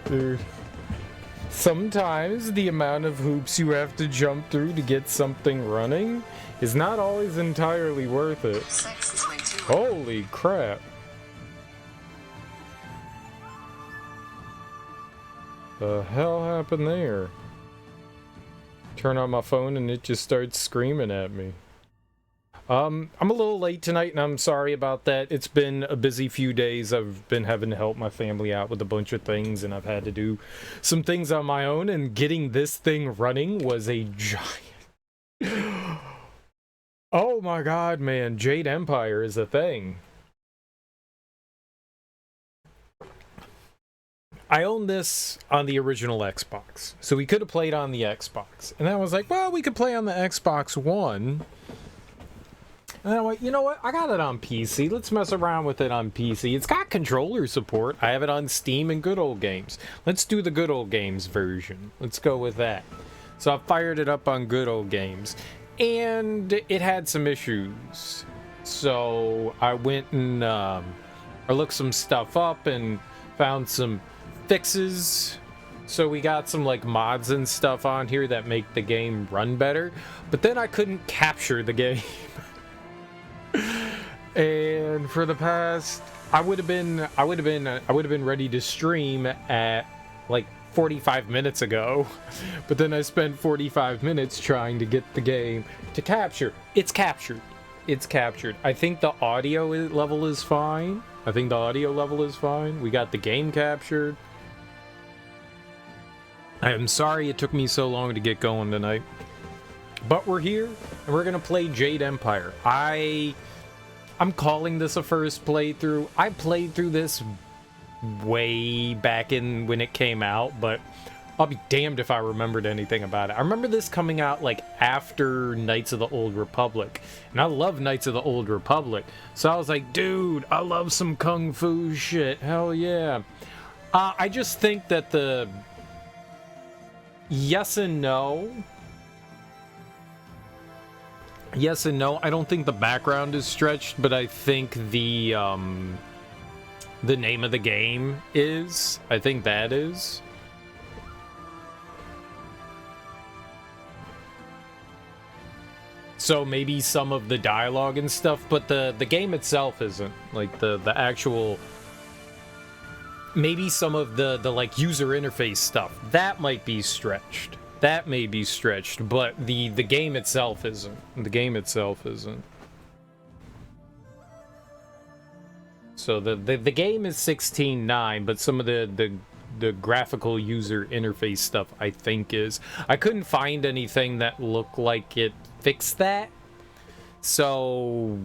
Dude. Sometimes the amount of hoops you have to jump through to get something running is not always entirely worth it. Holy crap. The hell happened there? Turn on my phone and it just starts screaming at me. I'm a little late tonight and I'm sorry about that. It's been a busy few days. I've been having to help my family out with a bunch of things and I've had to do some things on my own, and getting this thing running was a giant... Oh my god, man. Jade Empire is a thing. I own this on the original Xbox, so we could have played on the Xbox. And then I was like, well, we could play on the Xbox One. And then I went, you know what? I got it on PC. Let's mess around with it on PC. It's got controller support. I have it on Steam and Good Old Games. Let's do the Good Old Games version. Let's go with that. So I fired it up on Good Old Games, and it had some issues. So I went and I looked some stuff up and found some fixes. So we got some like mods and stuff on here that make the game run better, but then I couldn't capture the game. And for the past, I would have been ready to stream at like 45 minutes ago, but then I spent 45 minutes trying to get the game to capture. It's captured. It's captured. I think the audio level is fine. We got the game captured. I am sorry it took me so long to get going tonight, but we're here and we're gonna play Jade Empire. I'm calling this a first playthrough. I played through this way back in when it came out, but I'll be damned if I remembered anything about it. I remember this coming out like after Knights of the Old Republic, and I love Knights of the Old Republic, so I was like, dude, I love some kung fu shit, hell yeah. I just think that the yes and no. Yes and no. I don't think the background is stretched, but I think the name of the game is. I think that is. So maybe some of the dialogue and stuff, but the game itself isn't. Like the actual... Maybe some of the like user interface stuff. That might be stretched. That may be stretched, but the game itself isn't. The game itself isn't. So the game is 16:9, but some of the graphical user interface stuff I think is. I couldn't find anything that looked like it fixed that, so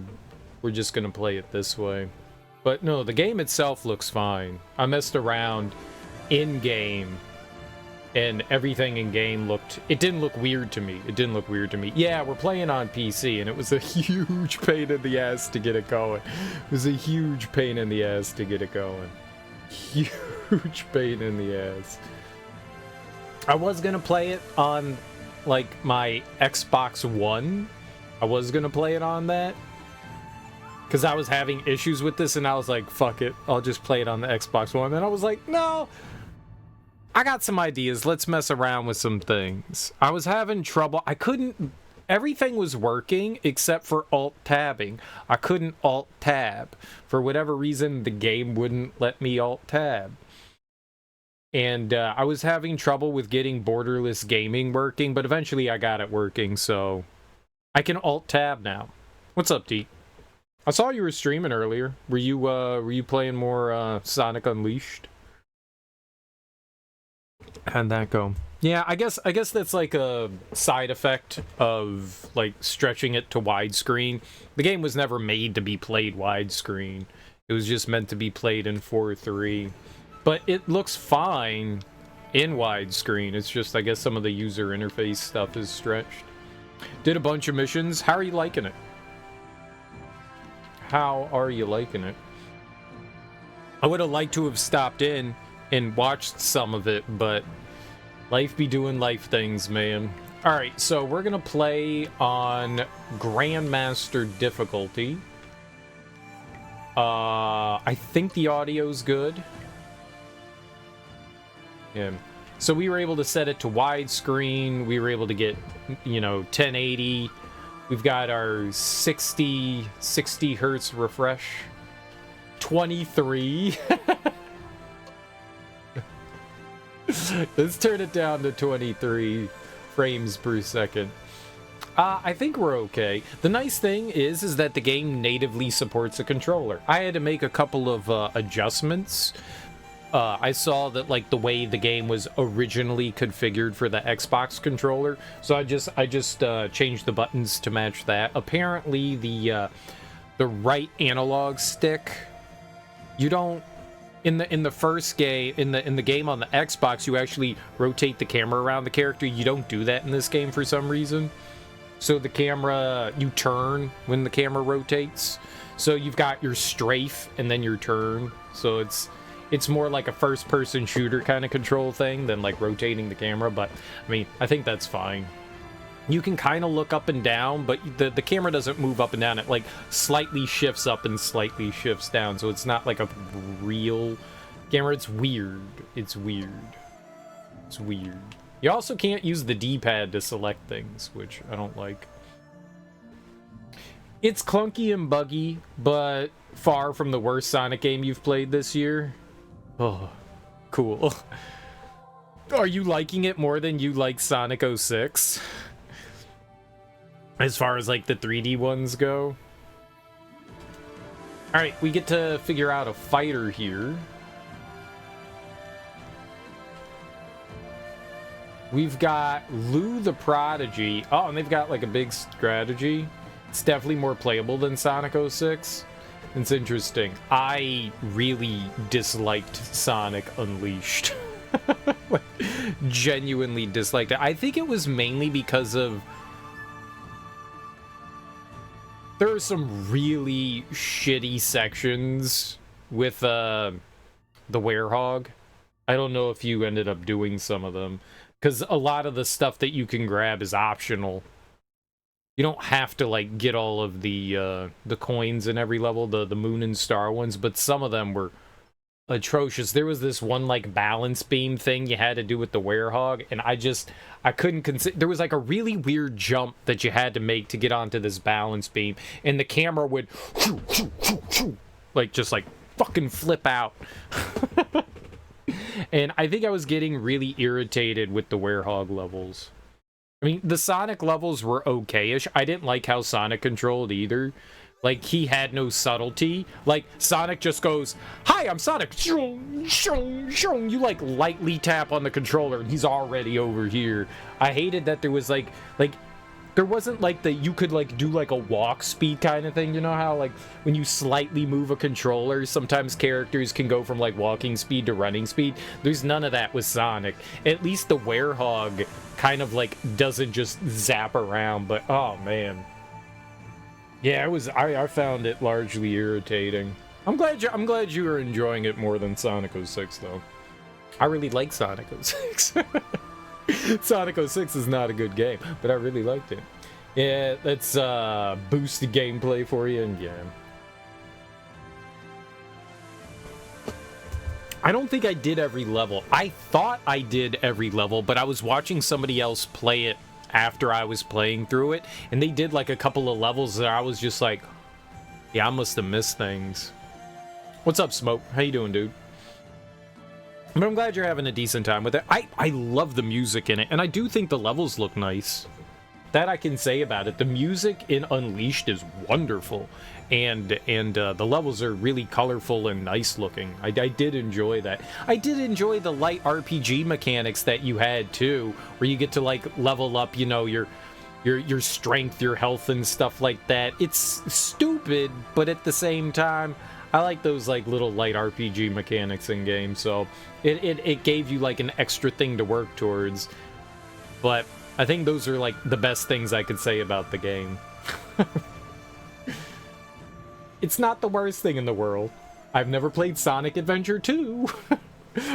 we're just gonna play it this way. But no, the game itself looks fine. I messed around in game, and everything in game looked... It didn't look weird to me. It didn't look weird to me. Yeah, we're playing on PC, and it was a huge pain in the ass to get it going. It was a huge pain in the ass to get it going. Huge pain in the ass. I was gonna play it on, like, my Xbox One. I was gonna play it on that, because I was having issues with this, and I was like, fuck it, I'll just play it on the Xbox One. And I was like, no, I got some ideas. Let's mess around with some things. I was having trouble. I couldn't... Everything was working except for Alt-tabbing. I couldn't Alt-tab. For whatever reason, the game wouldn't let me Alt-tab. And I was having trouble with getting borderless gaming working, but eventually I got it working, so I can Alt-tab now. What's up, D? I saw you were streaming earlier. Were you playing more Sonic Unleashed? How'd that go? Yeah, I guess that's like a side effect of like stretching it to widescreen. The game was never made to be played widescreen. It was just meant to be played in 4:3. But it looks fine in widescreen. It's just, I guess, some of the user interface stuff is stretched. Did a bunch of missions. How are you liking it? How are you liking it? I would have liked to have stopped in and watched some of it, but life be doing life things, man. Alright, so we're gonna play on Grandmaster difficulty. I think the audio's good. Yeah. So we were able to set it to widescreen. We were able to get, you know, 1080. We've got our 60 hertz refresh. 23. Let's turn it down to 23 frames per second. I think we're okay. The nice thing is that the game natively supports a controller. I had to make a couple of adjustments. I saw that, like, the way the game was originally configured for the Xbox controller, so I just changed the buttons to match that. Apparently, the right analog stick, you don't. In the first game, in the game on the Xbox, you actually rotate the camera around the character. You don't do that in this game for some reason. So the camera, you turn when the camera rotates. So you've got your strafe and then your turn. So it's more like a first-person shooter kind of control thing than like rotating the camera. But I mean, I think that's fine. You can kind of look up and down, but the camera doesn't move up and down. It like slightly shifts up and slightly shifts down. So it's not like a real camera. It's weird. It's weird. It's weird. You also can't use the D-pad to select things, which I don't like. It's clunky and buggy, but far from the worst Sonic game you've played this year. Oh, cool. Are you liking it more than you like Sonic 06? As far as, like, the 3D ones go? Alright, we get to figure out a fighter here. We've got Lou the Prodigy. Oh, and they've got, like, a big strategy. It's definitely more playable than Sonic 06. It's interesting. I really disliked Sonic Unleashed. Like, genuinely disliked it. I think it was mainly because of... There are some really shitty sections with the Werehog. I don't know if you ended up doing some of them, because a lot of the stuff that you can grab is optional. You don't have to, like, get all of the coins in every level, the Moon and Star ones, but some of them were atrocious. There was this one, like, balance beam thing you had to do with the Werehog, and I couldn't consider. There was, like, a really weird jump that you had to make to get onto this balance beam, and the camera would like, just, like, fucking flip out. And I think I was getting really irritated with the Werehog levels. I mean, the Sonic levels were okay-ish. I didn't like how Sonic controlled either. Like, he had no subtlety. Like, Sonic just goes, "Hi, I'm Sonic." You, like, lightly tap on the controller, and he's already over here. I hated that there was, like, there wasn't, like, you could, like, do, like, a walk speed kind of thing. You know how, like, when you slightly move a controller, sometimes characters can go from, like, walking speed to running speed? There's none of that with Sonic. At least the Werehog kind of, like, doesn't just zap around, but, oh, man. Yeah, I found it largely irritating. I'm glad you were enjoying it more than Sonic 06, though. I really like Sonic 06. Sonic 06 is not a good game, but I really liked it. Yeah, let's boost the gameplay for you, and yeah. I don't think I did every level. I thought I did every level, but I was watching somebody else play it after I was playing through it, and they did like a couple of levels that I was just like, yeah, I must have missed things. What's up, Smoke? How you doing, dude? But I'm glad you're having a decent time with it. I love the music in it, and I do think the levels look nice. That I can say about it. The music in Unleashed is wonderful, and the levels are really colorful and nice looking. I did enjoy that. I did enjoy the light RPG mechanics that you had too, where you get to like level up, you know, your strength, your health, and stuff like that. It's stupid, but at the same time, I like those like little light RPG mechanics in games. So it gave you like an extra thing to work towards. But I think those are like the best things I could say about the game. It's not the worst thing in the world. I've never played Sonic Adventure 2.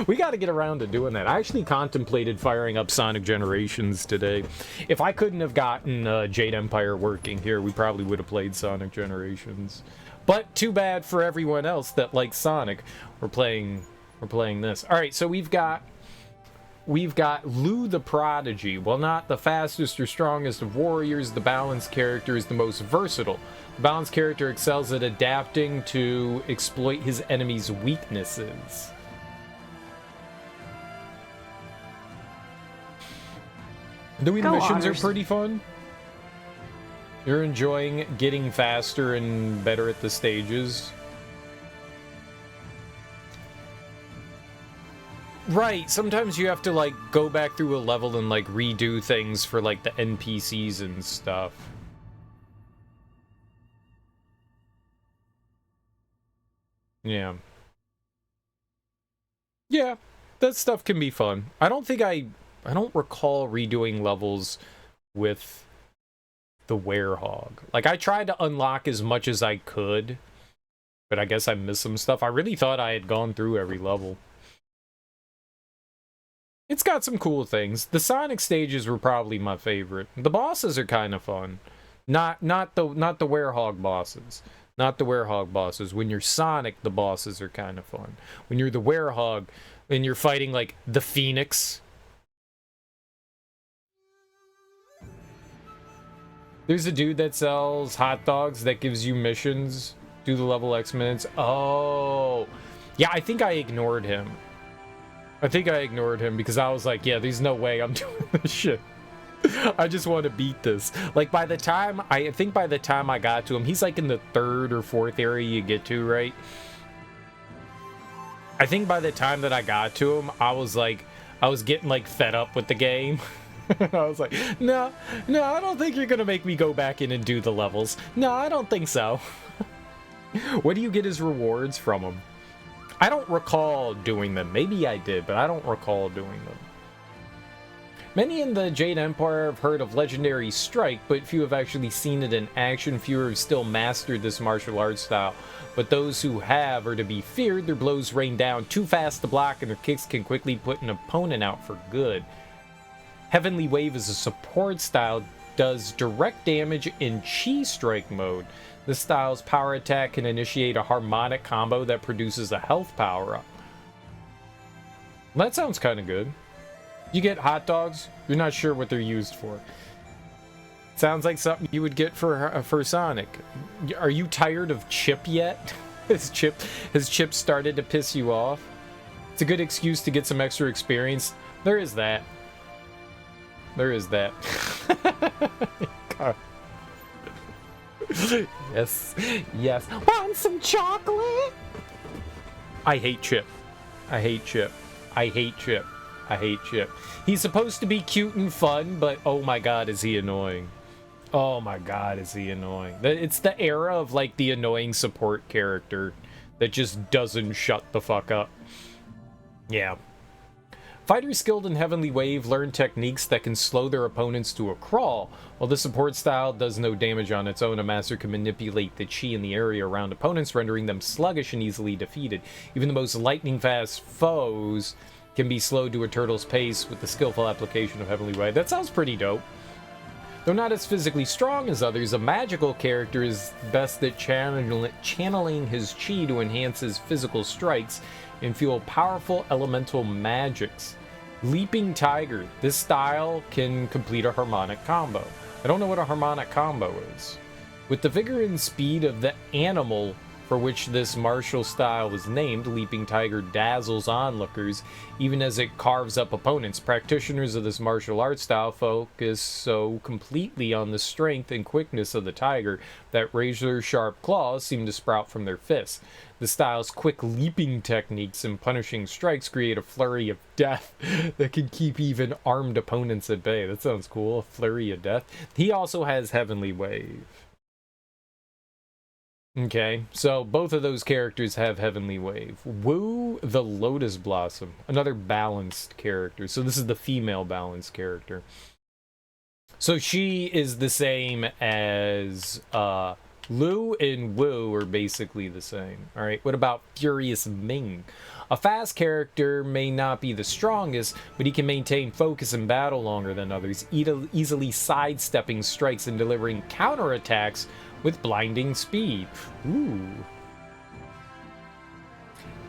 We got to get around to doing that. I actually contemplated firing up Sonic Generations today. If I couldn't have gotten Jade Empire working here, we probably would have played Sonic Generations. But too bad for everyone else that likes Sonic. We're playing this. All right, so we've got we've got Lu the Prodigy. While not the fastest or strongest of warriors, the balanced character is the most versatile. The balanced character excels at adapting to exploit his enemy's weaknesses. Doing the missions are pretty fun. You're enjoying getting faster and better at the stages. Right, sometimes you have to, like, go back through a level and, like, redo things for, like, the NPCs and stuff. Yeah. Yeah, that stuff can be fun. I don't recall redoing levels with the werehog. Like, I tried to unlock as much as I could, but I guess I missed some stuff. I really thought I had gone through every level. It's got some cool things. The Sonic stages were probably my favorite. The bosses are kind of fun. Not the werehog bosses. Not the werehog bosses. When you're Sonic, the bosses are kind of fun. When you're the werehog and you're fighting like the Phoenix. There's a dude that sells hot dogs that gives you missions. Do the level X minutes. Oh. Yeah, I think I ignored him. Because I was like, yeah, there's no way I'm doing this shit. I just want to beat this. Like, I think by the time I got to him, he's like in the 3rd or 4th area you get to, right? I think by the time that I got to him, I was getting like fed up with the game. I was like, no, I don't think you're gonna make me go back in and do the levels. No, I don't think so. What do you get as rewards from them? I don't recall doing them. Maybe I did, but I don't recall doing them. Many in the Jade Empire have heard of Legendary Strike, but few have actually seen it in action. Fewer have still mastered this martial arts style. But those who have are to be feared. Their blows rain down too fast to block, and their kicks can quickly put an opponent out for good. Heavenly Wave is a support style, does direct damage in Chi Strike mode. This style's power attack can initiate a harmonic combo that produces a health power-up. That sounds kind of good. You get hot dogs, you're not sure what they're used for. Sounds like something you would get for Sonic. Are you tired of Chip yet? Has Chip started to piss you off? It's a good excuse to get some extra experience. There is that. God. Yes. Want some chocolate? I hate Chip. He's supposed to be cute and fun, but oh my god, is he annoying. It's the era of, like, the annoying support character that just doesn't shut the fuck up. Yeah. Fighters skilled in Heavenly Wave learn techniques that can slow their opponents to a crawl. While the support style does no damage on its own, a master can manipulate the chi in the area around opponents, rendering them sluggish and easily defeated. Even the most lightning-fast foes can be slowed to a turtle's pace with the skillful application of Heavenly Wave. That sounds pretty dope. Though not as physically strong as others, a magical character is best at channeling his chi to enhance his physical strikes and fuel powerful elemental magics. Leaping Tiger. This style can complete a harmonic combo. I don't know what a harmonic combo is. With the vigor and speed of the animal for which this martial style was named, Leaping Tiger dazzles onlookers even as it carves up opponents. Practitioners of this martial arts style focus so completely on the strength and quickness of the tiger that razor-sharp claws seem to sprout from their fists. The style's quick leaping techniques and punishing strikes create a flurry of death that can keep even armed opponents at bay. That sounds cool, a flurry of death. He also has Heavenly Wave. Okay, so both of those characters have Heavenly Wave. Wu the Lotus Blossom, another balanced character. So this is the female balanced character. So she is the same as Lu and Wu are basically the same. All right, what about Furious Ming? A fast character may not be the strongest, but he can maintain focus in battle longer than others, easily sidestepping strikes and delivering counterattacks with blinding speed. Ooh.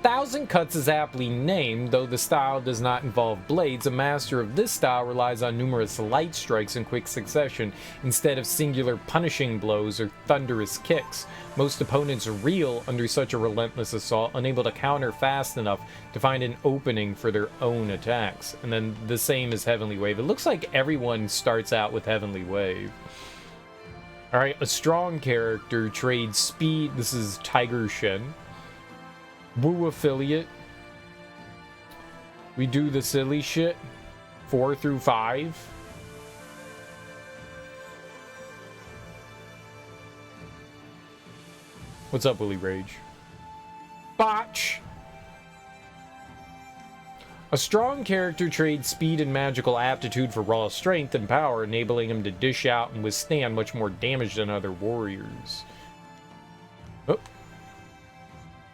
Thousand Cuts is aptly named, though the style does not involve blades. A master of this style relies on numerous light strikes in quick succession instead of singular punishing blows or thunderous kicks. Most opponents reel under such a relentless assault, unable to counter fast enough to find an opening for their own attacks. And then the same as Heavenly Wave. It looks like everyone starts out with Heavenly Wave. Alright, a strong character trades speed. This is Tiger Shen. Woo affiliate. We do the silly shit. 4 through 5. What's up, Willy Rage? Botch! A strong character trades speed and magical aptitude for raw strength and power, enabling him to dish out and withstand much more damage than other warriors. Oh.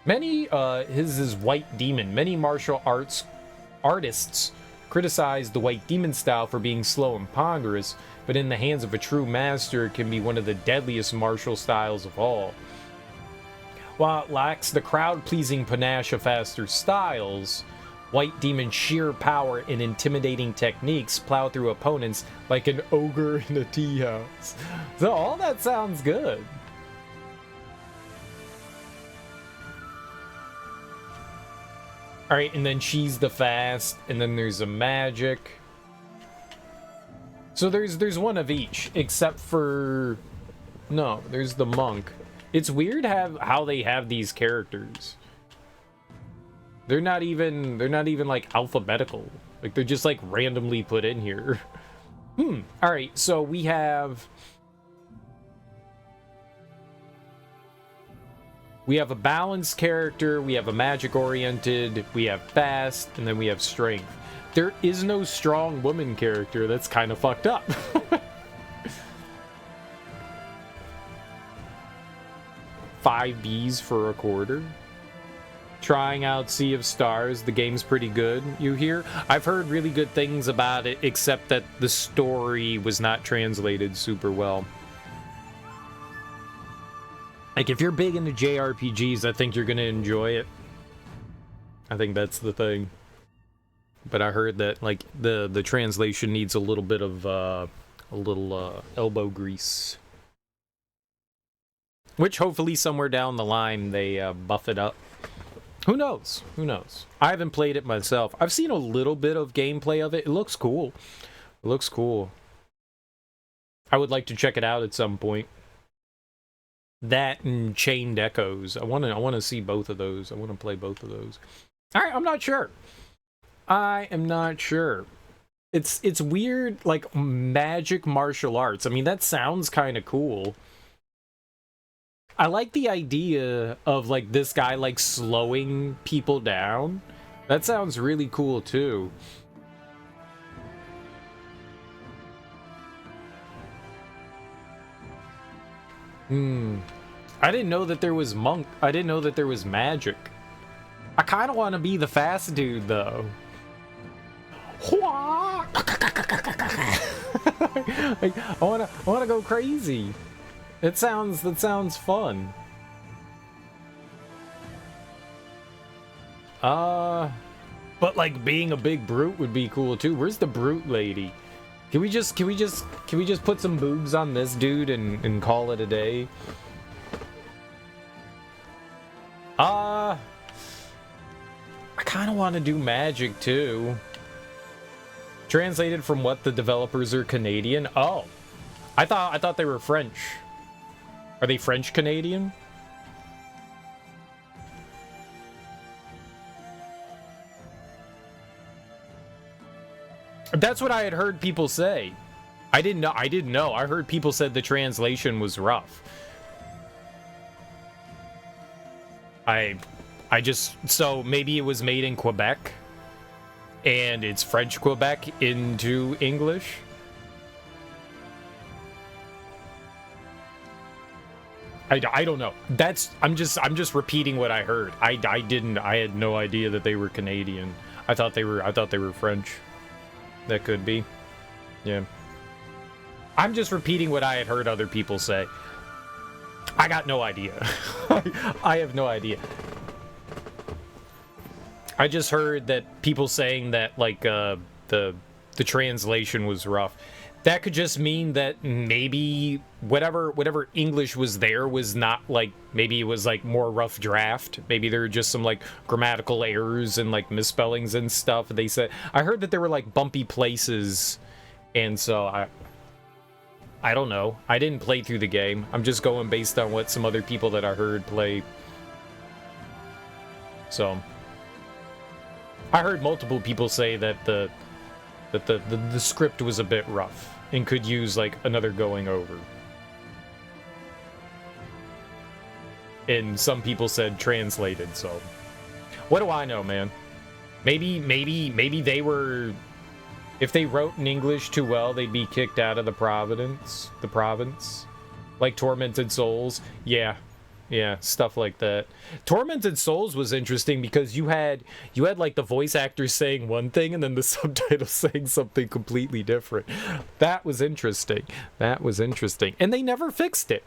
His is White Demon. Many martial artists criticize the White Demon style for being slow and ponderous, but in the hands of a true master, it can be one of the deadliest martial styles of all. While it lacks the crowd-pleasing panache of faster styles, White Demon's sheer power and intimidating techniques plow through opponents like an ogre in a tea house. So all that sounds good. Alright, and then she's the fast, and then there's a magic. So there's one of each, except for... No, there's the monk. It's weird how they have these characters. They're not even like alphabetical. Like they're just like randomly put in here. Alright, so we have a balanced character, we have a magic-oriented, we have fast, and then we have strength. There is no strong woman character. That's kind of fucked up. $5 for a quarter. Trying out Sea of Stars. The game's pretty good, you hear? I've heard really good things about it, except that the story was not translated super well. Like, if you're big into JRPGs, I think you're gonna enjoy it. I think that's the thing. But I heard that, like, the translation needs a little bit of, elbow grease. Which, hopefully, somewhere down the line, they, buff it up. Who knows? Who knows? I haven't played it myself. I've seen a little bit of gameplay of it. It looks cool. It looks cool. I would like to check it out at some point. That and Chained Echoes. I want to see both of those. I want to play both of those. All right, I'm not sure. I am not sure. It's weird, like magic martial arts. I mean, that sounds kind of cool. I like the idea of like this guy like slowing people down. That sounds really cool too. I didn't know that there was monk. I didn't know that there was magic. I kind of want to be the fast dude though. Like, I want to go crazy. That sounds fun. But like being a big brute would be cool too. Where's the brute lady? Can we just put some boobs on this dude and call it a day? I kind of want to do magic too. Translated from what? The developers are Canadian? Oh. I thought they were French. Are they French Canadian? That's what I had heard people say. I didn't know. I heard people said the translation was rough. So maybe it was made in Quebec and it's French Quebec into English. I don't know. I'm just repeating what I heard. I had no idea that they were Canadian. I thought they were French. That could be. Yeah. I'm just repeating what I had heard other people say. I got no idea. I have no idea. I just heard that people saying that, like, the translation was rough. That could just mean that maybe whatever English was there was not, like, maybe it was, like, more rough draft. Maybe there were just some, like, grammatical errors and, like, misspellings and stuff. They said, I heard that there were, like, bumpy places, and so I don't know. I didn't play through the game. I'm just going based on what some other people that I heard play. So I heard multiple people say that the script was a bit rough and could use, like, another going over. And some people said translated, so what do I know, man? Maybe they were, if they wrote in English too well, they'd be kicked out of the province, like Tormented Souls. Yeah, stuff like that. Tormented Souls was interesting because you had like the voice actors saying one thing and then the subtitles saying something completely different. That was interesting. And they never fixed it.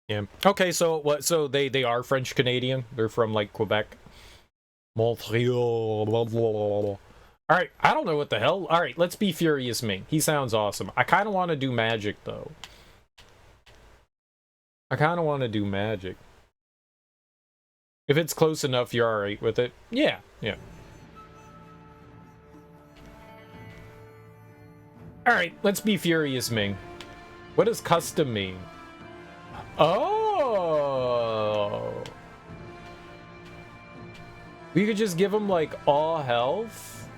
Yeah. Okay, so what, so they are French Canadian? They're from, like, Quebec. Montreal, blah, blah, blah, blah. All right, I don't know what the hell. All right, let's be Furious Ming. He sounds awesome. I kind of want to do magic, though. If it's close enough, you're all right with it. Yeah. All right, let's be Furious Ming. What does custom mean? Oh. We could just give him, like, all health?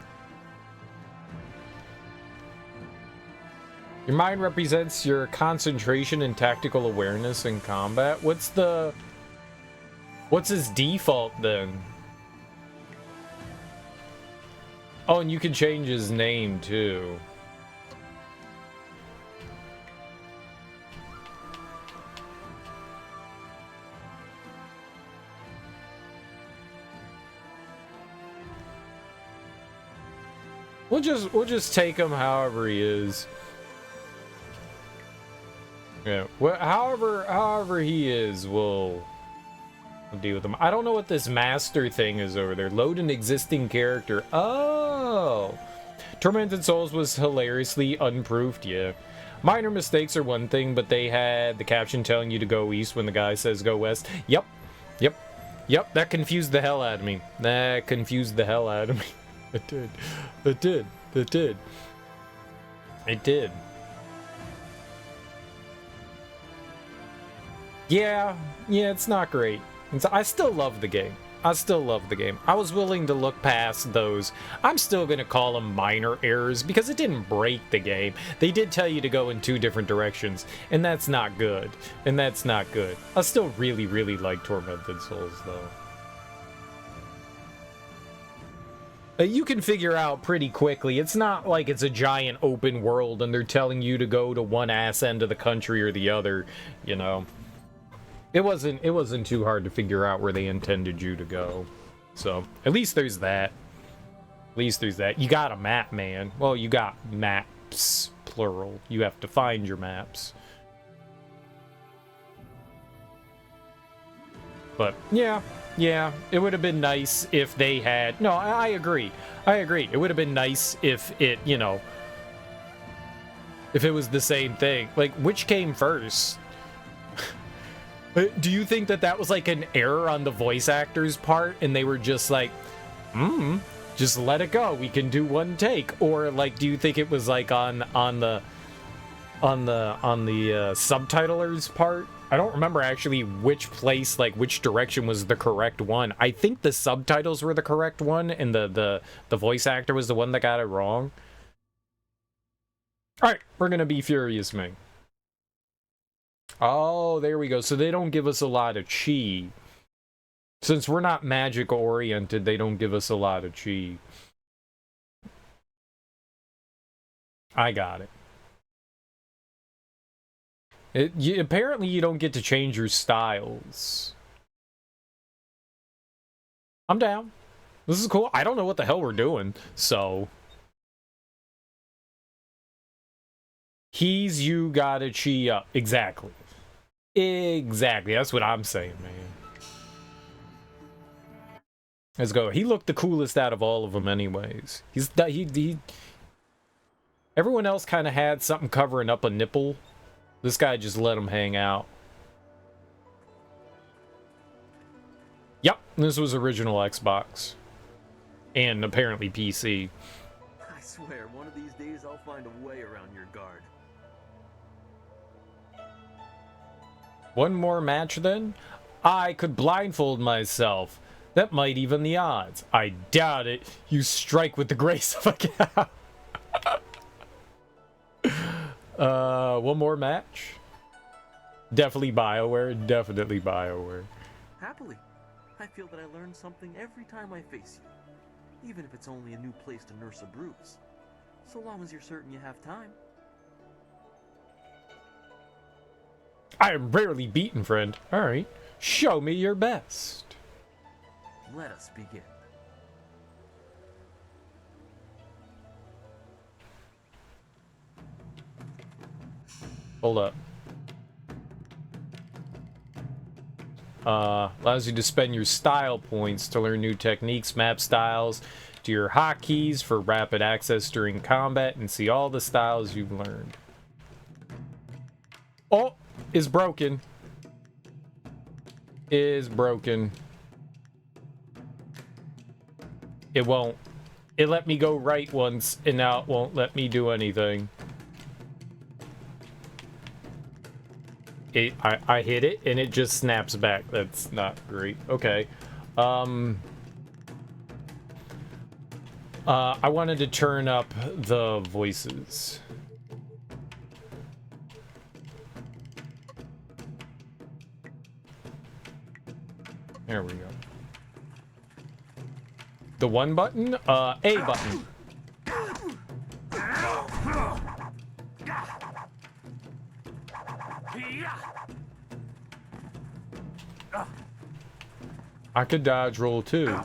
Your mind represents your concentration and tactical awareness in combat. What's his default then? Oh, and you can change his name too. We'll just take him however he is. Yeah, well, however he is, we'll deal with him. I don't know what this master thing is over there. Load an existing character. Oh! Tormented Souls was hilariously unproofed, yeah. Minor mistakes are one thing, but they had the caption telling you to go east when the guy says go west. Yep, that confused the hell out of me. It did. Yeah, it's not great. I still love the game. I was willing to look past those. I'm still going to call them minor errors because it didn't break the game. They did tell you to go in 2 different directions, and that's not good. I still really like Tormented Souls, though. You can figure out pretty quickly. It's not like it's a giant open world and they're telling you to go to one ass end of the country or the other, you know. It wasn't too hard to figure out where they intended you to go. So, at least there's that. You got a map, man. Well, you got maps, plural. You have to find your maps. But, yeah, it would have been nice if they had... No, I agree. It would have been nice if it, you know... If it was the same thing. Like, which came first? Do you think that was, like, an error on the voice actor's part, and they were just like, just let it go, we can do one take? Or, like, do you think it was, like, on the subtitler's part? I don't remember actually which place, like, which direction was the correct one. I think the subtitles were the correct one, and the voice actor was the one that got it wrong. Alright, we're gonna be Furious Ming. Oh, there we go. So they don't give us a lot of chi. Since we're not magic oriented, they don't give us a lot of chi. I got it. Apparently you don't get to change your styles. I'm down. This is cool. I don't know what the hell we're doing, so... He's you gotta chi up. Exactly. Exactly. That's what I'm saying, man. Let's go. He looked the coolest out of all of them anyways. Everyone else kind of had something covering up a nipple. This guy just let him hang out. Yep, this was original Xbox. And apparently PC. I swear, one of these days I'll find a way around your guard. One more match then? I could blindfold myself. That might even the odds. I doubt it. You strike with the grace of a cow. One more match? Definitely BioWare. Definitely BioWare. Happily. I feel that I learn something every time I face you. Even if it's only a new place to nurse a bruise. So long as you're certain you have time. I am rarely beaten, friend. Alright. Show me your best. Let us begin. Hold up. Allows you to spend your style points to learn new techniques, map styles, do your hotkeys for rapid access during combat, and see all the styles you've learned. Oh, is broken. Is broken. It won't. It let me go right once, and now it won't let me do anything. I hit it, and it just snaps back. That's not great. Okay. I wanted to turn up the voices. There we go. The one button? A button. I could dodge roll too.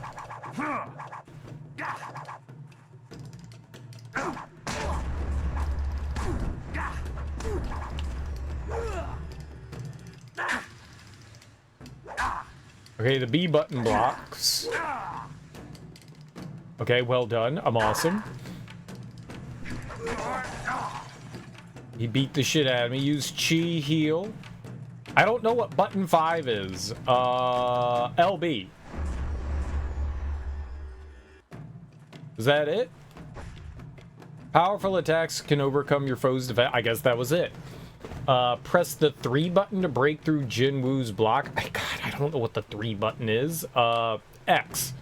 Okay, the B button blocks. Okay, well done. I'm awesome. He beat the shit out of me. Use chi heal. I don't know what button 5 is. LB. Is that it? Powerful attacks can overcome your foe's defense. I guess that was it. Press the 3 button to break through Jin Woo's block. God, I don't know what the 3 button is. X.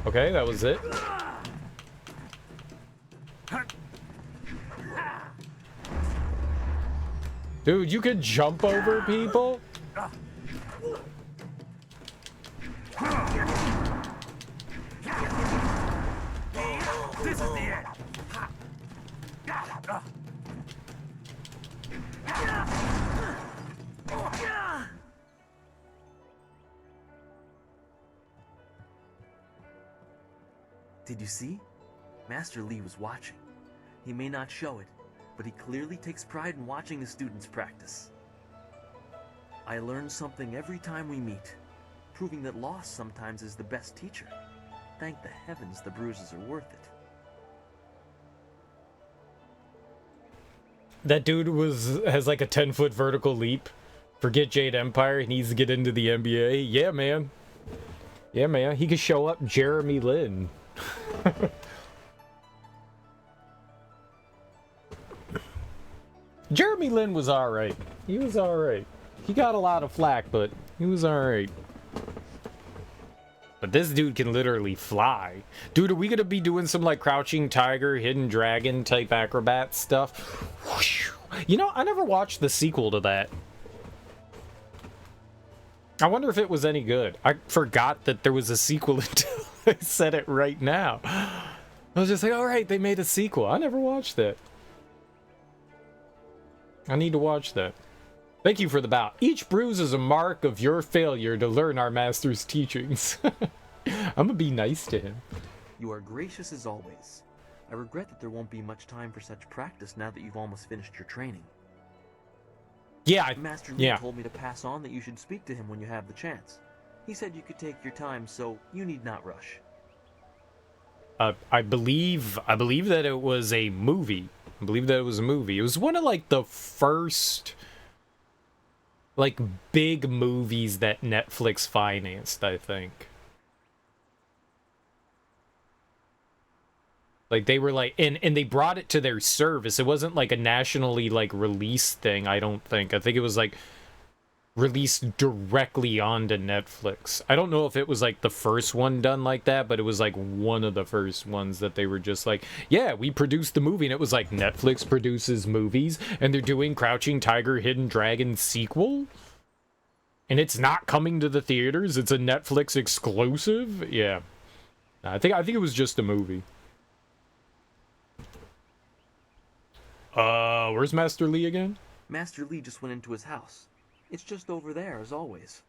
Okay, that was it. Dude, you could jump over people? This is the end. Did you see? Master Lee was watching. He may not show it, but he clearly takes pride in watching his students practice. I learn something every time we meet, proving that loss sometimes is the best teacher. Thank the heavens the bruises are worth it. That dude has like a 10-foot vertical leap. Forget Jade Empire, he needs to get into the NBA. Yeah, man. Yeah, man. He could show up Jeremy Lin. Jeremy Lin was alright. He was alright. He got a lot of flack, but he was alright. But this dude can literally fly. Dude, are we gonna be doing some like Crouching Tiger, Hidden Dragon type acrobat stuff? You know, I never watched the sequel to that. I wonder if it was any good. I forgot that there was a sequel until I said it right now. I was just like, alright, they made a sequel. I never watched that. I need to watch that. Thank you for the bout. Each bruise is a mark of your failure to learn our master's teachings. I'm gonna be nice to him. You are gracious as always. I regret that there won't be much time for such practice now that you've almost finished your training. Yeah, Master Lee told me to pass on that you should speak to him when you have the chance. He said you could take your time, so you need not rush. I believe that it was a movie. I believe that it was a movie. It was one of like the first like big movies that Netflix financed, I think. Like they were like and they brought it to their service. It wasn't like a nationally like released thing, I don't think. I think it was like released directly onto Netflix. I don't know if it was like the first one done like that, but it was like one of the first ones that they were just like, yeah, we produced the movie, and it was like Netflix produces movies and they're doing Crouching Tiger, Hidden Dragon sequel. And it's not coming to the theaters. It's a Netflix exclusive. Yeah. I think it was just a movie. Where's Master Lee again? Master Lee just went into his house. It's just over there, as always.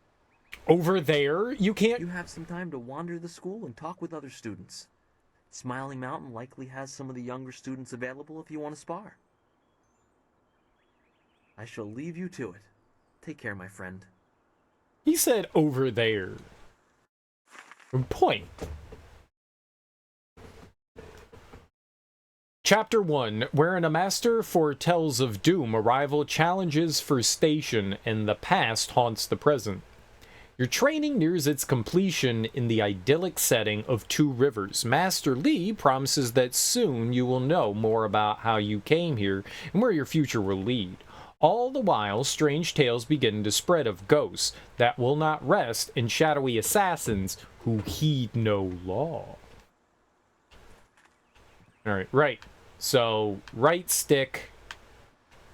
Over there? You can't... You have some time to wander the school and talk with other students. Smiling Mountain likely has some of the younger students available if you want to spar. I shall leave you to it. Take care, my friend. He said over there. Point. Chapter 1, wherein a master foretells of doom, a rival challenges for station, and the past haunts the present. Your training nears its completion in the idyllic setting of Two Rivers. Master Lee promises that soon you will know more about how you came here and where your future will lead. All the while, strange tales begin to spread of ghosts that will not rest and shadowy assassins who heed no law. Alright, right. So, right stick.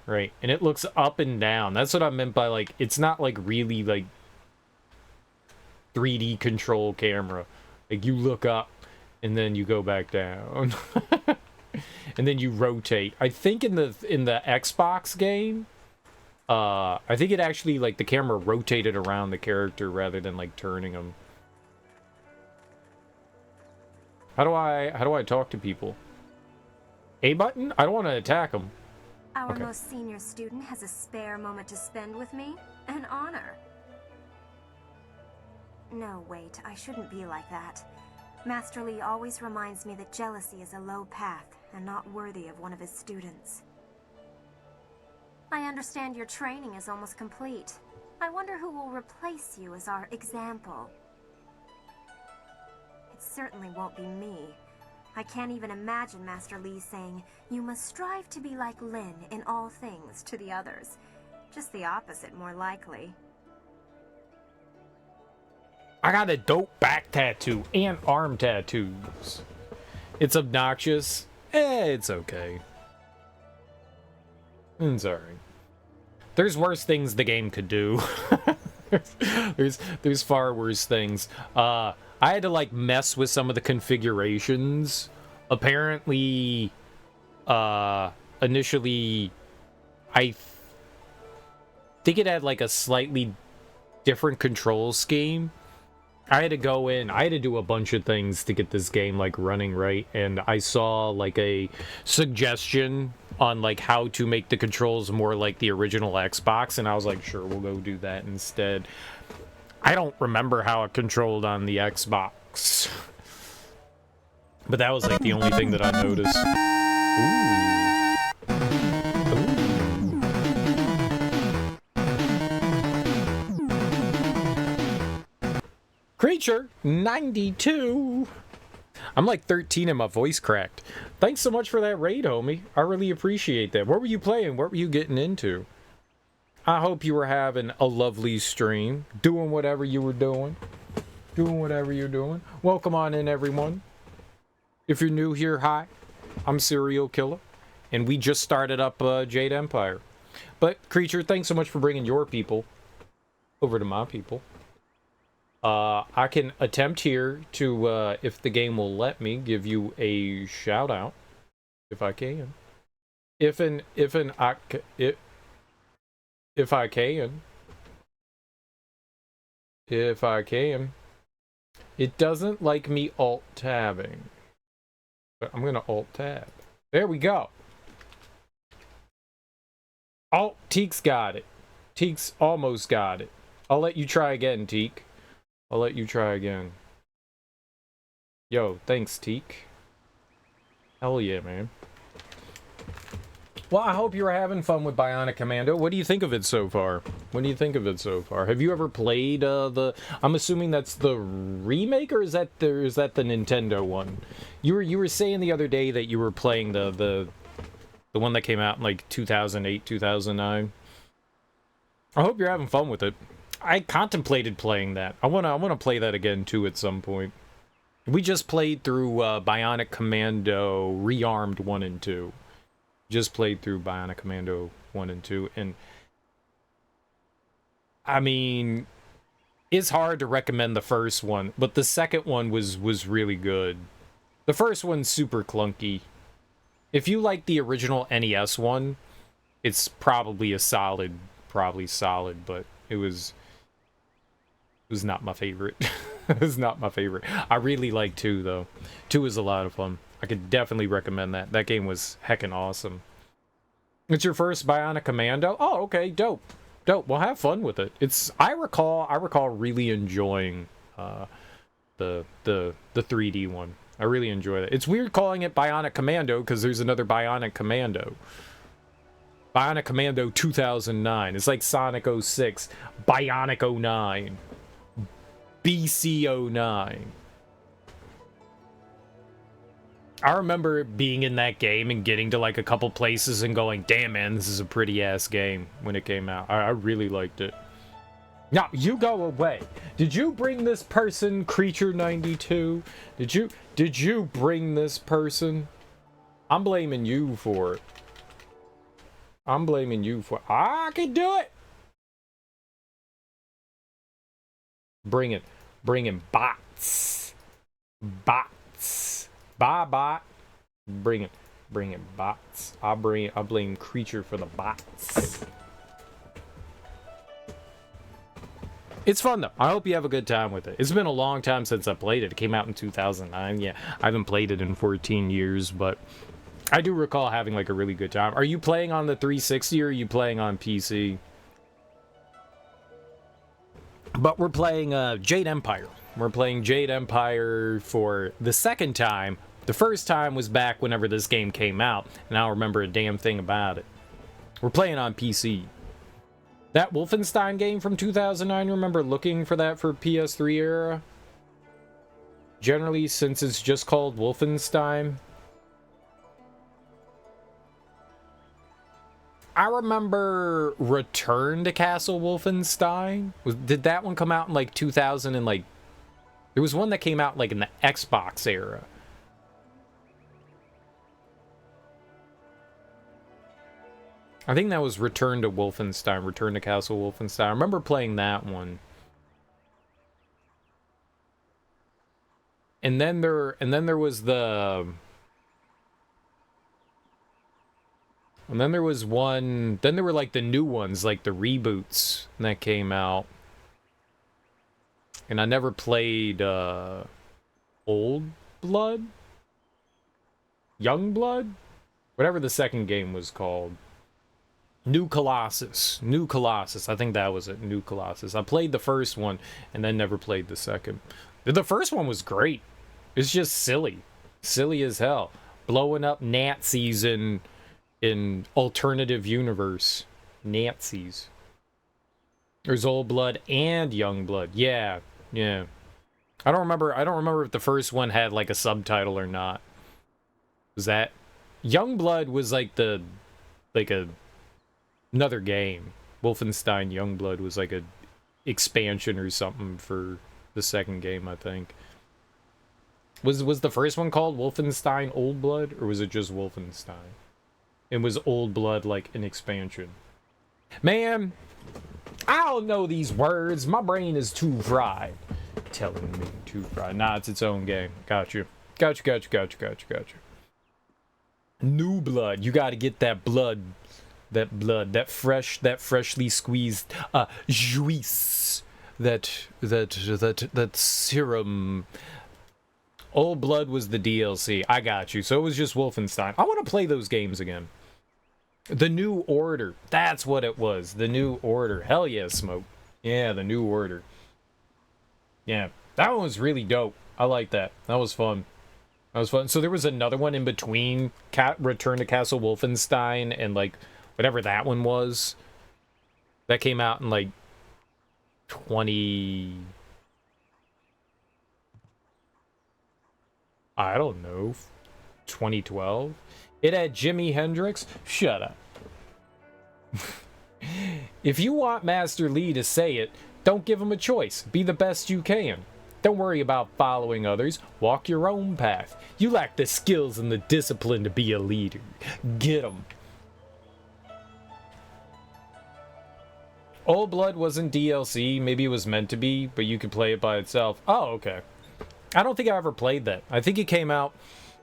Right, and it looks up and down. That's what I meant by, like, it's not, like, really, like, 3D control camera. Like, you look up, and then you go back down. And then you rotate. I think in the Xbox game, I think it actually, like, the camera rotated around the character rather than, like, turning them. How do I talk to people? A button? I don't want to attack them. Our most senior student has a spare moment to spend with me? An honor. No, wait, I shouldn't be like that. Master Lee always reminds me that jealousy is a low path and not worthy of one of his students. I understand your training is almost complete. I wonder who will replace you as our example. It certainly won't be me. I can't even imagine Master Lee saying, "You must strive to be like Lin in all things" to the others. Just the opposite, more likely. I got a dope back tattoo and arm tattoos. It's obnoxious. It's okay. It's alright. There's worse things the game could do. there's far worse things. I had to, like, mess with some of the configurations. Apparently, initially, I think it had, like, a slightly different control scheme. I had to go in, I had to do a bunch of things to get this game, like, running right, and I saw, like, a suggestion on, like, how to make the controls more like the original Xbox, and I was like, sure, we'll go do that instead. I don't remember how it controlled on the Xbox. But that was, like, the only thing that I noticed. Ooh. Creature 92. I'm like 13 and my voice cracked. Thanks so much for that raid, homie. I really appreciate that. What were you playing? What were you getting into? I hope you were having a lovely stream, doing whatever you were doing. Welcome on in, everyone. If you're new here, hi. I'm Serial Killer, and we just started up Jade Empire. But, Creature, thanks so much for bringing your people over to my people. I can attempt here to, if the game will let me, give you a shout-out, if I can. If I can. It doesn't like me alt-tabbing. But I'm gonna Alt-Tab. There we go. Oh, Teek's got it. Teek's almost got it. I'll let you try again, Teek. I'll let you try again. Yo, thanks, Teek. Hell yeah, man. Well, I hope you're having fun with Bionic Commando. What do you think of it so far? What do you think of it so far? Have you ever played the... I'm assuming that's the remake, or is that the Nintendo one? You were saying the other day that you were playing the one that came out in like 2008, 2009. I hope you're having fun with it. I contemplated playing that. I wanna play that again too at some point. We just played through Bionic Commando Rearmed 1 and 2. Just played through Bionic Commando 1 and 2, and I mean, it's hard to recommend the first one, but the second one was really good. The first one's super clunky. If you like the original NES one, it's probably solid, but it was not my favorite. It was not my favorite. I really like 2 though. 2 is a lot of fun. I could definitely recommend that. That game was heckin' awesome. It's your first Bionic Commando? Oh, okay, dope. Dope. Well, have fun with it. I recall really enjoying the 3D one. I really enjoyed it. It's weird calling it Bionic Commando because there's another Bionic Commando. Bionic Commando 2009. It's like Sonic 06, Bionic 09, BC 09. I remember being in that game and getting to like a couple places and going, damn man, this is a pretty ass game when it came out. I really liked it. Now, you go away. Did you bring this person, Creature 92? Did you bring this person? I'm blaming you for it. I'm blaming you for it. I can do it. Bring it. Bring in bots. Bots. Bye bot. Bring it. Bring in bots. I blame Creature for the bots. It's fun though. I hope you have a good time with it. It's been a long time since I played it. It came out in 2009. Yeah, I haven't played it in 14 years, but I do recall having like a really good time. Are you playing on the 360 or are you playing on PC? But we're playing Jade Empire. We're playing Jade Empire for the second time. The first time was back whenever this game came out, and I don't remember a damn thing about it. We're playing on PC. That Wolfenstein game from 2009, remember looking for that for PS3 era? Generally, since it's just called Wolfenstein. I remember Return to Castle Wolfenstein. Did that one come out in like 2000 and like... There was one that came out like in the Xbox era. I think that was Return to Wolfenstein, Return to Castle Wolfenstein. I remember playing that one. And then there was the... And then there was one... Then there were like the new ones, like the reboots that came out. And I never played Old Blood? Young Blood? Whatever the second game was called. New Colossus. New Colossus. I think that was it. New Colossus. I played the first one and then never played the second. The first one was great. It's just silly. Silly as hell. Blowing up Nazis in alternative universe. Nazis. There's Old Blood and Young Blood. Yeah. Yeah. I don't remember if the first one had like a subtitle or not. Was that Young Blood was like another game. Wolfenstein Youngblood was like a expansion or something for the second game, I think. Was the first one called Wolfenstein Old Blood, or was it just Wolfenstein? It was Old Blood like an expansion. Man, I don't know these words. My brain is too fried. Telling me too fried. Nah, it's its own game. Got you. Got you. New blood. You gotta get that blood. That freshly squeezed juice, that serum. Old Blood was the DLC. I got you. So it was just Wolfenstein. I want to play those games again. The New Order. That's what it was. The New Order. Hell yeah, Smoke. Yeah, The New Order. Yeah, that one was really dope. I like that. That was fun. That was fun. So there was another one in between Return to Castle Wolfenstein and, like, whatever that one was. That came out in, like, 20... I don't know. 2012? It had Jimi Hendrix? Shut up. If you want Master Lee to say it, don't give him a choice. Be the best you can. Don't worry about following others. Walk your own path. You lack the skills and the discipline to be a leader. Get 'em. Old Blood wasn't DLC. Maybe it was meant to be, but you could play it by itself. Oh, okay. I don't think I ever played that. I think it came out...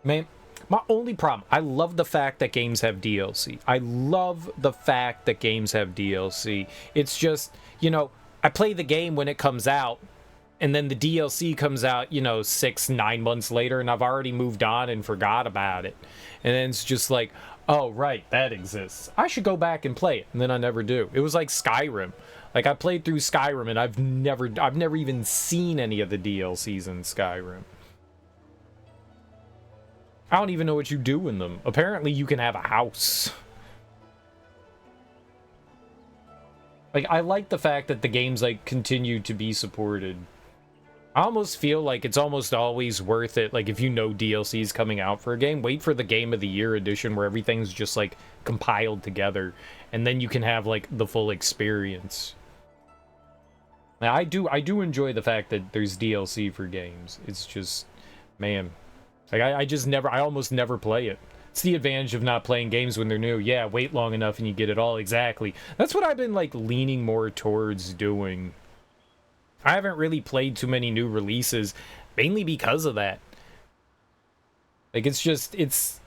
Man, my only problem... I love the fact that games have DLC. I love the fact that games have DLC. It's just, you know, I play the game when it comes out, and then the DLC comes out, you know, 6-9 months later, and I've already moved on and forgot about it. And then it's just like, oh, right, that exists. I should go back and play it, and then I never do. It was like Skyrim. Like, I played through Skyrim, and I've never even seen any of the DLCs in Skyrim. I don't even know what you do in them. Apparently, you can have a house. Like, I like the fact that the games, like, continue to be supported. I almost feel like it's almost always worth it. Like, if you know DLC is coming out for a game, wait for the Game of the Year edition where everything's just, like, compiled together. And then you can have, like, the full experience. Now, I do enjoy the fact that there's DLC for games. It's just, man, like I almost never play it. It's the advantage of not playing games when they're new. Yeah, wait long enough and you get it all. Exactly. That's what I've been, like, leaning more towards doing. I haven't really played too many new releases, mainly because of that. Like, it's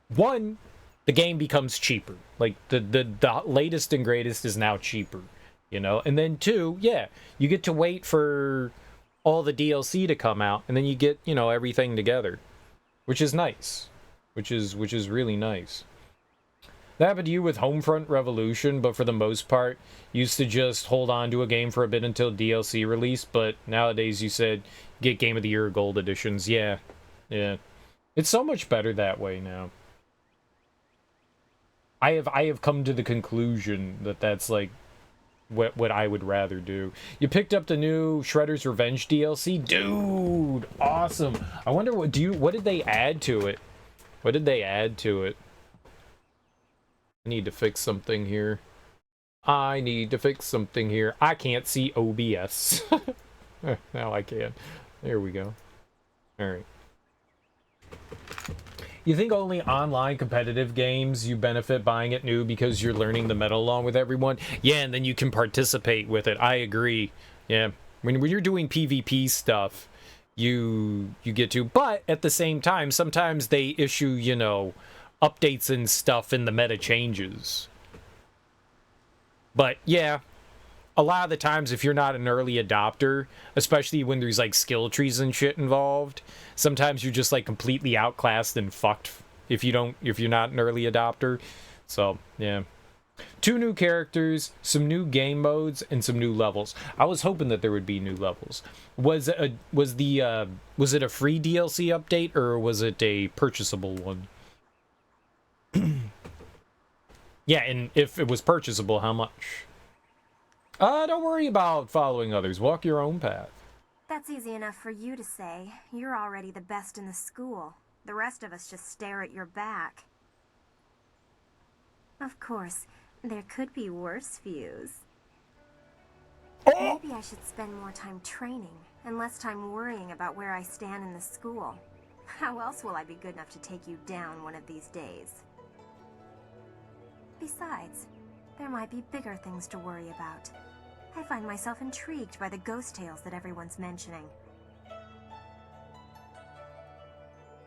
one, the game becomes cheaper. Like, the latest and greatest is now cheaper. You know, and then two, yeah, you get to wait for all the DLC to come out, and then you get, you know, everything together, which is nice, which is really nice. That happened to you with Homefront Revolution, but for the most part, used to just hold on to a game for a bit until DLC release, but nowadays you said get Game of the Year Gold editions. Yeah, it's so much better that way now. I have come to the conclusion that that's, like, what I would rather do. You picked up the new Shredder's Revenge DLC? Dude, awesome. I wonder what did they add to it? What did they add to it? I need to fix something here. I can't see OBS. Now I can. There we go. All right. You think only online competitive games you benefit buying it new because you're learning the meta along with everyone? Yeah, and then you can participate with it. I agree. Yeah. When you're doing PvP stuff, you get to. But at the same time, sometimes they issue, you know, updates and stuff and the meta changes. But yeah, a lot of the times if you're not an early adopter, especially when there's, like, skill trees and shit involved, sometimes you're just, like, completely outclassed and fucked if you're not an early adopter. So, yeah. 2 new characters, some new game modes, and some new levels. I was hoping that there would be new levels. Was it a free DLC update, or was it a purchasable one? Yeah, and if it was purchasable, how much? Don't worry about following others. Walk your own path. That's easy enough for you to say. You're already the best in the school. The rest of us just stare at your back. Of course, there could be worse views. Oh! Maybe I should spend more time training and less time worrying about where I stand in the school. How else will I be good enough to take you down one of these days? Besides, there might be bigger things to worry about. I find myself intrigued by the ghost tales that everyone's mentioning.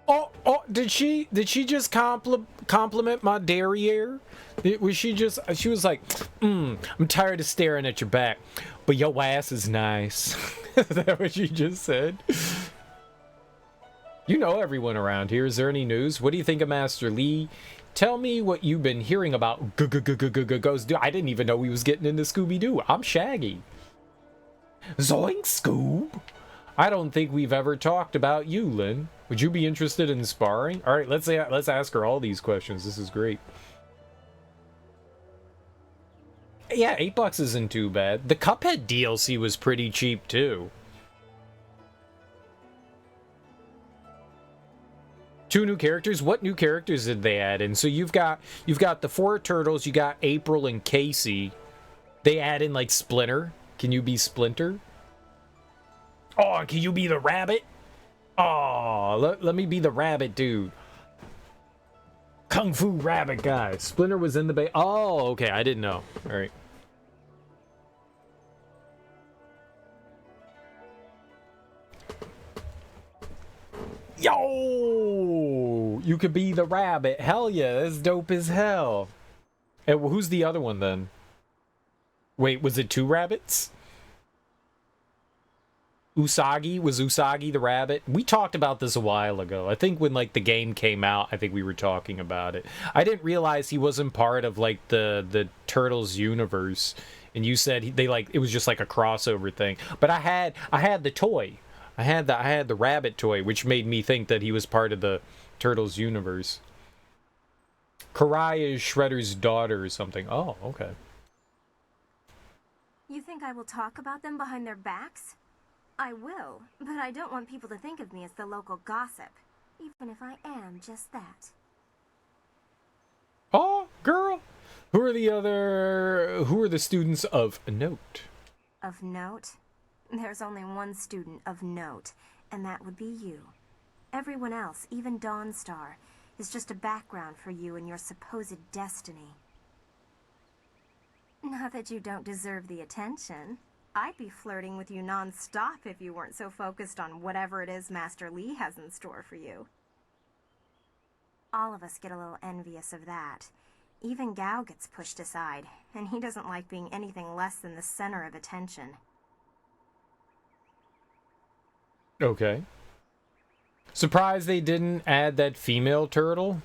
Oh, did she just compliment my derriere? She was like, I'm tired of staring at your back, but your ass is nice. Is that what she just said? You know everyone around here. Is there any news? What do you think of Master Lee? Tell me what you've been hearing about Ghost. Dude, I didn't even know he was getting into Scooby-Doo. I'm Shaggy. Zoink, Scoob. I don't think we've ever talked about you, Lynn. Would you be interested in sparring? All right, let's ask her all these questions. This is great. Yeah, $8 isn't too bad. The Cuphead DLC was pretty cheap too. 2 new characters. What new characters did they add in? So you've got the 4 turtles. You got April and Casey. They add in like Splinter. Can you be Splinter? Oh, can you be the rabbit? Oh, let me be the rabbit, dude. Kung Fu rabbit guy. Splinter was in the bay. Oh, okay. I didn't know. All right. Yo! You could be the rabbit. Hell yeah, that's dope as hell. And who's the other one then? Wait, was it 2 rabbits? Usagi? Was Usagi the rabbit? We talked about this a while ago. I think when like the game came out, I think we were talking about it. I didn't realize he wasn't part of like the Turtles universe. And you said they like it was just like a crossover thing. But I had the toy. I had the rabbit toy, which made me think that he was part of the Turtles universe. Karai is Shredder's daughter or something. Oh, okay. You think I will talk about them behind their backs? I will, but I don't want people to think of me as the local gossip, even if I am just that. Oh, girl. Who are the students of note? Of note? There's only one student of note, and that would be you. Everyone else, even Dawnstar, is just a background for you and your supposed destiny. Not that you don't deserve the attention. I'd be flirting with you non-stop if you weren't so focused on whatever it is Master Lee has in store for you. All of us get a little envious of that. Even Gao gets pushed aside, and he doesn't like being anything less than the center of attention. Okay. Surprised they didn't add that female turtle?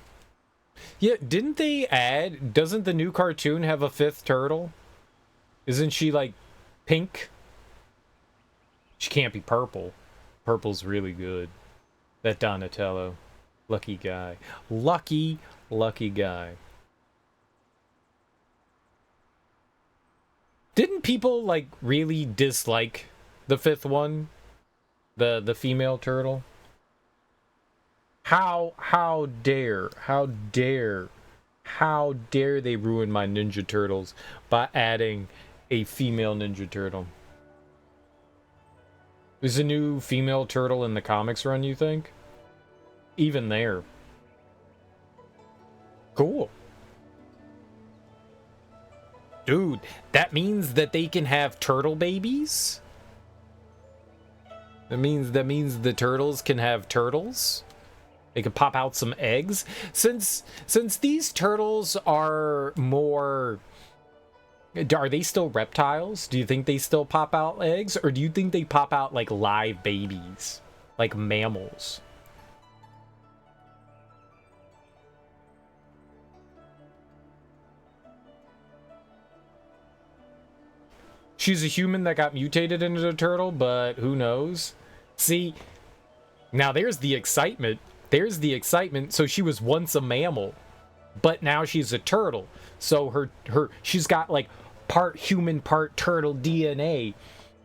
Yeah, didn't they add... Doesn't the new cartoon have a 5th turtle? Isn't she, like, pink? She can't be purple. Purple's really good. That Donatello. Lucky guy. Lucky guy. Didn't people, like, really dislike the 5th one? The female turtle? How dare they ruin my Ninja Turtles by adding a female Ninja Turtle? Is a new female turtle in the comics run, you think? Even there. Cool. Dude, that means that they can have turtle babies? That means the turtles can have turtles? They could pop out some eggs? Since these turtles are more... Are they still reptiles? Do you think they still pop out eggs? Or do you think they pop out like live babies? Like mammals? She's a human that got mutated into a turtle, but who knows? See, now there's the excitement. There's the excitement. So she was once a mammal, but now she's a turtle. So she's got like part human, part turtle DNA.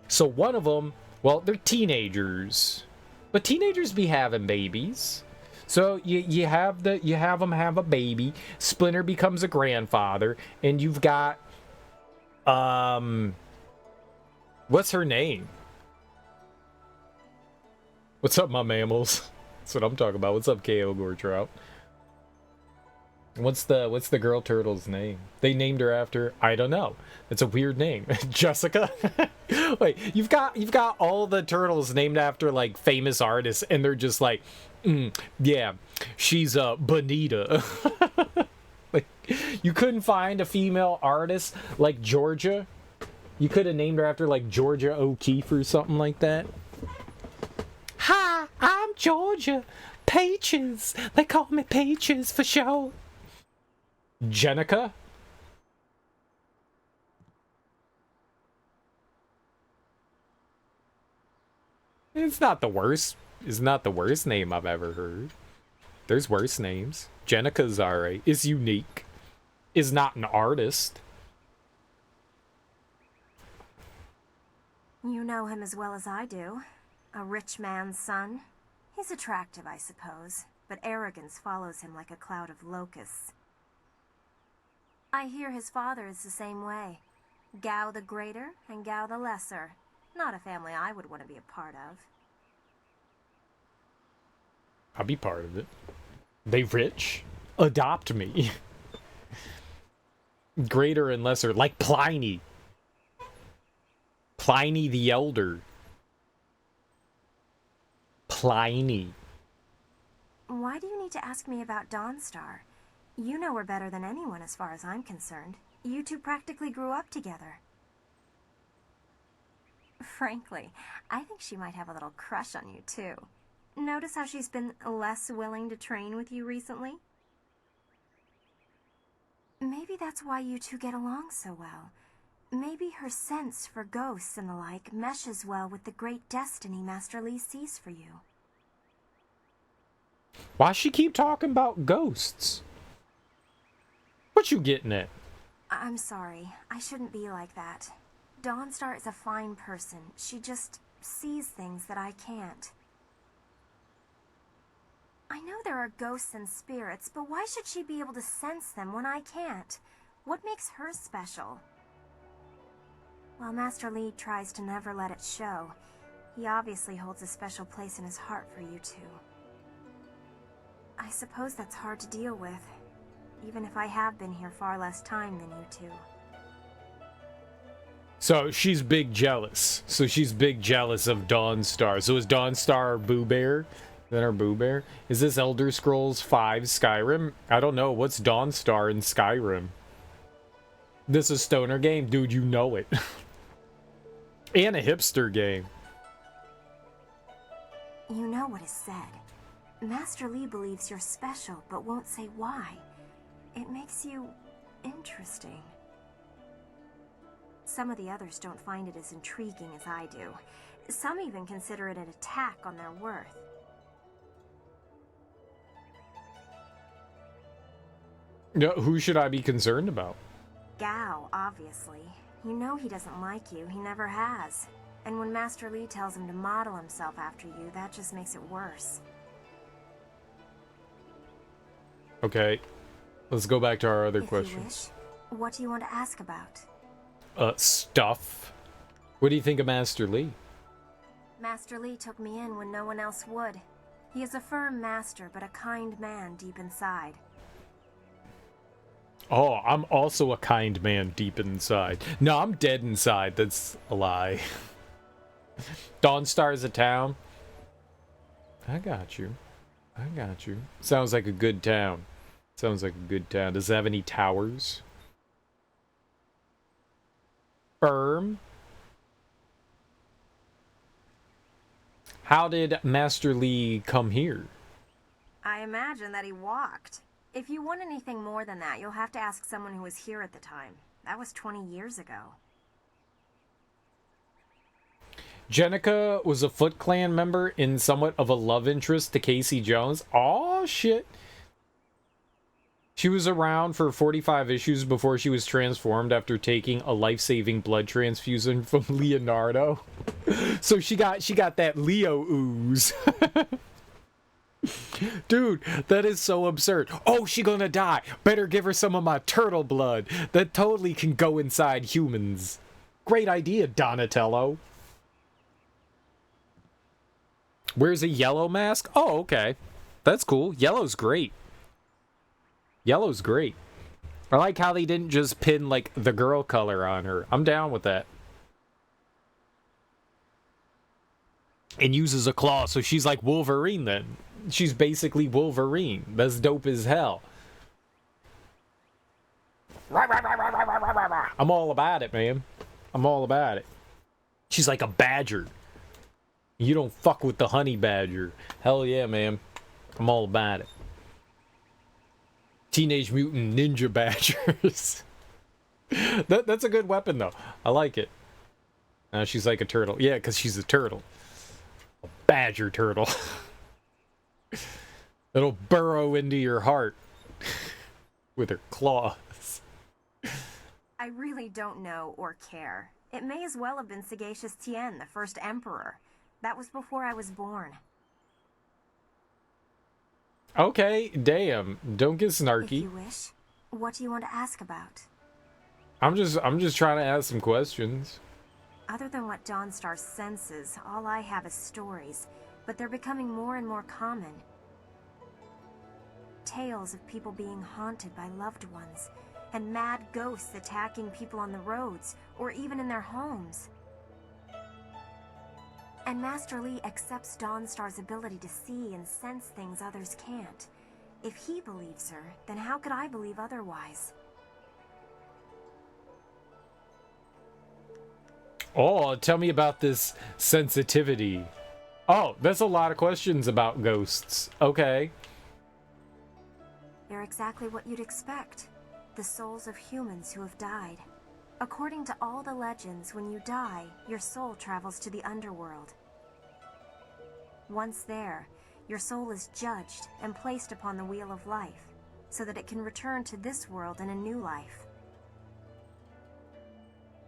So one of them, well, they're teenagers, but teenagers be having babies. So you have them have a baby. Splinter becomes a grandfather, and you've got what's her name? What's up, my mammals? That's what I'm talking about. What's up, KO Gortrout? What's the girl turtle's name? They named her after, I don't know. It's a weird name. Jessica? Wait, you've got all the turtles named after like famous artists, and they're just like, yeah, she's Bonita. Like, you couldn't find a female artist like Georgia? You could have named her after like Georgia O'Keeffe or something like that. Hi, I'm Georgia. Peaches! They call me Peaches for sure. Jenica? It's not the worst. It's not the worst name I've ever heard. There's worse names. Jenica's alright. Is unique. Is not an artist. You know him as well as I do. A rich man's son. He's attractive, I suppose, but arrogance follows him like a cloud of locusts. I hear his father is the same way. Gao the Greater and Gao the Lesser. Not a family I would want to be a part of. I'll be part of it. They rich? Adopt me. Greater and Lesser, like Pliny. Pliny the Elder. Pliny. Why do you need to ask me about Dawnstar? You know her better than anyone as far as I'm concerned. You two practically grew up together. Frankly, I think she might have a little crush on you too. Notice how she's been less willing to train with you recently? Maybe that's why you two get along so well. Maybe her sense for ghosts and the like meshes well with the great destiny Master Li sees for you. Why she keep talking about ghosts? What you getting at? I'm sorry. I shouldn't be like that. Dawnstar is a fine person. She just sees things that I can't. I know there are ghosts and spirits, but why should she be able to sense them when I can't? What makes her special? While Master Li tries to never let it show, he obviously holds a special place in his heart for you two. I suppose that's hard to deal with, even if I have been here far less time than you two. So she's big jealous. So she's big jealous of Dawnstar. So is Dawnstar our Boo Bear? Then our Boo Bear? Is this Elder Scrolls 5 Skyrim? I don't know. What's Dawnstar in Skyrim? This is a stoner game? Dude, you know it. And a hipster game. You know what is said. Master Li believes you're special, but won't say why. It makes you interesting. Some of the others don't find it as intriguing as I do. Some even consider it an attack on their worth. No, who should I be concerned about? Gao, obviously. You know he doesn't like you. He never has. And when Master Li tells him to model himself after you, that just makes it worse. Okay. Let's go back to our other If questions. you wish, what do you want to ask about? Stuff. What do you think of Master Li? Master Li took me in when no one else would. He is a firm master, but a kind man deep inside. Oh, I'm also a kind man deep inside. No, I'm dead inside. That's a lie. Dawnstar is a town. I got you. I got you. Sounds like a good town. Sounds like a good town. Does it have any towers? Firm. How did Master Li come here? I imagine that he walked. If you want anything more than that, you'll have to ask someone who was here at the time. That was 20 years ago. Jenica was a Foot Clan member and somewhat of a love interest to Casey Jones. Oh shit. She was around for 45 issues before she was transformed after taking a life-saving blood transfusion from Leonardo. So she got that Leo ooze. Dude, that is so absurd. Oh, she gonna die. Better give her some of my turtle blood. That totally can go inside humans. Great idea, Donatello. Where's a yellow mask? Oh, okay. That's cool. Yellow's great. Yellow's great. I like how they didn't just pin, like, the girl color on her. I'm down with that. And uses a claw, so she's like Wolverine then. She's basically Wolverine. That's dope as hell. I'm all about it, man. I'm all about it. She's like a badger. You don't fuck with the honey badger. Hell yeah, man. I'm all about it. Teenage Mutant Ninja Badgers. That's a good weapon, though. I like it. She's like a turtle. Yeah, because she's a turtle. A badger turtle. It'll burrow into your heart with her claws. I really don't know or care. It may as well have been Sagacious Tien, the first emperor. That was before I was born. Okay, damn. Don't get snarky. If you wish. What do you want to ask about? I'm just trying to ask some questions. Other than what Dawnstar senses, all I have is stories, but they're becoming more and more common. Tales of people being haunted by loved ones, and mad ghosts attacking people on the roads, or even in their homes. And Master Li accepts Dawnstar's ability to see and sense things others can't. If he believes her, then how could I believe otherwise? Oh, tell me about this sensitivity. Oh, that's a lot of questions about ghosts. Okay. They're exactly what you'd expect. The souls of humans who have died. According to all the legends, when you die, your soul travels to the underworld. Once there, your soul is judged and placed upon the wheel of life, so that it can return to this world in a new life.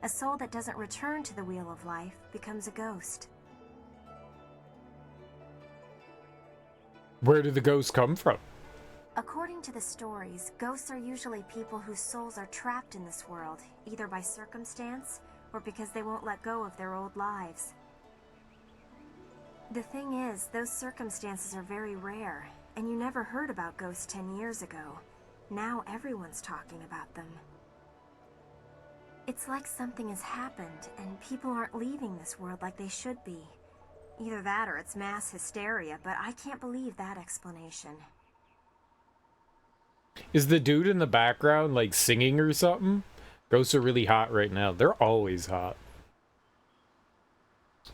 A soul that doesn't return to the wheel of life becomes a ghost. Where do the ghosts come from? According to the stories, ghosts are usually people whose souls are trapped in this world, either by circumstance or because they won't let go of their old lives. The thing is, those circumstances are very rare, and you never heard about ghosts 10 years ago. Now everyone's talking about them. It's like something has happened, and people aren't leaving this world like they should be. Either that or it's mass hysteria, but I can't believe that explanation. Is the dude in the background, like, singing or something? Ghosts are really hot right now. They're always hot.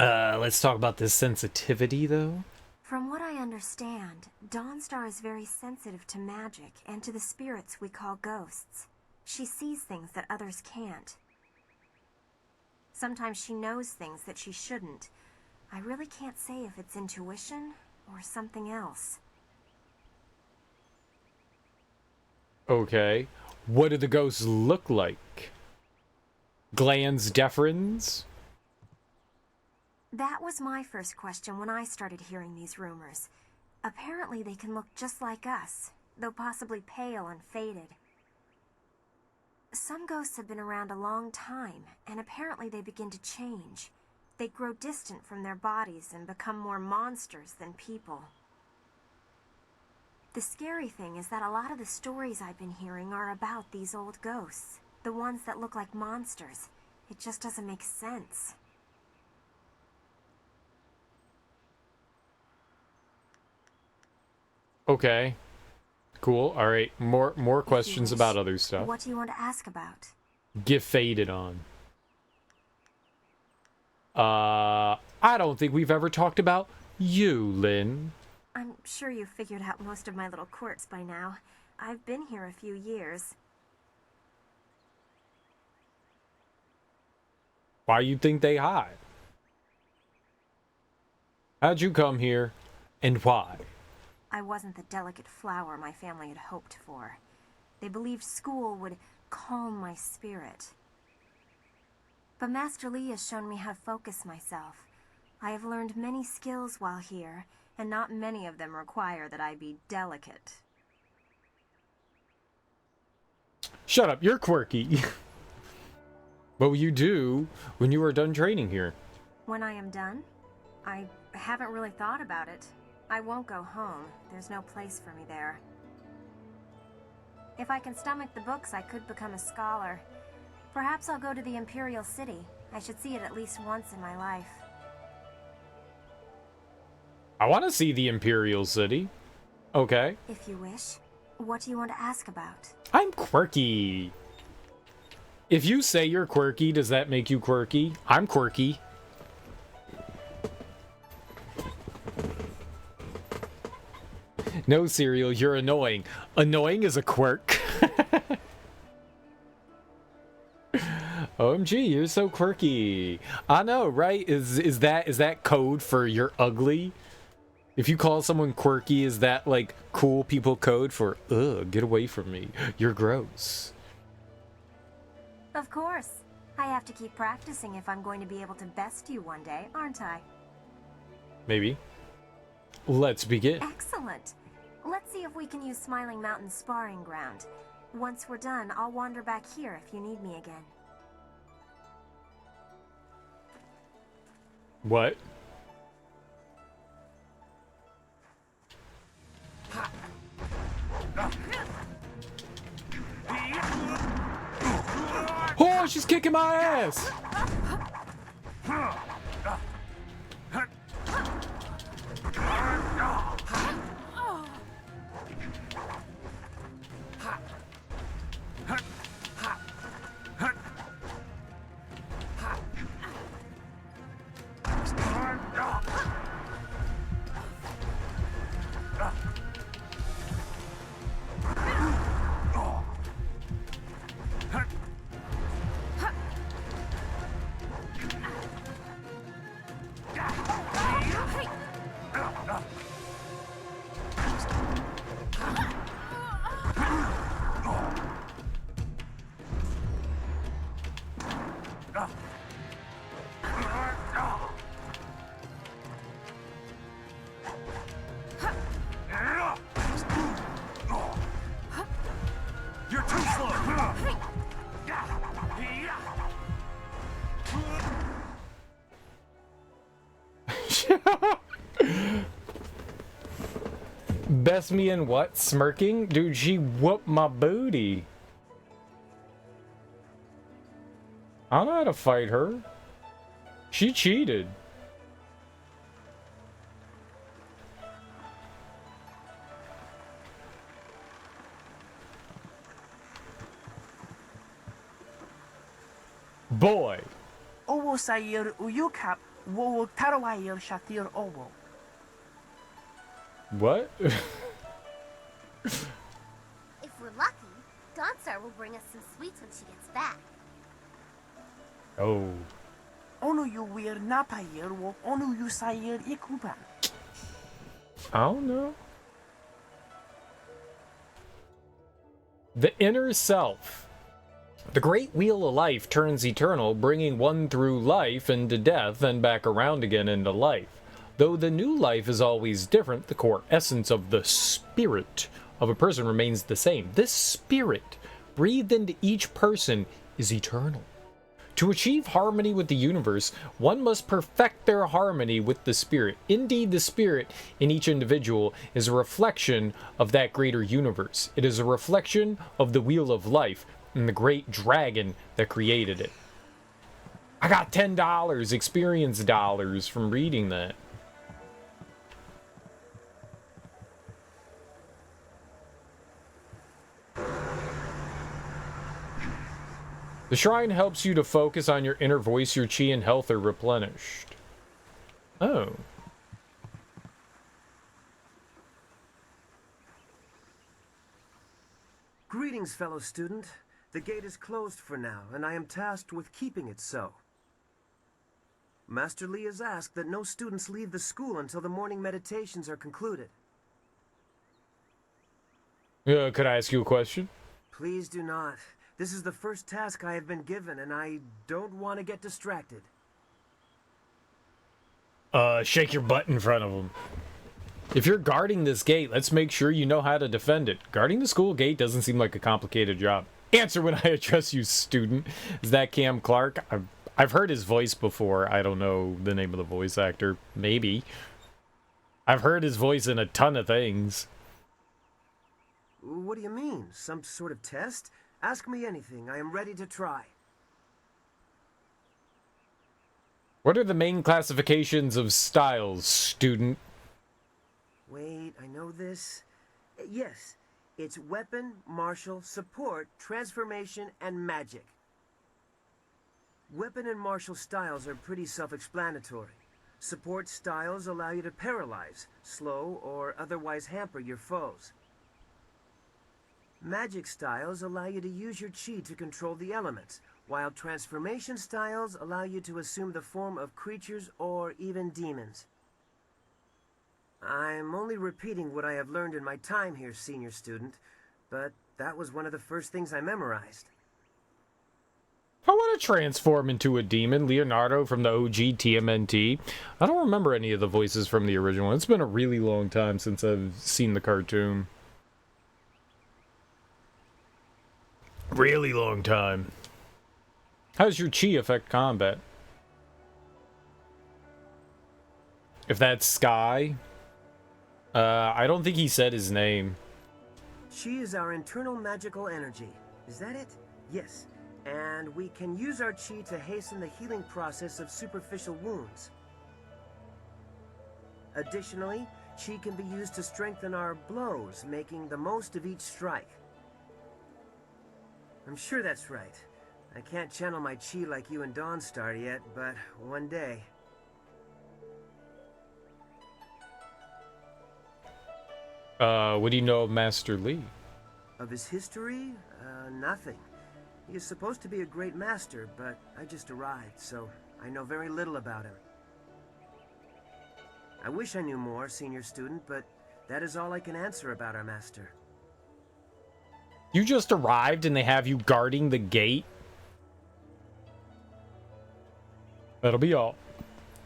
Let's talk about this sensitivity, though. From what I understand, Dawnstar is very sensitive to magic and to the spirits we call ghosts. She sees things that others can't. Sometimes she knows things that she shouldn't. I really can't say if it's intuition or something else. Okay. What do the ghosts look like? Glands deferens? That was my first question when I started hearing these rumors. Apparently they can look just like us, though possibly pale and faded. Some ghosts have been around a long time, and apparently they begin to change. They grow distant from their bodies and become more monsters than people. The scary thing is that a lot of the stories I've been hearing are about these old ghosts, the ones that look like monsters. It just doesn't make sense. Okay. Cool. All right. More questions about other stuff. What do you want to ask about? Get faded on. I don't think we've ever talked about you, Lynn. I'm sure you've figured out most of my little quirks by now. I've been here a few years. Why you think they hide? How'd you come here, and why? I wasn't the delicate flower my family had hoped for. They believed school would calm my spirit. But Master Li has shown me how to focus myself. I have learned many skills while here, and not many of them require that I be delicate. Shut up, you're quirky. What will you do when you are done training here? When I am done? I haven't really thought about it. I won't go home. There's no place for me there. If I can stomach the books, I could become a scholar. Perhaps I'll go to the Imperial City. I should see it at least once in my life. I want to see the Imperial City. Okay. If you wish. What do you want to ask about? I'm quirky. If you say you're quirky, does that make you quirky? I'm quirky. No, Cereal, you're annoying. Annoying is a quirk. OMG, you're so quirky. I know, right? Is that code for you're ugly? If you call someone quirky, is that like cool people code for ugh, get away from me. You're gross. Of course. I have to keep practicing if I'm going to be able to best you one day, aren't I? Maybe. Let's begin. Excellent. Let's see if we can use Smiling Mountain's sparring ground. Once we're done, I'll wander back here if you need me again. What? Oh, she's kicking my ass! Best me in what? Smirking? Dude, she whooped my booty. I don't know how to fight her. She cheated. Boy. Owo sayir uyukap wo tarawayir shatir owo. What? If we're lucky, Donsar will bring us some sweets when she gets back. Oh. Onu yu wir napayir wo onu yu sayir ikuban. I don't know. The inner self. The great wheel of life turns eternal, bringing one through life into death and back around again into life. Though the new life is always different, the core essence of the spirit of a person remains the same. This spirit, breathed into each person, is eternal. To achieve harmony with the universe, one must perfect their harmony with the spirit. Indeed, the spirit in each individual is a reflection of that greater universe. It is a reflection of the wheel of life and the great dragon that created it. I got $10 experience dollars from reading that. The shrine helps you to focus on your inner voice. Your chi and health are replenished. Oh. Greetings, fellow student. The gate is closed for now, and I am tasked with keeping it so. Master Li has asked that no students leave the school until the morning meditations are concluded. Could I ask you a question? Please do not. This is the first task I have been given, and I don't want to get distracted. Shake your butt in front of them. If you're guarding this gate, let's make sure you know how to defend it. Guarding the school gate doesn't seem like a complicated job. Answer when I address you, student. Is that Cam Clark? I've heard his voice before. I don't know the name of the voice actor. Maybe. I've heard his voice in a ton of things. What do you mean? Some sort of test? Ask me anything. I am ready to try. What are the main classifications of styles, student? Wait, I know this. Yes, it's weapon, martial, support, transformation, and magic. Weapon and martial styles are pretty self-explanatory. Support styles allow you to paralyze, slow, or otherwise hamper your foes. Magic styles allow you to use your chi to control the elements, while transformation styles allow you to assume the form of creatures or even demons. I'm only repeating what I have learned in my time here, senior student, but that was one of the first things I memorized. I want to transform into a demon, Leonardo from the OG TMNT. I don't remember any of the voices from the original. It's been a really long time since I've seen the cartoon. Really long time. How does your chi affect combat? If that's Sky, I don't think he said his name. Chi is our internal magical energy. Is that it? Yes. And we can use our chi to hasten the healing process of superficial wounds. Additionally, chi can be used to strengthen our blows, making the most of each strike. I'm sure that's right. I can't channel my chi like you and Dawnstar yet, but one day. What do you know of Master Li? Of his history? Nothing. He is supposed to be a great master, but I just arrived, so I know very little about him. I wish I knew more, senior student, but that is all I can answer about our master. You just arrived and they have you guarding the gate? That'll be all.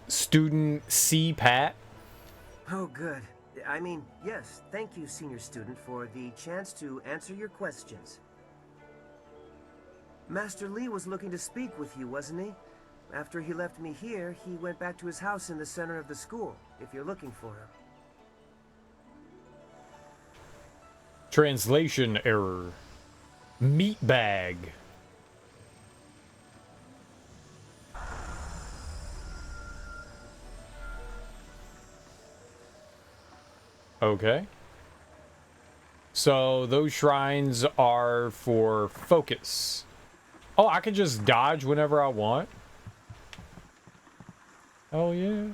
Student C. Pat? Oh, good. I mean, yes, thank you, senior student, for the chance to answer your questions. Master Li was looking to speak with you, wasn't he? After he left me here, he went back to his house in the center of the school, if you're looking for him. Translation error. Meatbag. Okay. So those shrines are for focus. Oh, I can just dodge whenever I want? Oh, yeah.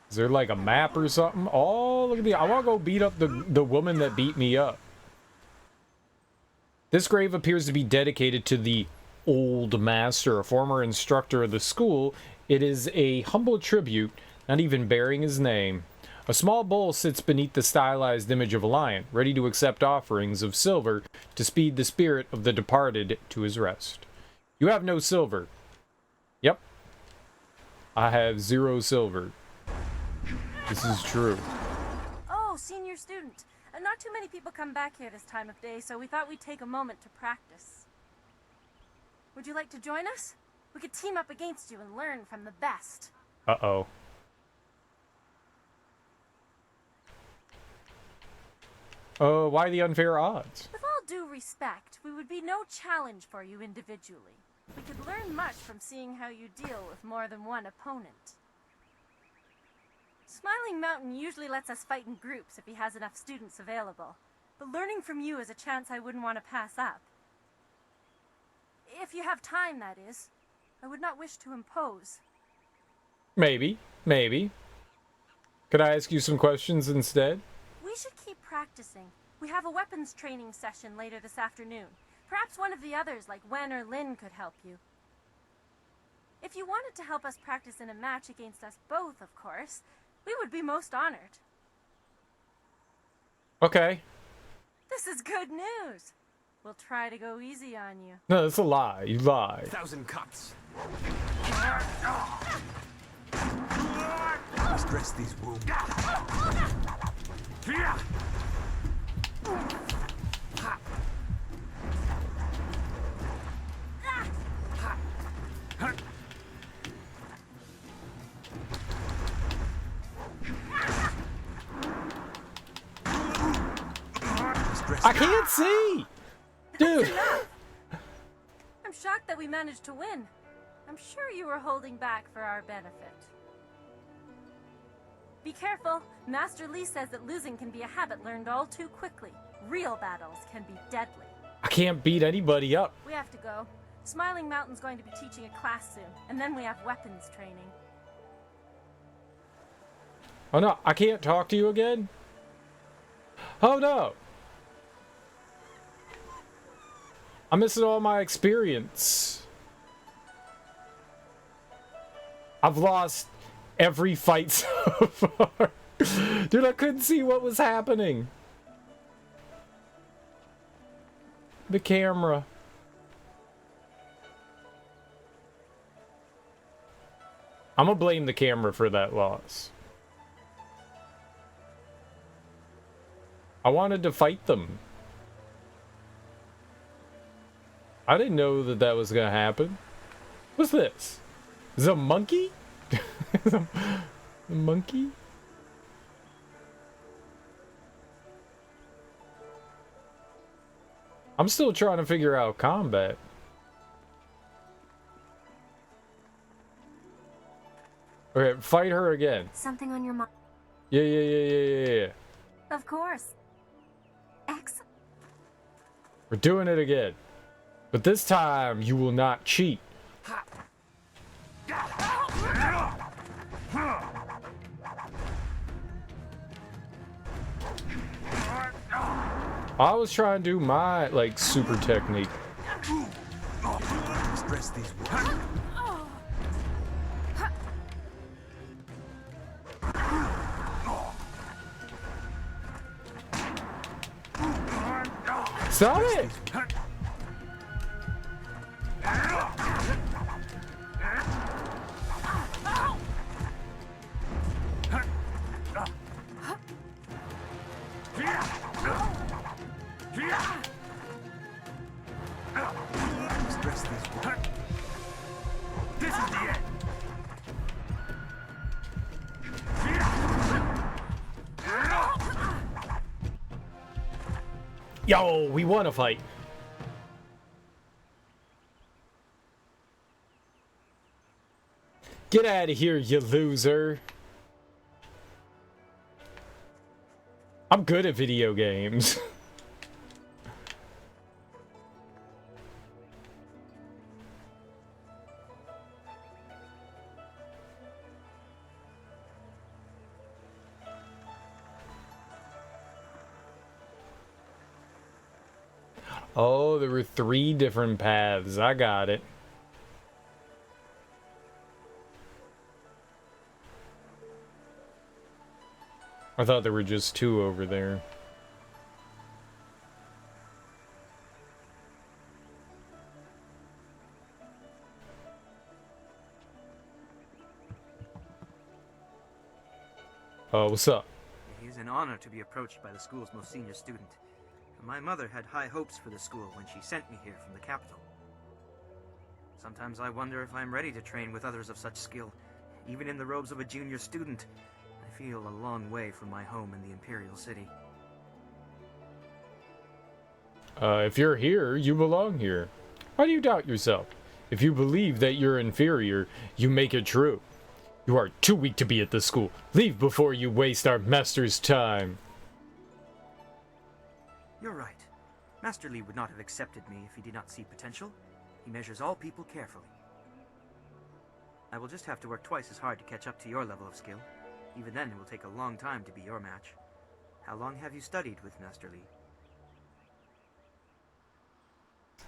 Is there like a map or something? Oh, look at me. I want to go beat up the woman that beat me up. This grave appears to be dedicated to the Old Master, a former instructor of the school. It is a humble tribute, not even bearing his name. A small bowl sits beneath the stylized image of a lion, ready to accept offerings of silver to speed the spirit of the departed to his rest. You have no silver. Yep. I have 0 silver. This is true. Oh, senior student. Not too many people come back here this time of day, so we thought we'd take a moment to practice. Would you like to join us? We could team up against you and learn from the best. Uh-oh. Why the unfair odds? With all due respect, we would be no challenge for you individually. We could learn much from seeing how you deal with more than one opponent. Smiling Mountain usually lets us fight in groups if he has enough students available, but learning from you is a chance I wouldn't want to pass up. If you have time, that is. I would not wish to impose. Maybe. Could I ask you some questions instead? We should keep practicing. We have a weapons training session later this afternoon. Perhaps one of the others, like Wen or Lin, could help you. If you wanted to help us practice in a match against us both, of course, we would be most honored. Okay. This is good news. We'll try to go easy on you. No, that's a lie. You lie. 1,000 cuts. Must dress these wounds. I can't see! Dude! I'm shocked that we managed to win. I'm sure you were holding back for our benefit. Be careful. Master Li says that losing can be a habit learned all too quickly. Real battles can be deadly. I can't beat anybody up. We have to go. Smiling Mountain's going to be teaching a class soon, and then we have weapons training. Oh no, I can't talk to you again? Oh no! I'm missing all my experience. I've lost every fight so far. Dude, I couldn't see what was happening. The camera. I'm gonna blame the camera for that loss. I wanted to fight them. I didn't know that that was gonna happen. What's this? Is it a monkey? A monkey? I'm still trying to figure out combat. Okay, fight her again. Something on your mind? Yeah. Of course. Excellent. We're doing it again. But this time, you will not cheat. I was trying to do my, like, super technique. Stress these words. Stop it! Stress these words. This is the end. Yo, we won a fight. Get out of here, you loser. I'm good at video games. Oh, there were 3 different paths. I got it. I thought there were just 2 over there. Oh, what's up? It is an honor to be approached by the school's most senior student. My mother had high hopes for the school when she sent me here from the capital. Sometimes I wonder if I'm ready to train with others of such skill. Even in the robes of a junior student, I feel a long way from my home in the Imperial City. If you're here, you belong here. Why do you doubt yourself? If you believe that you're inferior, you make it true. You are too weak to be at this school. Leave before you waste our master's time. You're right. Master Li would not have accepted me if he did not see potential. He measures all people carefully. I will just have to work twice as hard to catch up to your level of skill. Even then, it will take a long time to be your match. How long have you studied with Master Li?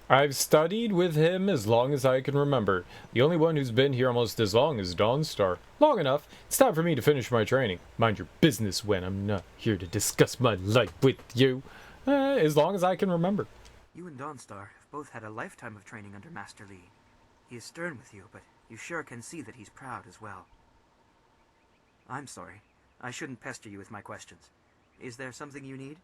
I've studied with him as long as I can remember. The only one who's been here almost as long is Dawnstar. Long enough. It's time for me to finish my training. Mind your business when I'm not here to discuss my life with you. As long as I can remember. You and Dawnstar have both had a lifetime of training under Master Li. He is stern with you, but you sure can see that he's proud as well. I'm sorry. I shouldn't pester you with my questions. Is there something you need?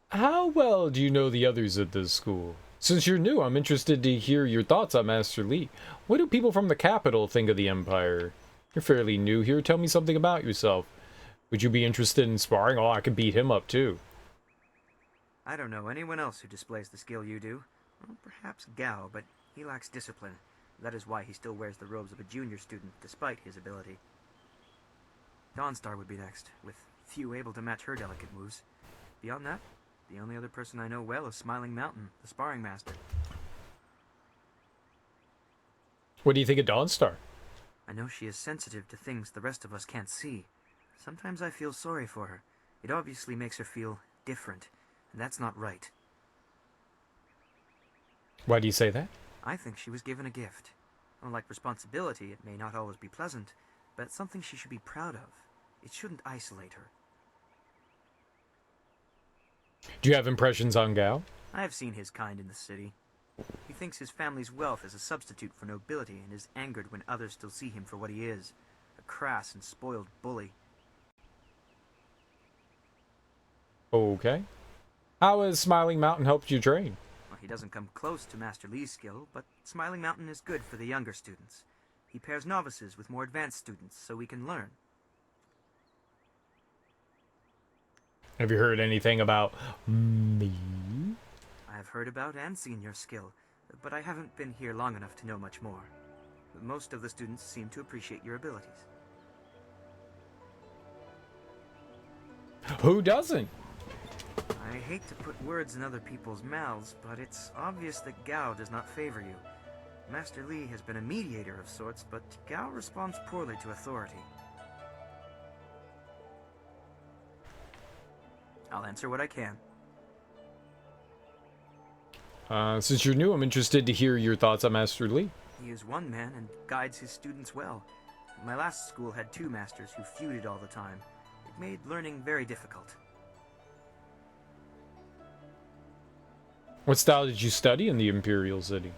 How well do you know the others at this school? Since you're new, I'm interested to hear your thoughts on Master Li. What do people from the capital think of the Empire? You're fairly new here. Tell me something about yourself. Would you be interested in sparring? Oh, I could beat him up too. I don't know anyone else who displays the skill you do. Well, perhaps Gao, but he lacks discipline. That is why he still wears the robes of a junior student, despite his ability. Dawnstar would be next, with few able to match her delicate moves. Beyond that, the only other person I know well is Smiling Mountain, the sparring master. What do you think of Dawnstar? I know she is sensitive to things the rest of us can't see. Sometimes I feel sorry for her. It obviously makes her feel different, and that's not right. Why do you say that? I think she was given a gift. Unlike responsibility, it may not always be pleasant, but it's something she should be proud of. It shouldn't isolate her. Do you have impressions on Gao? I have seen his kind in the city. He thinks his family's wealth is a substitute for nobility and is angered when others still see him for what he is, a crass and spoiled bully. Okay. How has Smiling Mountain helped you train? Well, he doesn't come close to Master Lee's skill, but Smiling Mountain is good for the younger students. He pairs novices with more advanced students so we can learn. Have you heard anything about me? I have heard about and seen your skill, but I haven't been here long enough to know much more. Most of the students seem to appreciate your abilities. Who doesn't? I hate to put words in other people's mouths, but it's obvious that Gao does not favor you. Master Lee has been a mediator of sorts, but Gao responds poorly to authority. I'll answer what I can. Since you're new, I'm interested to hear your thoughts on Master Lee. He is one man and guides his students well. My last school had two masters who feuded all the time. It made learning very difficult. What style did you study in the Imperial City?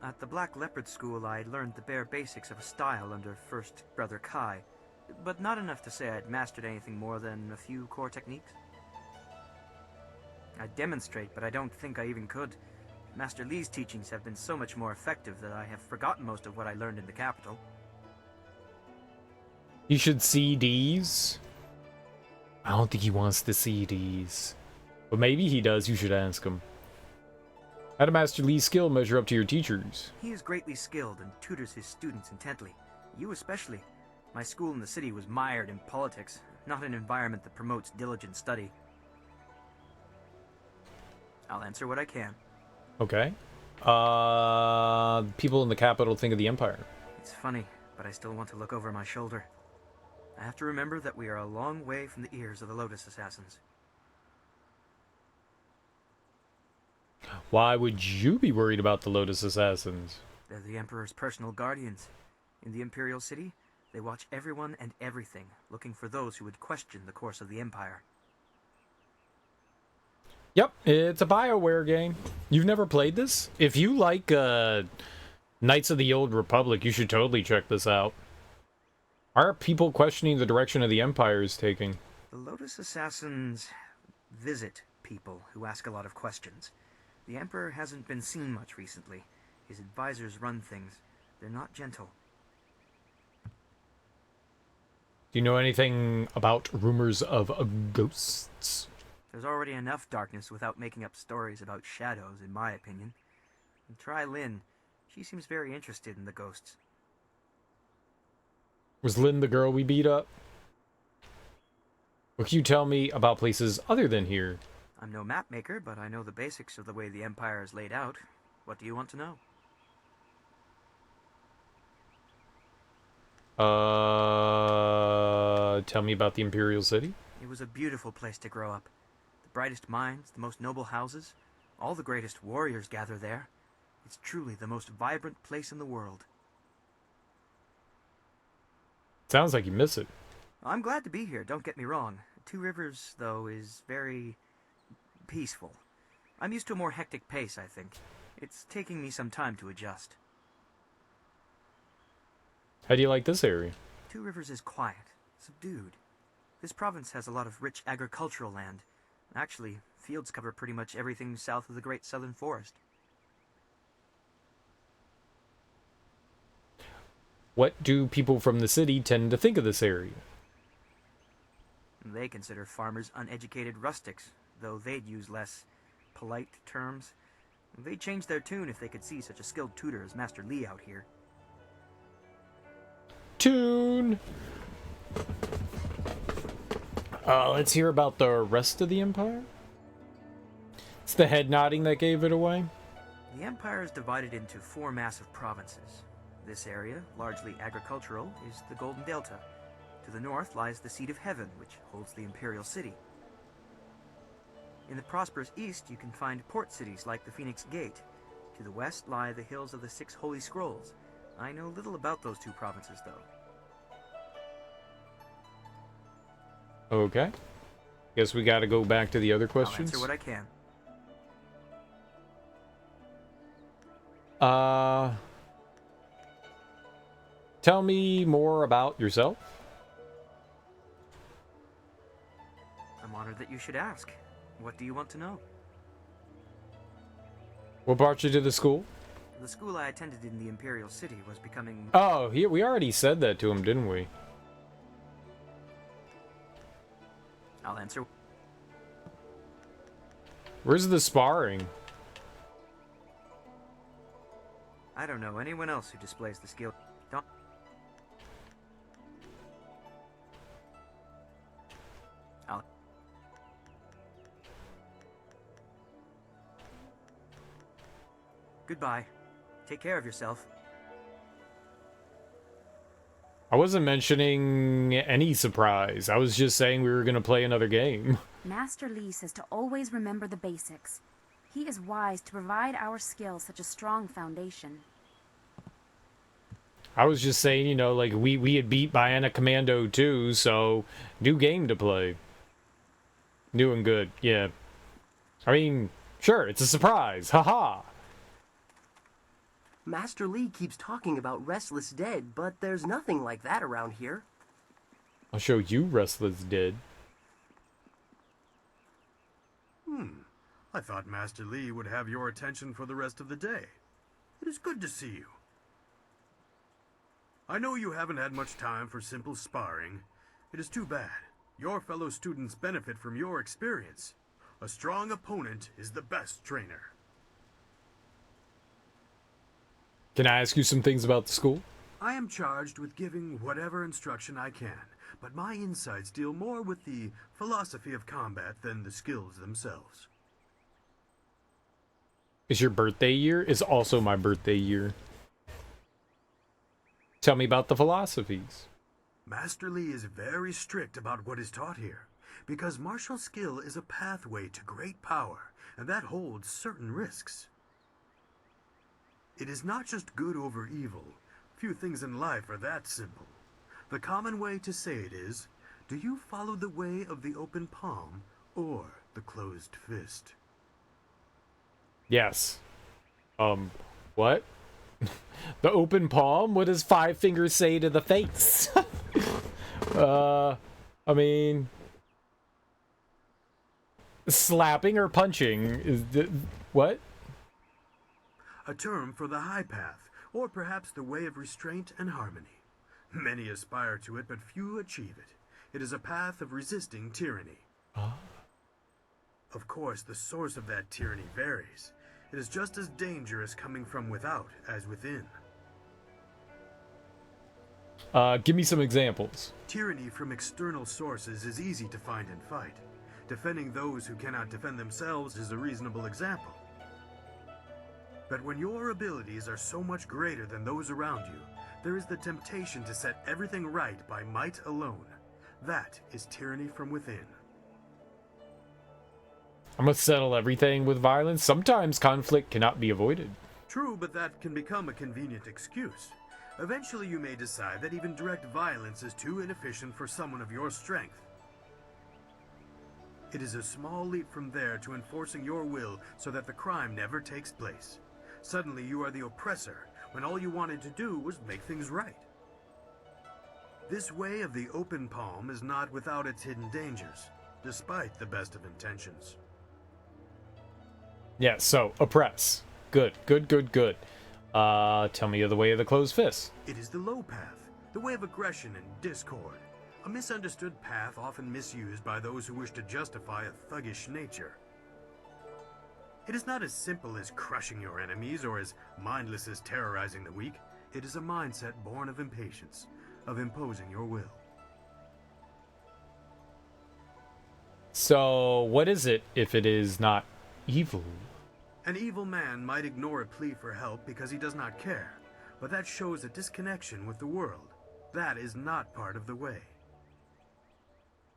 At the Black Leopard School, I learned the bare basics of a style under First Brother Kai, but not enough to say I'd mastered anything more than a few core techniques. I demonstrate, but I don't think I even could. Master Lee's teachings have been so much more effective that I have forgotten most of what I learned in the capital. You should see these. I don't think he wants to see these. But maybe he does, you should ask him. How did Master Lee's skill measure up to your teachers? He is greatly skilled and tutors his students intently. You especially. My school in the city was mired in politics, not an environment that promotes diligent study. I'll answer what I can. Okay. People in the capital think of the Empire. It's funny, but I still want to look over my shoulder. I have to remember that we are a long way from the ears of the Lotus Assassins. Why would you be worried about the Lotus Assassins? They're the Emperor's personal guardians. In the Imperial City, they watch everyone and everything, looking for those who would question the course of the Empire. Yep, it's a BioWare game. You've never played this? If you like Knights of the Old Republic, you should totally check this out. Are people questioning the direction of the Empire is taking? The Lotus Assassins visit people who ask a lot of questions. The Emperor hasn't been seen much recently. His advisors run things. They're not gentle. Do you know anything about rumors of ghosts? There's already enough darkness without making up stories about shadows, in my opinion. And try Lynn. She seems very interested in the ghosts. Was Lynn the girl we beat up? What can you tell me about places other than here? I'm no map maker, but I know the basics of the way the Empire is laid out. What do you want to know? Tell me about the Imperial City. It was a beautiful place to grow up. The brightest minds, the most noble houses, all the greatest warriors gather there. It's truly the most vibrant place in the world. Sounds like you miss it. I'm glad to be here, don't get me wrong. Two Rivers, though, is very peaceful. I'm used to a more hectic pace, I think. It's taking me some time to adjust. How do you like this area? Two Rivers is quiet, subdued. This province has a lot of rich agricultural land. Actually, fields cover pretty much everything south of the Great Southern Forest. What do people from the city tend to think of this area? They consider farmers uneducated rustics, though they'd use less polite terms. They'd change their tune if they could see such a skilled tutor as Master Li out here. Tune! Let's hear about the rest of the Empire. It's the head nodding that gave it away. The Empire is divided into 4 massive provinces. This area, largely agricultural, is the Golden Delta. To the north lies the Seat of Heaven, which holds the Imperial City. In the prosperous east, you can find port cities like the Phoenix Gate. To the west lie the hills of the 6 Holy Scrolls. I know little about those 2 provinces, though. Okay. Guess we gotta go back to the other questions. I'll answer what I can. Tell me more about yourself. I'm honored that you should ask. What do you want to know? What brought you to the school? The school I attended in the Imperial City was becoming... Oh, we already said that to him, didn't we? I'll answer. Where's the sparring? I don't know anyone else who displays the skill. Don't... I'll... Goodbye. Take care of yourself. I wasn't mentioning any surprise. I was just saying we were going to play another game. Master Li says to always remember the basics. He is wise to provide our skills such a strong foundation. I was just saying, you know, like we had beat Bionic Commando 2, so new game to play. New and good, yeah. I mean, sure, it's a surprise. Haha. Master Li keeps talking about Restless Dead, but there's nothing like that around here. I'll show you Restless Dead. I thought Master Li would have your attention for the rest of the day. It is good to see you. I know you haven't had much time for simple sparring. It is too bad. Your fellow students benefit from your experience. A strong opponent is the best trainer. Can I ask you some things about the school? I am charged with giving whatever instruction I can, but my insights deal more with the philosophy of combat than the skills themselves. Is your birthday year? Is also my birthday year. Tell me about the philosophies. Master Li is very strict about what is taught here, because martial skill is a pathway to great power, and that holds certain risks. It is not just good over evil. Few things in life are that simple. The common way to say it is, do you follow the way of the open palm or the closed fist? Yes. What? The open palm? What does 5 fingers say to the face? I mean... slapping or punching? Is what? A term for the high path, or perhaps the way of restraint and harmony. Many aspire to it, but few achieve it. It is a path of resisting tyranny. Of course, the source of that tyranny varies. It is just as dangerous coming from without as within. Give me some examples. Tyranny from external sources is easy to find and fight. Defending those who cannot defend themselves is a reasonable example. But when your abilities are so much greater than those around you, there is the temptation to set everything right by might alone. That is tyranny from within. I must settle everything with violence. Sometimes conflict cannot be avoided. True, but that can become a convenient excuse. Eventually you may decide that even direct violence is too inefficient for someone of your strength. It is a small leap from there to enforcing your will so that the crime never takes place. Suddenly you are the oppressor, when all you wanted to do was make things right. This way of the open palm is not without its hidden dangers, despite the best of intentions. Yeah, so, oppress. Good. Tell me of the way of the closed fist. It is the low path, the way of aggression and discord. A misunderstood path often misused by those who wish to justify a thuggish nature. It is not as simple as crushing your enemies or as mindless as terrorizing the weak. It is a mindset born of impatience, of imposing your will. So, what is it if it is not evil? An evil man might ignore a plea for help because he does not care, but that shows a disconnection with the world. That is not part of the way.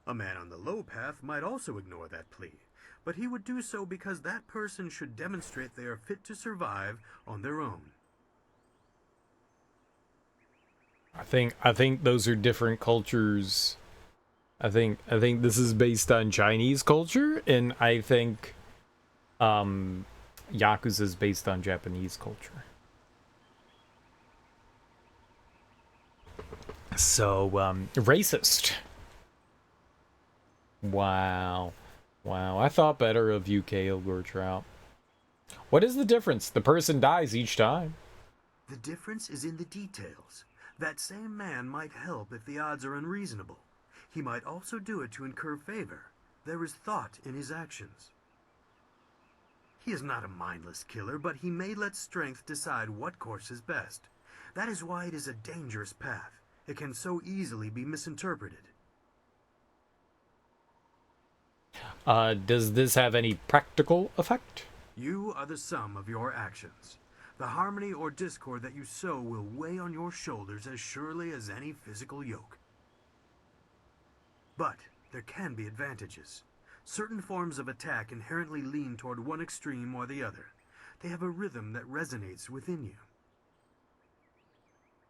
A man on the low path might also ignore that plea, but he would do so because that person should demonstrate they are fit to survive on their own. I think those are different cultures. I think this is based on Chinese culture, and I think Yakuza is based on Japanese culture. So, racist. Wow. Wow, I thought better of you, Kilgore Trout. What is the difference? The person dies each time. The difference is in the details. That same man might help if the odds are unreasonable. He might also do it to incur favor. There is thought in his actions. He is not a mindless killer, but he may let strength decide what course is best. That is why it is a dangerous path. It can so easily be misinterpreted. Does this have any practical effect? You are the sum of your actions. The harmony or discord that you sow will weigh on your shoulders as surely as any physical yoke. But there can be advantages. Certain forms of attack inherently lean toward one extreme or the other. They have a rhythm that resonates within you.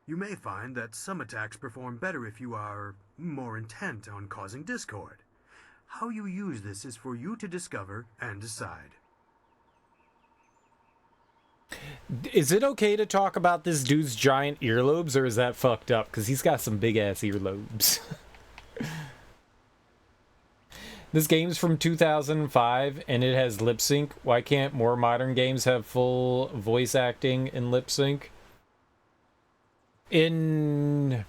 You may find that some attacks perform better if you are more intent on causing discord. How you use this is for you to discover and decide. Is it okay to talk about this dude's giant earlobes, or is that fucked up? Because he's got some big-ass earlobes. This game's from 2005, and it has lip sync. Why can't more modern games have full voice acting and lip sync? In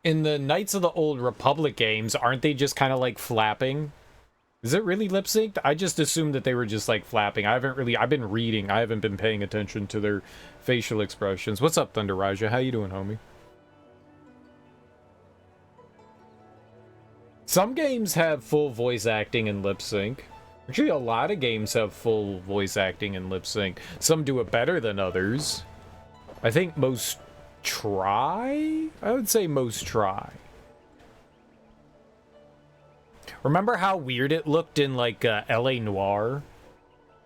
the Knights of the Old Republic games, aren't they just kind of like flapping? Is it really lip synced? I just assumed that they were just like flapping. I've been reading. I haven't been paying attention to their facial expressions. What's up, Thunder Raja? How you doing, homie? Some games have full voice acting and lip sync. Actually, a lot of games have full voice acting and lip sync. Some do it better than others. I think most try? I would say most try. Remember how weird it looked in, like, L.A. Noire?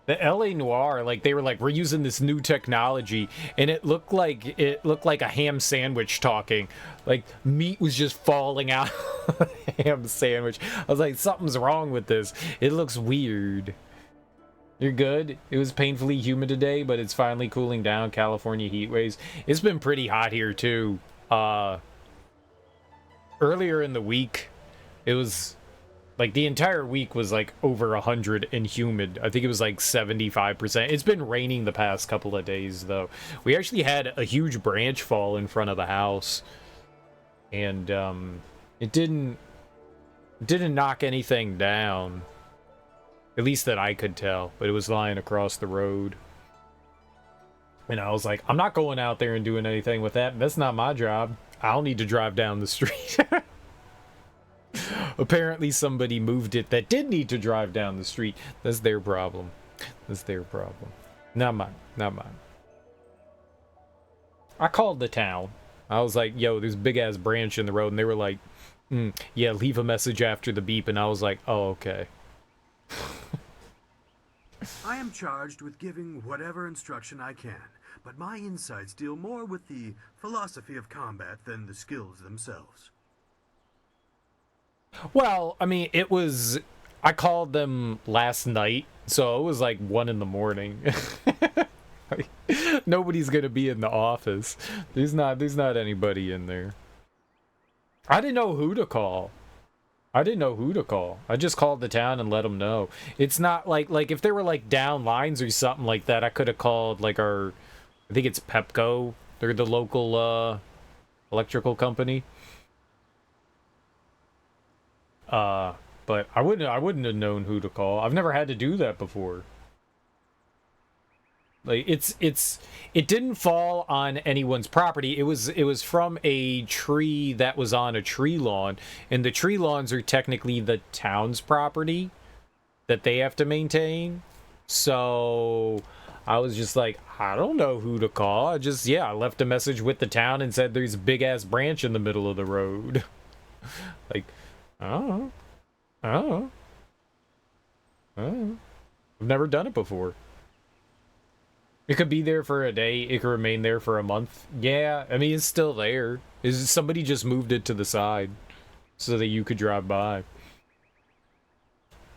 The L.A. Noire, like, they were like, we're using this new technology, and it looked like a ham sandwich talking. Like, meat was just falling out of the ham sandwich. I was like, something's wrong with this. It looks weird. You're good? It was painfully humid today, but it's finally cooling down. California heat waves. It's been pretty hot here, too. Earlier in the week, it was... like, the entire week was, like, over 100 and humid. I think it was, like, 75%. It's been raining the past couple of days, though. We actually had a huge branch fall in front of the house. And, it didn't knock anything down. At least that I could tell. But it was lying across the road. And I was like, I'm not going out there and doing anything with that. That's not my job. I'll need to drive down the street. Apparently somebody moved it that did need to drive down the street. That's their problem. That's their problem. Not mine. Not mine. I called the town. I was like, yo, there's a big-ass branch in the road. And they were like, yeah, leave a message after the beep. And I was like, oh, okay. I am charged with giving whatever instruction I can, but my insights deal more with the philosophy of combat than the skills themselves. Well, I mean, it was... I called them last night, so it was like 1 in the morning. Nobody's gonna be in the office. There's not anybody in there. I didn't know who to call. I just called the town and let them know. It's not like if there were like down lines or something like that, I could have called like I think it's Pepco. They're the local electrical company. but I wouldn't have known who to call. I've never had to do that before. Like it didn't fall on anyone's property. It was from a tree that was on a tree lawn, and the tree lawns are technically the town's property that they have to maintain. So I was just like, I don't know who to call. I left a message with the town and said there's a big ass branch in the middle of the road. Like, oh, oh, oh. I've never done it before. It could be there for a day. It could remain there for a month. Yeah, I mean, it's still there. Is somebody just moved it to the side so that you could drive by?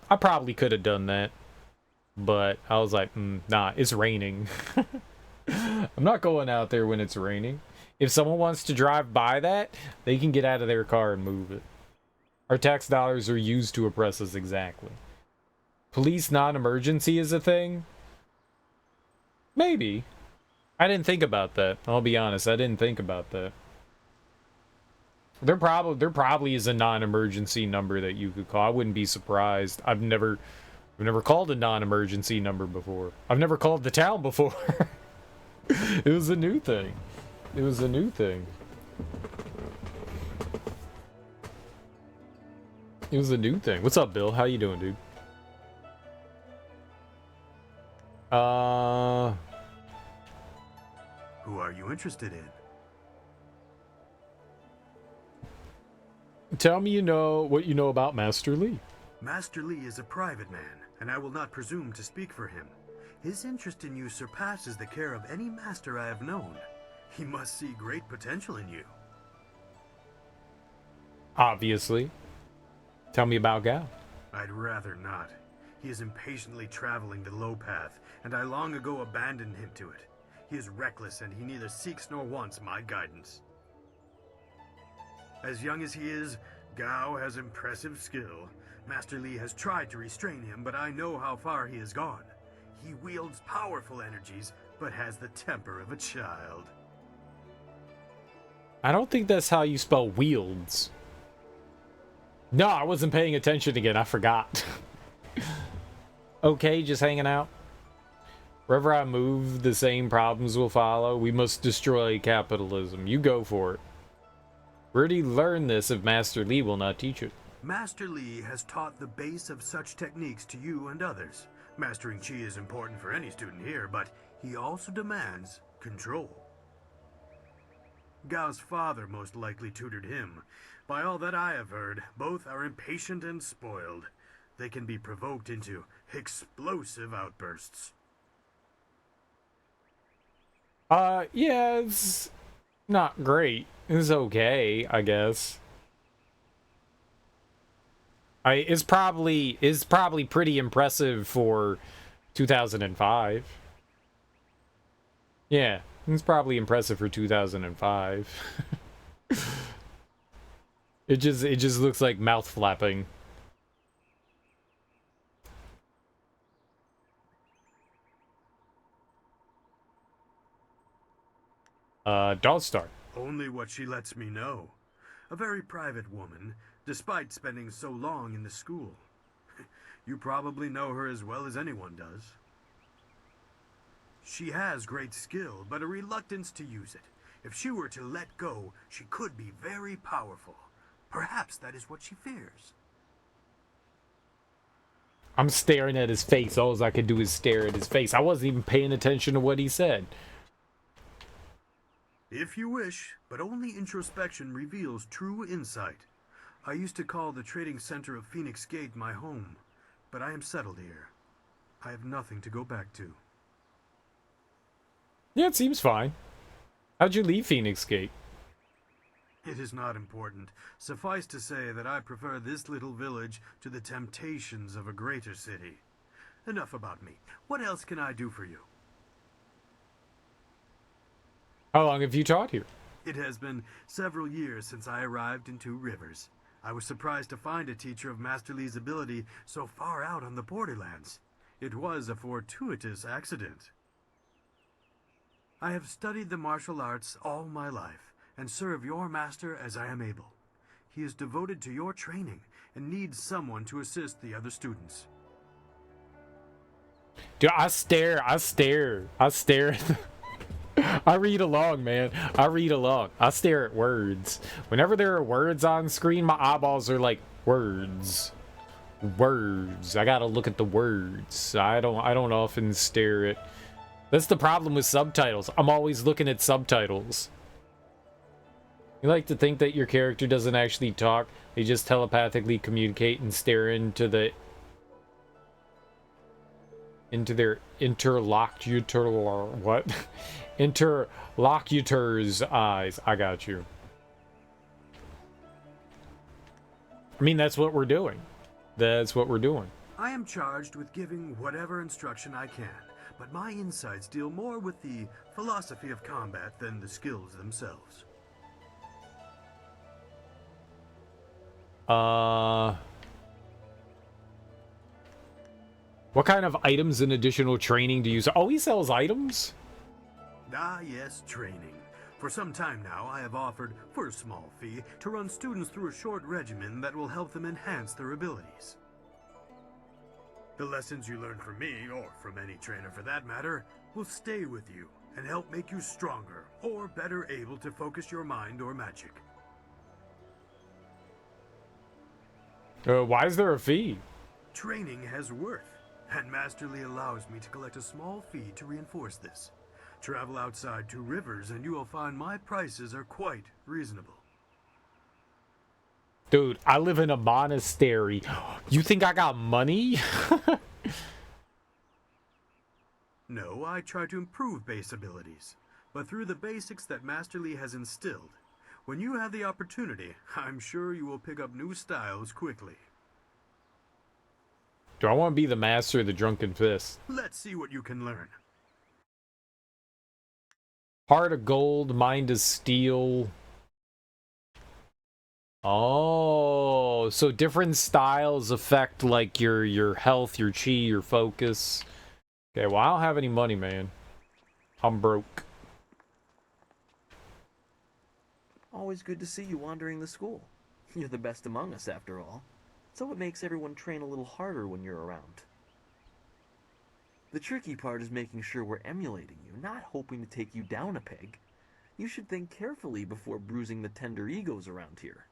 I probably could have done that, but I was like, nah, it's raining. I'm not going out there when it's raining. If someone wants to drive by that, they can get out of their car and move it. Our tax dollars are used to oppress us exactly. Police non-emergency is a thing? Maybe. I didn't think about that. I'll be honest, I didn't think about that. There probably is a non-emergency number that you could call. I wouldn't be surprised. I've never called a non-emergency number before. I've never called the town before. It was a new thing. It was a new thing. It was a new thing. What's up, Bill? How you doing, dude? Who are you interested in? Tell me what you know about Master Li. Master Li is a private man, and I will not presume to speak for him. His interest in you surpasses the care of any master I have known. He must see great potential in you. Obviously. Tell me about Gao. I'd rather not. He is impatiently traveling the low path, and I long ago abandoned him to it. He is reckless, and he neither seeks nor wants my guidance. As young as he is, Gao has impressive skill. Master Li has tried to restrain him, but I know how far he has gone. He wields powerful energies, but has the temper of a child. I don't think that's how you spell wields. No, I wasn't paying attention again. I forgot. Okay, just hanging out. Wherever I move, the same problems will follow. We must destroy capitalism. You go for it. Where do you learn this if Master Li will not teach it? Master Li has taught the base of such techniques to you and others. Mastering Qi is important for any student here, but he also demands control. Gao's father most likely tutored him. By all that I have heard, both are impatient and spoiled. They can be provoked into explosive outbursts. Yeah, it's not great. It's okay, I guess. It's probably pretty impressive for 2005. Yeah, it's probably impressive for 2005. It just looks like mouth flapping. Dawstar. Only what she lets me know. A very private woman, despite spending so long in the school. You probably know her as well as anyone does. She has great skill, but a reluctance to use it. If she were to let go, she could be very powerful. Perhaps that is what she fears. I'm staring at his face. All I could do is stare at his face. I wasn't even paying attention to what he said. If you wish, but only introspection reveals true insight. I used to call the trading center of Phoenix Gate my home, but I am settled here. I have nothing to go back to. Yeah, it seems fine. How'd you leave Phoenix Gate? It is not important. Suffice to say that I prefer this little village to the temptations of a greater city. Enough about me. What else can I do for you? How long have you taught here? It has been several years since I arrived in Two Rivers. I was surprised to find a teacher of Master Li's ability so far out on the borderlands. It was a fortuitous accident. I have studied the martial arts all my life, and serve your master as I am able. He is devoted to your training, and needs someone to assist the other students. Dude, I stare. I read along, man. I read along. I stare at words. Whenever there are words on screen, my eyeballs are like, words. Words. I gotta look at the words. I don't often stare at... That's the problem with subtitles. I'm always looking at subtitles. You like to think that your character doesn't actually talk. They just telepathically communicate and stare into their interlocutor's eyes. I got you. I mean, that's what we're doing. That's what we're doing. I am charged with giving whatever instruction I can, but my insights deal more with the philosophy of combat than the skills themselves. What kind of items and additional training do you use? Oh, he sells items? Ah, yes, training. For some time now, I have offered, for a small fee, to run students through a short regimen that will help them enhance their abilities. The lessons you learn from me, or from any trainer for that matter, will stay with you and help make you stronger, or better able to focus your mind or magic. Why is there a fee? Training has worth, and Master Lee allows me to collect a small fee to reinforce this. Travel outside 2 rivers and you will find my prices are quite reasonable. Dude, I live in a monastery. You think I got money? No, I try to improve base abilities, but through the basics that Master Lee has instilled. When you have the opportunity, I'm sure you will pick up new styles quickly. Do I want to be the master of the drunken fist? Let's see what you can learn. Heart of gold, mind of steel. Oh, so different styles affect like your health, your chi, your focus. Okay, well, I don't have any money, man. I'm broke. Always good to see you wandering the school. You're the best among us, after all. So it makes everyone train a little harder when you're around. The tricky part is making sure we're emulating you, not hoping to take you down a peg. You should think carefully before bruising the tender egos around here.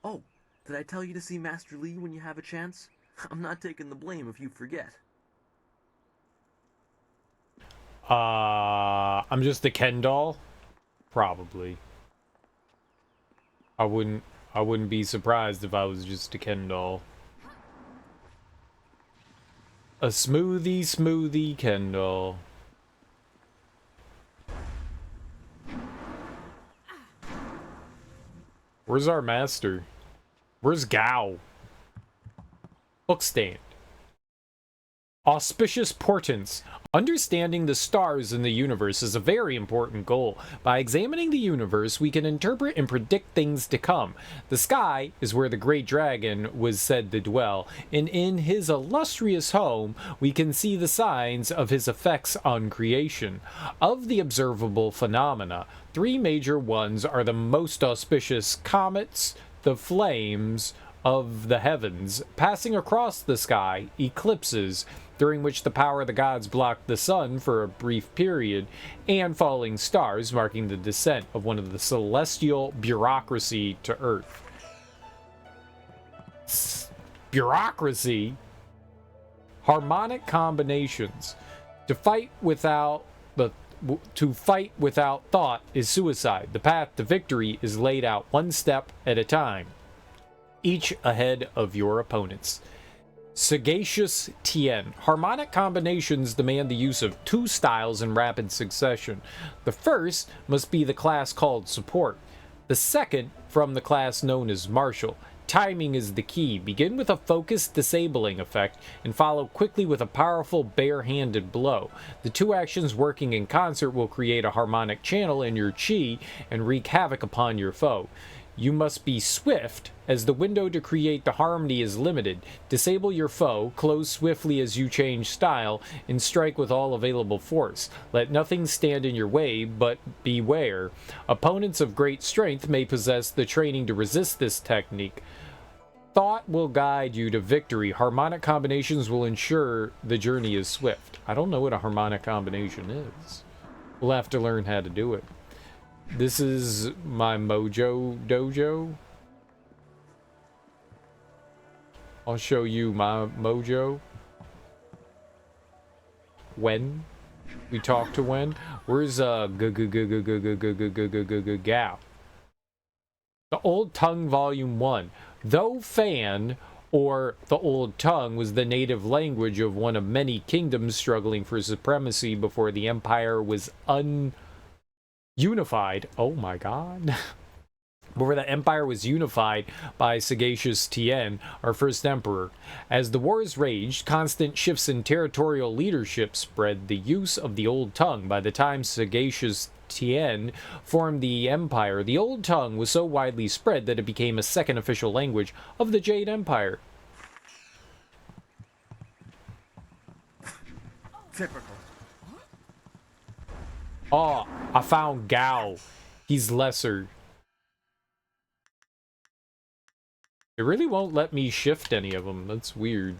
Oh, did I tell you to see Master Lee when you have a chance? I'm not taking the blame if you forget. I'm just a Ken doll? Probably. I wouldn't be surprised if I was just a Ken doll. A smoothie Ken doll. Where's our master? Where's Gao? Bookstand. Auspicious portents. Understanding the stars in the universe is a very important goal. By examining the universe, we can interpret and predict things to come. The sky is where the great dragon was said to dwell, and in his illustrious home, we can see the signs of his effects on creation. Of the observable phenomena, 3 major ones are the most auspicious: comets, the flames of the heavens passing across the sky, eclipses, during which the power of the gods blocked the sun for a brief period, and falling stars, marking the descent of one of the celestial bureaucracy to Earth. Bureaucracy? Harmonic combinations. To fight without thought is suicide. The path to victory is laid out one step at a time, each ahead of your opponents. Sagacious Tien. Harmonic combinations demand the use of 2 styles in rapid succession. The first must be the class called Support. The second from the class known as Martial. Timing is the key. Begin with a focused disabling effect and follow quickly with a powerful bare-handed blow. The 2 actions working in concert will create a harmonic channel in your chi and wreak havoc upon your foe. you must be swift, as the window to create the harmony is limited. Disable your foe, close swiftly as you change style, and strike with all available force. Let nothing stand in your way, but beware. Opponents of great strength may possess the training to resist this technique. Thought will guide you to victory. Harmonic combinations will ensure the journey is swift. I don't know what a harmonic combination is. We'll have to learn how to do it. This is my mojo dojo. I'll show you my mojo. When we talk to Wen. Where's Gao? The Old Tongue Volume 1. Though Fan, or the Old Tongue, was the native language of one of many kingdoms struggling for supremacy before the empire was unified. Oh my god. Before the empire was unified by Sagacious Tien, our first emperor. As the wars raged, constant shifts in territorial leadership spread the use of the Old Tongue. By the time Sagacious Tien formed the empire, the Old Tongue was so widely spread that it became a second official language of the Jade Empire. Typical. Oh, I found Gao. He's lesser. It really won't let me shift any of them. That's weird.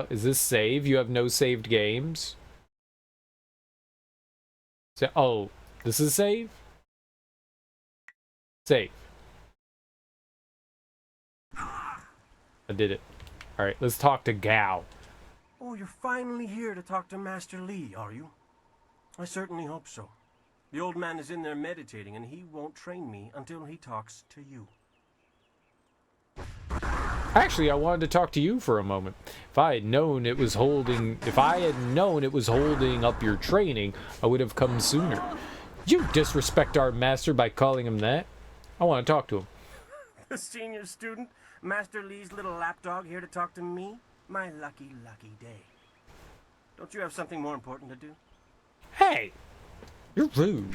Is this save? You have no saved games? Oh, this is save? Save. I did it. Alright, let's talk to Gao. Oh, you're finally here to talk to Master Li, are you? I certainly hope so. The old man is in there meditating, and he won't train me until he talks to you. Actually, I wanted to talk to you for a moment. If I had known it was holding up your training, I would have come sooner. You disrespect our master by calling him that. I want to talk to him. The senior student, Master Li's little lapdog, here to talk to me? My lucky, lucky day. Don't you have something more important to do? Hey! You're rude.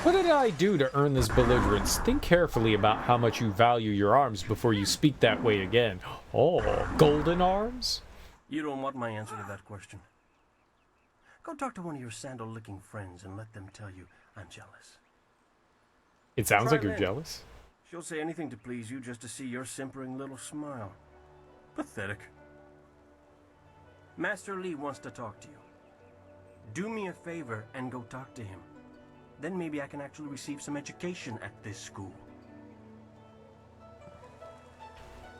What did I do to earn this belligerence? Think carefully about how much you value your arms before you speak that way again. Oh, golden arms? You don't want my answer to that question. Go talk to one of your sandal-licking friends and let them tell you I'm jealous. It sounds like you're Lynn. jealous. She'll say anything to please you just to see your simpering little smile. Pathetic. Master Li wants to talk to you. Do me a favor and go talk to him. Then maybe I can actually receive some education at this school.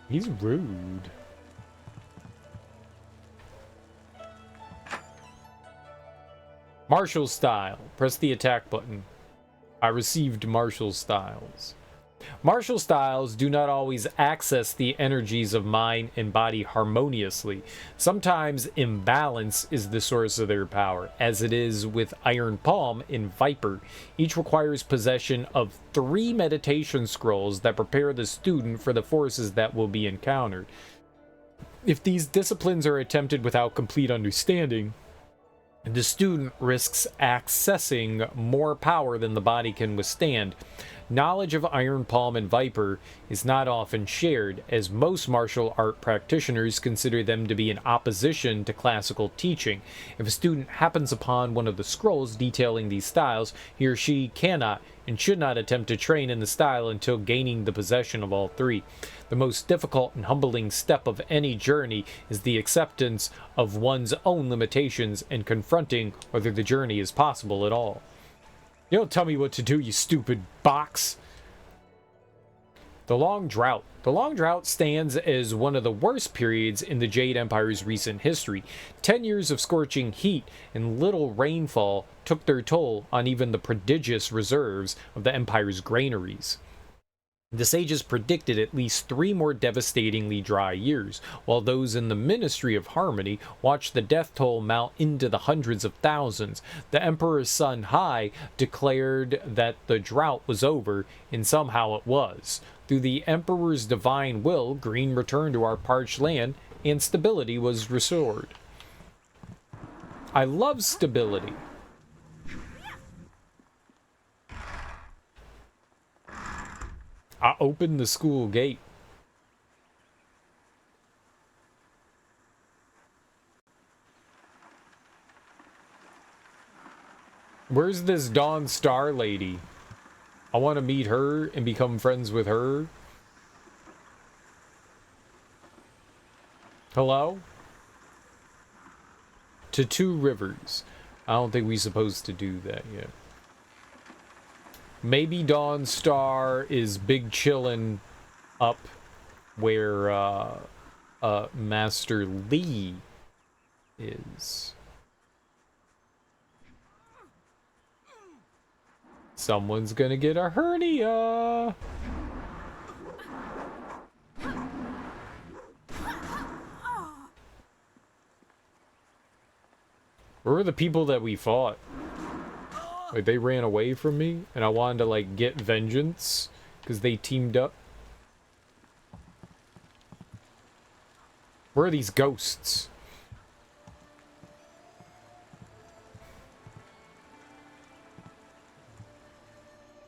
He's rude. Martial style. Press the attack button. I received martial styles. Martial styles do not always access the energies of mind and body harmoniously. Sometimes imbalance is the source of their power, as it is with Iron Palm and Viper. Each requires possession of 3 meditation scrolls that prepare the student for the forces that will be encountered. If these disciplines are attempted without complete understanding, the student risks accessing more power than the body can withstand. Knowledge of Iron Palm and Viper is not often shared, as most martial art practitioners consider them to be in opposition to classical teaching. If a student happens upon one of the scrolls detailing these styles, he or she cannot and should not attempt to train in the style until gaining the possession of all 3. The most difficult and humbling step of any journey is the acceptance of one's own limitations and confronting whether the journey is possible at all. You don't tell me what to do, you stupid box. The Long Drought. The Long Drought stands as one of the worst periods in the Jade Empire's recent history. 10 years of scorching heat and little rainfall took their toll on even the prodigious reserves of the Empire's granaries. The sages predicted at least 3 more devastatingly dry years, while those in the Ministry of Harmony watched the death toll mount into the hundreds of thousands. The Emperor's son Hai declared that the drought was over, and somehow it was. Through the Emperor's divine will, green returned to our parched land, and stability was restored. I love stability. I opened the school gate. Where's this Dawn Star lady? I want to meet her and become friends with her. Hello? To Two Rivers. I don't think we're supposed to do that yet. Maybe Dawn Star is big chillin' up where Master Lee is. Someone's gonna get a hernia. Where were the people that we fought? Like, they ran away from me, and I wanted to, like, get vengeance, because they teamed up. Where are these ghosts?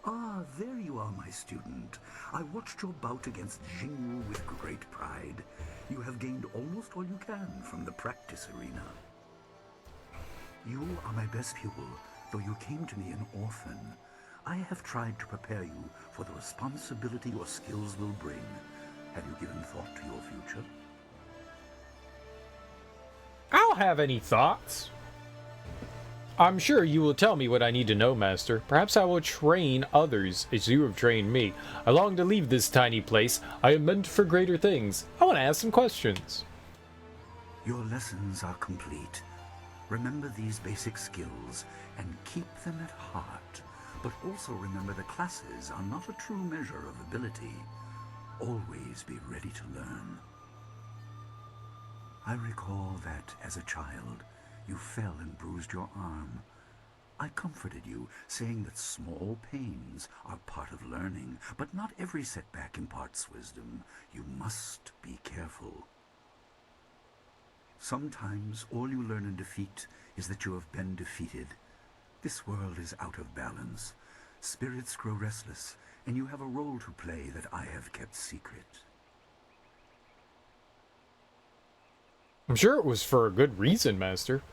Ah, there you are, my student. I watched your bout against Jingwu with great pride. You have gained almost all you can from the practice arena. You are my best pupil, though you came to me an orphan. I have tried to prepare you for the responsibility your skills will bring. Have you given thought to your future? I don't have any thoughts. I'm sure you will tell me what I need to know, Master. Perhaps I will train others as you have trained me. I long to leave this tiny place. I am meant for greater things. I want to ask some questions. Your lessons are complete. Remember these basic skills and keep them at heart. But also remember the classes are not a true measure of ability. Always be ready to learn. I recall that, as a child, you fell and bruised your arm. I comforted you, saying that small pains are part of learning, but not every setback imparts wisdom. You must be careful. Sometimes all you learn in defeat is that you have been defeated. This world is out of balance. Spirits grow restless, and you have a role to play that I have kept secret. I'm sure it was for a good reason, Master.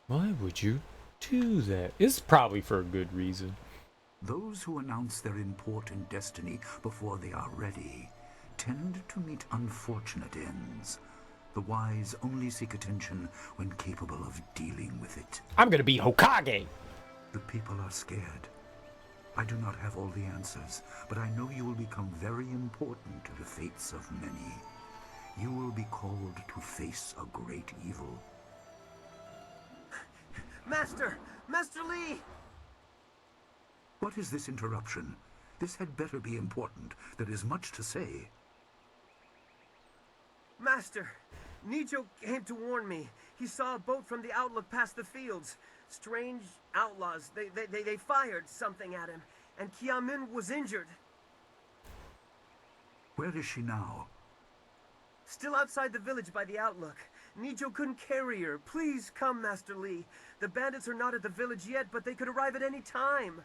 Why would you do that? It's probably for a good reason. Those who announce their important destiny before they are ready tend to meet unfortunate ends. The wise only seek attention when capable of dealing with it. I'm gonna be Hokage! The people are scared. I do not have all the answers, but I know you will become very important to the fates of many. You will be called to face a great evil. Master! Master Lee! What is this interruption? This had better be important. There is much to say. Master! Nijo came to warn me. He saw a boat from the outlook past the fields. Strange outlaws. They fired something at him. And Kiamin was injured. Where is she now? Still outside the village by the outlook. Nijo couldn't carry her. Please come, Master Lee. The bandits are not at the village yet, but they could arrive at any time.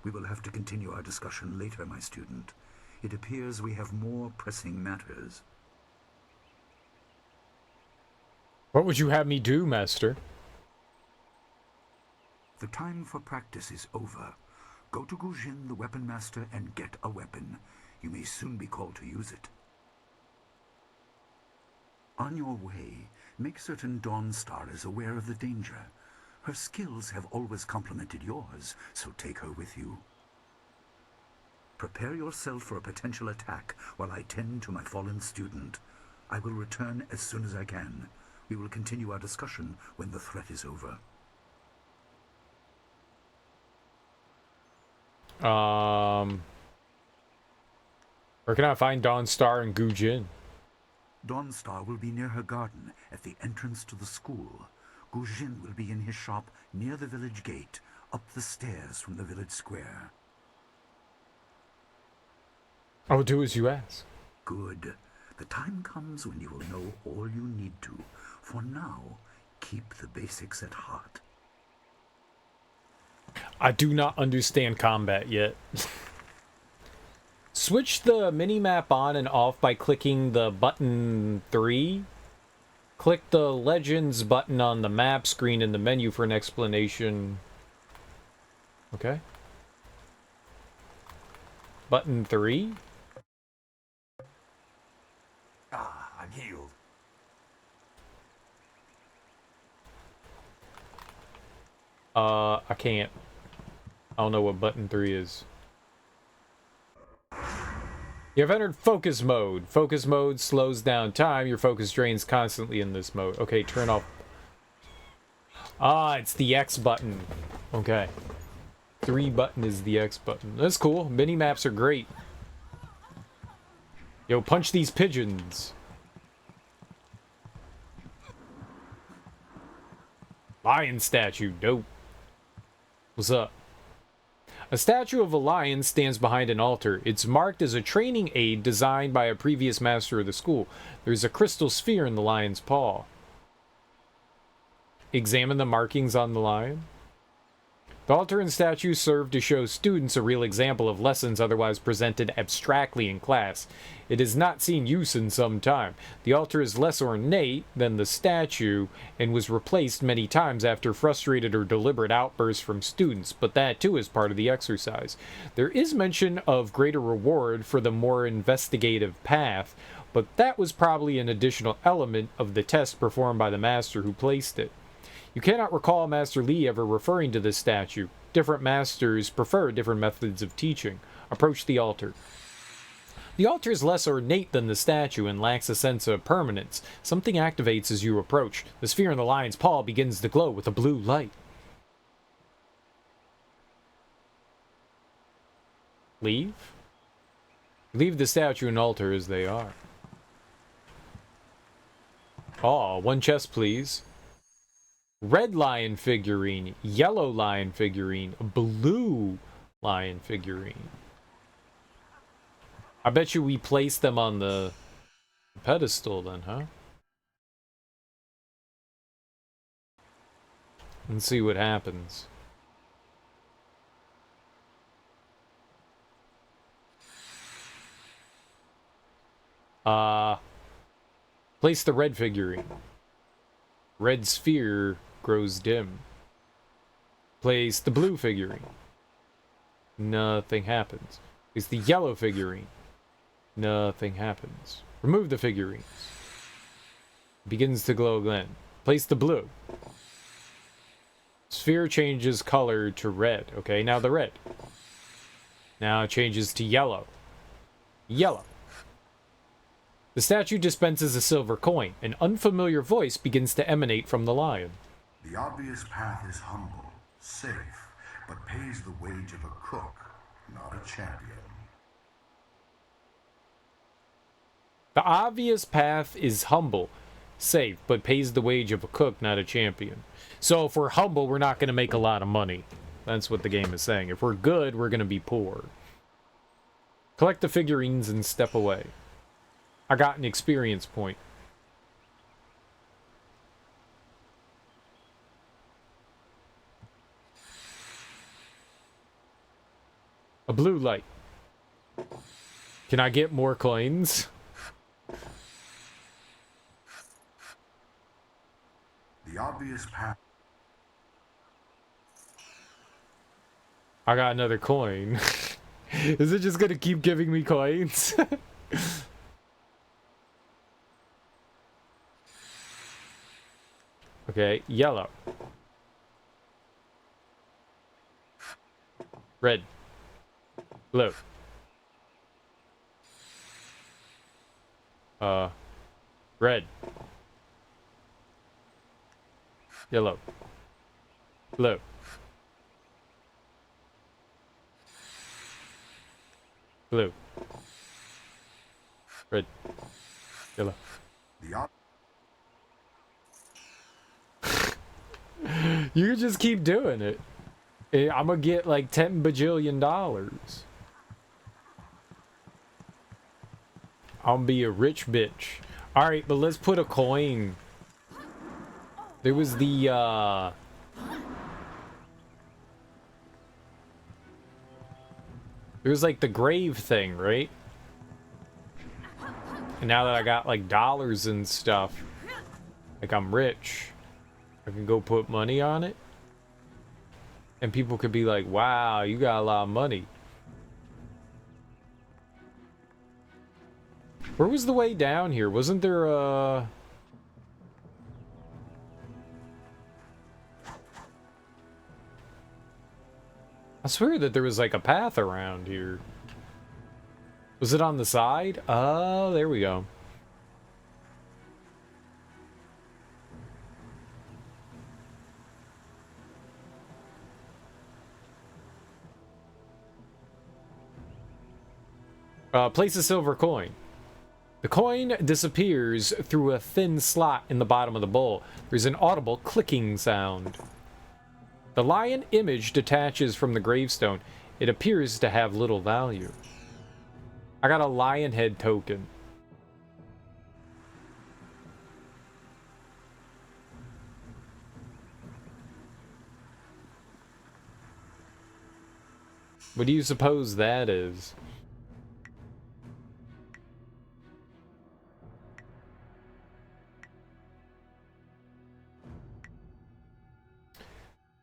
We will have to continue our discussion later, my student. It appears we have more pressing matters. What would you have me do, Master? The time for practice is over. Go to Gujin, the weapon master, and get a weapon. You may soon be called to use it. On your way, make certain Dawnstar is aware of the danger. Her skills have always complemented yours, so take her with you. Prepare yourself for a potential attack while I tend to my fallen student. I will return as soon as I can. We will continue our discussion when the threat is over. Where can I find Dawnstar and Gujin? Dawnstar will be near her garden at the entrance to the school. Gujin will be in his shop near the village gate, up the stairs from the village square. I will do as you ask. Good. The time comes when you will know all you need to. For now, keep the basics at heart. I do not understand combat yet. Switch the minimap on and off by clicking the button 3. Click the Legends button on the map screen in the menu for an explanation. Okay. Button 3. Ah, I'm healed. I can't. I don't know what button 3 is. You have entered focus mode. Focus mode slows down time. Your focus drains constantly in this mode. Okay, turn off. Ah, it's the X button. Okay. 3 button is the X button. That's cool. Mini-maps are great. Yo, punch these pigeons. Lion statue. Dope. What's up? A statue of a lion stands behind an altar. It's marked as a training aid designed by a previous master of the school. There's a crystal sphere in the lion's paw. Examine the markings on the lion. The altar and statue serve to show students a real example of lessons otherwise presented abstractly in class. It has not seen use in some time. The altar is less ornate than the statue and was replaced many times after frustrated or deliberate outbursts from students, but that too is part of the exercise. There is mention of greater reward for the more investigative path, but that was probably an additional element of the test performed by the master who placed it. You cannot recall Master Li ever referring to this statue. Different masters prefer different methods of teaching. Approach the altar. The altar is less ornate than the statue and lacks a sense of permanence. Something activates as you approach. The sphere in the lion's paw begins to glow with a blue light. Leave? Leave the statue and altar as they are. Oh, one chest, please. Red lion figurine, yellow lion figurine, blue lion figurine. I bet you we place them on the pedestal then, huh? And see what happens. Place the red figurine. Red sphere grows dim. Place the blue figurine. Nothing happens. Place the yellow figurine. Nothing happens. Remove the figurines. Begins to glow again. Place the blue. Sphere changes color to red. Okay, now the red. Now it changes to yellow. Yellow. The statue dispenses a silver coin. An unfamiliar voice begins to emanate from the lion. The obvious path is humble, safe, but pays the wage of a cook, not a champion. The obvious path is humble, safe, but pays the wage of a cook, not a champion. So if we're humble, we're not going to make a lot of money. That's what the game is saying. If we're good, we're going to be poor. Collect the figurines and step away. I got an experience point. A blue light. Can I get more coins? The obvious path. I got another coin. Is it just gonna keep giving me coins? Okay, yellow. Red. Blue. Red. Yellow. Blue. Blue. Red. Yellow. You can just keep doing it. I'm gonna get like $10 bajillion. I'll be a rich bitch. Alright, but let's put a coin. There was the There's like the grave thing, right? And now that I got like dollars and stuff, like I'm rich, I can go put money on it. And people could be like, wow, you got a lot of money. Where was the way down here? Wasn't there a... I swear that there was like a path around here. Was it on the side? Oh, there we go. Place a silver coin. The coin disappears through a thin slot in the bottom of the bowl. There's an audible clicking sound. The lion image detaches from the gravestone. It appears to have little value. I got a lion head token. What do you suppose that is?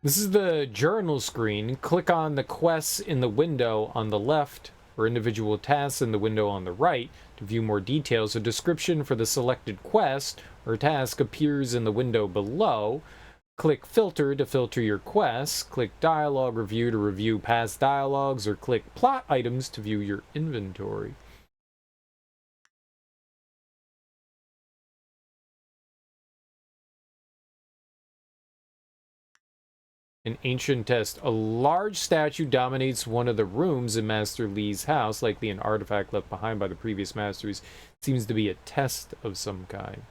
This is the journal screen. Click on the quests in the window on the left or individual tasks in the window on the right to view more details. A description for the selected quest or task appears in the window below. Click filter to filter your quests. Click dialogue review to review past dialogues, or click plot items to view your inventory. An ancient test. A large statue dominates one of the rooms in Master Li's house, likely an artifact left behind by the previous masters. Seems to be a test of some kind.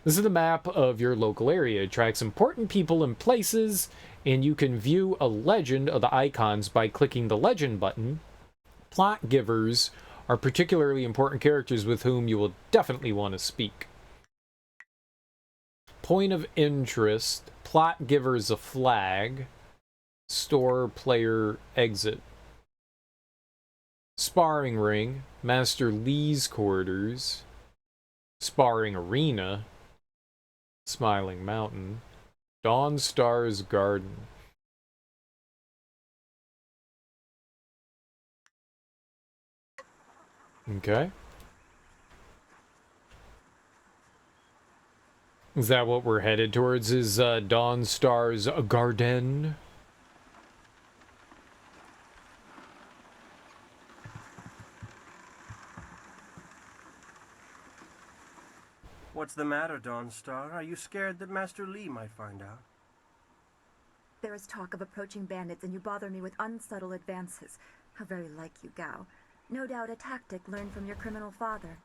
This is the map of your local area. It tracks important people and places, and you can view a legend of the icons by clicking the legend button. Plot givers are particularly important characters with whom you will definitely want to speak. Point of interest. Plot givers a flag. Store player exit. Sparring ring. Master Li's quarters. Sparring arena. Smiling mountain. Dawnstar's garden. Okay. Is that what we're headed towards? Is Dawnstar's garden? What's the matter, Dawnstar? Are you scared that Master Li might find out? There is talk of approaching bandits, and you bother me with unsubtle advances. How very like you, Gao. No doubt a tactic learned from your criminal father.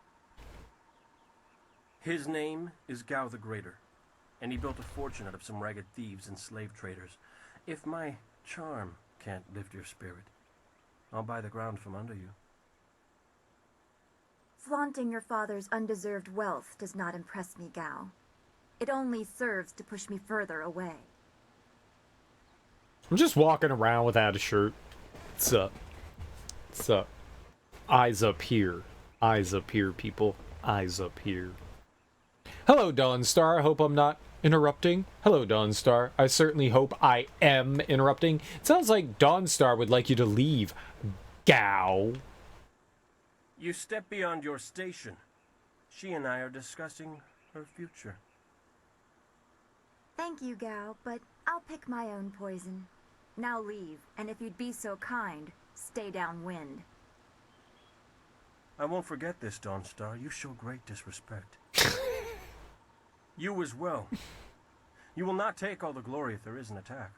His name is Gao the Greater, and he built a fortune out of some ragged thieves and slave traders. If my charm can't lift your spirit, I'll buy the ground from under you. Flaunting your father's undeserved wealth does not impress me, Gao. It only serves to push me further away. I'm just walking around without a shirt. What's up? What's up? Eyes up here. Eyes up here, people. Eyes up here. Hello, Dawnstar. I hope I'm not interrupting. Hello, Dawnstar. I certainly hope I am interrupting. It sounds like Dawnstar would like you to leave. Gao. You step beyond your station. She and I are discussing her future. Thank you, Gao, but I'll pick my own poison. Now leave, and if you'd be so kind, stay downwind. I won't forget this, Dawnstar. You show great disrespect. You as well. You will not take all the glory if there is an attack.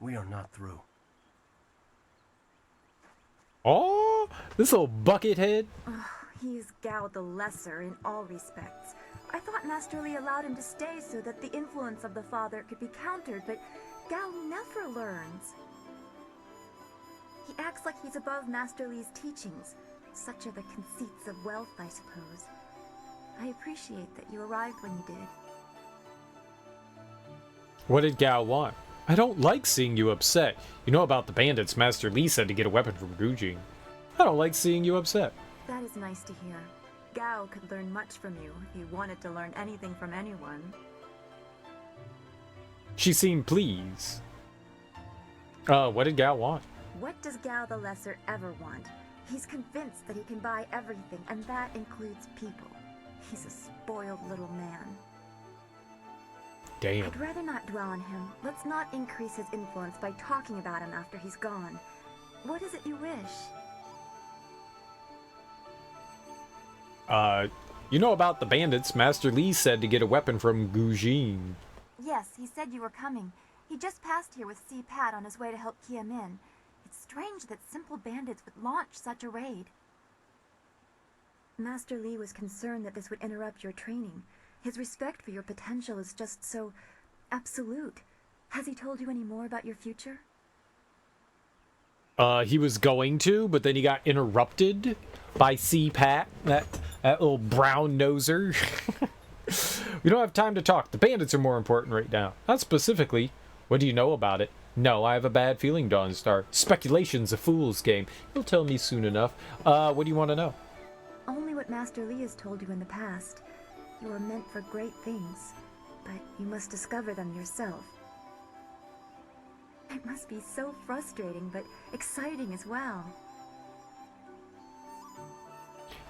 We are not through. Oh, this little buckethead. He is Gao the Lesser in all respects. I thought Master Li allowed him to stay so that the influence of the father could be countered, but Gao never learns. He acts like he's above Master Li's teachings. Such are the conceits of wealth, I suppose. I appreciate that you arrived when you did. What did Gao want? I don't like seeing you upset. You know about the bandits Master Li said to get a weapon from Gujin. I don't like seeing you upset. That is nice to hear. Gao could learn much from you if he wanted to learn anything from anyone. She seemed pleased. What did Gao want? What does Gao the Lesser ever want? He's convinced that he can buy everything, and that includes people. He's a spoiled little man. Damn. I'd rather not dwell on him. Let's not increase his influence by talking about him after he's gone. What is it you wish? You know about the bandits Master Li said to get a weapon from Gujin. Yes, he said you were coming. He just passed here with C-Pat on his way to help Kia Min. It's strange that simple bandits would launch such a raid. Master Li was concerned that this would interrupt your training. His respect for your potential is just so absolute. Has he told you any more about your future? He was going to, but then he got interrupted by C-Pat, that little brown noser. We don't have time to talk. The bandits are more important right now. Not specifically. What do you know about it? No, I have a bad feeling, Dawnstar. Speculation's a fool's game. You'll tell me soon enough. What do you want to know? Only what Master Li has told you in the past. You are meant for great things, but you must discover them yourself. It must be so frustrating, but exciting as well.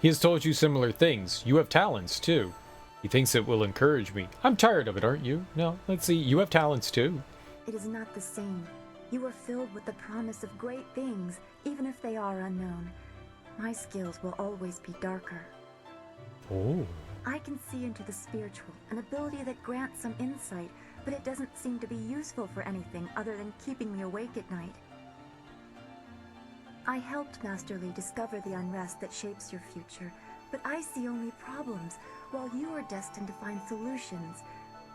He has told you similar things. You have talents, too. He thinks it will encourage me. I'm tired of it, aren't you? No, let's see. You have talents, too. It is not the same. You are filled with the promise of great things, even if they are unknown. My skills will always be darker. Oh. I can see into the spiritual, an ability that grants some insight, but it doesn't seem to be useful for anything other than keeping me awake at night. I helped Master Li discover the unrest that shapes your future, but I see only problems, while you are destined to find solutions.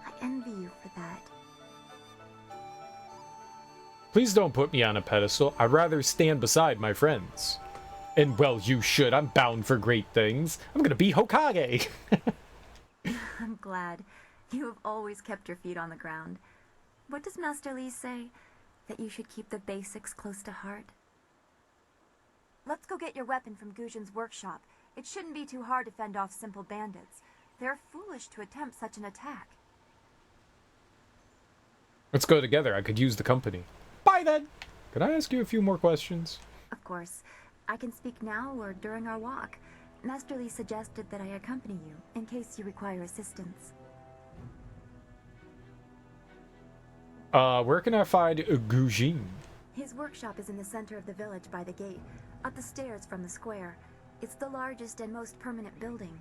I envy you for that. Please don't put me on a pedestal. I'd rather stand beside my friends. And, well, you should. I'm bound for great things. I'm gonna be Hokage! I'm glad. You have always kept your feet on the ground. What does Master Li say? That you should keep the basics close to heart? Let's go get your weapon from Gujin's workshop. It shouldn't be too hard to fend off simple bandits. They're foolish to attempt such an attack. Let's go together. I could use the company. Bye, then! Could I ask you a few more questions? Of course. I can speak now or during our walk. Master Li suggested that I accompany you, in case you require assistance. Where can I find Gujin? His workshop is in the center of the village by the gate, up the stairs from the square. It's the largest and most permanent building.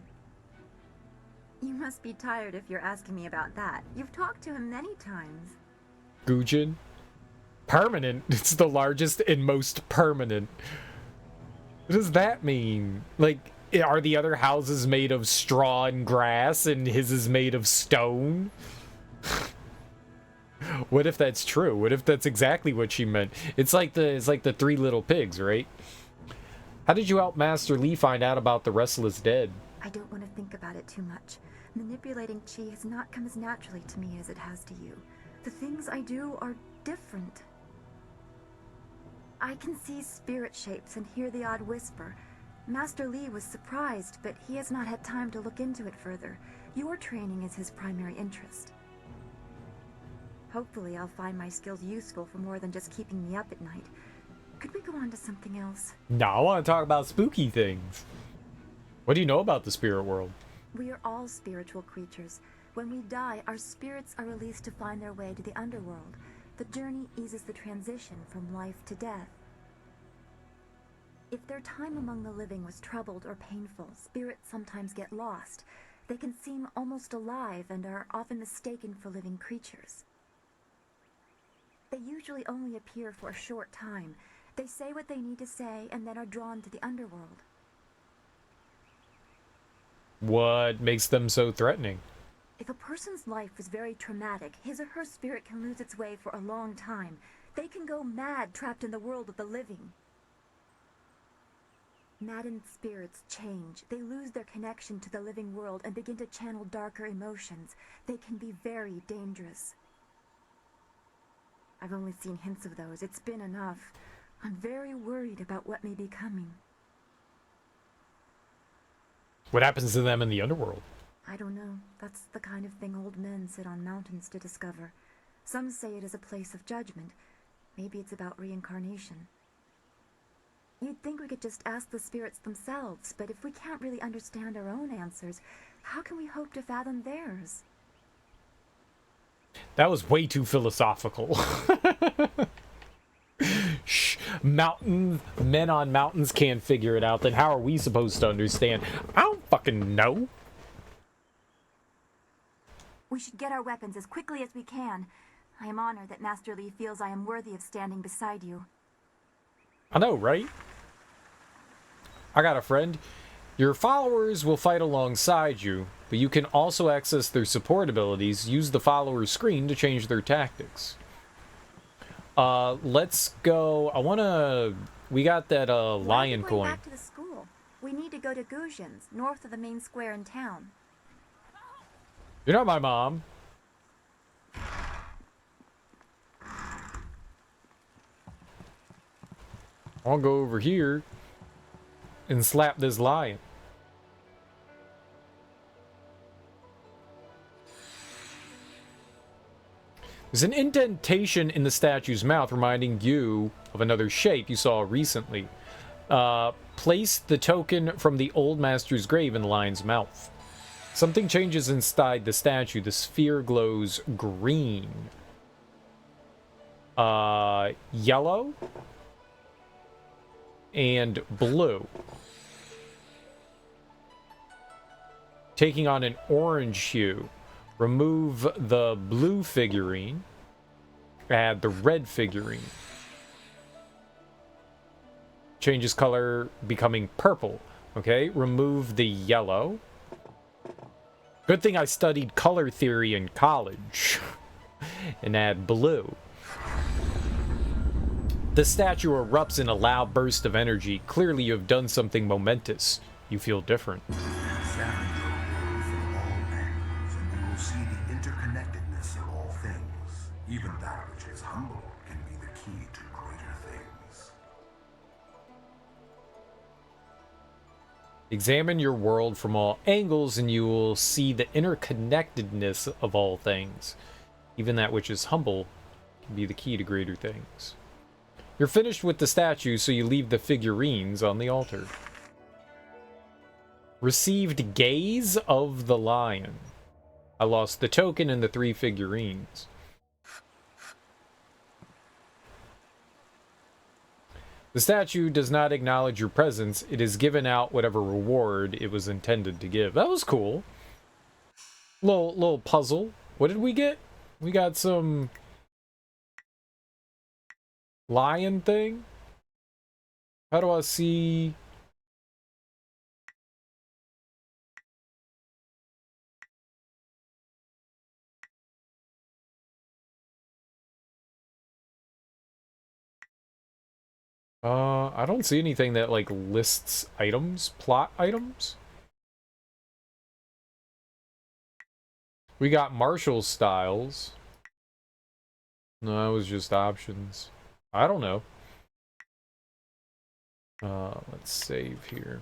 You must be tired if you're asking me about that. You've talked to him many times. Gujin? Permanent? It's the largest and most permanent. What does that mean? Like, are the other houses made of straw and grass and his is made of stone? What if that's true? What if that's exactly what she meant? It's like the Three Little Pigs, right? How did you help Master Li find out about the Restless Dead? I don't want to think about it too much. Manipulating chi has not come as naturally to me as it has to you. The things I do are different. I can see spirit shapes and hear the odd whisper. Master Li was surprised, but he has not had time to look into it further. Your training is his primary interest. Hopefully I'll find my skills useful for more than just keeping me up at night. Could we go on to something else? No, I want to talk about spooky things. What do you know about the spirit world? We are all spiritual creatures. When we die, our spirits are released to find their way to the underworld. The journey eases the transition from life to death. If their time among the living was troubled or painful, spirits sometimes get lost. They can seem almost alive and are often mistaken for living creatures. They usually only appear for a short time. They say what they need to say and then are drawn to the underworld. What makes them so threatening? If a person's life was very traumatic, his or her spirit can lose its way for a long time. They can go mad trapped in the world of the living. Maddened spirits change. They lose their connection to the living world and begin to channel darker emotions. They can be very dangerous. I've only seen hints of those. It's been enough. I'm very worried about what may be coming. What happens to them in the underworld? I don't know. That's the kind of thing old men sit on mountains to discover. Some say it is a place of judgment. Maybe it's about reincarnation. You'd think we could just ask the spirits themselves, but if we can't really understand our own answers, how can we hope to fathom theirs? That was way too philosophical. Shh, men on mountains can't figure it out, then how are we supposed to understand? I don't fucking know. We should get our weapons as quickly as we can. I am honored that Master Li feels I am worthy of standing beside you. I know, right? I got a friend. Your followers will fight alongside you, but you can also access their support abilities. Use the follower's screen to change their tactics. Let's go. We got that lion coin. Back to the school. We need to go to Guzhin's, north of the main square in town. You're not my mom. I'll go over here and slap this lion. There's an indentation in the statue's mouth reminding you of another shape you saw recently. Place the token from the old master's grave in the lion's mouth. Something changes inside the statue. The sphere glows green. Yellow and blue. Taking on an orange hue. Remove the blue figurine. Add the red figurine. Changes color, becoming purple. Okay, remove the yellow. Good thing I studied color theory in college. And add blue. The statue erupts in a loud burst of energy. Clearly you have done something momentous. You feel different. Examine your world from all angles, and you will see the interconnectedness of all things. Even that which is humble can be the key to greater things. Examine your world from all angles, and you will see the interconnectedness of all things. Even that which is humble can be the key to greater things. You're finished with the statue, so you leave the figurines on the altar. Received Gaze of the Lion. I lost the token and the 3 figurines. The statue does not acknowledge your presence. It has given out whatever reward it was intended to give. That was cool. Little puzzle. What did we get? We got some lion thing. How do I see? I don't see anything that like lists items, plot items. We got Marshall styles. No, that was just options. I don't know. Let's save here.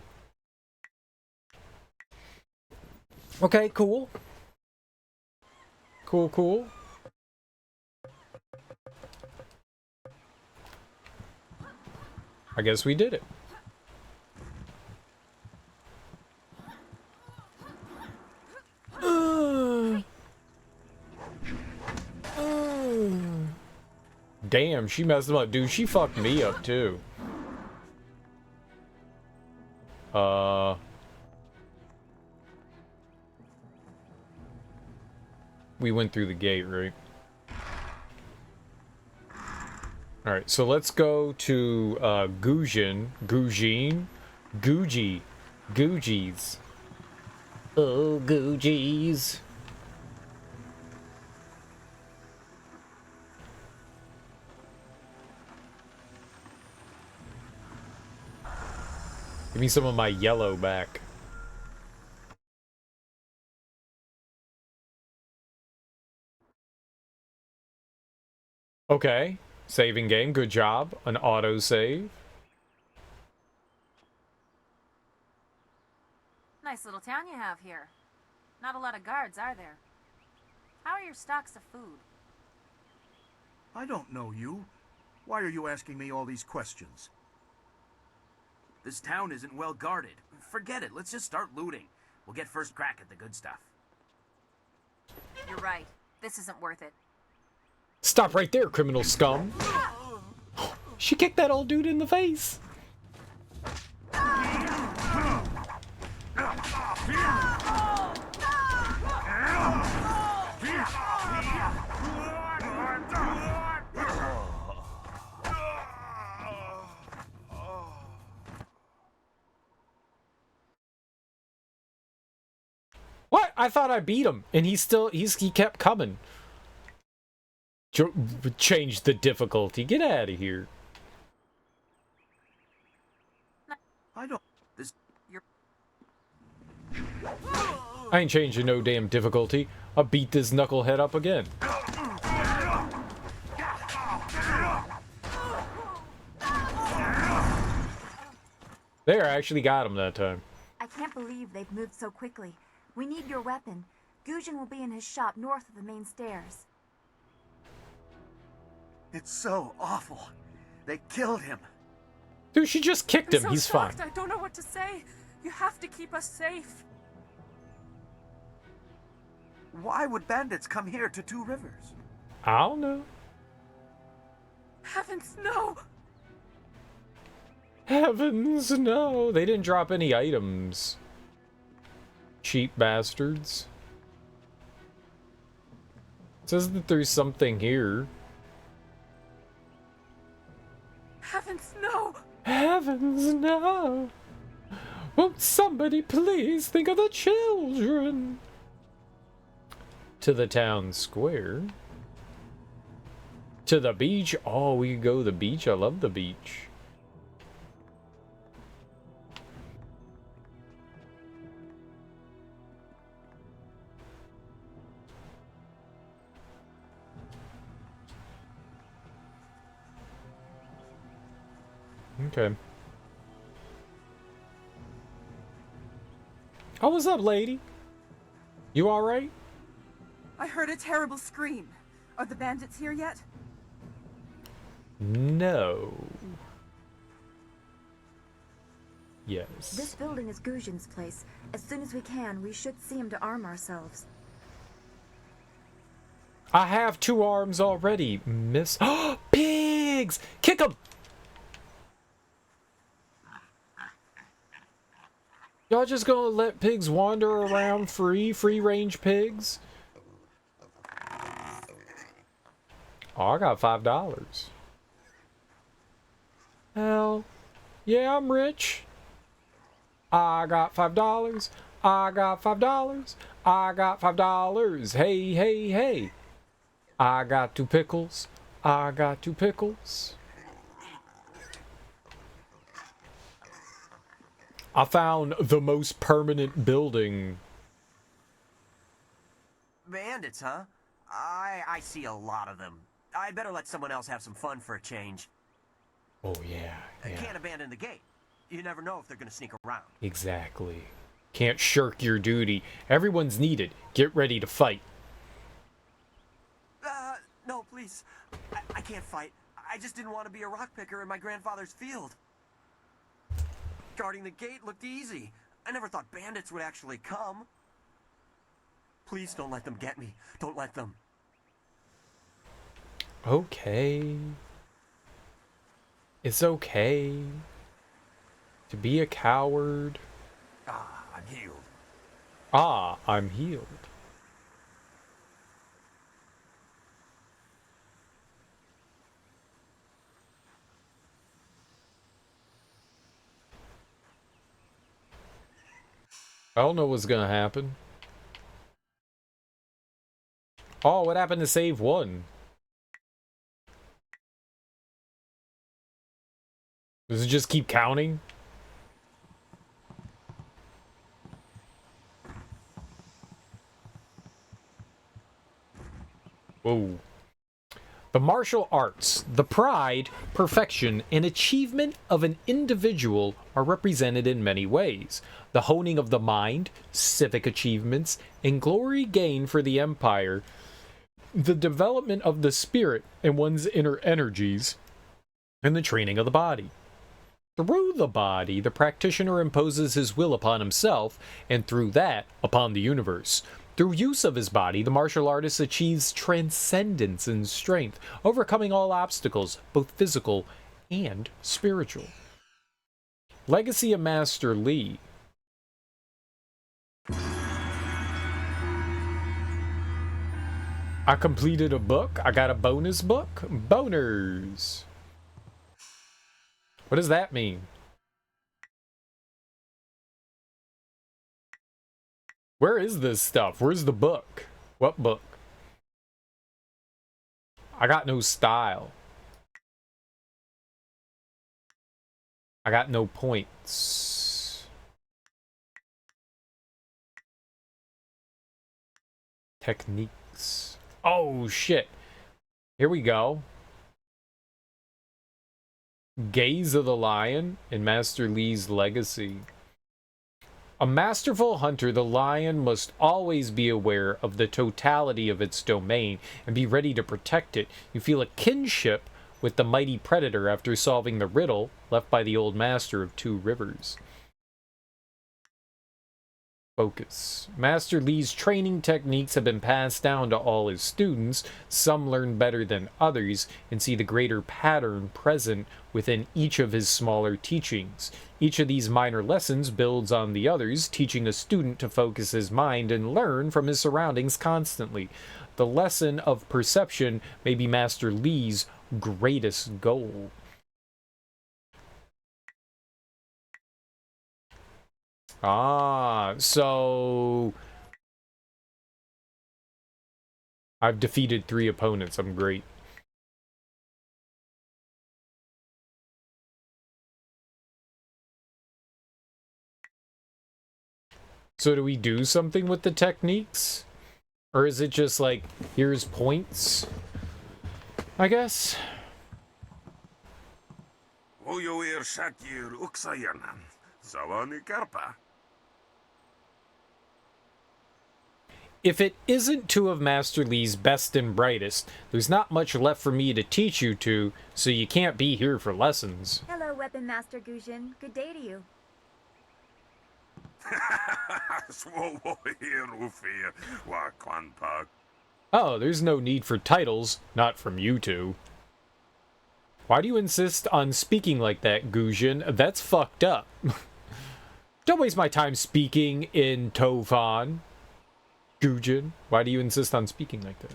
Okay, cool. Cool. I guess we did it. Damn, she messed him up. Dude, she fucked me up too. We went through the gate, right? Alright, so let's go to Guji's. Oh, Guji's. Give me some of my yellow back. Okay. Saving game. Good job. An autosave. Nice little town you have here. Not a lot of guards, are there? How are your stocks of food? I don't know you. Why are you asking me all these questions? This town isn't well guarded. Forget it. Let's just start looting. We'll get first crack at the good stuff. You're right. This isn't worth it. Stop right there, criminal scum. She kicked that old dude in the face. What? I thought I beat him, and he kept coming. Change the difficulty. Get out of here. I don't. I ain't changing no damn difficulty. I'll beat this knucklehead up again. There, I actually got him that time. I can't believe they've moved so quickly. We need your weapon. Gujin will be in his shop north of the main stairs. It's so awful. They killed him. Dude, she just kicked him. I'm so He's fine. shocked. I don't know what to say. You have to keep us safe. Why would bandits come here to Two Rivers? I don't know. Heavens, no! Heavens, no. They didn't drop any items. Cheap bastards. It says that there's something here. Heavens, no! Heavens, no. Won't somebody please think of the children? To the town square. To the beach. Oh, we could go to the beach. I love the beach. Okay. Oh, what's up, lady? You alright? I heard a terrible scream. Are the bandits here yet? No. Yes. This building is Gujin's place. As soon as we can, we should see him to arm ourselves. I have 2 arms already, miss. Pigs! Kick 'em! Y'all just gonna let pigs wander around free-range pigs? Oh, I got $5. Hell, yeah, I'm rich. I got $5. I got $5. I got $5. Hey, hey, hey. I got 2 pickles. I got 2 pickles. I found the most permanent building. Bandits, huh? I see a lot of them. I'd better let someone else have some fun for a change. Oh, yeah. I can't abandon the gate. You never know if they're gonna sneak around. Exactly. Can't shirk your duty. Everyone's needed. Get ready to fight. No, please. I can't fight. I just didn't want to be a rock picker in my grandfather's field. Guarding the gate looked easy. I never thought bandits would actually come. Please don't let them get me. Don't let them. Okay. It's okay to be a coward. Ah, I'm healed. Ah, I'm healed. I don't know what's gonna happen. Oh, what happened to save 1? Does it just keep counting? Whoa. The martial arts, the pride, perfection, and achievement of an individual are represented in many ways. The honing of the mind, civic achievements, and glory gained for the empire, the development of the spirit and one's inner energies, and the training of the body. Through the body, the practitioner imposes his will upon himself, and through that, upon the universe. Through use of his body, the martial artist achieves transcendence and strength, overcoming all obstacles, both physical and spiritual. Legacy of Master Li. I completed a book. I got a bonus book. Boners. What does that mean? Where is this stuff? Where's the book? What book? I got no style. I got no points. Techniques. Oh, shit. Here we go. Gaze of the Lion in Master Li's Legacy. A masterful hunter, the lion must always be aware of the totality of its domain and be ready to protect it. You feel a kinship with the mighty predator after solving the riddle left by the old master of Two Rivers. Focus. Master Li's training techniques have been passed down to all his students. Some learn better than others and see the greater pattern present within each of his smaller teachings. Each of these minor lessons builds on the others, teaching a student to focus his mind and learn from his surroundings constantly. The lesson of perception may be Master Li's greatest goal. Ah, so I've defeated 3 opponents. I'm great. So do we do something with the techniques? Or is it just like, here's points? I guess. If it isn't 2 of Master Li's best and brightest, there's not much left for me to teach you to, so you can't be here for lessons. Hello, Weapon Master Gujin. Good day to you. Oh, there's no need for titles, not from you 2. Why do you insist on speaking like that, Gujin? That's fucked up. Don't waste my time speaking in Tofan. Gujin, why do you insist on speaking like that?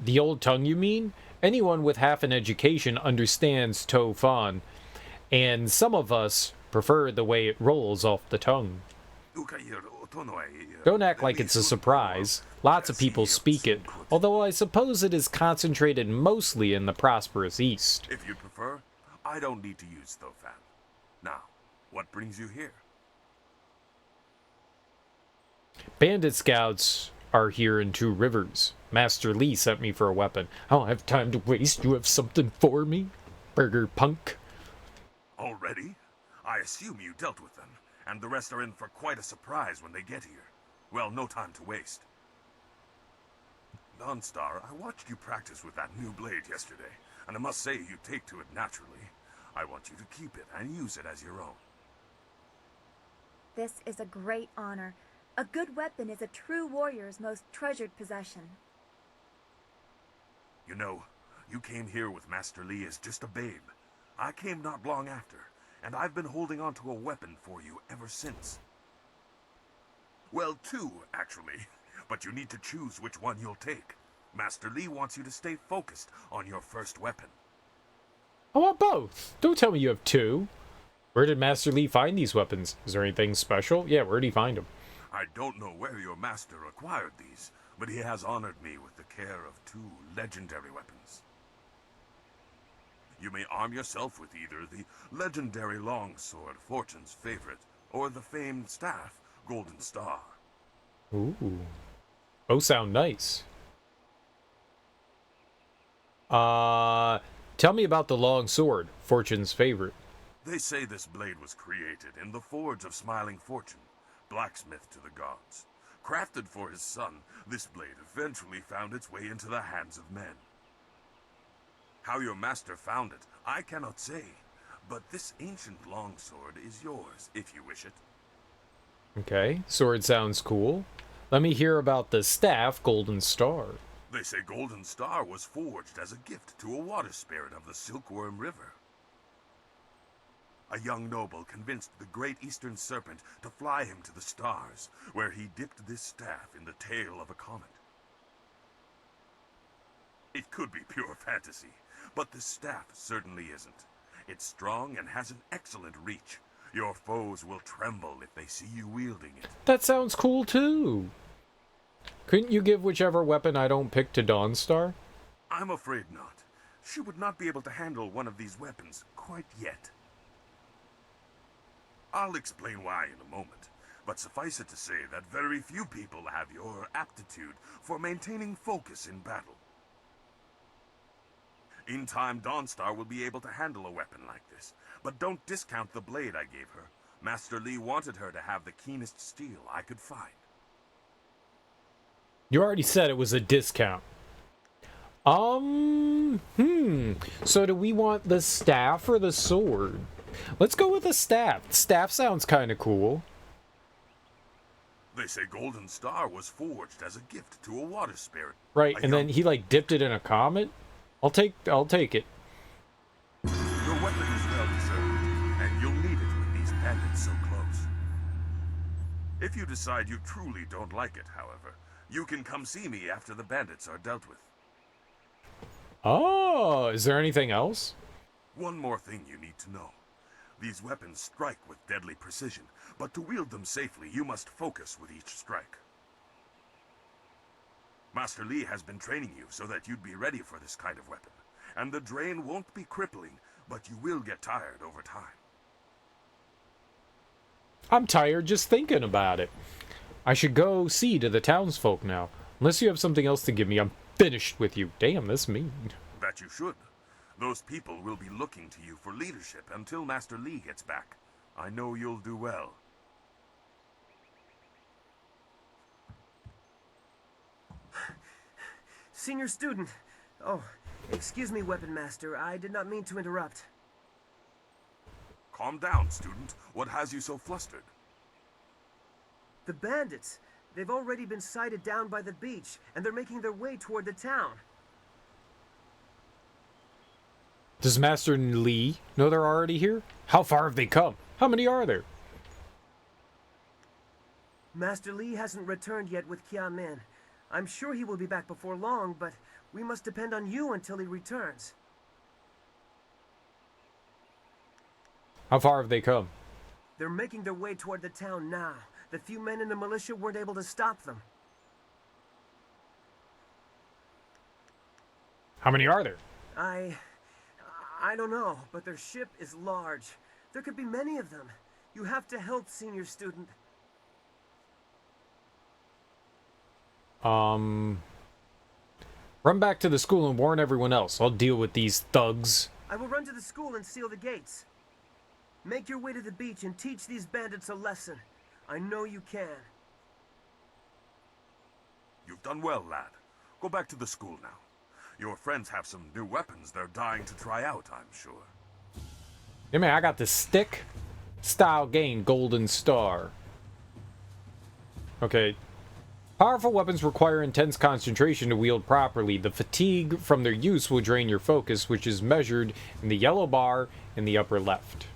The old tongue, you mean? Anyone with half an education understands Tofan, and some of us prefer the way it rolls off the tongue. Don't act like it's a surprise. Lots of people speak it, although I suppose it is concentrated mostly in the prosperous East. If you prefer, I don't need to use Thofan. Now, what brings you here? Bandit scouts are here in Two Rivers. Master Li sent me for a weapon. I don't have time to waste. You have something for me? Burger punk. Already? I assume you dealt with them, and the rest are in for quite a surprise when they get here. Well, no time to waste. Dawnstar, I watched you practice with that new blade yesterday, and I must say you take to it naturally. I want you to keep it and use it as your own. This is a great honor. A good weapon is a true warrior's most treasured possession. You know, you came here with Master Li as just a babe. I came not long after, and I've been holding on to a weapon for you ever since. Well, 2, actually, but you need to choose which one you'll take. Master Li wants you to stay focused on your first weapon. I want both. Don't tell me you have 2. Where did Master Li find these weapons? Is there anything special? Yeah, where did he find them? I don't know where your master acquired these, but he has honored me with the care of 2 legendary weapons. You may arm yourself with either the legendary longsword, Fortune's favorite, or the famed staff, Golden Star. Ooh. Both sound nice. Tell me about the long sword, Fortune's favorite. They say this blade was created in the forge of Smiling Fortune, blacksmith to the gods. Crafted for his son, this blade eventually found its way into the hands of men. How your master found it, I cannot say, but this ancient longsword is yours, if you wish it. Okay, sword sounds cool. Let me hear about the staff, Golden Star. They say Golden Star was forged as a gift to a water spirit of the Silkworm River. A young noble convinced the great eastern serpent to fly him to the stars, where he dipped this staff in the tail of a comet. It could be pure fantasy, but the staff certainly isn't. It's strong and has an excellent reach. Your foes will tremble if they see you wielding it. That sounds cool too. Couldn't you give whichever weapon I don't pick to Dawnstar? I'm afraid not. She would not be able to handle one of these weapons quite yet. I'll explain why in a moment, but suffice it to say that very few people have your aptitude for maintaining focus in battle. In time, Dawnstar will be able to handle a weapon like this, but don't discount the blade I gave her. Master Li wanted her to have the keenest steel I could find. You already said it was a discount. So do we want the staff or the sword? Let's go with the staff. The staff sounds kind of cool. They say Golden Star was forged as a gift to a water spirit. Right, and then he like dipped it in a comet? I'll take it. Your weapon is well deserved, and you'll need it with these bandits so close. If you decide you truly don't like it, however, you can come see me after the bandits are dealt with. Oh, is there anything else? One more thing you need to know. These weapons strike with deadly precision, but to wield them safely, you must focus with each strike. Master Li has been training you so that you'd be ready for this kind of weapon, and the drain won't be crippling, but you will get tired over time. I'm tired just thinking about it. I should go see to the townsfolk now. Unless you have something else to give me, I'm finished with you. Damn, that's mean. That you should. Those people will be looking to you for leadership until Master Li gets back. I know you'll do well. Senior student. Oh, excuse me, Weapon Master. I did not mean to interrupt. Calm down, student. What has you so flustered? The bandits. They've already been sighted down by the beach, and they're making their way toward the town. Does Master Li know they're already here? How far have they come? How many are there? Master Li hasn't returned yet with Min. I'm sure he will be back before long, but we must depend on you until he returns. How far have they come? They're making their way toward the town now. The few men in the militia weren't able to stop them. How many are there? I don't know, but their ship is large. There could be many of them. You have to help, senior student. Run back to the school and warn everyone else. I'll deal with these thugs. I will run to the school and seal the gates. Make your way to the beach and teach these bandits a lesson. I know you can. You've done well, lad. Go back to the school now. Your friends have some new weapons they're dying to try out, I'm sure. Yeah, man, I got the stick. Style gain, Golden Star. Okay. Powerful weapons require intense concentration to wield properly. The fatigue from their use will drain your focus, which is measured in the yellow bar in the upper left.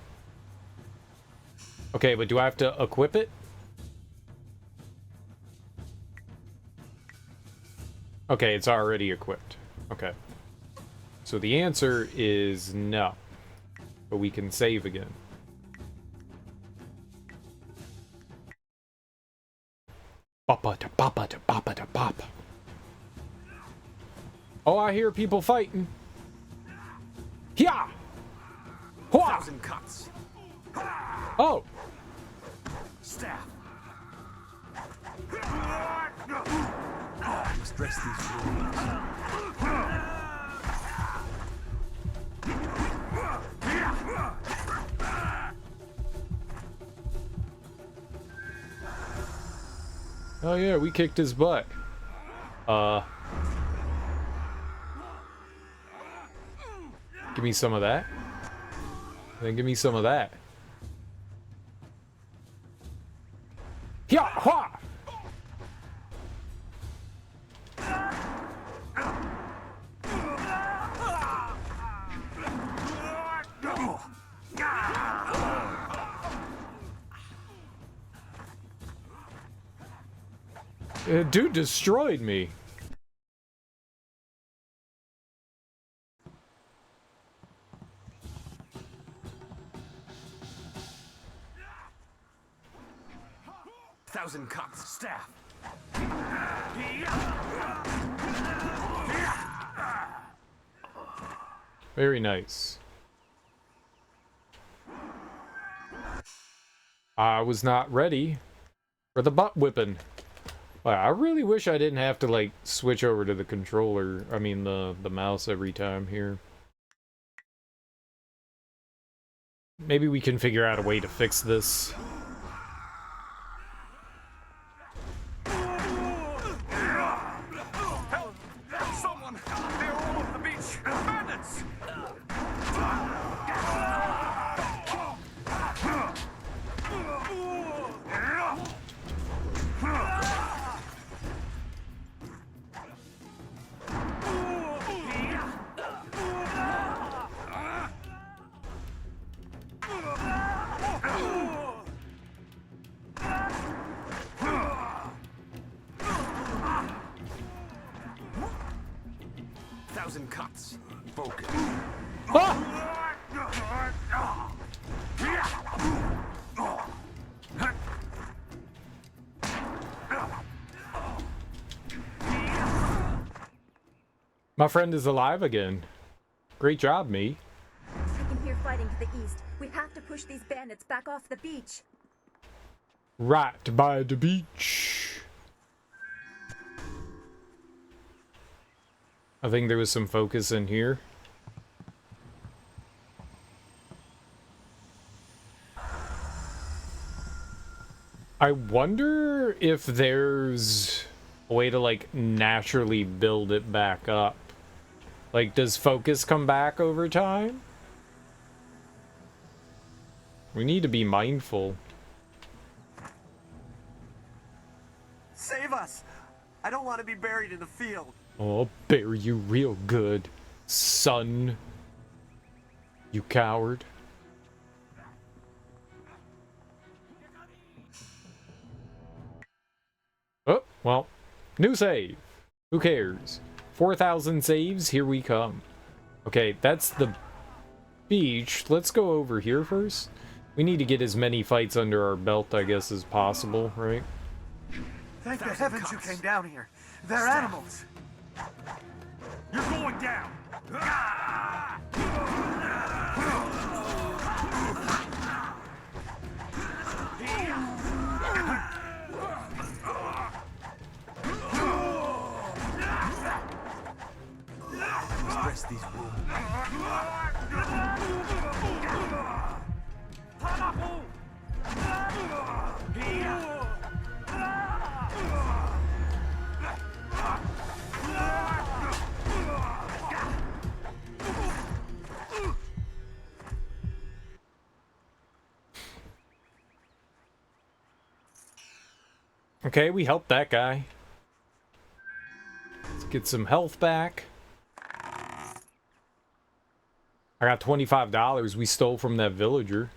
Okay, but do I have to equip it? Okay, it's already equipped. Okay. So the answer is no. But we can save again. Boppa da boppa da boppa da bop. Oh, I hear people fighting. Hia! Hua! Thousand cuts. Oh! Staff. Stress these rules. Oh yeah, we kicked his butt. Give me some of that. Then give me some of that. Yah-hua! Dude destroyed me. Thousand cuts, staff. Very nice. I was not ready for the butt whipping. Wow, I really wish I didn't have to like switch over to the controller. I mean the mouse every time here. Maybe we can figure out a way to fix this. Someone! They're all over the beach! Bandits! 1,000 cuts. Focus. My friend is alive again. Great job, me. I can hear fighting to the east. We have to push these bandits back off the beach. Right by the beach. I think there was some focus in here. I wonder if there's a way to like naturally build it back up. Like, does focus come back over time? We need to be mindful. Save us! I don't want to be buried in the field. Oh, I'll bury you real good, son. You coward. Oh, well, new save. Who cares? 4,000 saves, here we come. Okay, that's the beach. Let's go over here first. We need to get as many fights under our belt, I guess, as possible, right? Thank the heavens you came down here. They're animals. You're going down! Stress these rules. Okay, we helped that guy. Let's get some health back. I got $25 we stole from that villager.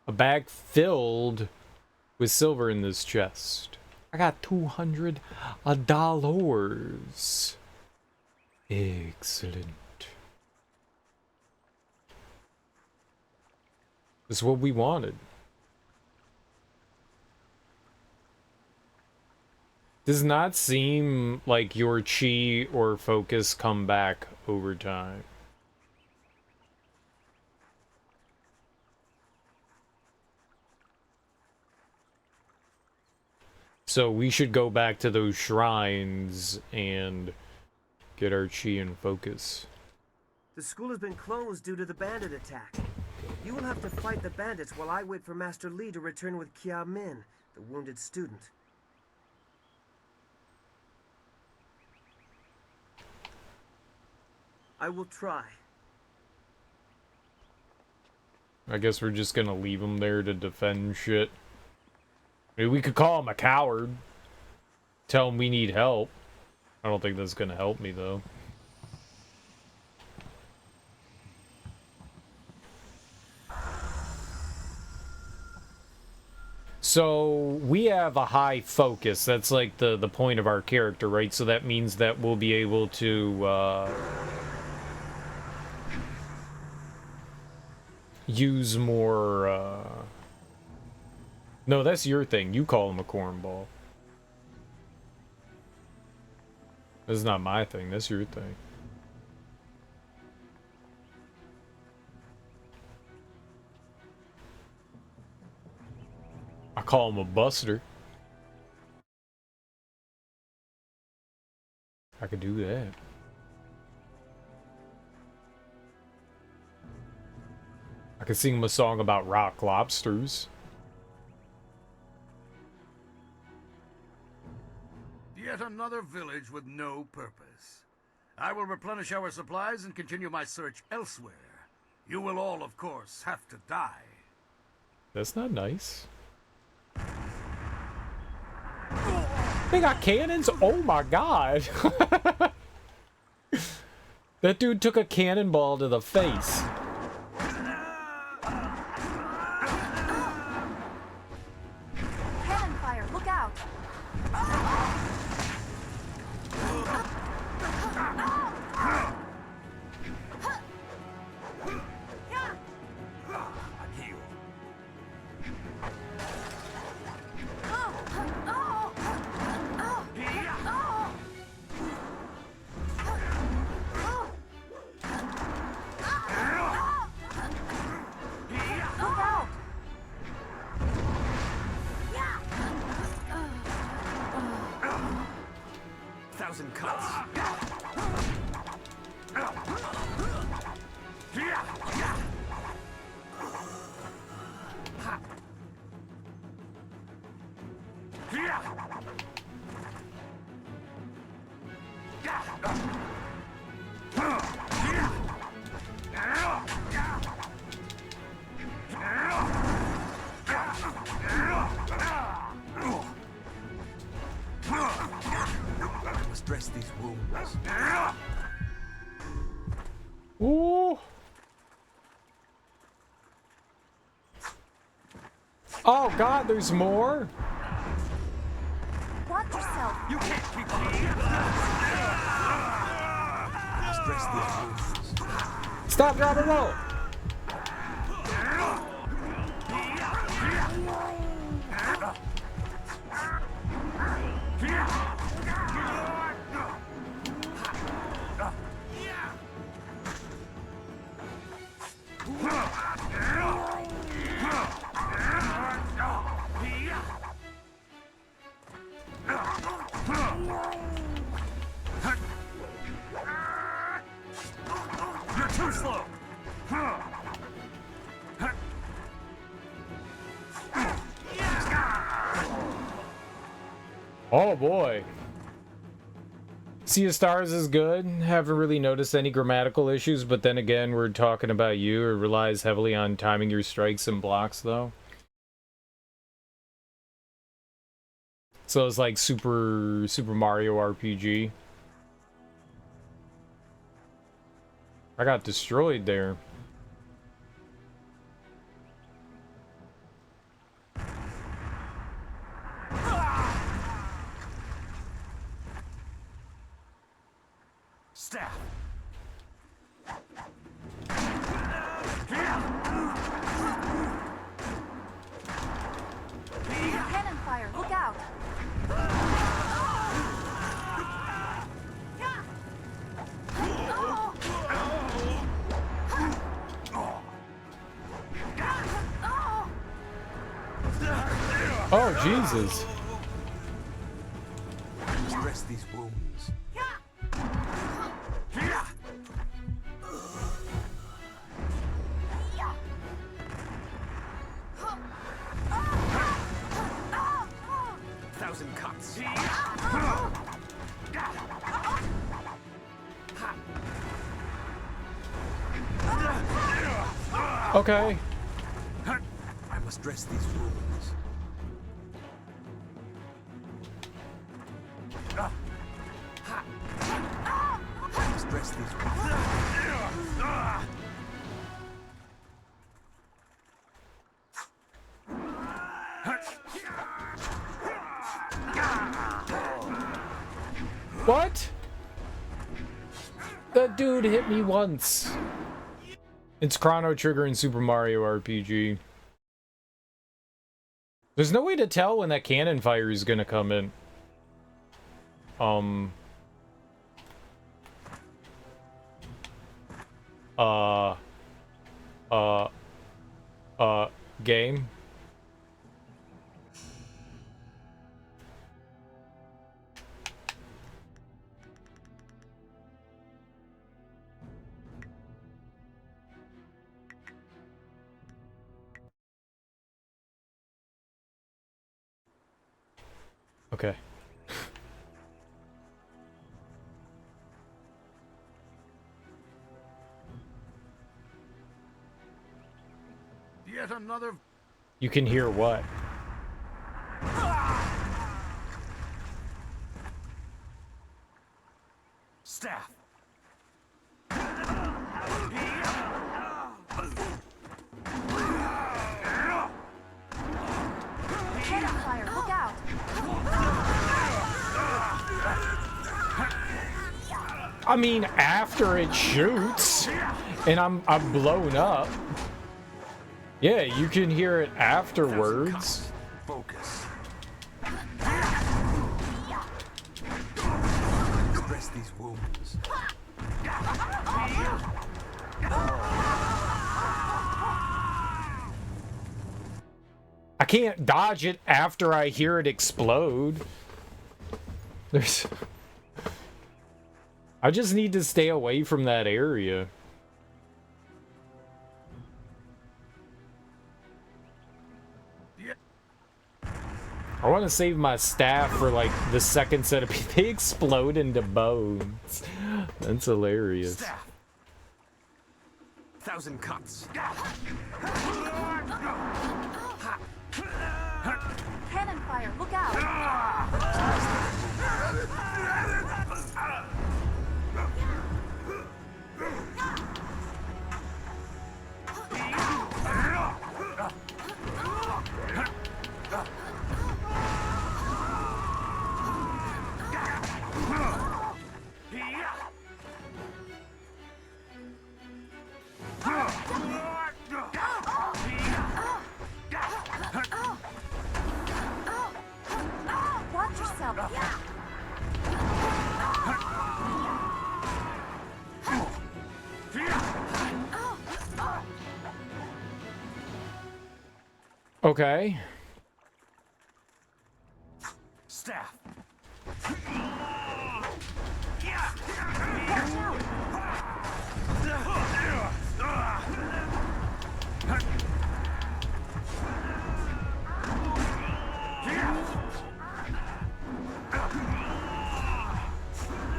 A bag filled with silver in this chest. I got $200. Excellent. This is what we wanted. Does not seem like your chi or focus come back over time. So we should go back to those shrines and get our chi in focus. The school has been closed due to the bandit attack. You will have to fight the bandits while I wait for Master Li to return with Kia Min, the wounded student. I will try. I guess we're just gonna leave him there to defend shit. I mean, we could call him a coward. Tell him we need help. I don't think that's gonna help me, though. So, we have a high focus. That's like the point of our character, right? So that means that we'll be able to, use more, No, that's your thing. You call him a cornball. This is not my thing. That's your thing. I call him a buster. I could do that. I could sing him a song about rock lobsters. Yet another village with no purpose. I will replenish our supplies and continue my search elsewhere. You will all, of course, have to die. That's not nice. They got cannons? Oh my god. That dude took a cannonball to the face. Cannon fire, look out! Thousand cuts. Dress these wounds. Ooh. Oh god, there's more? Watch yourself. You can't keep on. Dress these wounds. Stop, drop, and roll. You're too slow. Oh boy. Sea of Stars is good. Haven't really noticed any grammatical issues, but then again, we're talking about you. It relies heavily on timing your strikes and blocks, though. So it's like Super Mario RPG. I got destroyed there. Staff. Cannon fire, look out! Oh, Jesus. Okay. I must dress these wounds. I must dress these wounds. What? That dude hit me once. It's Chrono Trigger in Super Mario RPG. There's no way to tell when that cannon fire is gonna come in. Game. Okay. Yet another. You can hear what? Staff. Cannon fire, look out! I mean, after it shoots, and I'm blown up. Yeah, you can hear it afterwards. Focus. Dress these wounds. I can't dodge it after I hear it explode. There's... I just need to stay away from that area. I want to save my staff for like the second set of people. They explode into bones. That's hilarious. Staff. 1,000 cuts. Cannon fire, look out! Watch yourself. Okay. Staff.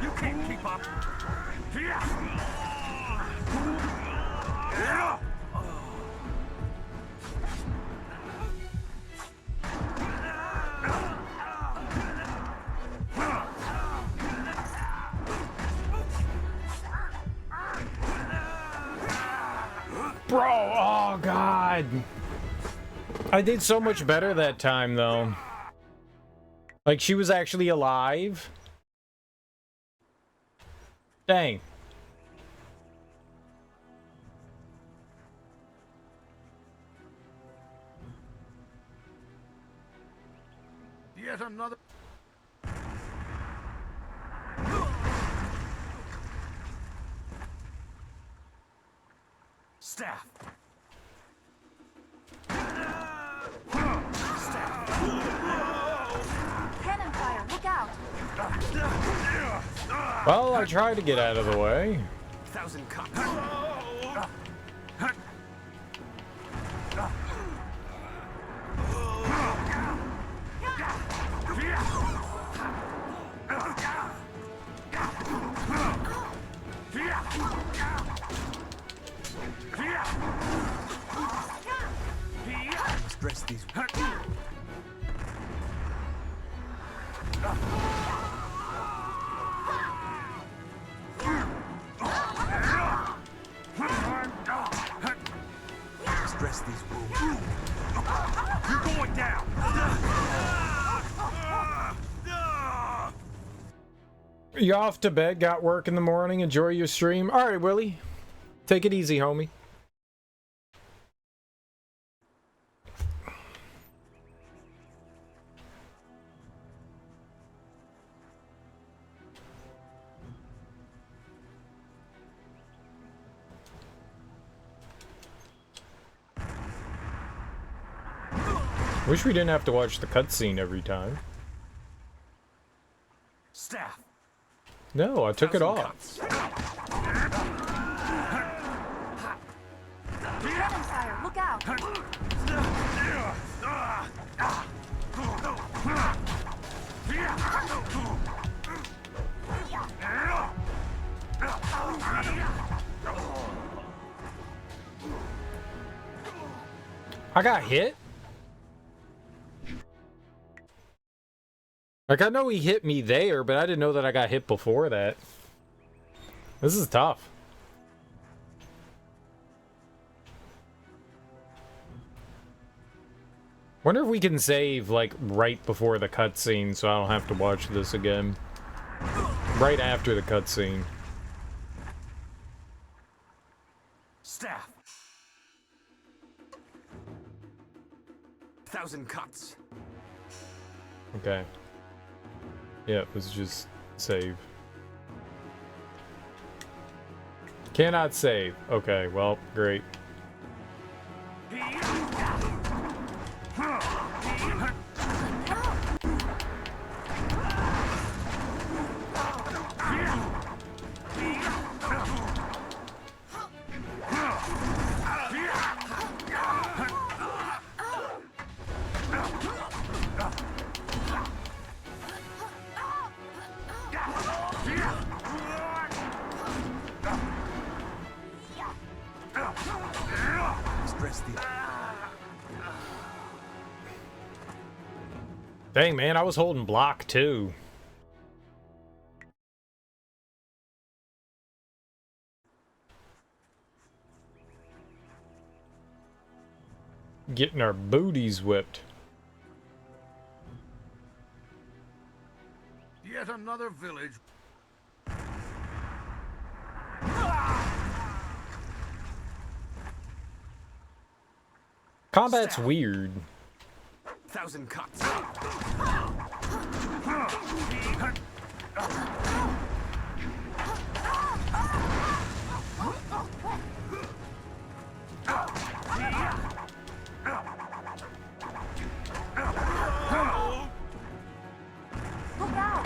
You can't keep up. Bro, oh god. I did so much better that time though. Like she was actually alive. Dang. Yet another. Staff. Cannon fire, look out! Well, I tried to get out of the way. 1,000 cuts. Stress these. Stress these wounds. You're going down! You off to bed? Got work in the morning? Enjoy your stream? Alright, Willie. Take it easy, homie. Wish we didn't have to watch the cutscene every time. Staff. No, I took it off. Venom Sire, look out! I got hit? Like, I know he hit me there, but I didn't know that I got hit before that. This is tough. Wonder if we can save, like, right before the cutscene so I don't have to watch this again. Right after the cutscene. Staff. 1,000 cuts. Okay. Yeah, let's just save. Cannot save. Okay, well, great. Dang, man, I was holding block too. Getting our booties whipped. Yet another village. Combat's weird. 1,000 cuts. Look out!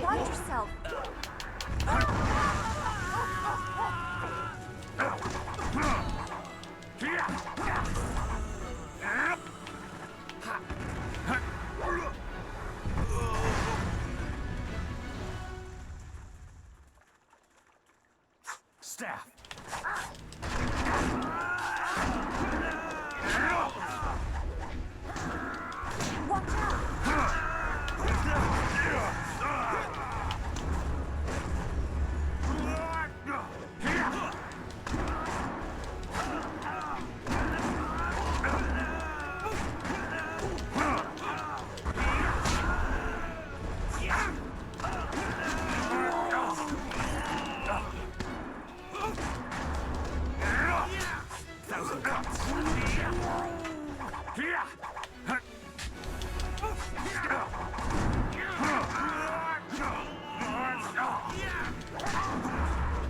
Watch yourself. Staff. Watch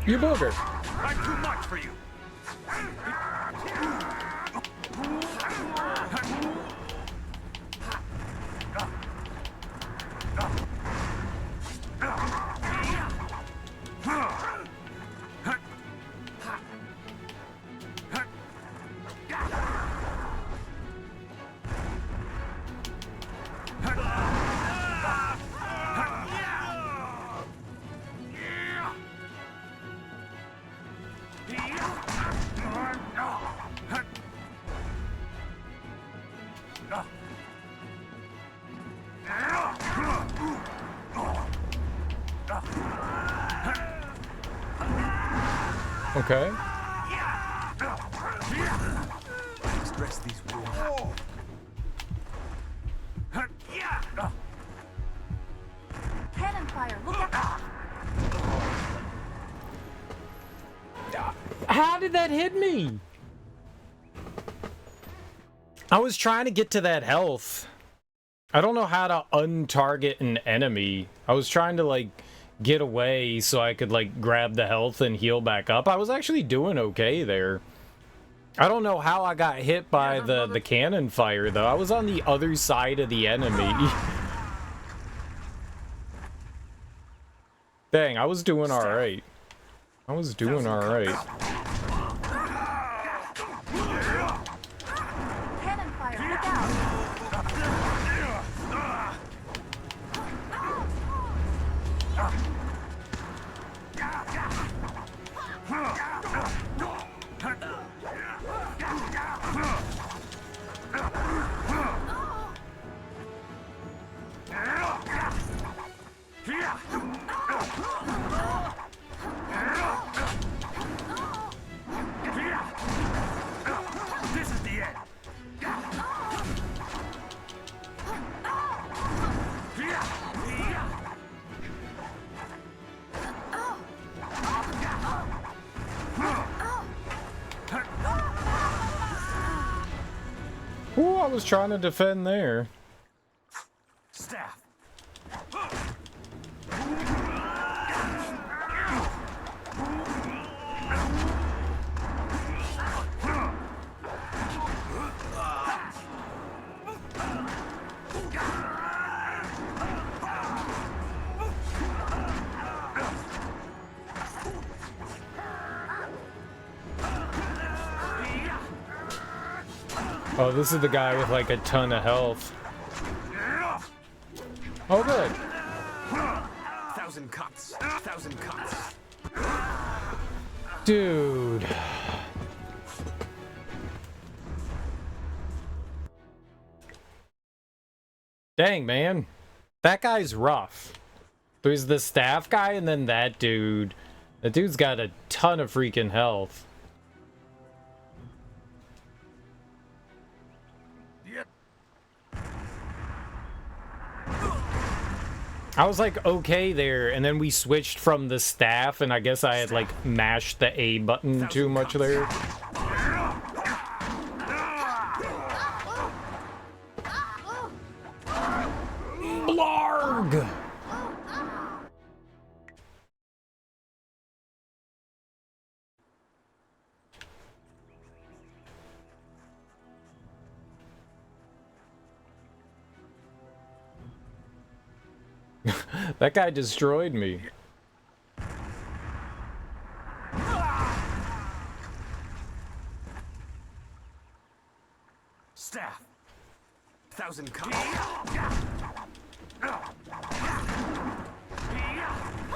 You booger. I'm too much for you. Okay. Stress these wounds. Cannon fire, look out! How did that hit me? I was trying to get to that health. I don't know how to untarget an enemy. I was trying to, like, get away so I could, like, grab the health and heal back up. I was actually doing okay there. I don't know how I got hit by the cannon fire, though. I was on the other side of the enemy. Dang, I was doing alright. I was doing alright. Cannon fire, look out! This is the end. Ooh, I was trying to defend there. Staff. Oh, this is the guy with like a ton of health. Oh, good. 1,000 cuts. 1,000 cuts. Dude. Dang, man. That guy's rough. There's the staff guy and then that dude. That dude's got a ton of freaking health. I was like, okay there, and then we switched from the staff, and I guess I had like mashed the A button too much there. Blarg! That guy destroyed me. Staff. 1,000 cuts.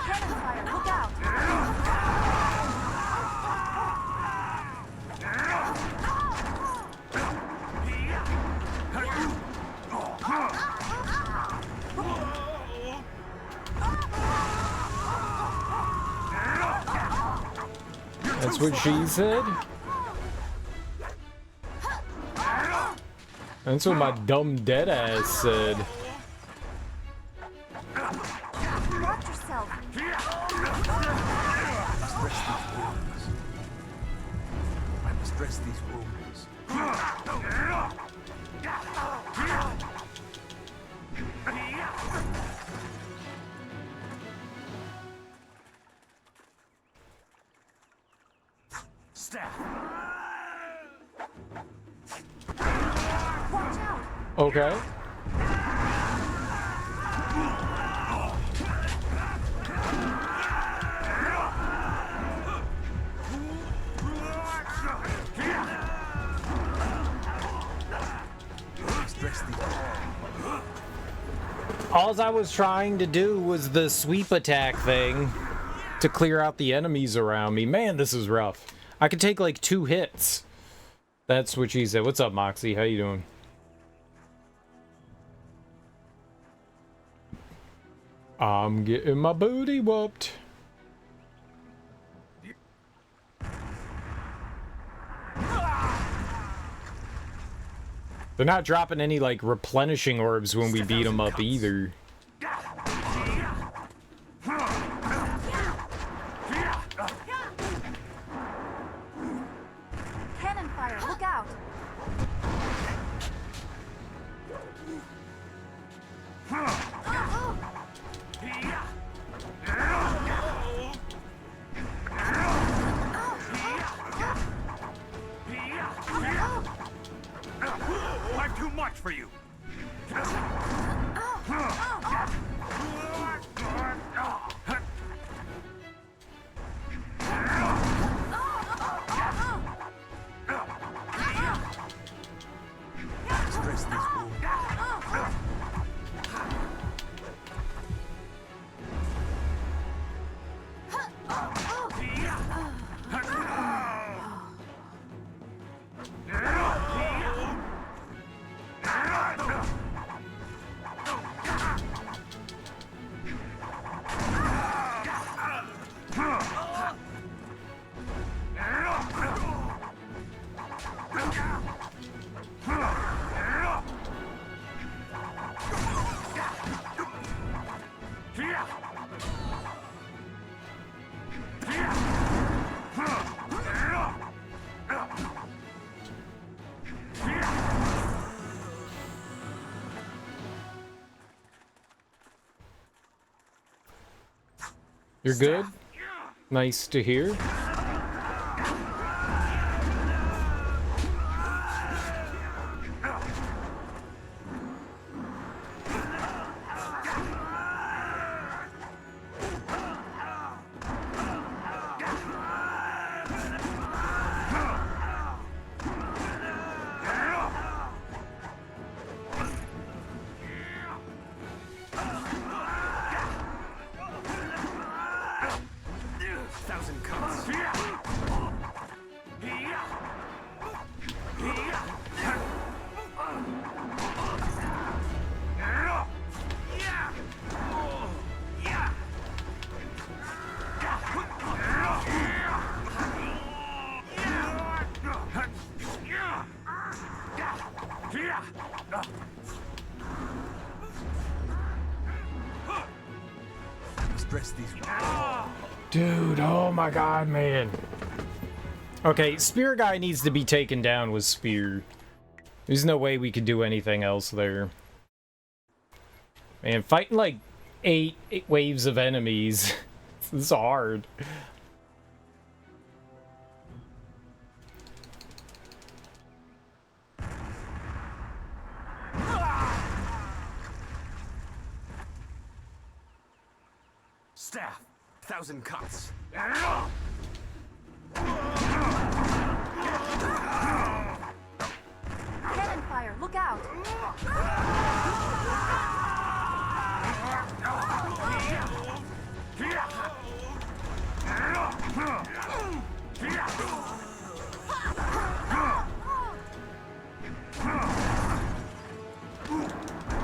Cannon fire, look out! That's what she said? That's what my dumb dead ass said. Watch yourself! I must dress these wounds. Staff. Watch out! Okay. All I was trying to do was the sweep attack thing to clear out the enemies around me. Man, this is rough. I could take like 2 hits. That's what she said. What's up, Moxie? How you doing? I'm getting my booty whooped. They're not dropping any, like, replenishing orbs when we beat them up either. Cannon fire, look out! I'm too much for you. Stress this wound. You're good? Nice to hear. Dude, oh my god, man. Okay, Spear Guy needs to be taken down with Spear. There's no way we could do anything else there. Man, fighting like eight waves of enemies. This is hard. Staff, 1,000 cuts. Cannon fire, look out!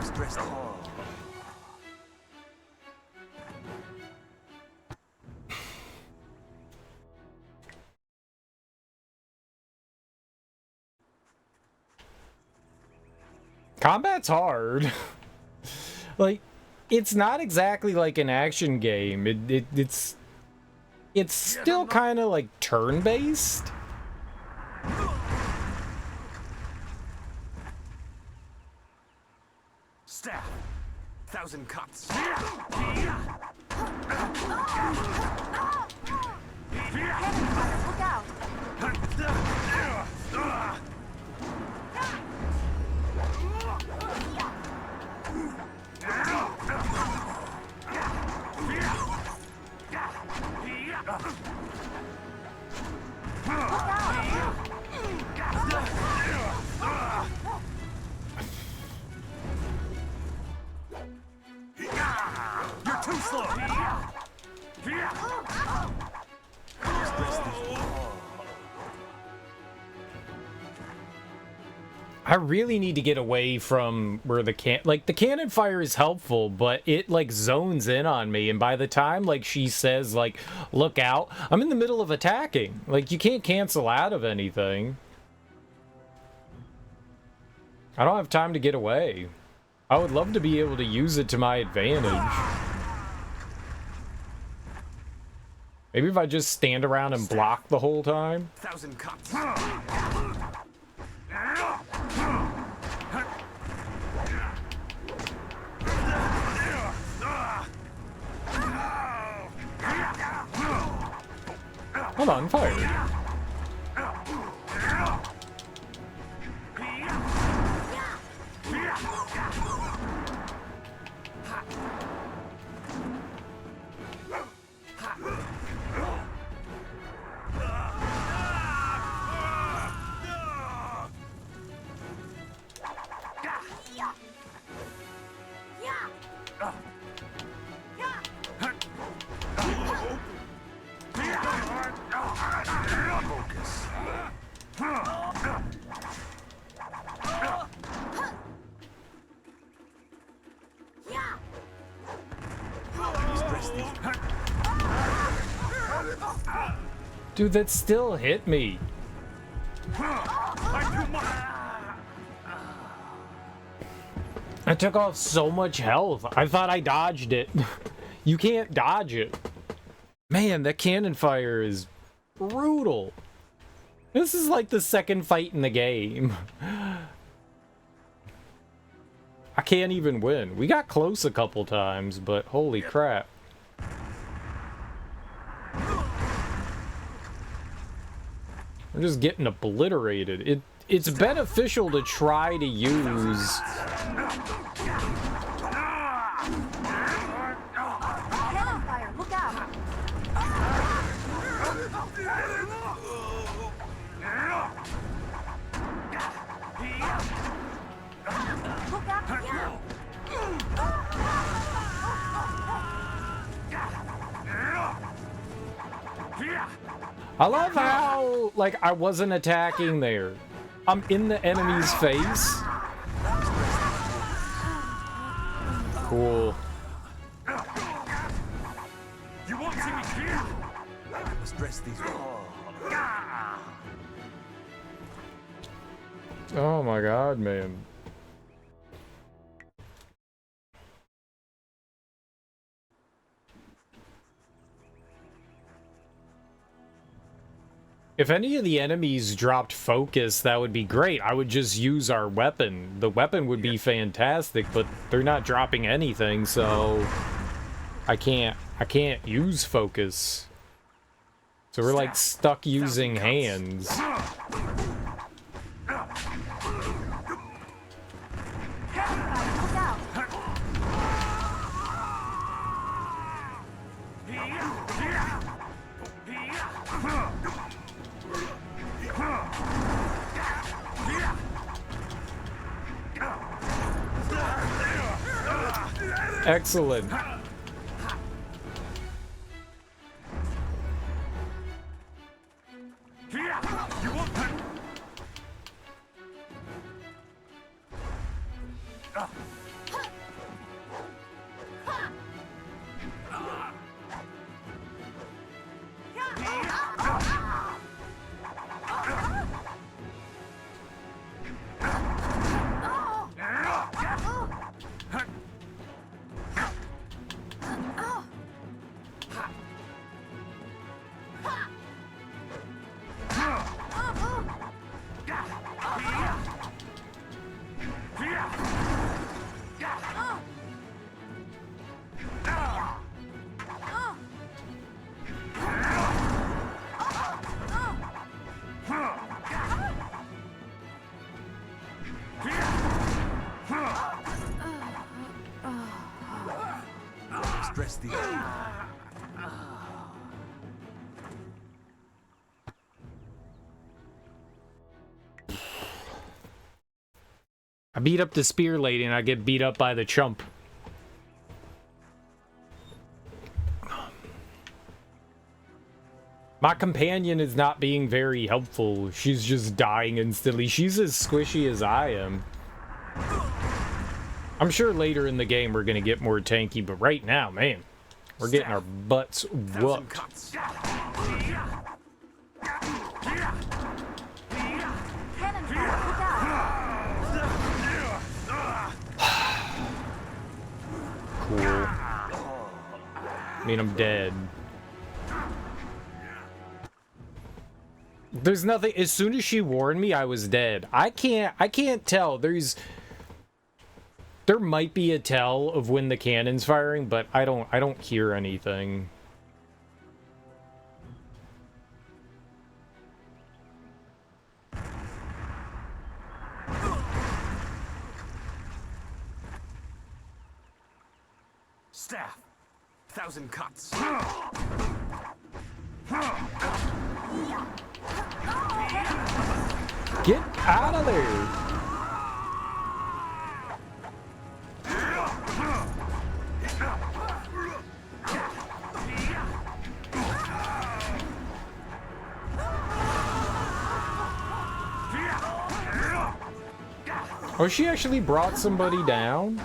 Stressed. Combat's hard. Like, it's not exactly like an action game. It's still kind of like turn-based. Staff, 1,000 cuts. Look out! You're too slow. I really need to get away from where the cannon fire is helpful, but it like zones in on me, and by the time like she says like look out, I'm in the middle of attacking. Like, you can't cancel out of anything. I don't have time to get away. I would love to be able to use it to my advantage. Maybe if I just stand around and block the whole time. 1,000 cuts. Hold on, fire. Dude, that still hit me. I took off so much health. I thought I dodged it. You can't dodge it. Man, that cannon fire is brutal. This is like the second fight in the game. I can't even win. We got close a couple times, but holy crap. We're just getting obliterated. It's beneficial to try to use... Cannon fire, look out! Look out! I love how, like, I wasn't attacking there. I'm in the enemy's face. Cool. You won't see me here. I must dress these. Oh my god, man. If any of the enemies dropped focus, that would be great. I would just use our weapon. The weapon would be fantastic, but they're not dropping anything, so I can't use focus. So we're like stuck using hands. Excellent. Stress these. I beat up the spear lady and I get beat up by the chump. My companion is not being very helpful. She's just dying instantly. She's as squishy as I am. I'm sure later in the game we're gonna get more tanky, but right now, man, we're getting our butts whooped. mean, I'm dead. There's nothing. As soon as she warned me, I was dead. I can't tell. There might be a tell of when the cannon's firing, but I don't hear anything. Staff. 1,000 cuts. Get out of there! Oh, she actually brought somebody down?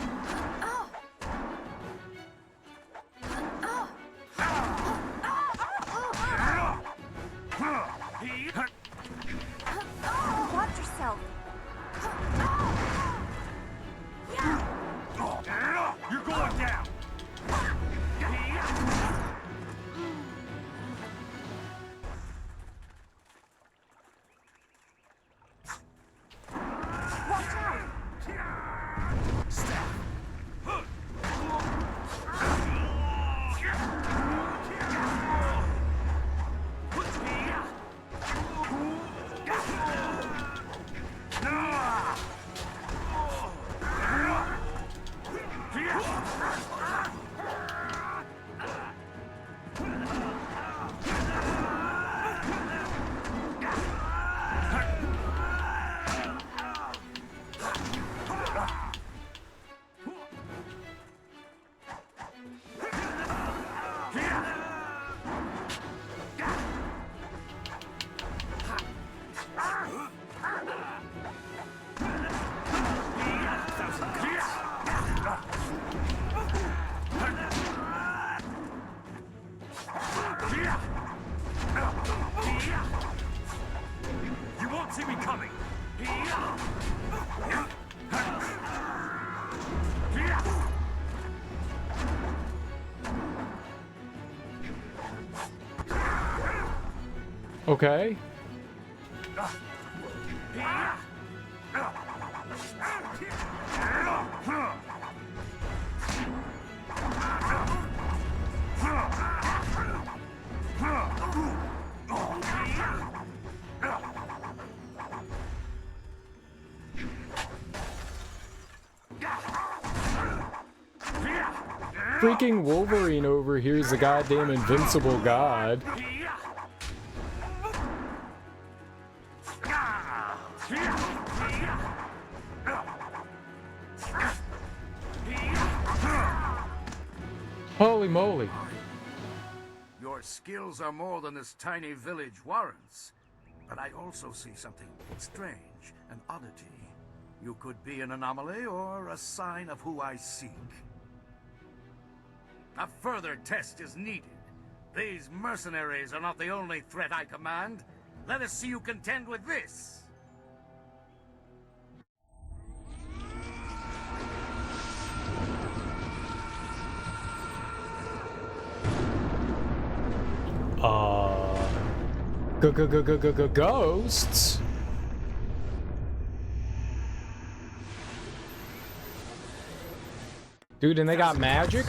Watch yourself. You're going down. Watch out. You won't see me coming. Okay. Freaking Wolverine over here is a goddamn invincible god. Holy moly. Your skills are more than this tiny village warrants. But I also see something strange, an oddity. You could be an anomaly or a sign of who I seek. A further test is needed. These mercenaries are not the only threat I command. Let us see you contend with this. Ghosts? Dude, and they got magic?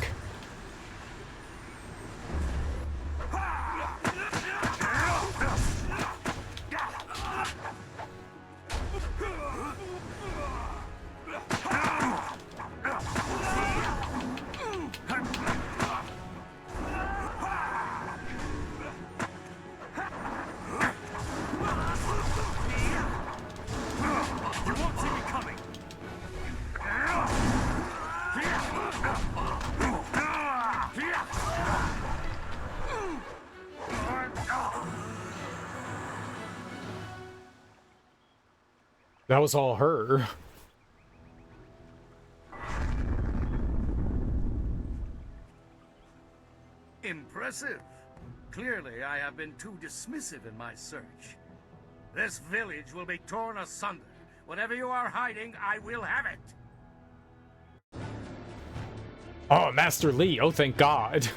That was all her. Impressive. Clearly, I have been too dismissive in my search. This village will be torn asunder. Whatever you are hiding, I will have it. Oh, Master Li. Oh, thank God.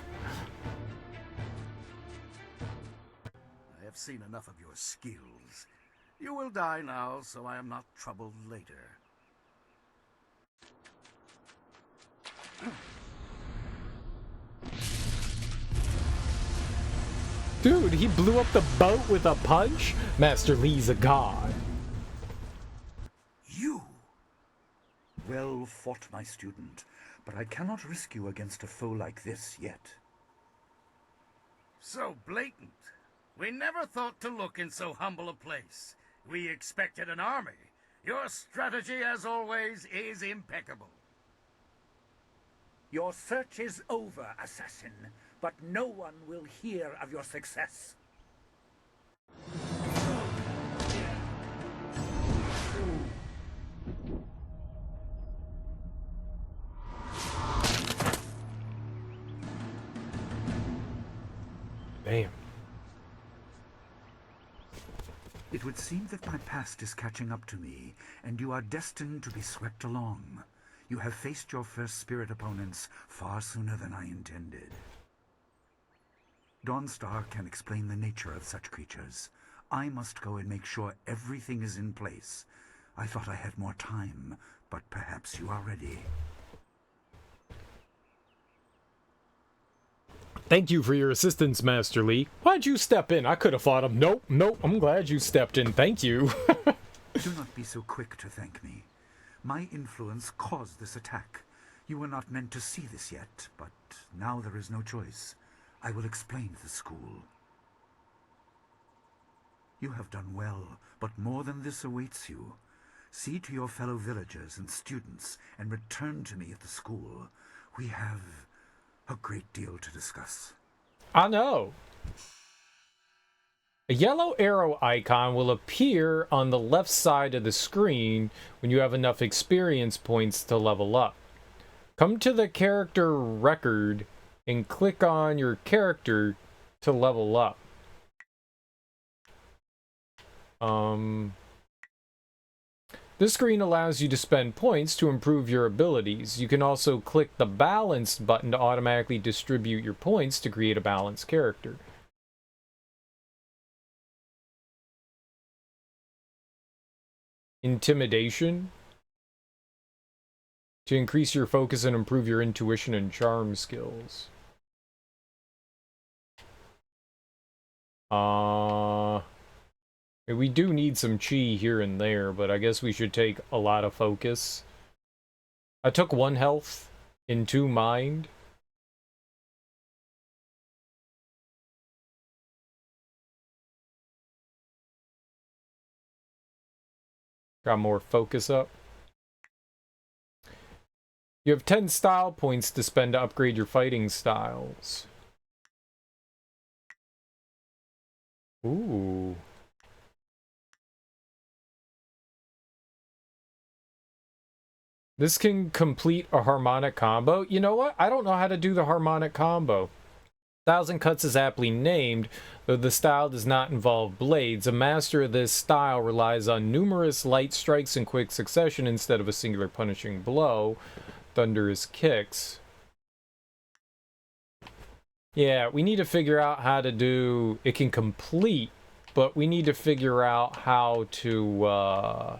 seen enough of your skills. You will die now, so I am not troubled later. Dude, he blew up the boat with a punch? Master Li's a god. You! Well fought, my student, but I cannot risk you against a foe like this yet. So blatant. We never thought to look in so humble a place. We expected an army. Your strategy, as always, is impeccable. Your search is over, assassin, but no one will hear of your success. Damn. It would seem that my past is catching up to me, and you are destined to be swept along. You have faced your first spirit opponents far sooner than I intended. Dawnstar can explain the nature of such creatures. I must go and make sure everything is in place. I thought I had more time, but perhaps you are ready. Thank you for your assistance, Master Li. Why'd you step in? I could have fought him. Nope, nope. I'm glad you stepped in. Thank you. Do not be so quick to thank me. My influence caused this attack. You were not meant to see this yet, but now there is no choice. I will explain to the school. You have done well, but more than this awaits you. See to your fellow villagers and students and return to me at the school. We have a great deal to discuss. I know. A yellow arrow icon will appear on the left side of the screen when you have enough experience points to level up. Come to the character record and click on your character to level up. This screen allows you to spend points to improve your abilities. You can also click the balanced button to automatically distribute your points to create a balanced character. Intimidation. To increase your focus and improve your intuition and charm skills. We do need some chi here and there, but I guess we should take a lot of focus. I took 1 health in 2 mind. Got more focus up. You have 10 style points to spend to upgrade your fighting styles. Ooh. This can complete a harmonic combo. You know what? I don't know how to do the harmonic combo. 1,000 Cuts is aptly named, though the style does not involve blades. A master of this style relies on numerous light strikes in quick succession instead of a singular punishing blow. Thunderous kicks. Yeah, we need to figure out how to do... It can complete, but we need to figure out how to...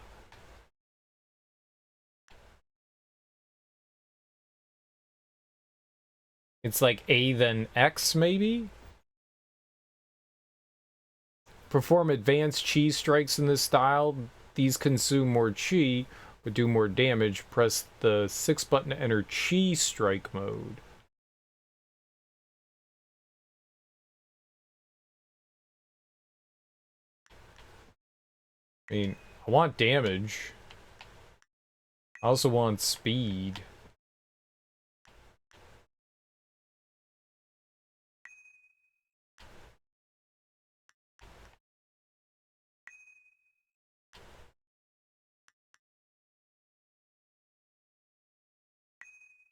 It's like A then X, maybe? Perform advanced chi strikes in this style. These consume more chi, but do more damage. Press the 6 button to enter chi strike mode. I mean, I want damage. I also want speed.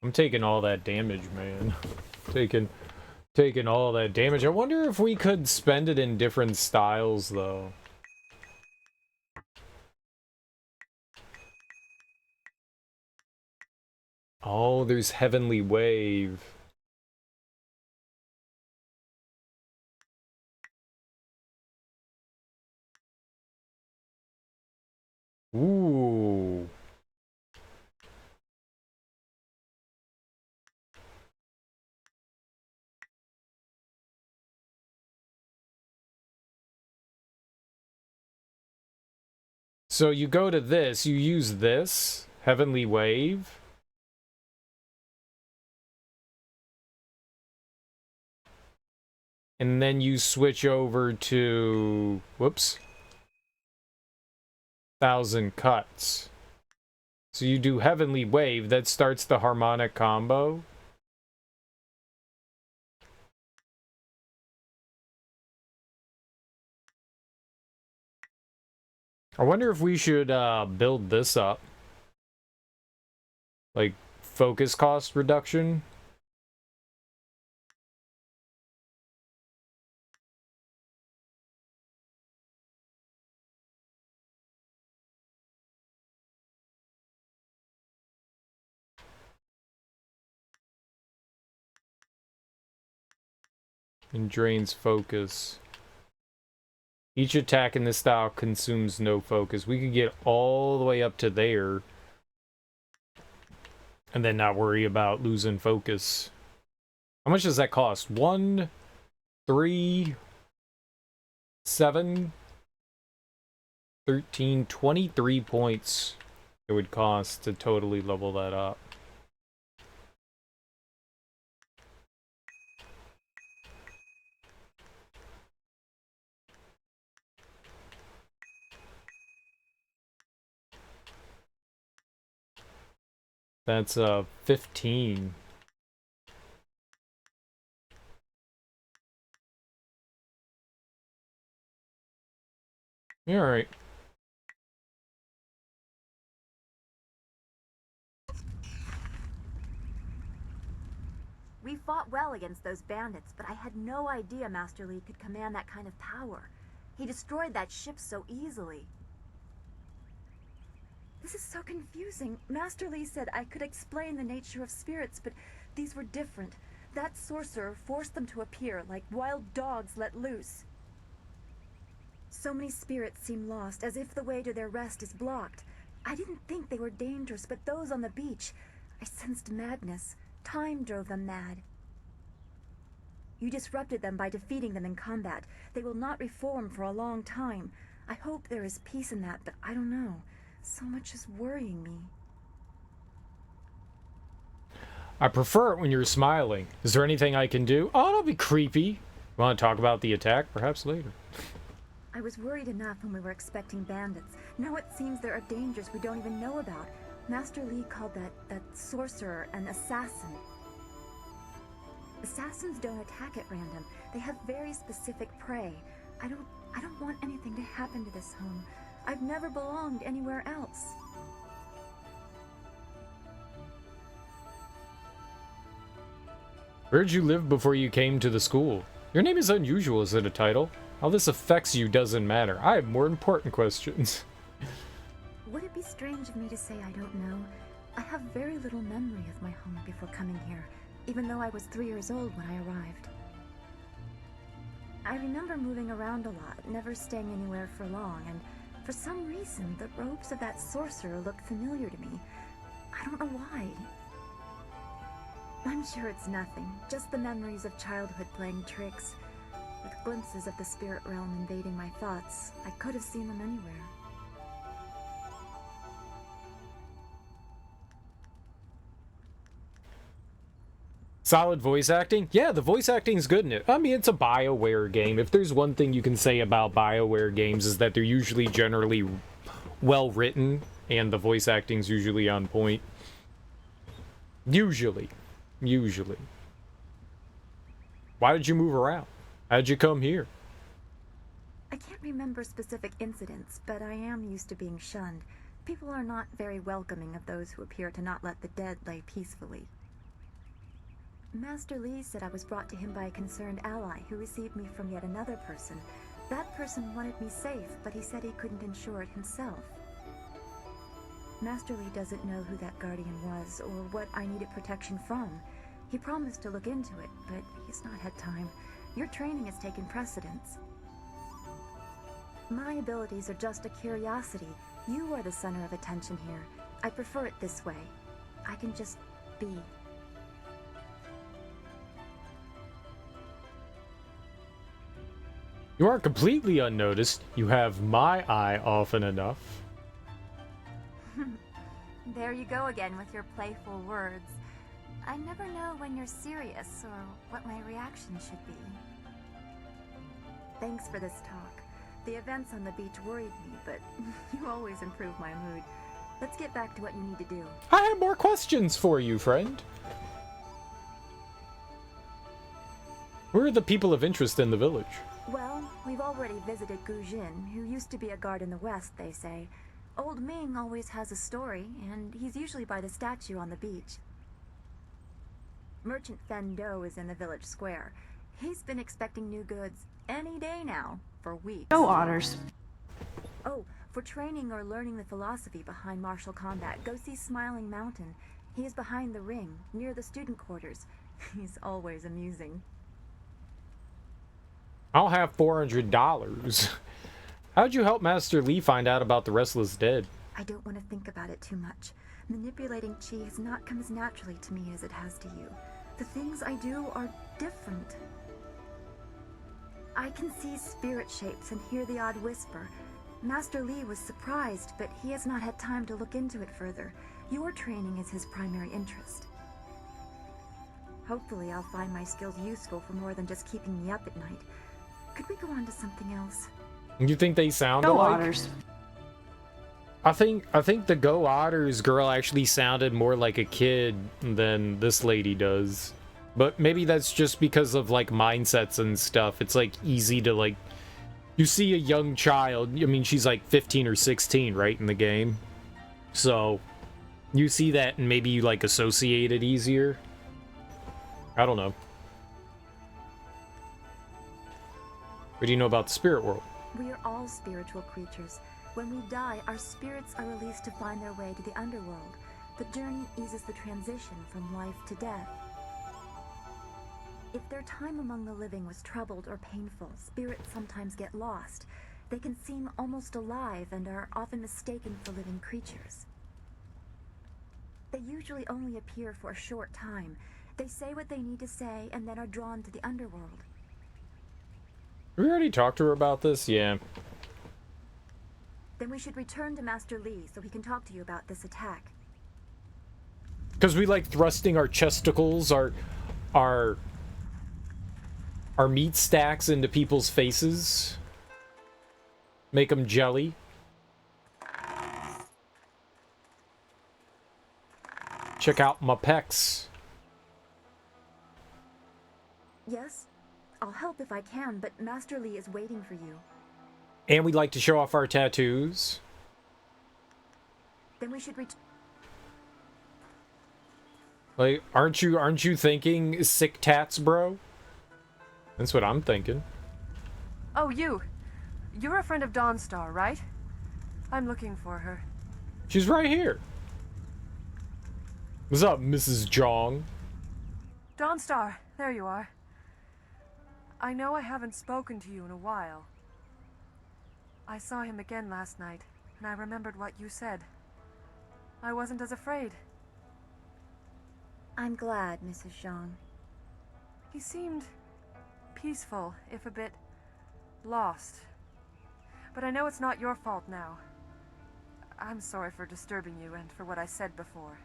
I'm taking all that damage, man. taking all that damage. I wonder if we could spend it in different styles, though. Oh, there's Heavenly Wave. Ooh. So you go to this, you use this, Heavenly Wave. And then you switch over to, whoops, 1,000 cuts. So you do Heavenly Wave, that starts the harmonic combo. I wonder if we should build this up. Like, focus cost reduction. And drains focus. Each attack in this style consumes no focus. We could get all the way up to there. And then not worry about losing focus. How much does that cost? 1, 3, 7, 13, 23 points it would cost to totally level that up. That's 15. You're alright. We fought well against those bandits, but I had no idea Master Li could command that kind of power. He destroyed that ship so easily. This is so confusing. Master Li said I could explain the nature of spirits, but these were different. That sorcerer forced them to appear like wild dogs let loose. So many spirits seem lost, as if the way to their rest is blocked. I didn't think they were dangerous, but those on the beach, I sensed madness. Time drove them mad. You disrupted them by defeating them in combat. They will not reform for a long time. I hope there is peace in that, but I don't know. So much is worrying me. I prefer it when you're smiling. Is there anything I can do? Oh, don't be creepy. Want to talk about the attack? Perhaps later. I was worried enough when we were expecting bandits. Now it seems there are dangers we don't even know about. Master Li called that sorcerer an assassin. Assassins don't attack at random. They have very specific prey. I don't want anything to happen to this home. I've never belonged anywhere else. Where'd you live before you came to the school? Your name is unusual. Is it a title? How this affects you doesn't matter. I have more important questions. Would it be strange of me to say I don't know? I have very little memory of my home before coming here, even though I was 3 years old when I arrived. I remember moving around a lot, never staying anywhere for long, and for some reason, the robes of that sorcerer look familiar to me. I don't know why. I'm sure it's nothing, just the memories of childhood playing tricks. With glimpses of the spirit realm invading my thoughts, I could have seen them anywhere. Solid voice acting? Yeah, the voice acting is good in it. I mean, it's a BioWare game. If there's one thing you can say about BioWare games is that they're usually generally well written, and the voice acting's usually on point. Usually. Why did you move around? How'd you come here? I can't remember specific incidents, but I am used to being shunned. People are not very welcoming of those who appear to not let the dead lay peacefully. Master Li said I was brought to him by a concerned ally who received me from yet another person. That person wanted me safe, but he said he couldn't ensure it himself. Master Li doesn't know who that guardian was or what I needed protection from. He promised to look into it, but he's not had time. Your training has taken precedence. My abilities are just a curiosity. You are the center of attention here. I prefer it this way. I can just be. You aren't completely unnoticed. You have my eye often enough. There you go again with your playful words. I never know when you're serious or what my reaction should be. Thanks for this talk. The events on the beach worried me, but you always improve my mood. Let's get back to what you need to do. I have more questions for you, friend. Where are the people of interest in the village? Well, we've already visited Gu Jin, who used to be a guard in the west, they say. Old Ming always has a story, and he's usually by the statue on the beach. Merchant Fen Do is in the village square. He's been expecting new goods any day now, for weeks. No otters. Oh, for training or learning the philosophy behind martial combat, go see Smiling Mountain. He is behind the ring, near the student quarters. He's always amusing. I'll have $400. How'd you help Master Li find out about the Restless Dead? I don't want to think about it too much. Manipulating chi has not come as naturally to me as it has to you. The things I do are different. I can see spirit shapes and hear the odd whisper. Master Li was surprised, but he has not had time to look into it further. Your training is his primary interest. Hopefully I'll find my skills useful for more than just keeping me up at night. Could we go on to something else? You think they sound No alike? otters. I think the Go Otters girl actually sounded more like a kid than this lady does. But maybe that's just because of like mindsets and stuff. It's like easy to like, you see a young child, I mean she's like 15 or 16, right, in the game. So you see that and maybe you like associate it easier. I don't know. What do you know about the spirit world? We are all spiritual creatures. When we die, our spirits are released to find their way to the underworld. The journey eases the transition from life to death. If their time among the living was troubled or painful, spirits sometimes get lost. They can seem almost alive and are often mistaken for living creatures. They usually only appear for a short time. They say what they need to say and then are drawn to the underworld. We already talked to her about this? Yeah. Then we should return to Master Li so he can talk to you about this attack. Because we like thrusting our chesticles, our meat stacks into people's faces. Make them jelly. Check out my pecs. Yes? I'll help if I can, but Master Li is waiting for you. And we like to show off our tattoos. Then we should Like, aren't you thinking sick tats, bro? That's what I'm thinking. Oh, you. You're a friend of Dawnstar, right? I'm looking for her. She's right here. What's up, Mrs. Jong? Dawnstar, there you are. I know I haven't spoken to you in a while. I saw him again last night, and I remembered what you said. I wasn't as afraid. I'm glad, Mrs. Zhang. He seemed peaceful, if a bit lost. But I know it's not your fault now. I'm sorry for disturbing you and for what I said before.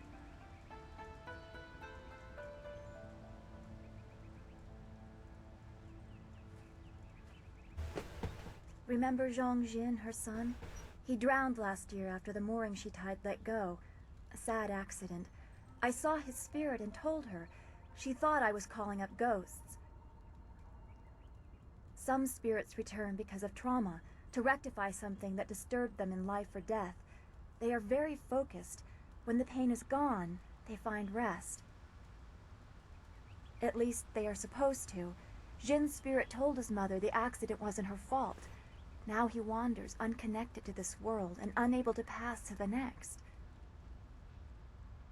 Remember Zhang Jin, her son? He drowned last year after the mooring she tied let go. A sad accident. I saw his spirit and told her. She thought I was calling up ghosts. Some spirits return because of trauma, to rectify something that disturbed them in life or death. They are very focused. When the pain is gone, they find rest. At least they are supposed to. Jin's spirit told his mother the accident wasn't her fault. Now he wanders, unconnected to this world and unable to pass to the next.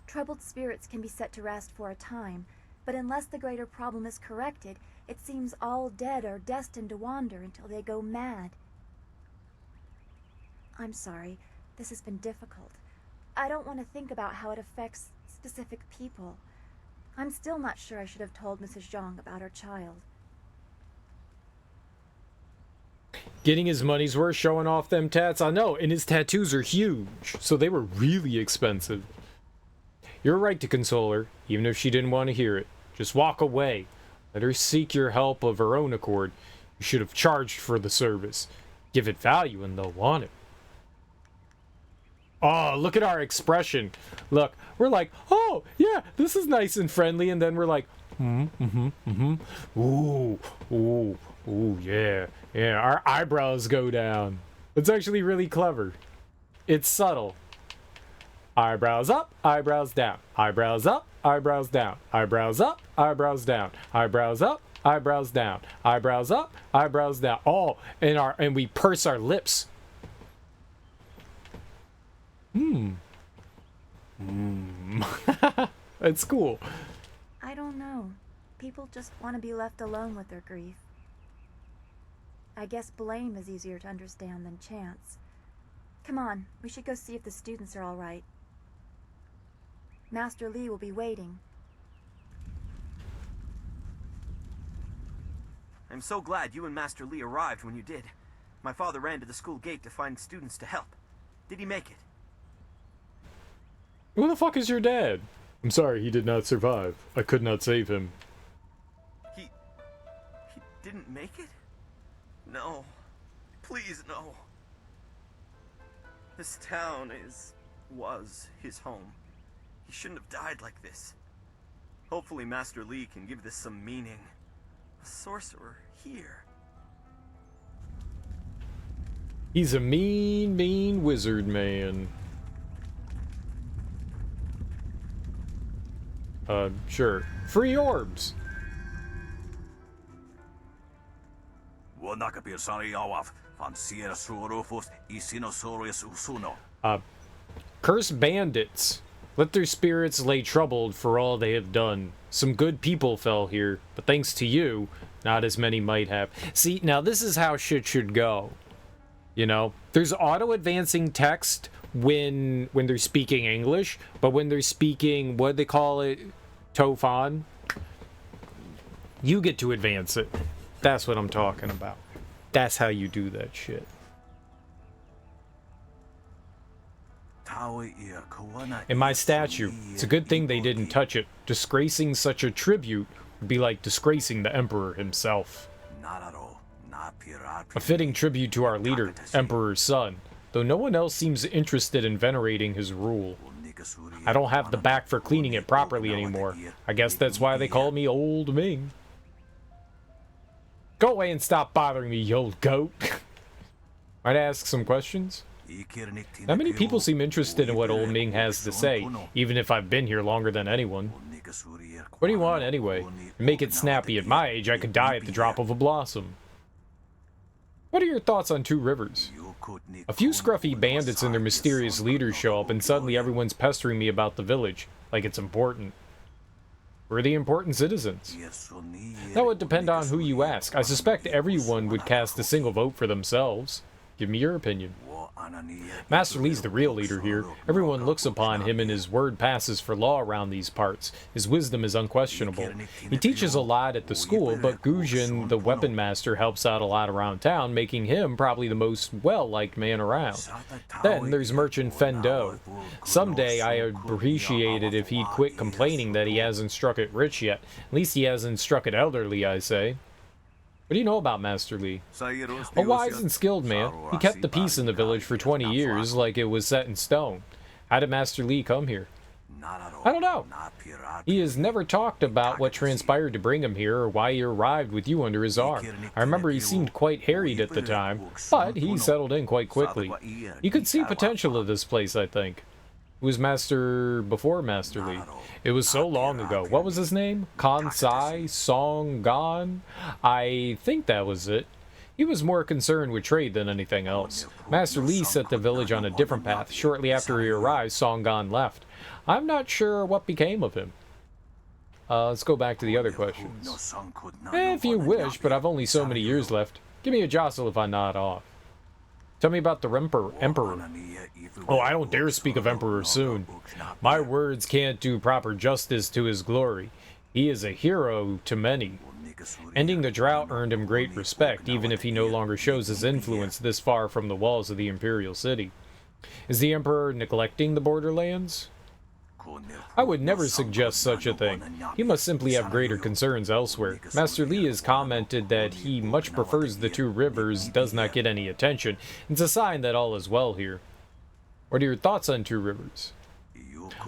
Troubled spirits can be set to rest for a time, but unless the greater problem is corrected, it seems all dead are destined to wander until they go mad. I'm sorry. This has been difficult. I don't want to think about how it affects specific people. I'm still not sure I should have told Mrs. Zhang about her child. Getting his money's worth showing off them tats. I know, and his tattoos are huge, so they were really expensive. You're right to console her, even if she didn't want to hear it. Just walk away. Let her seek your help of her own accord. You should have charged for the service. Give it value and they'll want it. Oh, look at our expression. Look, we're like, oh, yeah, this is nice and friendly. And then we're like, ooh, yeah. Yeah, our eyebrows go down. It's actually really clever. It's subtle. Eyebrows up, eyebrows down. Eyebrows up, eyebrows down. Eyebrows up, eyebrows down. Eyebrows up, eyebrows down. Eyebrows up, eyebrows down. Oh, and we purse our lips. It's cool. I don't know. People just want to be left alone with their grief. I guess blame is easier to understand than chance. Come on, we should go see if the students are all right. Master Li will be waiting. I'm so glad you and Master Li arrived when you did. My father ran to the school gate to find students to help. Did he make it? Who the fuck is your dad? I'm sorry, he did not survive. I could not save him. He didn't make it? No. Please, no. This town was his home. He shouldn't have died like this. Hopefully Master Li can give this some meaning. A sorcerer here. He's a mean, mean wizard man. Sure. Free orbs. Cursed bandits. Let their spirits lay troubled for all they have done. Some good people fell here, but thanks to you, not as many might have. See, now this is how shit should go. You know, there's auto-advancing text when they're speaking English, but when they're speaking, what do they call it, Tofan, you get to advance it. That's what I'm talking about. That's how you do that shit. In my statue, it's a good thing they didn't touch it. Disgracing such a tribute would be like disgracing the Emperor himself. A fitting tribute to our leader, Emperor's son, though no one else seems interested in venerating his rule. I don't have the back for cleaning it properly anymore. I guess that's why they call me Old Ming. Go away and stop bothering me, you old goat. Might I ask some questions? Not many people seem interested in what Old Ming has to say, even if I've been here longer than anyone. What do you want, anyway? Make it snappy. At my age, I could die at the drop of a blossom. What are your thoughts on Two Rivers? A few scruffy bandits and their mysterious leaders show up, and suddenly everyone's pestering me about the village, like it's important. We're the important citizens. That would depend on who you ask. I suspect everyone would cast a single vote for themselves. Give me your opinion. Master Li's the real leader here. Everyone looks upon him and his word passes for law around these parts. His wisdom is unquestionable. He teaches a lot at the school, but Gujin, the weapon master, helps out a lot around town, making him probably the most well-liked man around. Then there's Merchant Fendo. Someday I appreciate it if he'd quit complaining that he hasn't struck it rich yet. At least he hasn't struck it elderly, I say. What do you know about Master Li? A wise and skilled man. He kept the peace in the village for 20 years like it was set in stone. How did Master Li come here? I don't know. He has never talked about what transpired to bring him here or why he arrived with you under his arm. I remember he seemed quite harried at the time, but he settled in quite quickly. You could see potential of this place, I think. Who was Master before Master Li? It was so long ago. What was his name? Kansai Song Gon? I think that was it. He was more concerned with trade than anything else. Master Li set the village on a different path. Shortly after he arrived, Song Gon left. I'm not sure what became of him. Let's go back to the other questions. If you wish, but I've only so many years left. Give me a jostle if I nod off. Tell me about the Emperor. Oh, I don't dare speak of Emperor soon. My words can't do proper justice to his glory. He is a hero to many. Ending the drought earned him great respect, even if he no longer shows his influence this far from the walls of the Imperial City. Is the Emperor neglecting the borderlands? I would never suggest such a thing. He must simply have greater concerns elsewhere. Master Li has commented that he much prefers the two rivers, does not get any attention. It's a sign that all is well here. What are your thoughts on Two Rivers?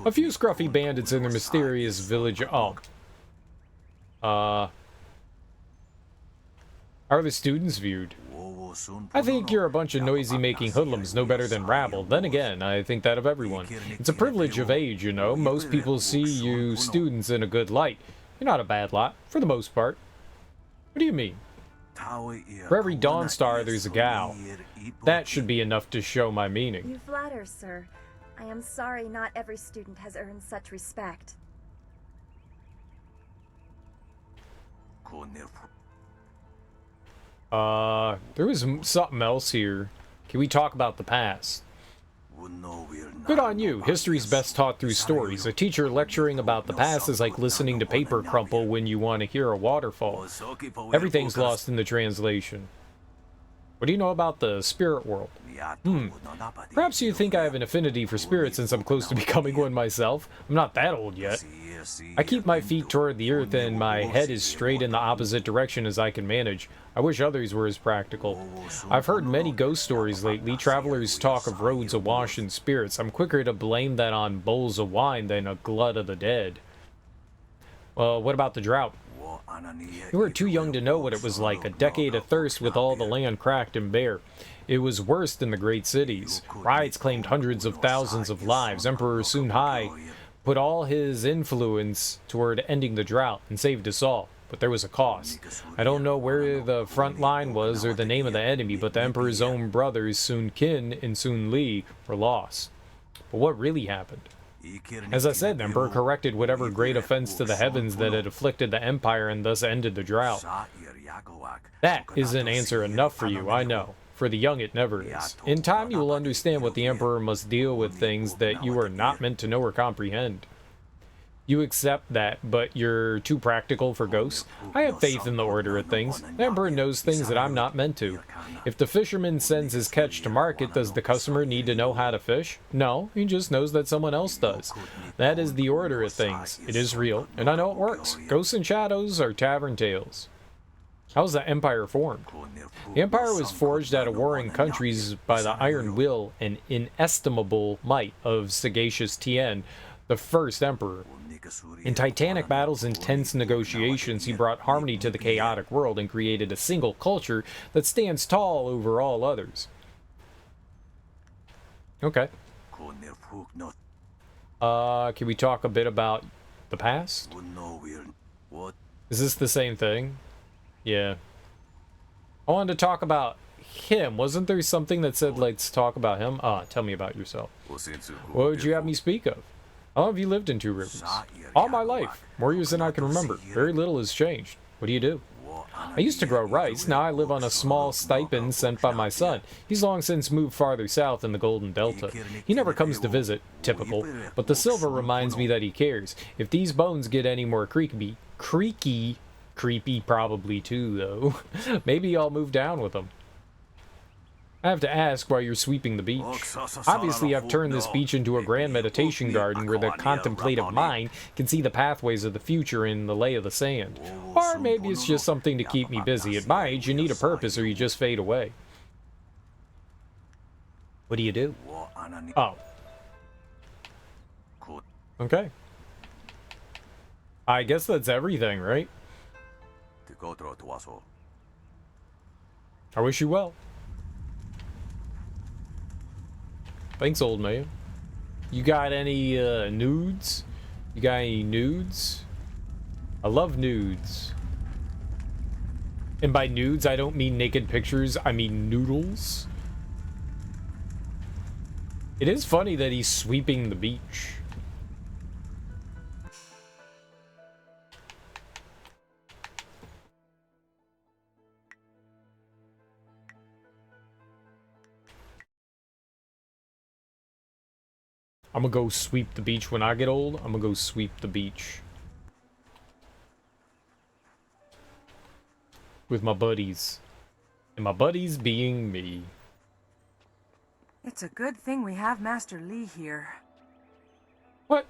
A few scruffy bandits in their mysterious village. Oh. How are the students viewed? I think you're a bunch of noisy-making hoodlums, no better than rabble. Then again, I think that of everyone. It's a privilege of age, you know. Most people see you students in a good light. You're not a bad lot, for the most part. What do you mean? For every Dawnstar, there's a Gao. That should be enough to show my meaning. You flatter, sir. I am sorry not every student has earned such respect. There was something else here. Can we talk about the past? Good on you. History's best taught through stories. A teacher lecturing about the past is like listening to paper crumple when you want to hear a waterfall. Everything's lost in the translation. What do you know about the spirit world? Perhaps you think I have an affinity for spirits since I'm close to becoming one myself. I'm not that old yet. I keep my feet toward the earth and my head is straight in the opposite direction as I can manage. I wish others were as practical. I've heard many ghost stories lately. Travelers talk of roads awash in spirits. I'm quicker to blame that on bowls of wine than a glut of the dead. Well, what about the drought? You were too young to know what it was like. A decade of thirst with all the land cracked and bare. It was worse than the great cities. Riots claimed hundreds of thousands of lives. Emperor Sun Hai put all his influence toward ending the drought and saved us all. But there was a cost. I don't know where the front line was or the name of the enemy, but the Emperor's own brothers, Sun Qin and Sun Li, were lost. But what really happened? As I said, the Emperor corrected whatever great offense to the heavens that had afflicted the Empire and thus ended the drought. That isn't answer enough for you, I know. For the young, it never is. In time, you will understand what the Emperor must deal with things that you are not meant to know or comprehend. You accept that, but you're too practical for ghosts? I have faith in the order of things. The Emperor knows things that I'm not meant to. If the fisherman sends his catch to market, does the customer need to know how to fish? No, he just knows that someone else does. That is the order of things. It is real, and I know it works. Ghosts and shadows are tavern tales. How was the Empire formed? The Empire was forged out of warring countries by the iron will and inestimable might of sagacious Tien, the first emperor. In titanic battles and tense negotiations, he brought harmony to the chaotic world and created a single culture that stands tall over all others. Okay. Can we talk a bit about the past? Is this the same thing? Yeah. I wanted to talk about him. Wasn't there something that said, let's talk about him? Tell me about yourself. What would you have me speak of? How long have you lived in Two Rivers? All my life. More years than I can remember. Very little has changed. What do you do? I used to grow rice. Now I live on a small stipend sent by my son. He's long since moved farther south in the Golden Delta. He never comes to visit. Typical. But the silver reminds me that he cares. If these bones get any more creaky, creepy probably too, though. Maybe I'll move down with them. I have to ask why you're sweeping the beach. Obviously, I've turned this beach into a grand meditation garden where the contemplative mind can see the pathways of the future in the lay of the sand. Or maybe it's just something to keep me busy. At my age, you need a purpose or you just fade away. What do you do? Oh. Okay. I guess that's everything, right? I wish you well. Thanks, old man. You got any nudes? You got any nudes? I love nudes. And by nudes, I don't mean naked pictures, I mean noodles. It is funny that he's sweeping the beach. I'm gonna go sweep the beach when I get old. I'm gonna go sweep the beach. With my buddies. And my buddies being me. It's a good thing we have Master Li here. What?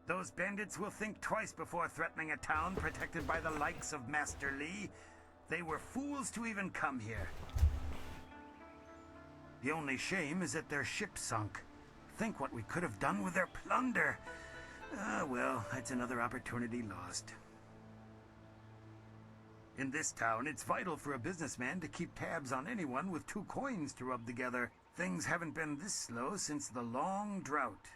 Those bandits will think twice before threatening a town protected by the likes of Master Li. They were fools to even come here. The only shame is that their ship sunk. Think what we could have done with their plunder. Well, that's another opportunity lost. In this town, it's vital for a businessman to keep tabs on anyone with 2 coins to rub together. Things haven't been this slow since the long drought.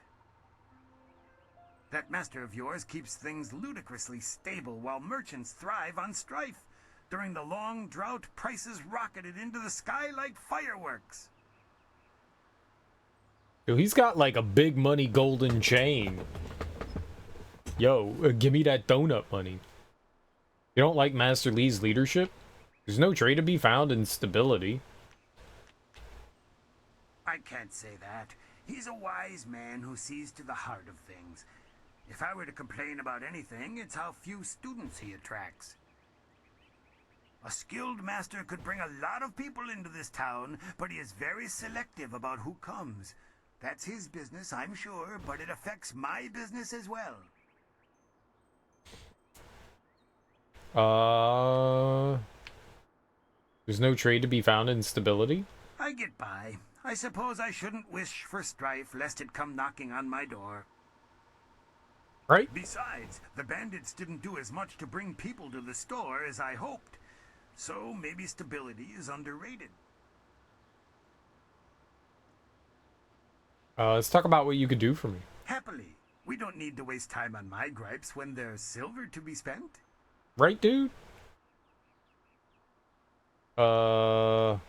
That master of yours keeps things ludicrously stable while merchants thrive on strife. During the long drought, prices rocketed into the sky like fireworks. Yo, he's got like a big money golden chain. Yo, give me that donut money. You don't like Master Li's leadership? There's no trade to be found in stability. I can't say that. He's a wise man who sees to the heart of things. If I were to complain about anything, it's how few students he attracts. A skilled master could bring a lot of people into this town, but he is very selective about who comes. That's his business, I'm sure, but it affects my business as well. There's no trade to be found in stability? I get by. I suppose I shouldn't wish for strife, lest it come knocking on my door. Right? Besides, the bandits didn't do as much to bring people to the store as I hoped. So maybe stability is underrated. Let's talk about what you could do for me. Happily. We don't need to waste time on my gripes when there's silver to be spent. Right, dude? Tell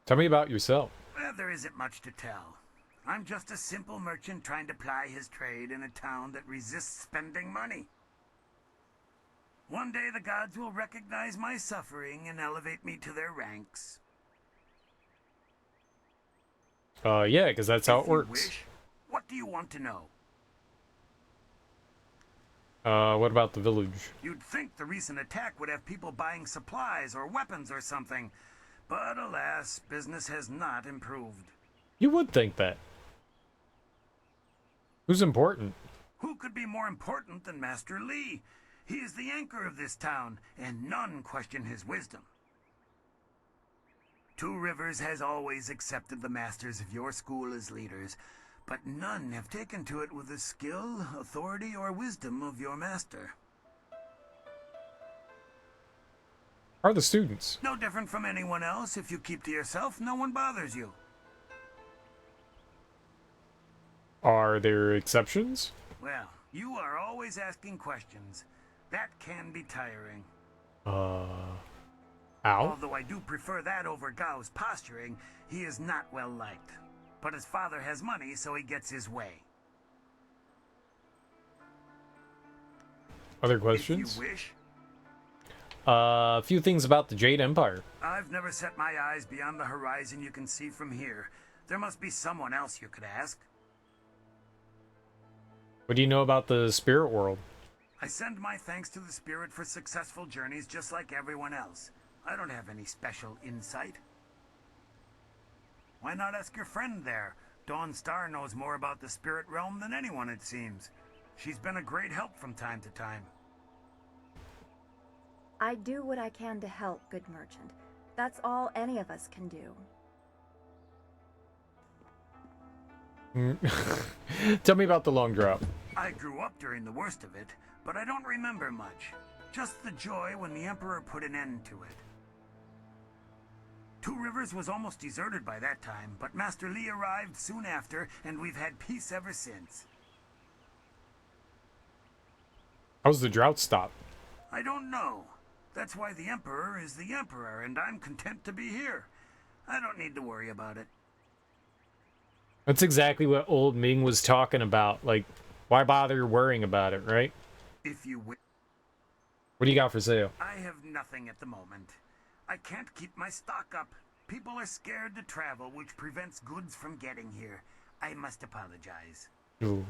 me about yourself. Well, there isn't much to tell. I'm just a simple merchant trying to ply his trade in a town that resists spending money. One day the gods will recognize my suffering and elevate me to their ranks. Yeah, because that's how it works. Wish, what do you want to know? What about the village? You'd think the recent attack would have people buying supplies or weapons or something. But alas, business has not improved. You would think that. Who's important? Who could be more important than Master Li? He is the anchor of this town, and none question his wisdom. Two Rivers has always accepted the masters of your school as leaders, but none have taken to it with the skill, authority, or wisdom of your master. Are the students? No different from anyone else. If you keep to yourself, no one bothers you. Are there exceptions? Well, you are always asking questions. That can be tiring. Ow. Although I do prefer that over Gao's posturing, he is not well liked. But his father has money, so he gets his way. Other questions? If you wish. A few things about the Jade Empire. I've never set my eyes beyond the horizon you can see from here. There must be someone else you could ask. What do you know about the spirit world? I send my thanks to the spirit for successful journeys just like everyone else. I don't have any special insight. Why not ask your friend there? Dawn Star knows more about the spirit realm than anyone, it seems. She's been a great help from time to time. I do what I can to help, good merchant. That's all any of us can do. Tell me about the long drop. I grew up during the worst of it, but I don't remember much. Just the joy when the Emperor put an end to it. Two Rivers was almost deserted by that time, but Master Li arrived soon after, and we've had peace ever since. How's the drought stop? I don't know. That's why the Emperor is the Emperor, and I'm content to be here. I don't need to worry about it. That's exactly what old Ming was talking about. Like, why bother worrying about it, right? If you wish. What do you got for sale? I have nothing at the moment. I can't keep my stock up. People are scared to travel, which prevents goods from getting here. I must apologize. Ooh.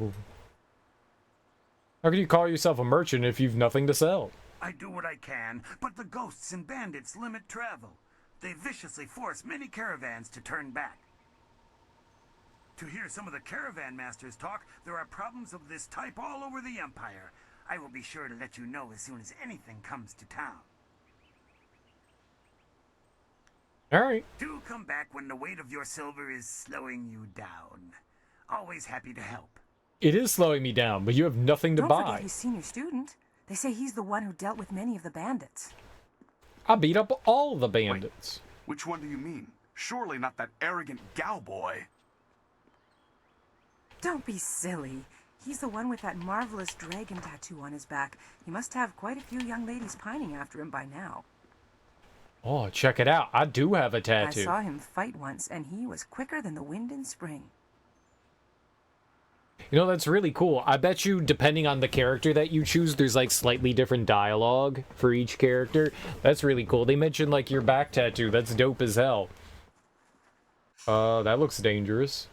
How can you call yourself a merchant if you've nothing to sell? I do what I can, but the ghosts and bandits limit travel. They viciously force many caravans to turn back. To hear some of the caravan masters talk, there are problems of this type all over the Empire. I will be sure to let you know as soon as anything comes to town. Alright. Do come back when the weight of your silver is slowing you down. Always happy to help. It is slowing me down, but you have nothing to Don't buy. forget he's senior student. They say he's the one who dealt with many of the bandits. I beat up all the bandits. Wait, which one do you mean? Surely not that arrogant gal boy. Don't be silly. He's the one with that marvelous dragon tattoo on his back. He must have quite a few young ladies pining after him by now. Oh, check it out. I do have a tattoo. I saw him fight once, and he was quicker than the wind in spring. You know, that's really cool. I bet you, depending on the character that you choose, there's like slightly different dialogue for each character. That's really cool. They mentioned like your back tattoo. That's dope as hell. That looks dangerous.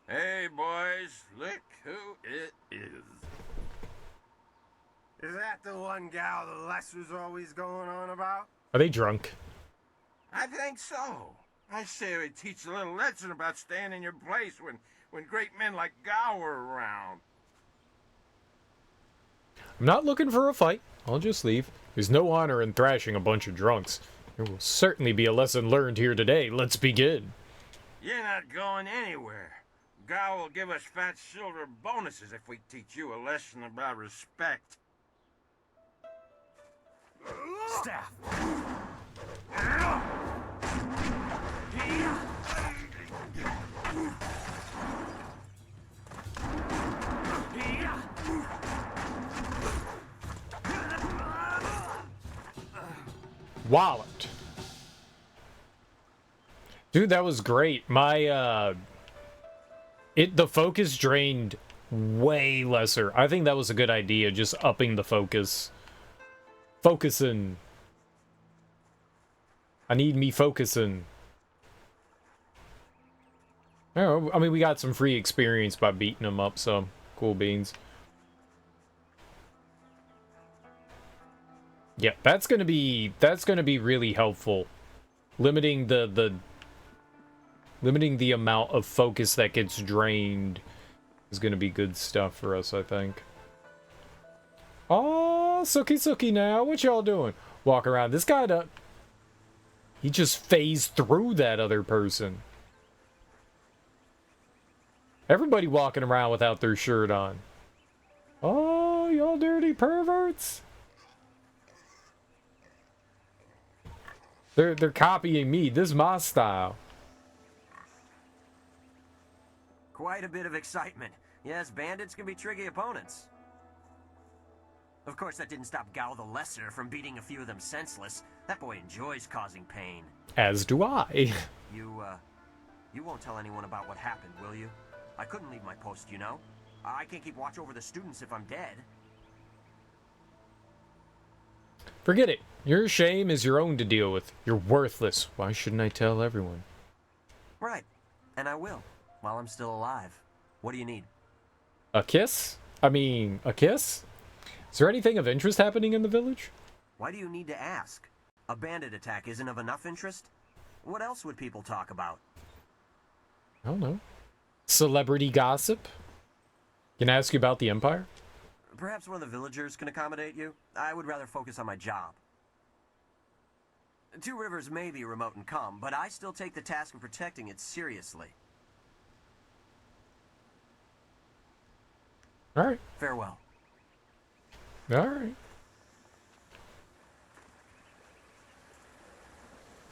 Hey, boys, look who it is. Is that the one gal the Lesser's always going on about? Are they drunk? I think so. I say we teach a little lesson about staying in your place when great men like Gao are around. I'm not looking for a fight. I'll just leave. There's no honor in thrashing a bunch of drunks. There will certainly be a lesson learned here today. Let's begin. You're not going anywhere. Gao will give us fat silver bonuses if we teach you a lesson about respect. Staff! Walloped. Dude, that was great. My, the focus drained way lesser. I think that was a good idea, just upping the focus. Focusing. I need me focusing. Oh, I mean, we got some free experience by beating them up, so cool beans. Yeah, that's gonna be really helpful. Limiting the amount of focus that gets drained is gonna be good stuff for us, I think. Oh, Suki now, what y'all doing? Walk around. This guy he just phased through that other person. Everybody walking around without their shirt on. Oh, y'all dirty perverts. They're copying me. This is my style. Quite a bit of excitement. Yes, bandits can be tricky opponents. Of course, that didn't stop Gao the Lesser from beating a few of them senseless. That boy enjoys causing pain. As do I. You won't tell anyone about what happened, will you? I couldn't leave my post, you know. I can't keep watch over the students if I'm dead. Forget it. Your shame is your own to deal with. You're worthless. Why shouldn't I tell everyone? Right. And I will, while I'm still alive. What do you need? A kiss? I mean, a kiss? Is there anything of interest happening in the village? Why do you need to ask? A bandit attack isn't of enough interest? What else would people talk about? I don't know. Celebrity gossip? Can I ask you about the Empire? Perhaps one of the villagers can accommodate you? I would rather focus on my job. Two Rivers may be remote and calm, but I still take the task of protecting it seriously. Alright. Farewell. Alright.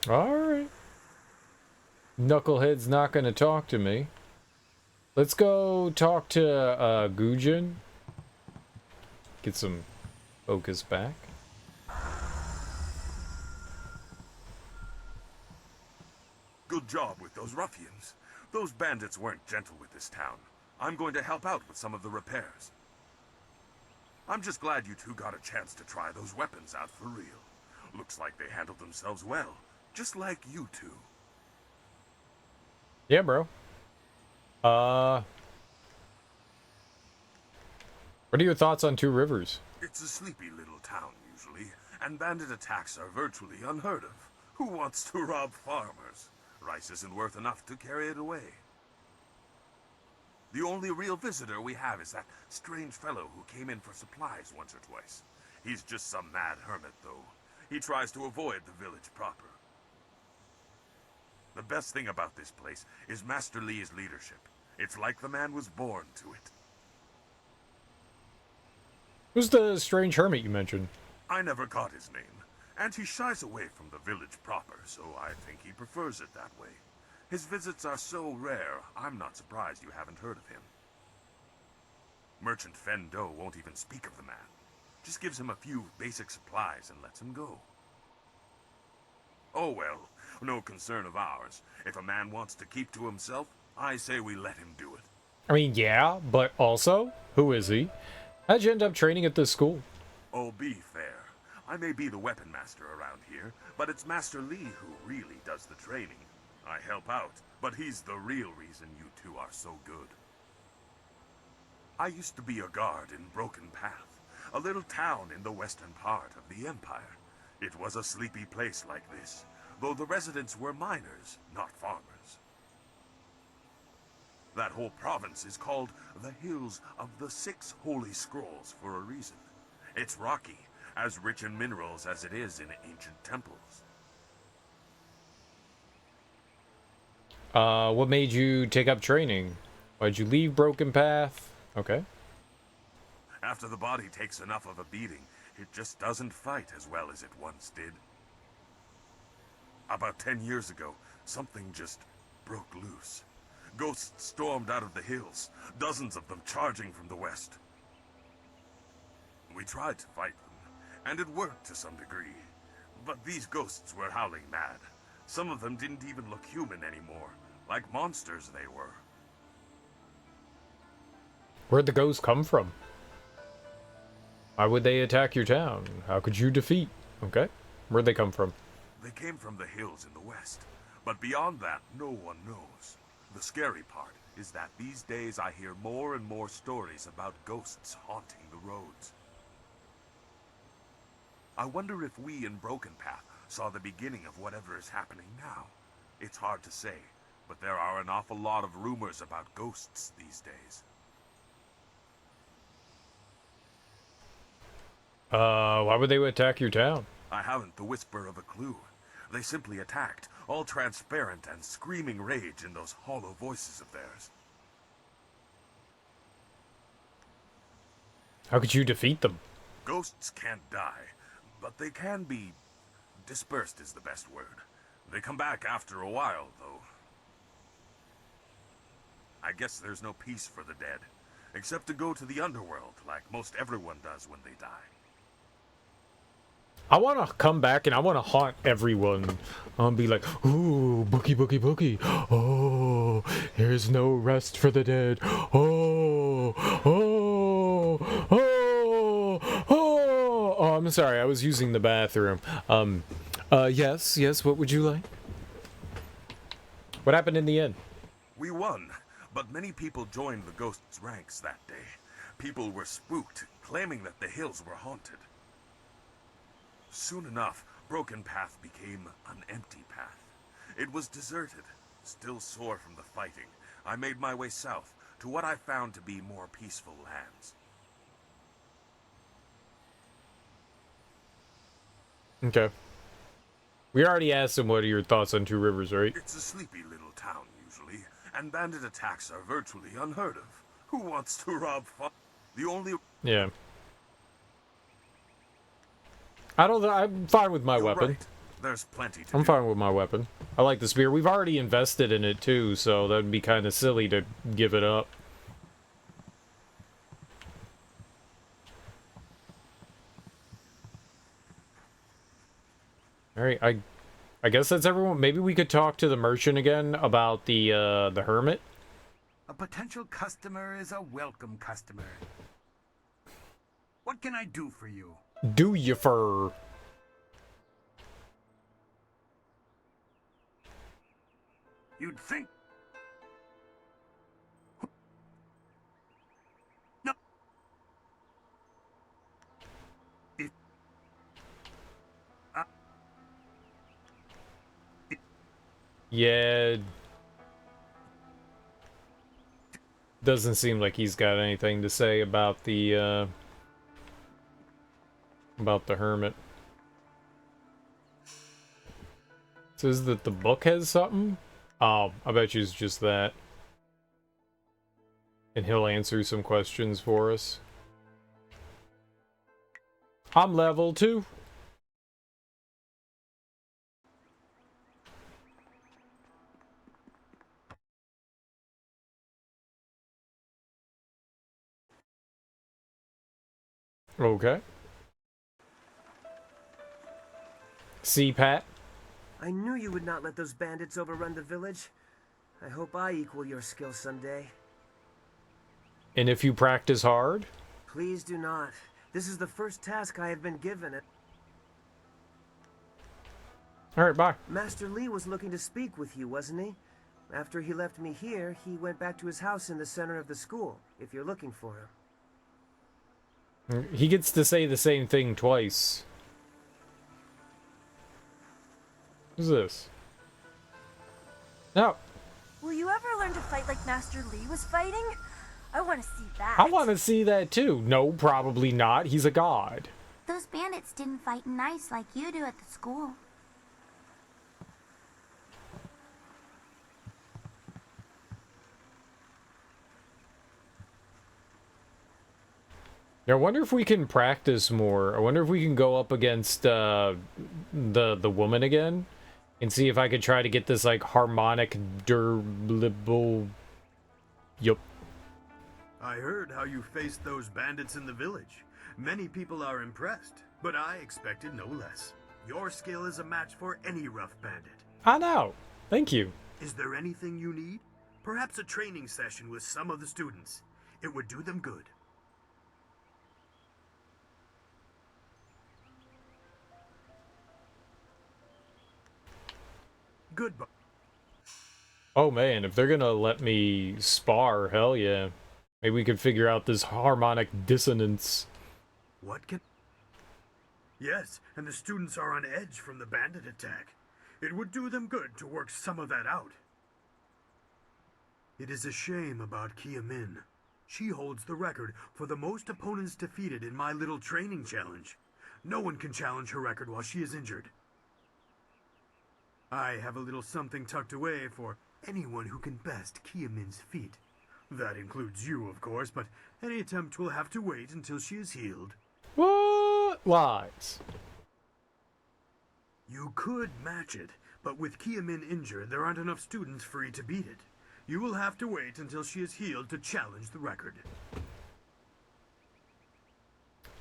Alright. Knucklehead's not gonna talk to me. Let's go talk to Gujin. Get some focus back. Good job with those ruffians. Those bandits weren't gentle with this town. I'm going to help out with some of the repairs. I'm just glad you two got a chance to try those weapons out for real. Looks like they handled themselves well, just like you two. Yeah, bro. What are your thoughts on Two Rivers? It's a sleepy little town, usually, and bandit attacks are virtually unheard of. Who wants to rob farmers? Rice isn't worth enough to carry it away. The only real visitor we have is that strange fellow who came in for supplies once or twice. He's just some mad hermit, though. He tries to avoid the village proper. The best thing about this place is Master Li's leadership. It's like the man was born to it. Who's the strange hermit you mentioned? I never caught his name, and he shies away from the village proper, so I think he prefers it that way. His visits are so rare, I'm not surprised you haven't heard of him. Merchant Fendo won't even speak of the man. Just gives him a few basic supplies and lets him go. Oh well, no concern of ours. If a man wants to keep to himself, I say we let him do it. I mean, yeah, but also, who is he? How'd you end up training at this school? Oh, be fair. I may be the weapon master around here, but it's Master Li who really does the training. I help out, but he's the real reason you two are so good. I used to be a guard in Broken Path, a little town in the western part of the Empire. It was a sleepy place like this, though the residents were miners, not farmers. That whole province is called the Hills of the Six Holy Scrolls for a reason. It's rocky, as rich in minerals as it is in ancient temples. What made you take up training? Why'd you leave Broken Path? Okay. After the body takes enough of a beating, it just doesn't fight as well as it once did. About 10 years ago, something just broke loose. Ghosts stormed out of the hills, dozens of them charging from the west. We tried to fight them, and it worked to some degree. But these ghosts were howling mad. Some of them didn't even look human anymore, like monsters they were. Where'd the ghosts come from? Why would they attack your town? How could you defeat? Okay. Where'd they come from? They came from the hills in the west, but beyond that, no one knows. The scary part is that these days I hear more and more stories about ghosts haunting the roads. I wonder if we in Broken Path saw the beginning of whatever is happening now. It's hard to say, but there are an awful lot of rumors about ghosts these days. Why would they attack your town? I haven't the whisper of a clue. They simply attacked, all transparent and screaming rage in those hollow voices of theirs. How could you defeat them? Ghosts can't die, but they can be... dispersed is the best word. They come back after a while, though. I guess there's no peace for the dead, except to go to the underworld, like most everyone does when they die. I want to come back and I want to haunt everyone. Be like, ooh, bookie, bookie, bookie. Oh, here's no rest for the dead. Oh, oh, oh, oh. Oh, I'm sorry. I was using the bathroom. Yes, what would you like? What happened in the end? We won, but many people joined the ghosts' ranks that day. People were spooked, claiming that the hills were haunted. Soon enough, Broken Path became an empty path. It was deserted. Still sore from the fighting, I made my way south to what I found to be more peaceful lands. Okay. We already asked him what are your thoughts on Two Rivers, right? It's a sleepy little town, usually, and bandit attacks are virtually unheard of. Who wants to rob the only... Yeah. I'm fine with my weapon. Right. There's plenty to I'm do. fine with my weapon. I like the spear. We've already invested in it too, so that'd be kind of silly to give it up. All right, I guess that's everyone. Maybe we could talk to the merchant again about the hermit. A potential customer is a welcome customer. What can I do for you? Do you fur? You'd think... Yeah. Doesn't seem like he's got anything to say about the hermit. Says that the book has something? Oh, I bet you it's just that. And he'll answer some questions for us. I'm level 2. Okay. See, Pat? I knew you would not let those bandits overrun the village. I hope I equal your skill someday. And if you practice hard? Please do not. This is the first task I have been given. Alright, bye. Master Li was looking to speak with you, wasn't he? After he left me here, he went back to his house in the center of the school, if you're looking for him. He gets to say the same thing twice. Who's this? No. Will you ever learn to fight like Master Li was fighting? I want to see that. I want to see that too. No, probably not. He's a god. Those bandits didn't fight nice like you do at the school. I wonder if we can practice more. I wonder if we can go up against the woman again and see if I could try to get this like harmonic durable. Yup. I heard how you faced those bandits in the village. Many people are impressed, but I expected no less. Your skill is a match for any rough bandit. I know. Thank you. Is there anything you need? Perhaps a training session with some of the students. It would do them good. Goodbye. Oh man, if they're gonna let me spar, hell yeah. Maybe we could figure out this harmonic dissonance. What can... Yes, and the students are on edge from the bandit attack. It would do them good to work some of that out. It is a shame about Kia Min. She holds the record for the most opponents defeated in my little training challenge. No one can challenge her record while she is injured. I have a little something tucked away for anyone who can best Kia Min's feat. That includes you, of course, but any attempt will have to wait until she is healed. What? Lies. You could match it, but with Kia Min injured, there aren't enough students free to beat it. You will have to wait until she is healed to challenge the record.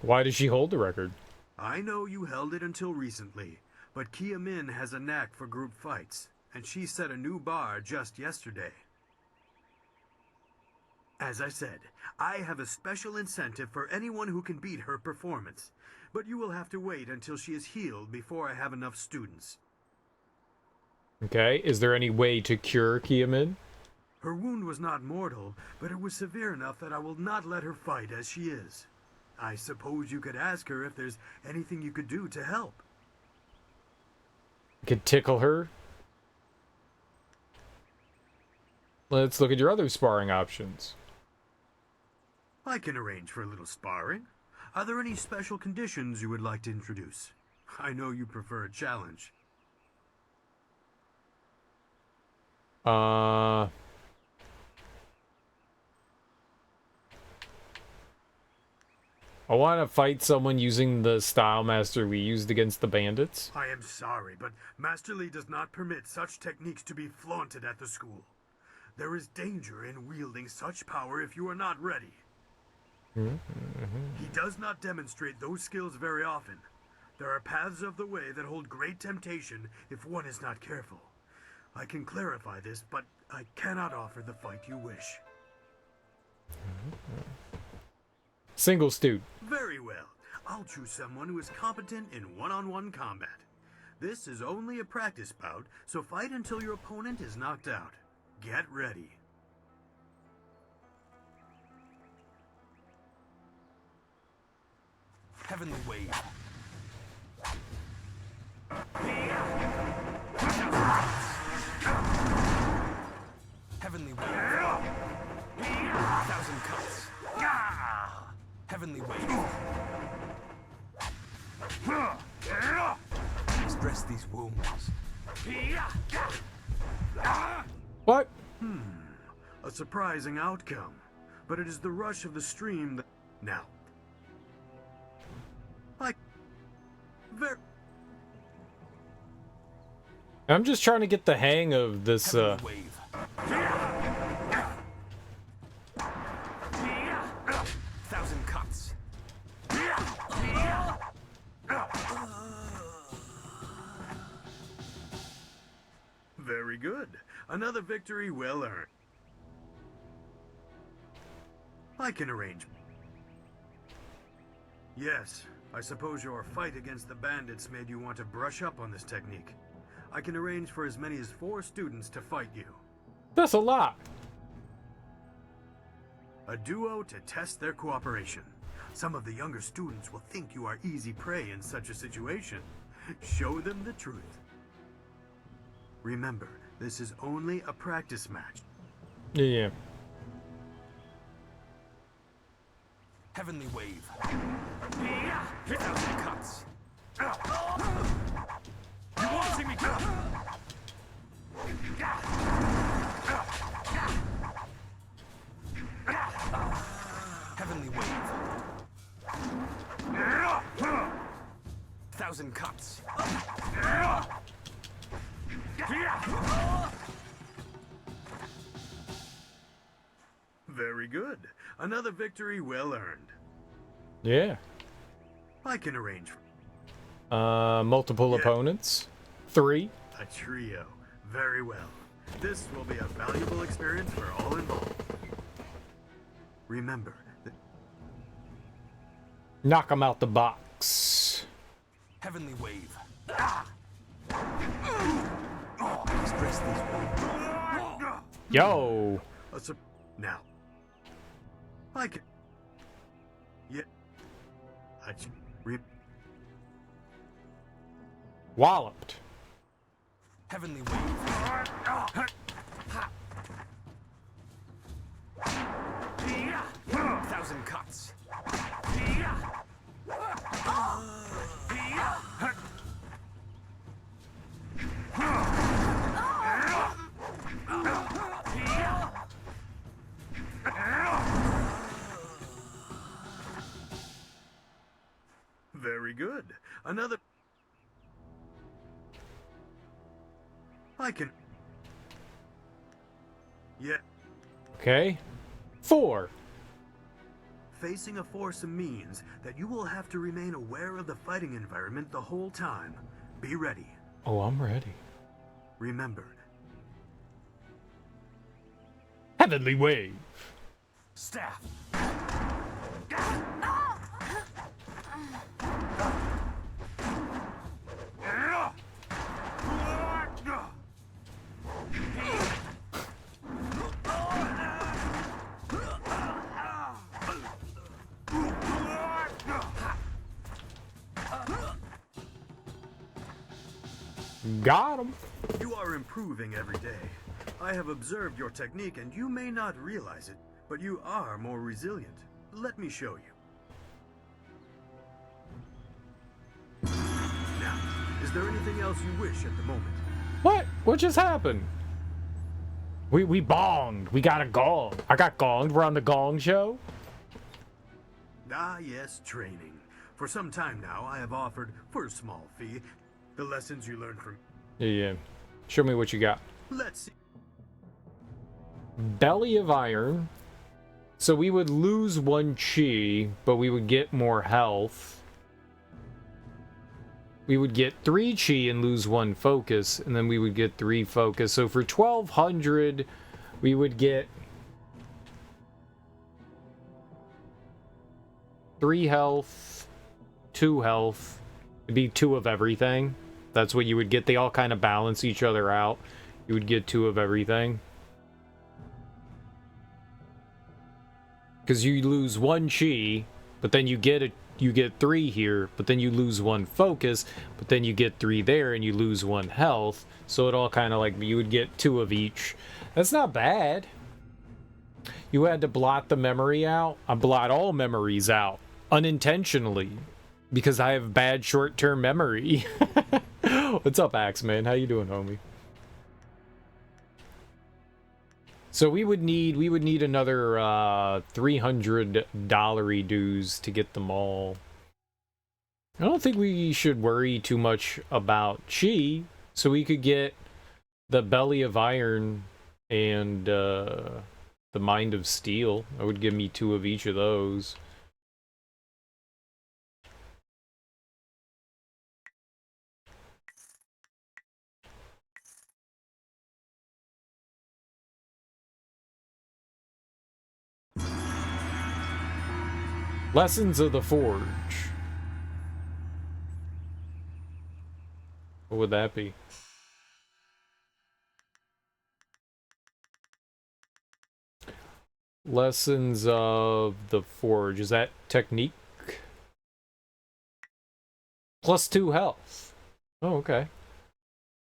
Why does she hold the record? I know you held it until recently, but Kia Min has a knack for group fights, and she set a new bar just yesterday. As I said, I have a special incentive for anyone who can beat her performance, but you will have to wait until she is healed before I have enough students. Okay, is there any way to cure Kia Min? Her wound was not mortal, but it was severe enough that I will not let her fight as she is. I suppose you could ask her if there's anything you could do to help. Could tickle her? Let's look at your other sparring options. I can arrange for a little sparring. Are there any special conditions you would like to introduce? I know you prefer a challenge. I want to fight someone using the style Master Li used against the bandits. I am sorry, but Master Li does not permit such techniques to be flaunted at the school. There is danger in wielding such power if you are not ready. He does not demonstrate those skills very often. There are paths of the way that hold great temptation if one is not careful. I can clarify this, but I cannot offer the fight you wish. Single student. Very well. I'll choose someone who is competent in one-on-one combat. This is only a practice bout, so fight until your opponent is knocked out. Get ready. Heavenly wave. Heavenly wave. 1,000 cuts. Heavenly wave. Express these wounds. What? A surprising outcome. But it is the rush of the stream that... Now. I'm just trying to get the hang of this, Thousand cuts. Very good. Another victory well earned. I can arrange. Yes, I suppose your fight against the bandits made you want to brush up on this technique. I can arrange for as many as 4 students to fight you. That's a lot. A duo to test their cooperation. Some of the younger students will think you are easy prey in such a situation. Show them the truth. Remember, this is only a practice match. Yeah. Heavenly wave. 1,000 cuts. You want to see me go? Heavenly wave. 1,000 cuts. Very good. Another victory well earned. Yeah. I can arrange. Multiple opponents. 3. A trio. Very well. This will be a valuable experience for all involved. Remember that... Knock them out the box. Heavenly wave. Express these wounds. Yo. Now. I can... Yeah. Walloped. Heavenly wave. 1,000 cuts. Very good. Another... I can... Yeah. Okay. 4. Facing a foursome means that you will have to remain aware of the fighting environment the whole time. Be ready. Oh, I'm ready. Remember. Heavenly wave. Staff. Got him. You are improving every day. I have observed your technique and you may not realize it, but you are more resilient. Let me show you. Now, is there anything else you wish at the moment? What? What just happened? We bonged. We got a gong. I got gonged. We're on the gong show. Ah, yes, training. For some time now, I have offered, for a small fee, the lessons you learned from... Yeah. Show me what you got. Let's see. Belly of Iron. So we would lose 1 chi, but we would get more health. We would get 3 chi and lose 1 focus, and then we would get 3 focus. So for 1,200, we would get 3 health, 2 health. It'd be 2 of everything. That's what you would get. They all kind of balance each other out. You would get 2 of everything. Because you lose 1 chi, but then you get 3 here, but then you lose 1 focus, but then you get 3 there, and you lose 1 health. So it all kind of like, you would get 2 of each. That's not bad. You had to blot the memory out. I blot all memories out, unintentionally, because I have bad short-term memory. What's up, Axeman? How you doing, homie? So we would need another 300 dollary dues to get them all. I don't think we should worry too much about chi, so we could get the belly of iron and the mind of steel. That would give me 2 of each of those. Lessons of the Forge. What would that be? Lessons of the Forge. Is that technique? +2 health. Oh, okay.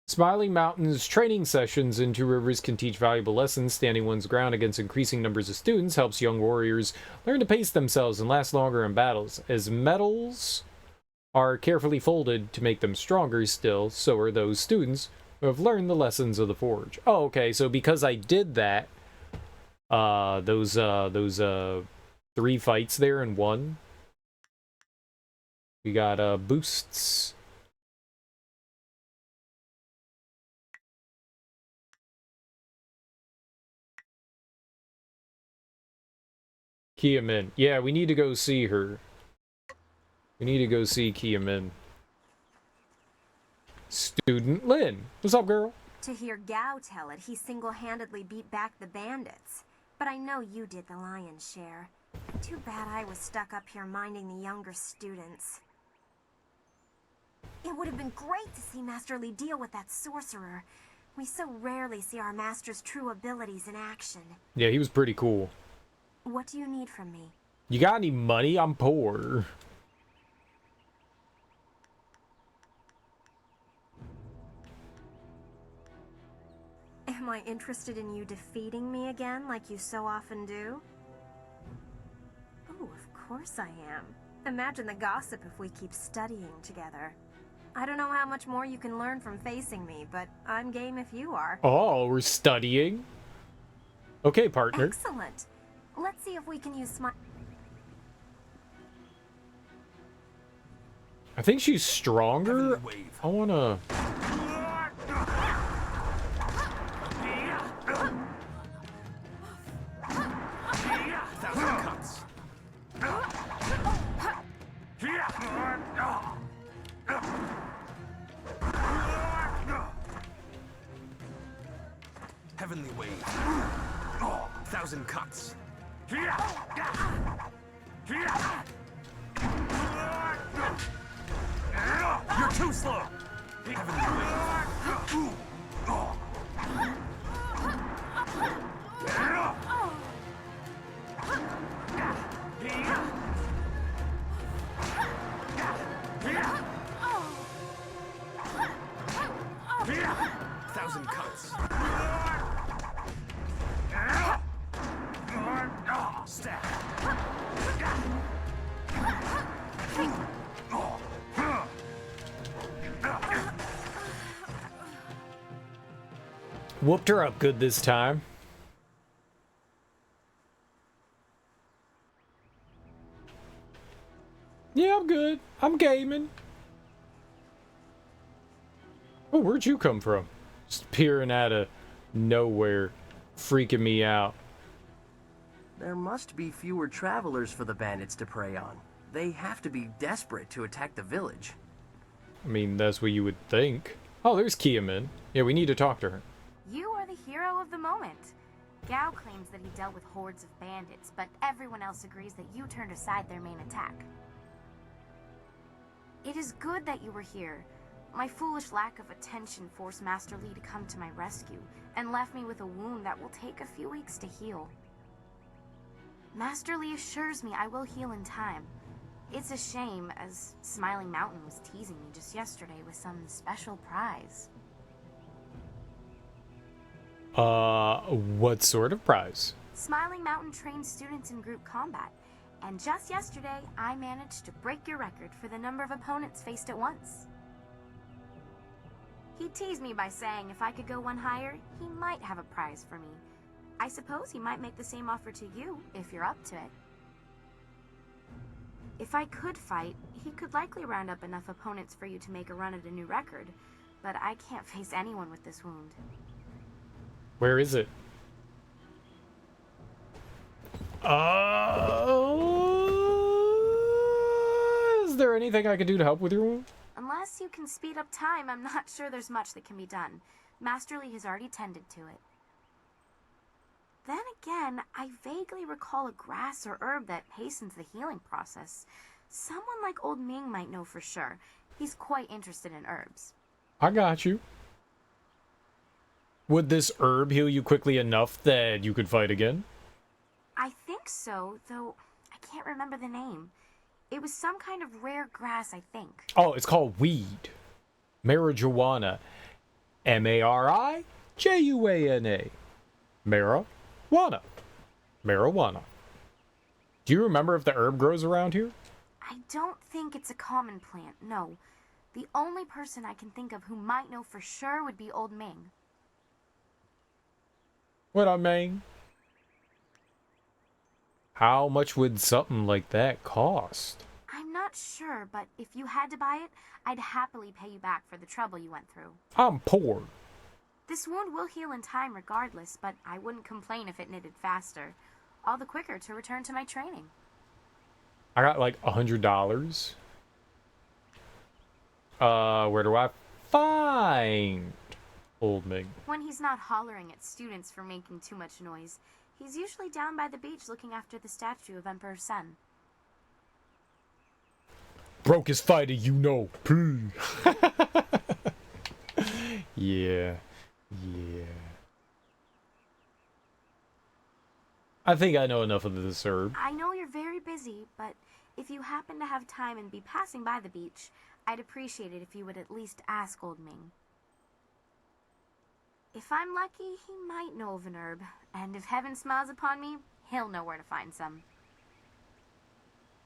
Smiling Mountain's training sessions in Two Rivers can teach valuable lessons. Standing one's ground against increasing numbers of students helps young warriors learn to pace themselves and last longer in battles. As medals are carefully folded to make them stronger still, so are those students who have learned the lessons of the Forge. Oh, okay, so because I did that, those 3 fights there in 1, we got boosts. Kia Min. Yeah, we need to go see her. We need to go see Kia Min. Student Lin. What's up, girl? To hear Gao tell it, he single-handedly beat back the bandits. But I know you did the lion's share. Too bad I was stuck up here minding the younger students. It would have been great to see Master Li deal with that sorcerer. We so rarely see our master's true abilities in action. Yeah, he was pretty cool. What do you need from me? You got any money? I'm poor. Am I interested in you defeating me again, like you so often do? Oh, of course I am. Imagine the gossip if we keep studying together. I don't know how much more you can learn from facing me, but I'm game if you are. Oh, we're studying? Okay, partner. Excellent. Let's see if we can use I think she's stronger. I wanna... Heavenly wave. 1,000 cuts. You're too slow. Heavenly wave. 1,000 cuts. Stab. Whooped her up good this time. Yeah, I'm good. I'm gaming. Oh, where'd you come from? Just appearing out of nowhere, freaking me out. There must be fewer travelers for the bandits to prey on. They have to be desperate to attack the village. I mean, that's what you would think. Oh, there's Kia Min. Yeah, we need to talk to her. You are the hero of the moment. Gao claims that he dealt with hordes of bandits, but everyone else agrees that you turned aside their main attack. It is good that you were here, My foolish lack of attention forced Master Li to come to my rescue, and left me with a wound that will take a few weeks to heal. Master Li assures me I will heal in time. It's a shame, as Smiling Mountain was teasing me just yesterday with some special prize. What sort of prize? Smiling Mountain trains students in group combat, and just yesterday I managed to break your record for the number of opponents faced at once. He teased me by saying if I could go one higher, he might have a prize for me. I suppose he might make the same offer to you, if you're up to it. If I could fight, he could likely round up enough opponents for you to make a run at a new record, but I can't face anyone with this wound. Where is it? Is there anything I can do to help with your wound? Unless you can speed up time, I'm not sure there's much that can be done. Master Li has already tended to it. Then again, I vaguely recall a grass or herb that hastens the healing process. Someone like old Ming might know for sure. He's quite interested in herbs. I got you. Would this herb heal you quickly enough that you could fight again? I think so, though I can't remember the name. It was some kind of rare grass, I think. Oh, it's called weed. Marijuana. M-A-R-I-J-U-A-N-A. Marijuana. Marijuana. Do you remember if the herb grows around here? I don't think it's a common plant, no. The only person I can think of who might know for sure would be old Ming. What I mean? How much would something like that cost? I'm not sure, but if you had to buy it, I'd happily pay you back for the trouble you went through. I'm poor. This wound will heal in time regardless, but I wouldn't complain if it knitted faster. All the quicker to return to my training. I got like $100. Where do I find old Ming? When he's not hollering at students for making too much noise, he's usually down by the beach looking after the statue of Emperor Sen. Brokest fighter you know. Yeah. Yeah. I think I know enough of this herb. I know you're very busy, but if you happen to have time and be passing by the beach, I'd appreciate it if you would at least ask old Ming. If I'm lucky, he might know of an herb, and if heaven smiles upon me, he'll know where to find some.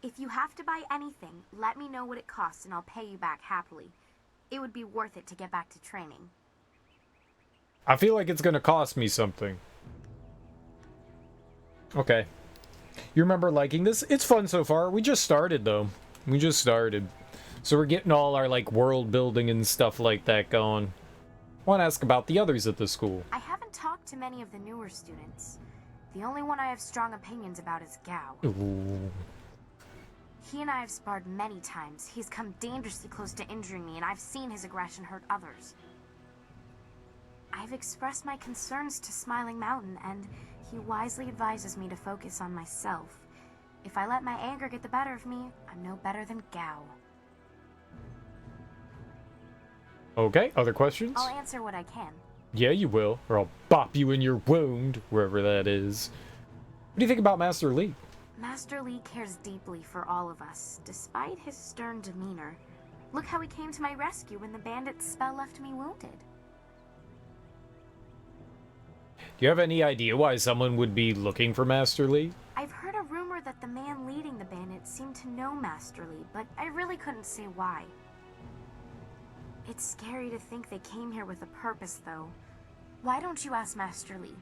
If you have to buy anything, let me know what it costs and I'll pay you back happily. It would be worth it to get back to training. I feel like it's gonna cost me something. Okay. You remember liking this? It's fun so far. We just started, though. We just started. So we're getting all our, like, world building and stuff like that going. I want to ask about the others at the school. I haven't talked to many of the newer students. The only one I have strong opinions about is Gao. Ooh. He and I have sparred many times. He's come dangerously close to injuring me, and I've seen his aggression hurt others. I've expressed my concerns to Smiling Mountain, and he wisely advises me to focus on myself. If I let my anger get the better of me, I'm no better than Gao. Okay, other questions? I'll answer what I can. Yeah, you will, or I'll bop you in your wound, wherever that is. What do you think about Master Li? Master Li cares deeply for all of us, despite his stern demeanor. Look how he came to my rescue when the bandit's spell left me wounded. Do you have any idea why someone would be looking for Master Li? I've heard a rumor that the man leading the bandits seemed to know Master Li, but I really couldn't say why. It's scary to think they came here with a purpose, though. Why don't you ask Master Li?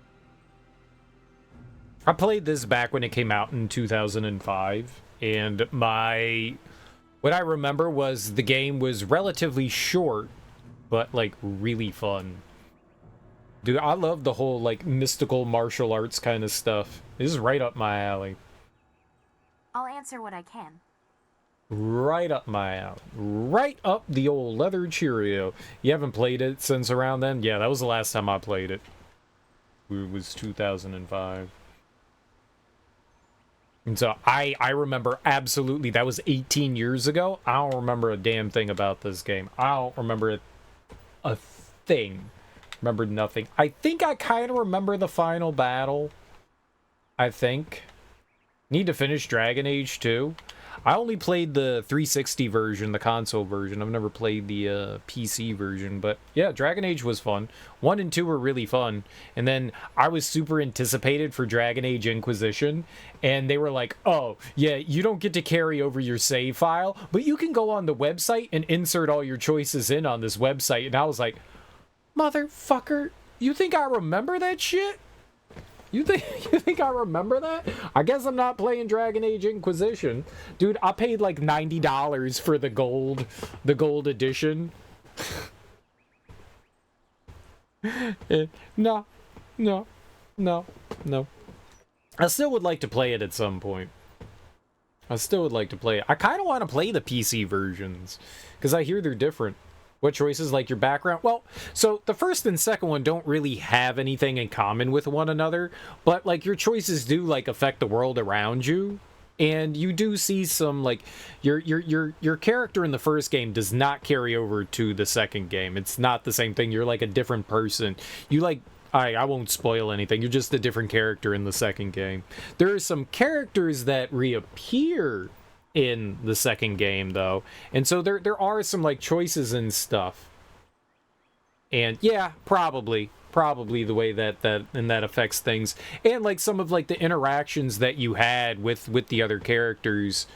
I played this back when it came out in 2005, and what I remember was the game was relatively short, but, like, really fun. Dude, I love the whole, like, mystical martial arts kind of stuff. This is right up my alley. I'll answer what I can. Right up my alley. Right up the old leather Cheerio. You haven't played it since around then? Yeah, that was the last time I played it. It was 2005. And so I remember absolutely, that was 18 years ago. I don't remember a damn thing about this game. I don't remember a thing. Remember nothing. I think I kind of remember the final battle. I think. Need to finish Dragon Age 2. I only played the 360 version, the console version. I've never played the PC version, but yeah, Dragon Age was fun. 1 and 2 were really fun, and then I was super anticipated for Dragon Age Inquisition, and they were like, oh, yeah, you don't get to carry over your save file, but you can go on the website and insert all your choices in on this website, and I was like, motherfucker, you think I remember that shit? You think I remember that? I guess I'm not playing Dragon Age Inquisition. Dude, I paid like $90 for the gold edition. No. I still would like to play it at some point. I still would like to play it. I kind of want to play the PC versions, because I hear they're different. What choices, like your background? Well, so the first and second one don't really have anything in common with one another, but like your choices do like affect the world around you, and you do see some like your character in the first game does not carry over to the second game. It's not the same thing. You're like a different person. You like I won't spoil anything. You're just a different character in the second game. There are some characters that reappear in the second game though, and so there are some like choices and stuff, and yeah, probably the way that affects things, and like some of like the interactions that you had with the other characters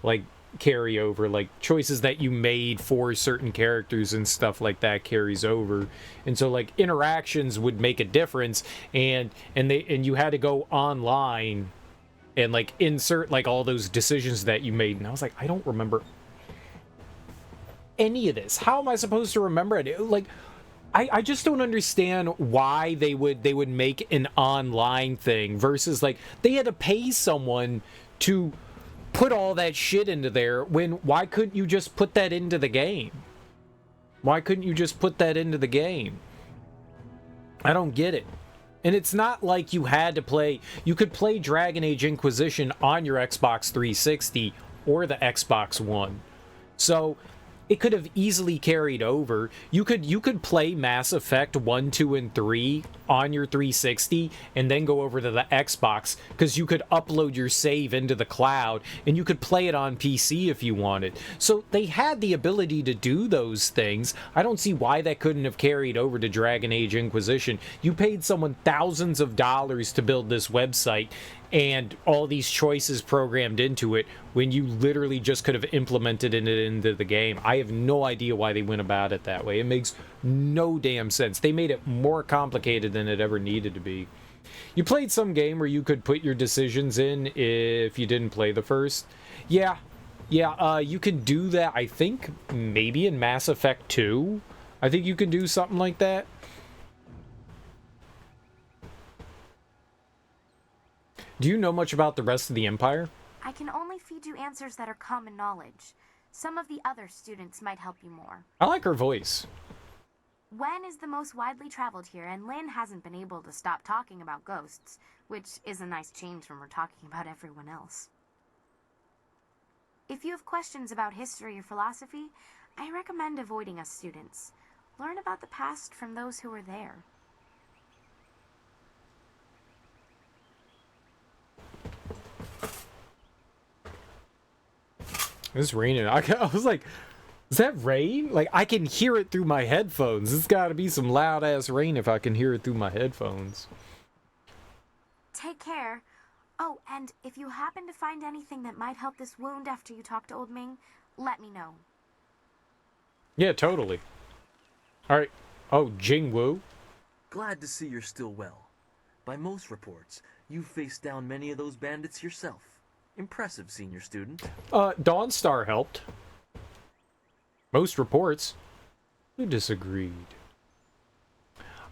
like carry over, like choices that you made for certain characters and stuff like that carries over, and so like interactions would make a difference, and you had to go online and like insert like all those decisions that you made, and I was like, I don't remember any of this. How am I supposed to remember it? Like, I just don't understand why they would make an online thing versus like they had to pay someone to put all that shit into there. Why couldn't you just put that into the game? Why couldn't you just put that into the game? I don't get it. And it's not like you had to play... You could play Dragon Age Inquisition on your Xbox 360 or the Xbox One. So it could have easily carried over. You could play Mass Effect 1, 2, and 3 on your 360 and then go over to the Xbox, because you could upload your save into the cloud and you could play it on PC if you wanted. So they had the ability to do those things. I don't see why that couldn't have carried over to Dragon Age Inquisition. You paid someone thousands of dollars to build this website and all these choices programmed into it when you literally just could have implemented it into the game. I have no idea why they went about it that way. It makes no damn sense. They made it more complicated than it ever needed to be. You played some game where you could put your decisions in if you didn't play the first? Yeah, you can do that, I think, maybe in Mass Effect 2. I think you can do something like that. Do you know much about the rest of the Empire? I can only feed you answers that are common knowledge. Some of the other students might help you more. I like her voice. Wen is the most widely traveled here, and Lynn hasn't been able to stop talking about ghosts, which is a nice change from her talking about everyone else. If you have questions about history or philosophy, I recommend avoiding us students. Learn about the past from those who were there. It's raining. I was like, is that rain? Like, I can hear it through my headphones. It's got to be some loud-ass rain if I can hear it through my headphones. Take care. Oh, and if you happen to find anything that might help this wound after you talk to old Ming, let me know. Yeah, totally. Alright. Oh, Jingwu. Glad to see you're still well. By most reports, you've faced down many of those bandits yourself. Impressive, senior student. Dawnstar helped. Most reports. Who disagreed?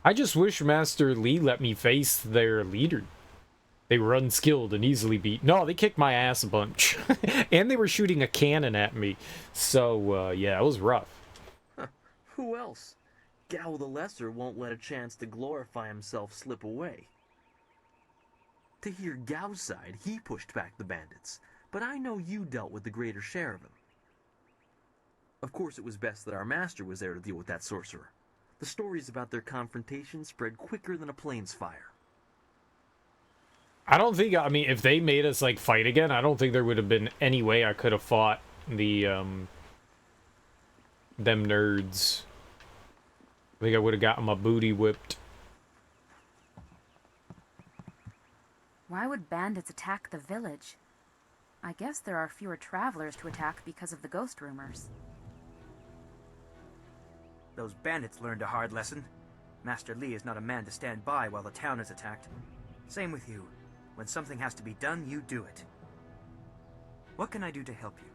I just wish Master Li let me face their leader. They were unskilled and easily beat. No, they kicked my ass a bunch. And they were shooting a cannon at me. So, yeah, it was rough. Huh. Who else? Gao the Lesser won't let a chance to glorify himself slip away. To hear Gao's side, he pushed back the bandits, but I know you dealt with the greater share of him. Of course, it was best that our master was there to deal with that sorcerer. The stories about their confrontation spread quicker than a plane's fire. I don't think, I mean, if they made us, like, fight again, I don't think there would have been any way I could have fought the, them nerds. I think I would have gotten my booty whipped. Why would bandits attack the village? I guess there are fewer travelers to attack because of the ghost rumors. Those bandits learned a hard lesson. Master Li is not a man to stand by while the town is attacked. Same with you. When something has to be done, you do it. What can I do to help you?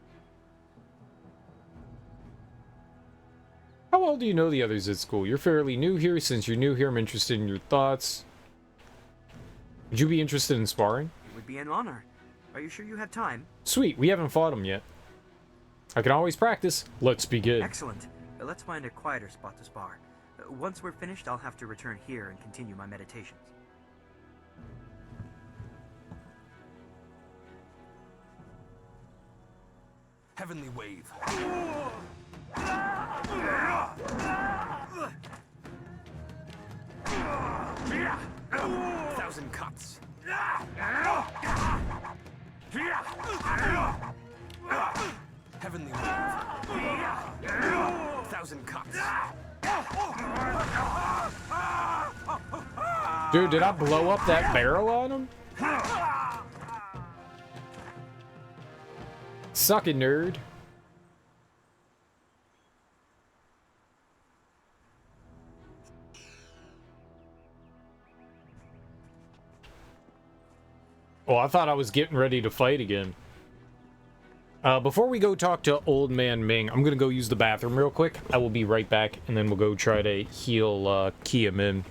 How well do you know the others at school? You're fairly new here. Since you're new here, I'm interested in your thoughts. Would you be interested in sparring? It would be an honor. Are you sure you have time? Sweet, we haven't fought them yet. I can always practice. Let's begin. Excellent. Let's find a quieter spot to spar. Once we're finished, I'll have to return here and continue my meditations. Heavenly wave. Thousand cuts. Heavenly wave. Thousand cuts. Dude, did I blow up that barrel on him? Suck it, nerd. Oh, I thought I was getting ready to fight again. Before we go talk to Old Man Ming, I'm gonna go use the bathroom real quick. I will be right back, and then we'll go try to heal Kia Min.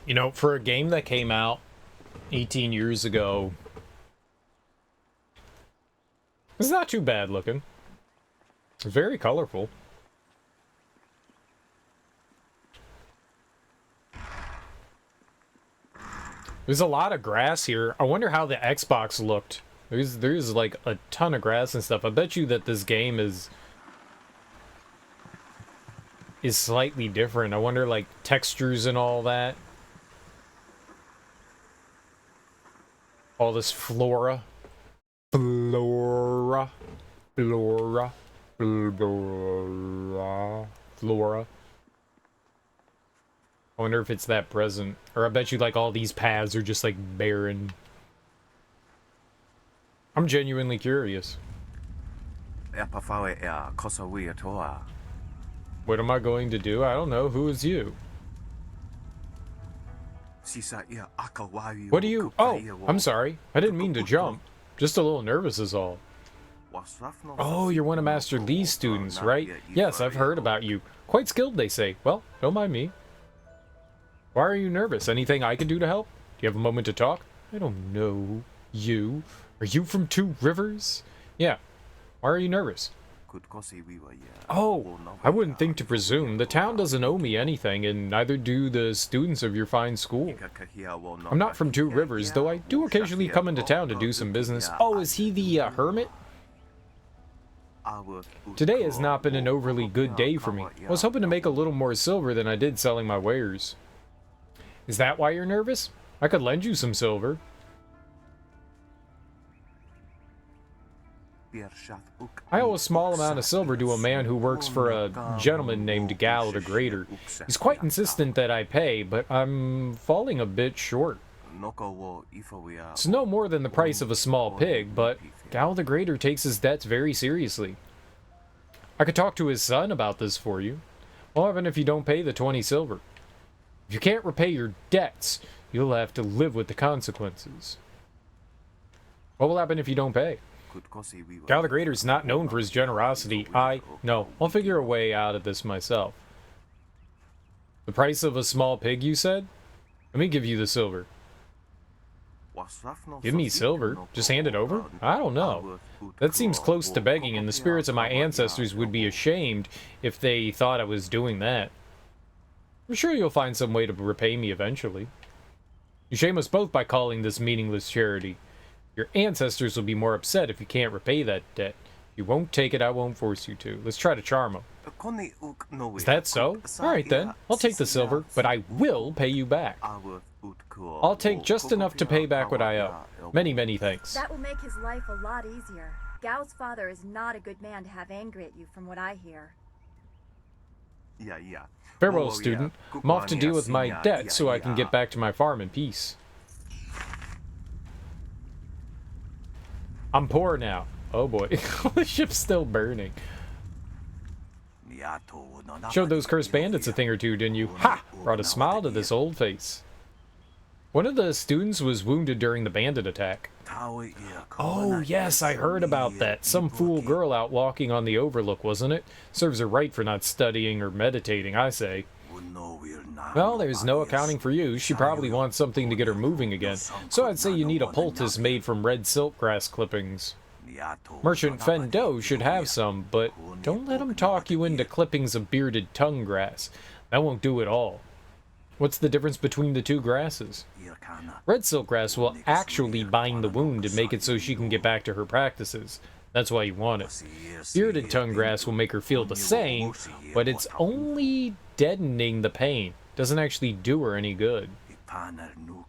You know, for a game that came out 18 years ago, it's not too bad looking. It's very colorful. There's a lot of grass here. I wonder how the Xbox looked. There's like a ton of grass and stuff. I bet you that this game is slightly different. I wonder, like, textures and all that. All this flora. Flora. I wonder if it's that present. Or I bet you, like, all these paths are just, like, barren. I'm genuinely curious. What am I going to do? I don't know. Who is you? What do you... Oh, I'm sorry. I didn't mean to jump. Just a little nervous is all. Oh, you're one of Master Li's students, right? Yes, I've heard about you. Quite skilled, they say. Well, don't mind me. Why are you nervous? Anything I can do to help? Do you have a moment to talk? I don't know. You? Are you from Two Rivers? Yeah. Why are you nervous? Oh, I wouldn't think to presume. The town doesn't owe me anything, and neither do the students of your fine school. I'm not from Two Rivers, though I do occasionally come into town to do some business. Oh, is he the hermit? Today has not been an overly good day for me. I was hoping to make a little more silver than I did selling my wares. Is that why you're nervous? I could lend you some silver. I owe a small amount of silver to a man who works for a gentleman named Gal the Greater. He's quite insistent that I pay, but I'm falling a bit short. It's no more than the price of a small pig, but Gal the Greater takes his debts very seriously. I could talk to his son about this for you. What will happen if you don't pay the 20 silver? If you can't repay your debts, you'll have to live with the consequences. What will happen if you don't pay? Gal the Greater's not known for his generosity. No, I'll figure a way out of this myself. The price of a small pig, you said? Let me give you the silver. Give me silver? Just hand it over? I don't know. That seems close to begging, and the spirits of my ancestors would be ashamed if they thought I was doing that. I'm sure you'll find some way to repay me eventually. You shame us both by calling this meaningless charity. Your ancestors will be more upset if you can't repay that debt. If you won't take it, I won't force you to. Let's try to charm them. Is that so? Alright then, I'll take the silver, but I will pay you back. I'll take just enough to pay back what I owe. Many, many thanks. That will make his life a lot easier. Gao's father is not a good man to have angry at you, from what I hear. Farewell, student. I'm off to deal with my debt so I can get back to my farm in peace. I'm poor now. Oh boy, the ship's still burning. Showed those cursed bandits a thing or two, didn't you? Ha! Brought a smile to this old face. One of the students was wounded during the bandit attack. Oh yes, I heard about that. Some fool girl out walking on the overlook, wasn't it? Serves her right for not studying or meditating, I say. Well, there's no accounting for you. She probably wants something to get her moving again. So I'd say you need a poultice made from red silk grass clippings. Merchant Fendo should have some, but don't let him talk you into clippings of bearded tongue grass. That won't do at all. What's the difference between the two grasses? Red silk grass will actually bind the wound and make it so she can get back to her practices. That's why you want it. Bearded tongue grass will make her feel the same, but it's only deadening the pain. Doesn't actually do her any good.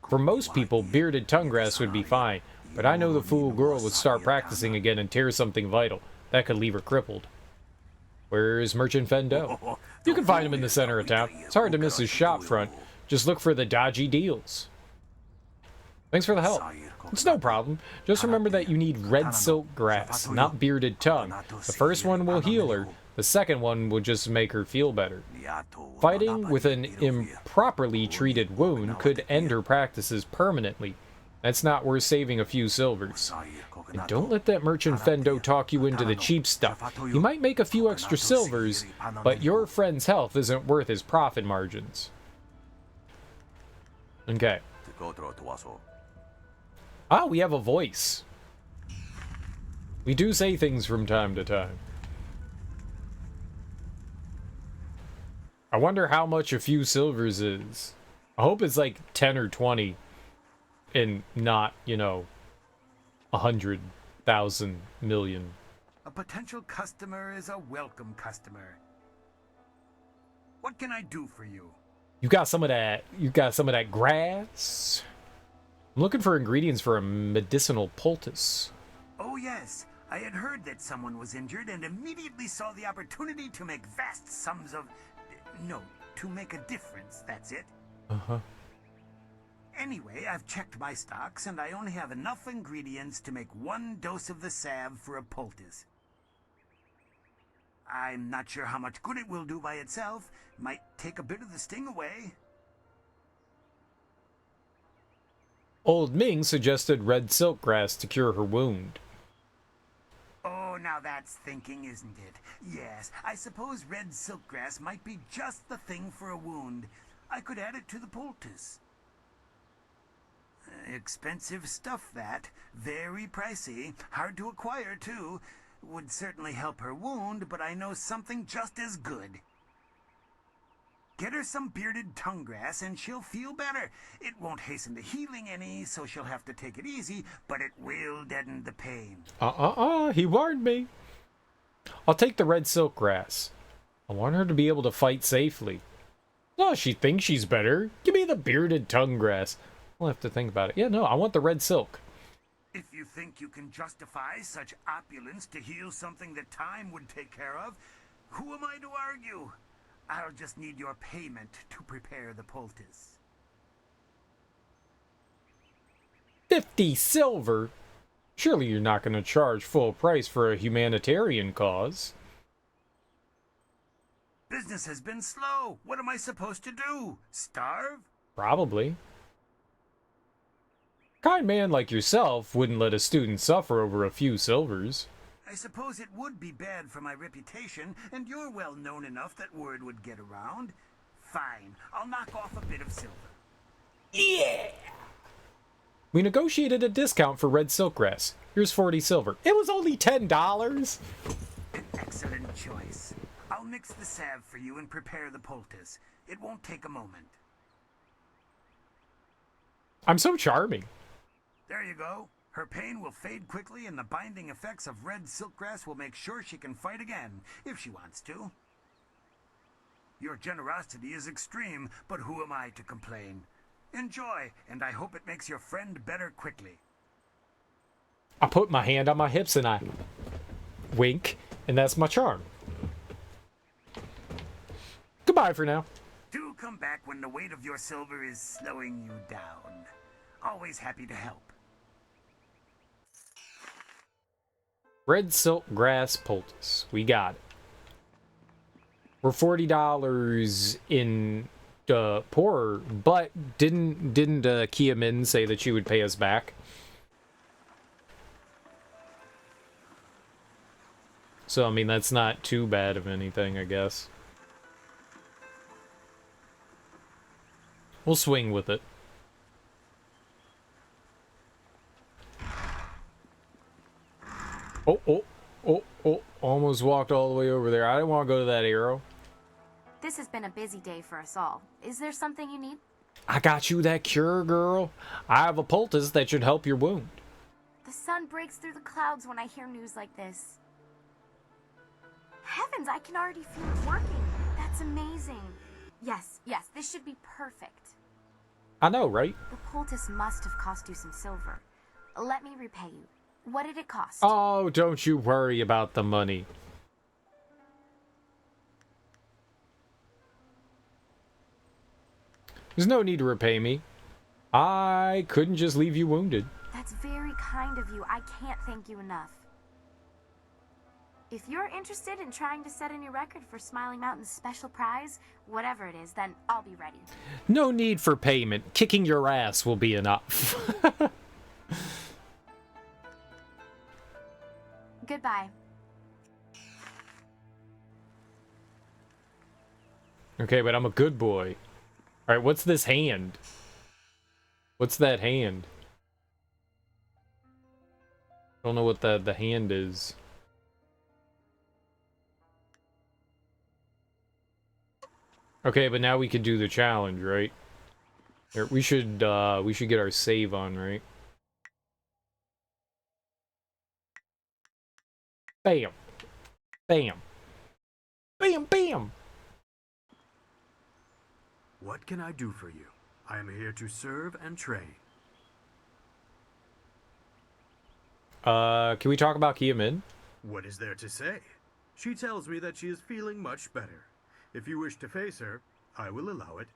For most people, bearded tongue grass would be fine, but I know the fool girl would start practicing again and tear something vital. That could leave her crippled. Where is Merchant Fendo? You can find him in the center of town. It's hard to miss his shop front. Just look for the dodgy deals. Thanks for the help. It's no problem. Just remember that you need red silk grass, not bearded tongue. The first one will heal her. The second one will just make her feel better. Fighting with an improperly treated wound could end her practices permanently. That's not worth saving a few silvers. And don't let that Merchant Fendo talk you into the cheap stuff. He might make a few extra silvers, but your friend's health isn't worth his profit margins. Okay. Ah, we have a voice. We do say things from time to time. I wonder how much a few silvers is. I hope it's like 10 or 20 and not, you know, 100,000 million. A potential customer is a welcome customer. What can I do for you? You got some of that grass? I'm looking for ingredients for a medicinal poultice. Oh yes, I had heard that someone was injured and immediately saw the opportunity to make vast sums of... No, to make a difference, that's it. Uh-huh. Anyway, I've checked my stocks and I only have enough ingredients to make 1 dose of the salve for a poultice. I'm not sure how much good it will do by itself. Might take a bit of the sting away. Old Ming suggested red silk grass to cure her wound. Oh Now that's thinking, isn't it? Yes, I suppose red silkgrass might be just the thing for a wound. I could add it to the poultice. Expensive stuff, that. Very pricey. Hard to acquire, too. Would certainly help her wound, but I know something just as good. Get her some bearded tongue grass and she'll feel better. It won't hasten the healing any, so she'll have to take it easy, but it will deaden the pain. He warned me. I'll take the red silk grass. I want her to be able to fight safely. Oh, she thinks she's better. Give me the bearded tongue grass. I'll have to think about it. Yeah, no, I want the red silk. If you think you can justify such opulence to heal something that time would take care of, who am I to argue? I'll just need your payment to prepare the poultice. 50 silver? Surely you're not going to charge full price for a humanitarian cause. Business has been slow. What am I supposed to do? Starve? Probably. A kind man like yourself wouldn't let a student suffer over a few silvers. I suppose it would be bad for my reputation, and you're well known enough that word would get around. Fine, I'll knock off a bit of silver. Yeah! We negotiated a discount for red silkgrass. Here's 40 silver. It was only $10! An excellent choice. I'll mix the salve for you and prepare the poultice. It won't take a moment. I'm so charming. There you go. Her pain will fade quickly, and the binding effects of red silkgrass will make sure she can fight again, if she wants to. Your generosity is extreme, but who am I to complain? Enjoy, and I hope it makes your friend better quickly. I put my hand on my hips and I wink, and that's my charm. Goodbye for now. Do come back when the weight of your silver is slowing you down. Always happy to help. Red silk grass poultice. We got it. We're $40 in poorer, but didn't Kia Min say that she would pay us back? So, I mean, that's not too bad of anything, I guess. We'll swing with it. Oh, almost walked all the way over there. I didn't want to go to that arrow. This has been a busy day for us all. Is there something you need? I got you that cure, girl. I have a poultice that should help your wound. The sun breaks through the clouds when I hear news like this. Heavens, I can already feel it working. That's amazing. Yes, this should be perfect. I know, right? The poultice must have cost you some silver. Let me repay you. What did it cost? Oh, don't you worry about the money. There's no need to repay me. I couldn't just leave you wounded. That's very kind of you. I can't thank you enough. If you're interested in trying to set a new record for Smiling Mountain's special prize, whatever it is, then I'll be ready. No need for payment. Kicking your ass will be enough. Goodbye. Okay, but I'm a good boy. Alright, what's this hand? What's that hand? I don't know what the hand is. Okay, but now we can do the challenge, right? Here, we should get our save on, right? Bam. Bam. Bam, bam. What can I do for you? I am here to serve and train. Can we talk about Kia Min? What is there to say? She tells me that she is feeling much better. If you wish to face her, I will allow it.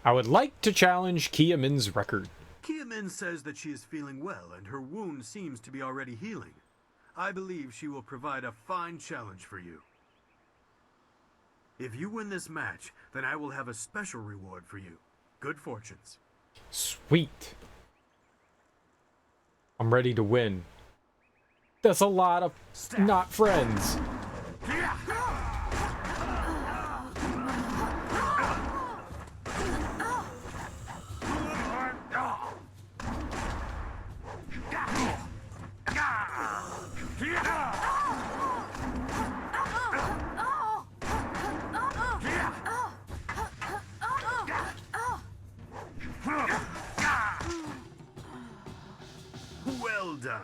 I would like to challenge Kia Min's record. Kia Min says that she is feeling well and her wound seems to be already healing. I believe she will provide a fine challenge for you. If you win this match, then I will have a special reward for you. Good fortunes. Sweet. I'm ready to win. That's a lot of not friends. Well done.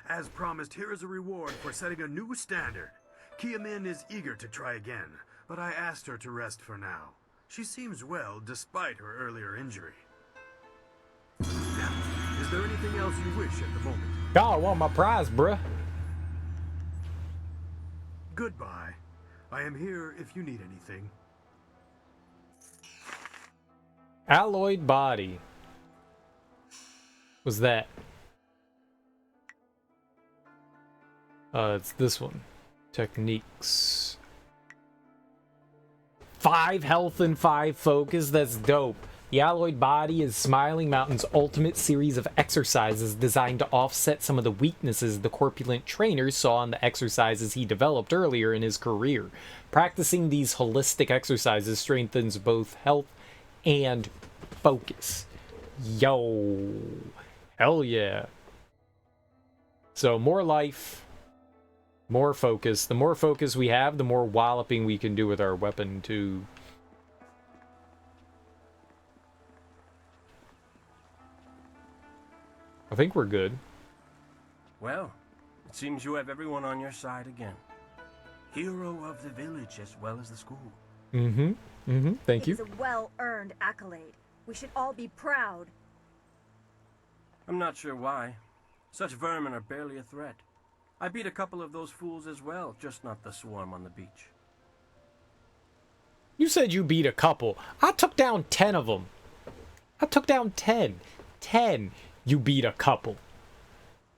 As promised, here is a reward for setting a new standard. Kiamin is eager to try again, but I asked her to rest for now. She seems well despite her earlier injury. Now, is there anything else you wish at the moment? God, I want my prize, bruh. Goodbye. I am here if you need anything. Alloyed body. What's that? It's this one. Techniques. 5 health and 5 focus. That's dope. The alloyed body is Smiling Mountain's ultimate series of exercises designed to offset some of the weaknesses the corpulent trainer saw in the exercises he developed earlier in his career. Practicing these holistic exercises strengthens both health and focus. Yo. Hell yeah. So more life, more focus. The more focus we have, the more walloping we can do with our weapon too. I think we're good. Well, it seems you have everyone on your side again. Hero of the village as well as the school. Thank you. It's a well-earned accolade. We should all be proud. I'm not sure why. Such vermin are barely a threat. I beat a couple of those fools as well, just not the swarm on the beach. You said you beat a couple. I took down 10 of them. I took down 10. 10. You beat a couple.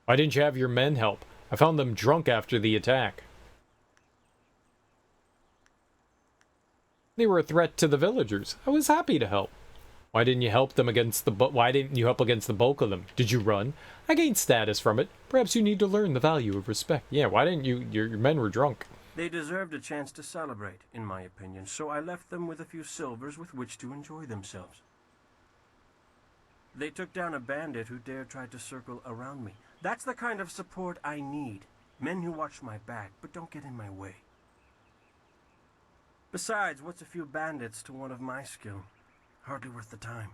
Why didn't you have your men help? I found them drunk after the attack. They were a threat to the villagers. I was happy to help. Why didn't you help them against the why didn't you help against the bulk of them? Did you run? I gained status from it. Perhaps you need to learn the value of respect. Yeah, why didn't you? Your men were drunk. They deserved a chance to celebrate, in my opinion, so I left them with a few silvers with which to enjoy themselves. They took down a bandit who dared try to circle around me. That's the kind of support I need. Men who watch my back, but don't get in my way. Besides, what's a few bandits to one of my skill? Hardly worth the time.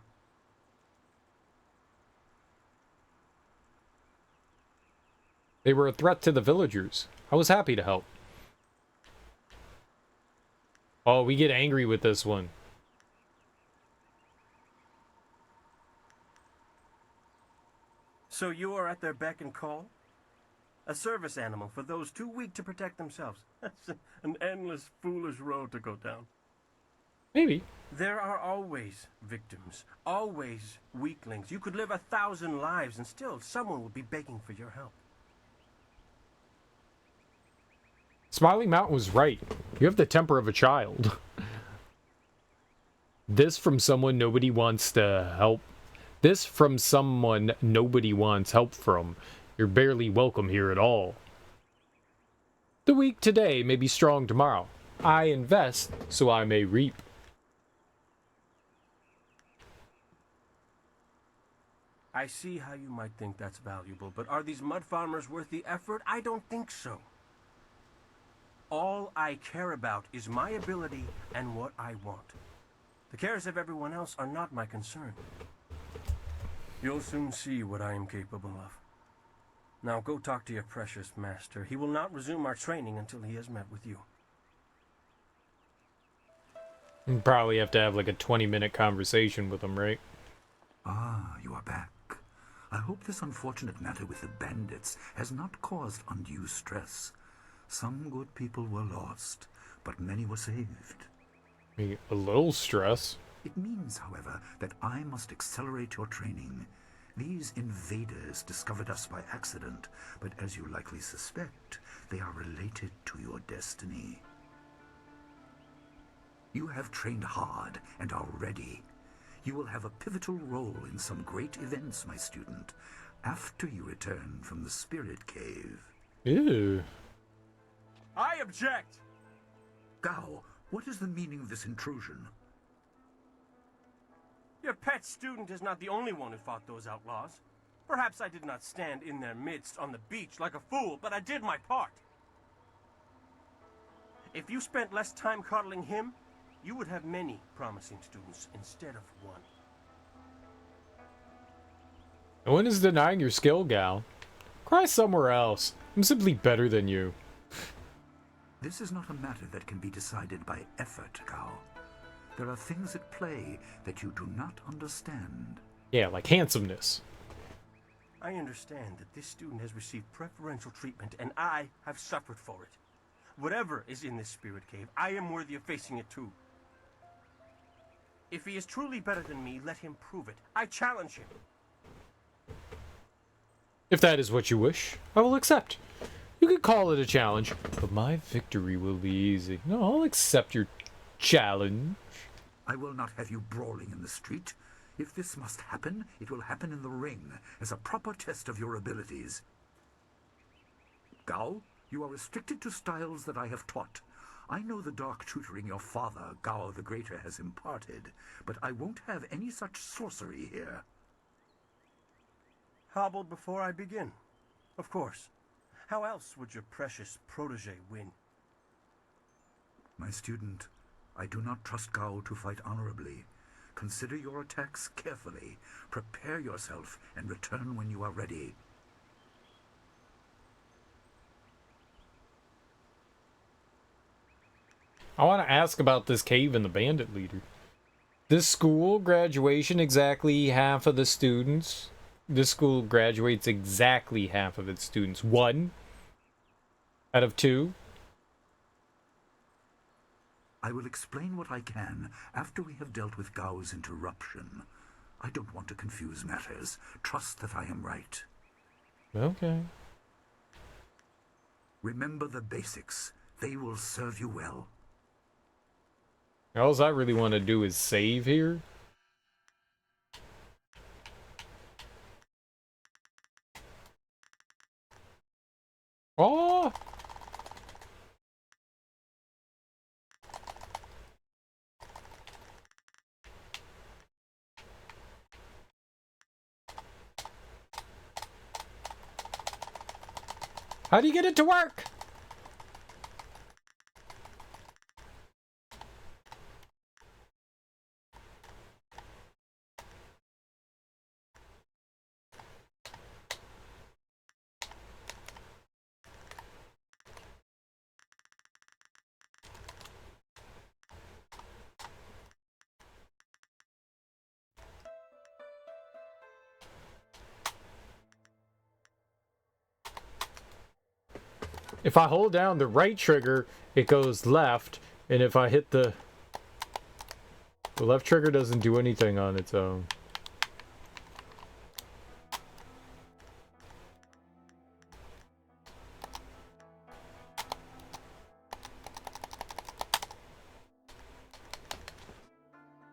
They were a threat to the villagers. I was happy to help. Oh, we get angry with this one. So you are at their beck and call? A service animal for those too weak to protect themselves. That's an endless, foolish road to go down. Maybe. There are always victims, always weaklings. You could live 1,000 lives and still someone will be begging for your help. Smiling Mountain was right. You have the temper of a child. This from someone nobody wants to help. This from someone nobody wants help from. You're barely welcome here at all. The weak today may be strong tomorrow. I invest so I may reap. I see how you might think that's valuable, but are these mud farmers worth the effort? I don't think so. All I care about is my ability and what I want. The cares of everyone else are not my concern. You'll soon see what I am capable of. Now go talk to your precious master. He will not resume our training until he has met with you. You probably have to have like a 20-minute conversation with him, right? Ah, you are back. I hope this unfortunate matter with the bandits has not caused undue stress. Some good people were lost, but many were saved. A little stress. It means, however, that I must accelerate your training. These invaders discovered us by accident, but as you likely suspect, they are related to your destiny. You have trained hard and are ready. You will have a pivotal role in some great events, my student, after you return from the Spirit Cave. Ew. I object! Gao, what is the meaning of this intrusion? Your pet student is not the only one who fought those outlaws. Perhaps I did not stand in their midst on the beach like a fool, but I did my part. If you spent less time coddling him, you would have many promising students instead of one. No one is denying your skill, Gal. Cry somewhere else. I'm simply better than you. This is not a matter that can be decided by effort, Gao. There are things at play that you do not understand. Yeah, like handsomeness. I understand that this student has received preferential treatment, and I have suffered for it. Whatever is in this spirit cave, I am worthy of facing it too. If he is truly better than me, let him prove it. I challenge him. If that is what you wish, I will accept. You could call it a challenge, but my victory will be easy. No, I'll accept your challenge. I will not have you brawling in the street. If this must happen, it will happen in the ring, as a proper test of your abilities. Gao, you are restricted to styles that I have taught. I know the dark tutoring your father, Gao the Greater, has imparted, but I won't have any such sorcery here. Hobbled before I begin. Of course. How else would your precious protege win? My student, I do not trust Gao to fight honorably. Consider your attacks carefully. Prepare yourself and return when you are ready. I want to ask about this cave and the bandit leader. This school graduation exactly half of the students. This school graduates exactly half of its students. 1 out of 2. I will explain what I can after we have dealt with Gao's interruption. I don't want to confuse matters. Trust that I am right. Okay. Remember the basics. They will serve you well. All I really want to do is save here. Oh! How do you get it to work? If I hold down the right trigger, it goes left, and if I hit the left trigger doesn't do anything on its own.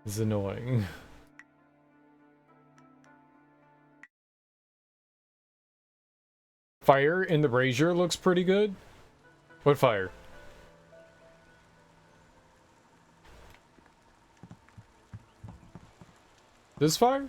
It's annoying. Fire in the brazier looks pretty good. What fire? This fire?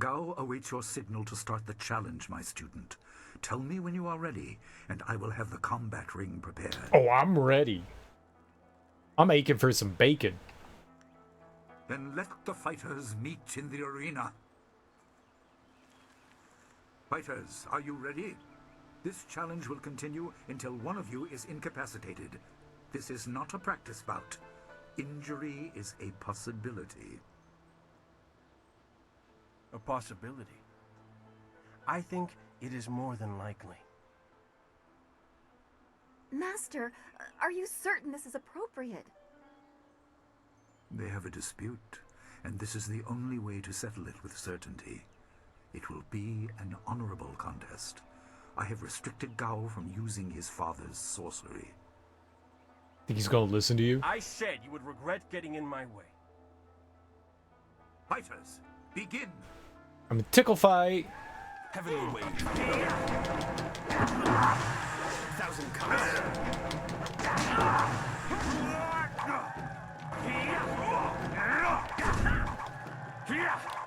Gao awaits your signal to start the challenge, my student. Tell me when you are ready, and I will have the combat ring prepared. Oh, I'm ready. I'm aching for some bacon. Then let the fighters meet in the arena. Fighters, are you ready? This challenge will continue until one of you is incapacitated. This is not a practice bout. Injury is a possibility. A possibility? I think it is more than likely. Master, are you certain this is appropriate? They have a dispute, and this is the only way to settle it with certainty. It will be an honorable contest. I have restricted Gao from using his father's sorcery. Think he's gonna listen to you? I said you would regret getting in my way. Fighters, begin. I'm a tickle fight. Heavenly wave. 1,000 cuts.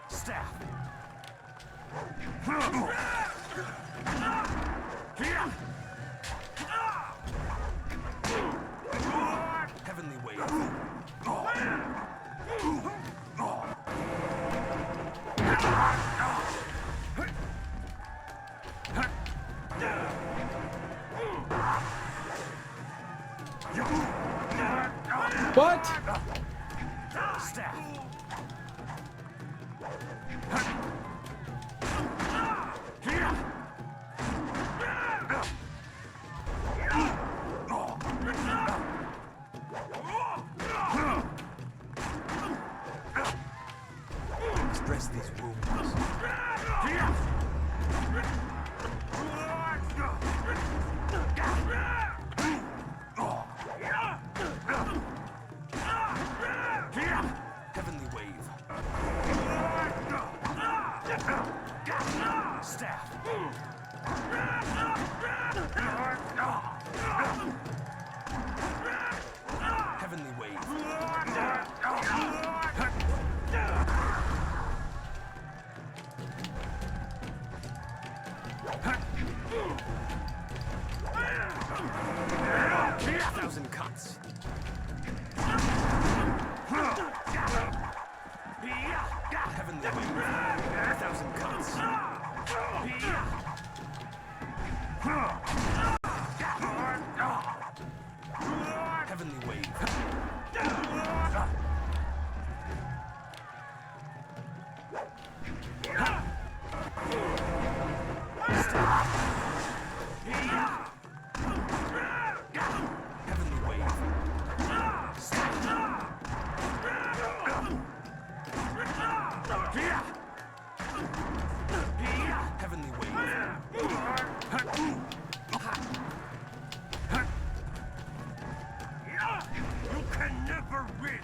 Staff. Heavenly wave. What? Staff. Stress these wounds. Heavenly wave. Staff. Heavenly wave. Thousand cuts. Heavenly wave. 1,000 cuts. Heavenly wave. Heavenly wave. Heavenly wave. You can never win.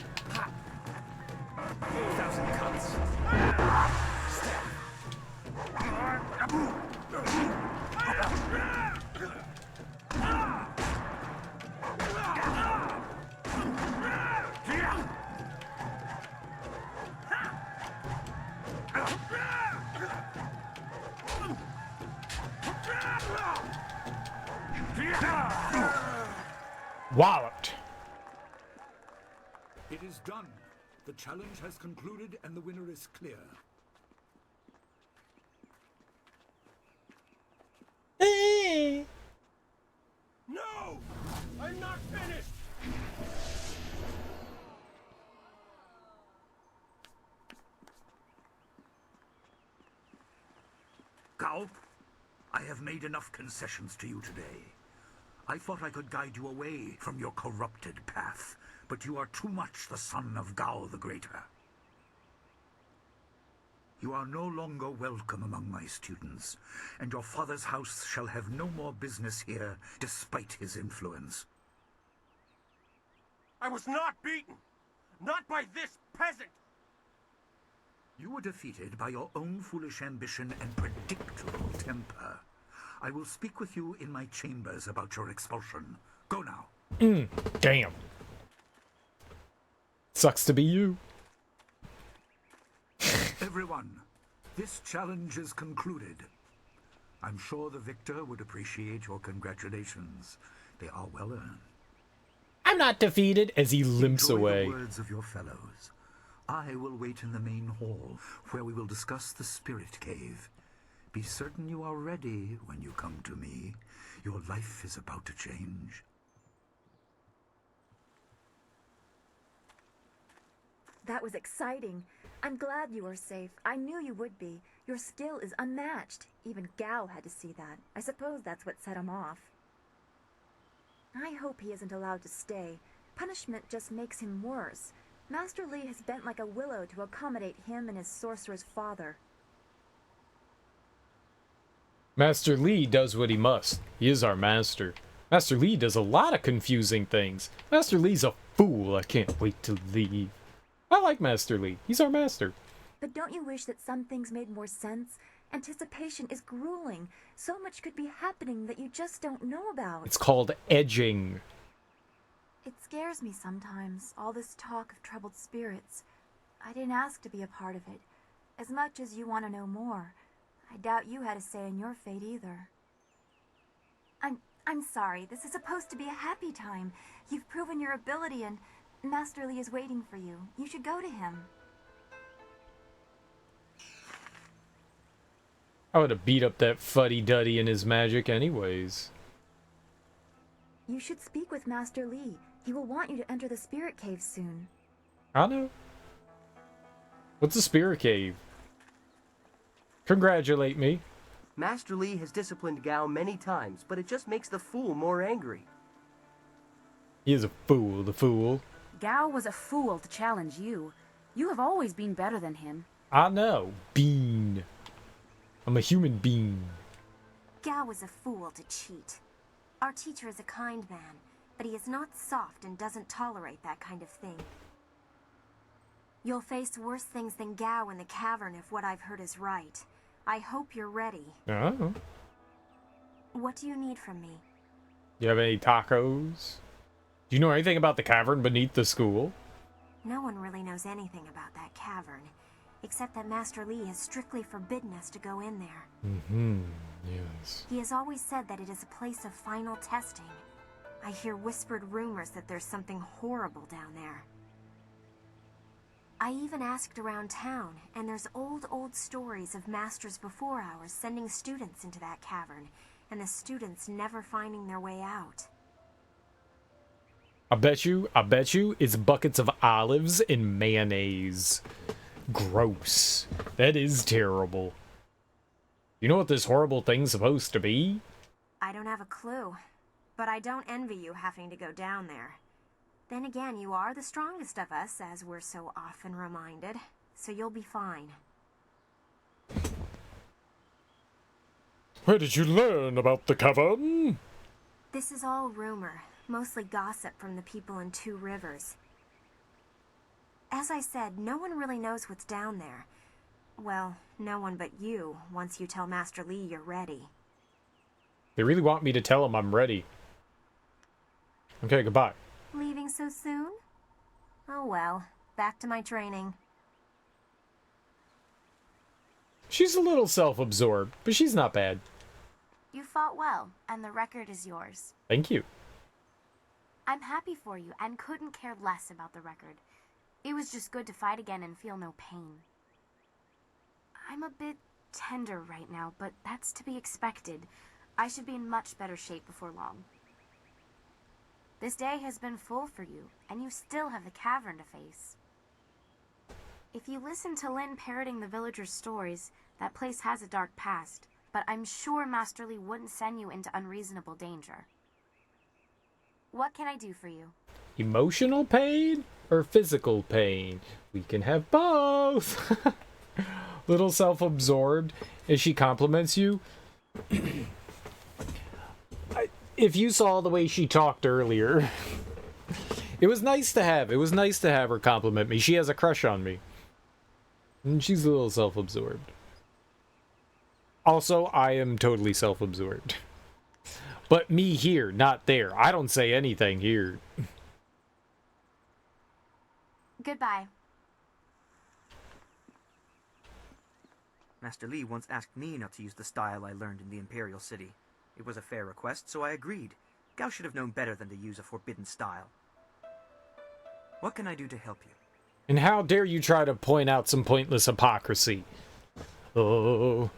1,000 cuts. Walloped. It is done. The challenge has concluded and the winner is clear. No! I'm not finished! Gao, I have made enough concessions to you today. I thought I could guide you away from your corrupted path, but you are too much the son of Gao the Greater. You are no longer welcome among my students, and your father's house shall have no more business here, despite his influence. I was not beaten! Not by this peasant! You were defeated by your own foolish ambition and predictable temper. I will speak with you in my chambers about your expulsion. Go now. Damn. Sucks to be you. Everyone, this challenge is concluded. I'm sure the victor would appreciate your congratulations. They are well earned. I'm not defeated, as he limps Enjoy away. The words of your fellows. I will wait in the main hall, where we will discuss the spirit cave. Be certain you are ready when you come to me. Your life is about to change. That was exciting. I'm glad you were safe. I knew you would be. Your skill is unmatched. Even Gao had to see that. I suppose that's what set him off. I hope he isn't allowed to stay. Punishment just makes him worse. Master Li has bent like a willow to accommodate him and his sorcerer's father. Master Li does what he must. He is our master. Master Li does a lot of confusing things. Master Li's a fool. I can't wait to leave. I like Master Li. He's our master. But don't you wish that some things made more sense? Anticipation is grueling. So much could be happening that you just don't know about. It's called edging. It scares me sometimes, all this talk of troubled spirits. I didn't ask to be a part of it. As much as you want to know more, I doubt you had a say in your fate either. I'm sorry. This is supposed to be a happy time. You've proven your ability and Master Li is waiting for you. You should go to him. I would have beat up that fuddy-duddy in his magic anyways. You should speak with Master Li. He will want you to enter the spirit cave soon. I know. What's a spirit cave? Congratulate me. Master Li has disciplined Gao many times, but it just makes the fool more angry. He is a fool, the fool. Gao was a fool to challenge you. You have always been better than him. I know. Bean. I'm a human being. Gao was a fool to cheat. Our teacher is a kind man, but he is not soft and doesn't tolerate that kind of thing. You'll face worse things than Gao in the cavern if what I've heard is right. I hope you're ready. Oh. What do you need from me? Do you have any tacos? Do you know anything about the cavern beneath the school? No one really knows anything about that cavern, except that Master Li has strictly forbidden us to go in there. Mm-hmm. Yes. He has always said that it is a place of final testing. I hear whispered rumors that there's something horrible down there. I even asked around town, and there's old stories of masters before ours sending students into that cavern, and the students never finding their way out. I bet you it's buckets of olives and mayonnaise. Gross. That is terrible. You know what this horrible thing's supposed to be? I don't have a clue, but I don't envy you having to go down there. Then again, you are the strongest of us, as we're so often reminded, so you'll be fine. Where did you learn about the cavern? This is all rumor, mostly gossip from the people in Two Rivers. As I said, no one really knows what's down there. Well, no one but you, once you tell Master Li you're ready. They really want me to tell him I'm ready. Okay, goodbye. Leaving so soon? Oh well, back to my training. She's a little self-absorbed, but she's not bad. You fought well, and the record is yours. Thank you. I'm happy for you, and couldn't care less about the record. It was just good to fight again and feel no pain. I'm a bit tender right now, but that's to be expected. I should be in much better shape before long. This day has been full for you, and you still have the cavern to face. If you listen to Lin parroting the villagers' stories, that place has a dark past, but I'm sure Master Li wouldn't send you into unreasonable danger. What can I do for you? Emotional pain or physical pain? We can have both. Little self-absorbed as she compliments you. If you saw the way she talked earlier, it was nice to have. It was nice to have her compliment me. She has a crush on me. And she's a little self-absorbed. Also, I am totally self-absorbed. But me here, not there. I don't say anything here. Goodbye. Master Li once asked me not to use the style I learned in the Imperial City. It was a fair request, so I agreed. Gao should have known better than to use a forbidden style. What can I do to help you? And how dare you try to point out some pointless hypocrisy? Oh.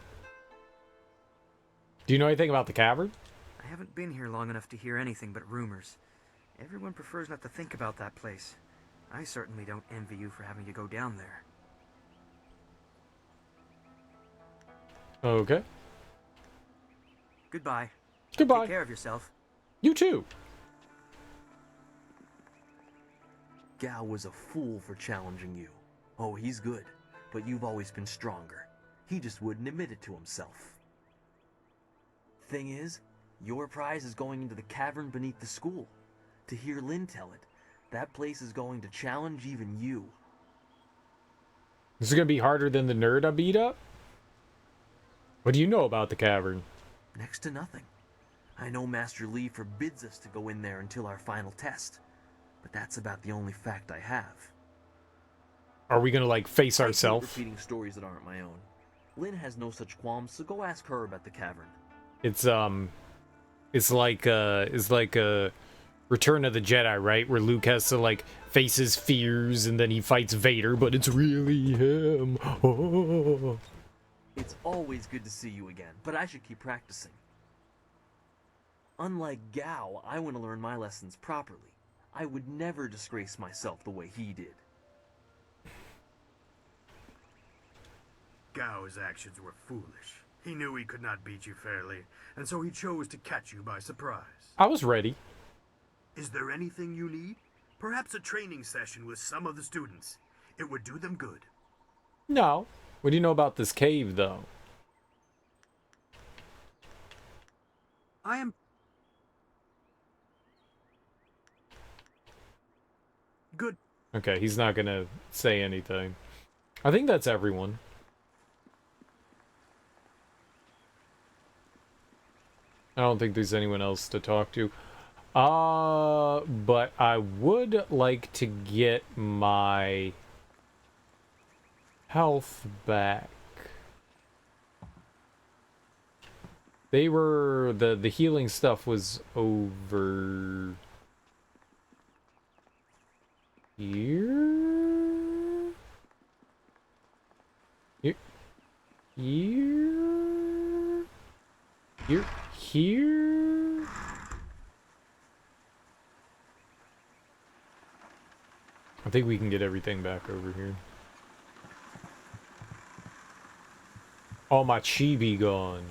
Do you know anything about the cavern? I haven't been here long enough to hear anything but rumors. Everyone prefers not to think about that place. I certainly don't envy you for having to go down there. Okay. Goodbye. Goodbye. Take care of yourself. You too. Gao was a fool for challenging you. Oh, he's good, but you've always been stronger. He just wouldn't admit it to himself. Thing is, Your prize is going into the cavern beneath the school. To hear Lin tell it, that place is going to challenge even you. This is gonna be harder than the nerd I beat up? What do you know about the cavern? Next to nothing. I know Master Li forbids us to go in there until our final test, but that's about the only fact I have. Are we gonna, like, face I hate ourselves? repeating stories that aren't my own. Lin has no such qualms, so go ask her about the cavern. It's like Return of the Jedi, right? Where Luke has to, like, face his fears and then he fights Vader, but it's really him. Oh. It's always good to see you again, but I should keep practicing. Unlike Gao, I want to learn my lessons properly. I would never disgrace myself the way he did. Gao's actions were foolish. He knew he could not beat you fairly, and so he chose to catch you by surprise. I was ready. Is there anything you need? Perhaps a training session with some of the students. It would do them good. No. What do you know about this cave, though? I am... Good. Okay, he's not gonna say anything. I think that's everyone. I don't think there's anyone else to talk to. But I would like to get my health back. They were... The healing stuff was over... here? Here? Here? Here? Here? I think we can get everything back over here. All my chibi gone.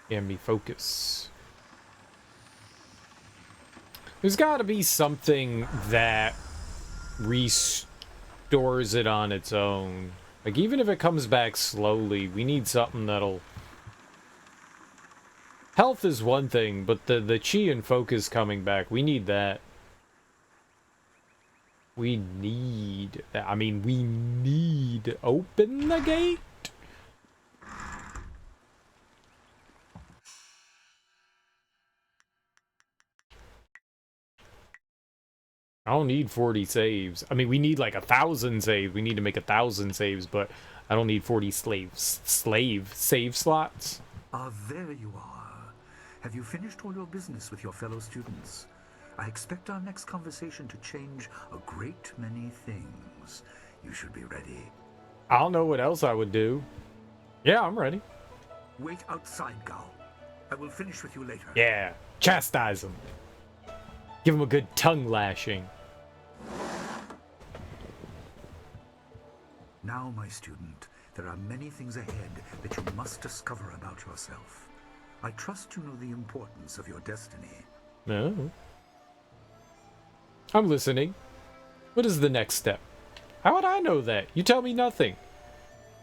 Get me focus. There's got to be something that restores it on its own. Like, even if it comes back slowly, we need something that'll... Health is one thing, but the chi and focus coming back, we need that. We need that. I mean, we need... Open the gate? I don't need 40 saves. I mean, we need like 1,000 saves. We need to make 1,000 saves, but I don't need 40 save slots. Ah, there you are. Have you finished all your business with your fellow students? I expect our next conversation to change a great many things. You should be ready. I don't know what else I would do. Yeah, I'm ready. Wait outside, Gao. I will finish with you later. Yeah, chastise him. Give him a good tongue lashing. Now, my student, there are many things ahead that you must discover about yourself. I trust you know the importance of your destiny. No. I'm listening. What is the next step? How would I know that? You tell me nothing.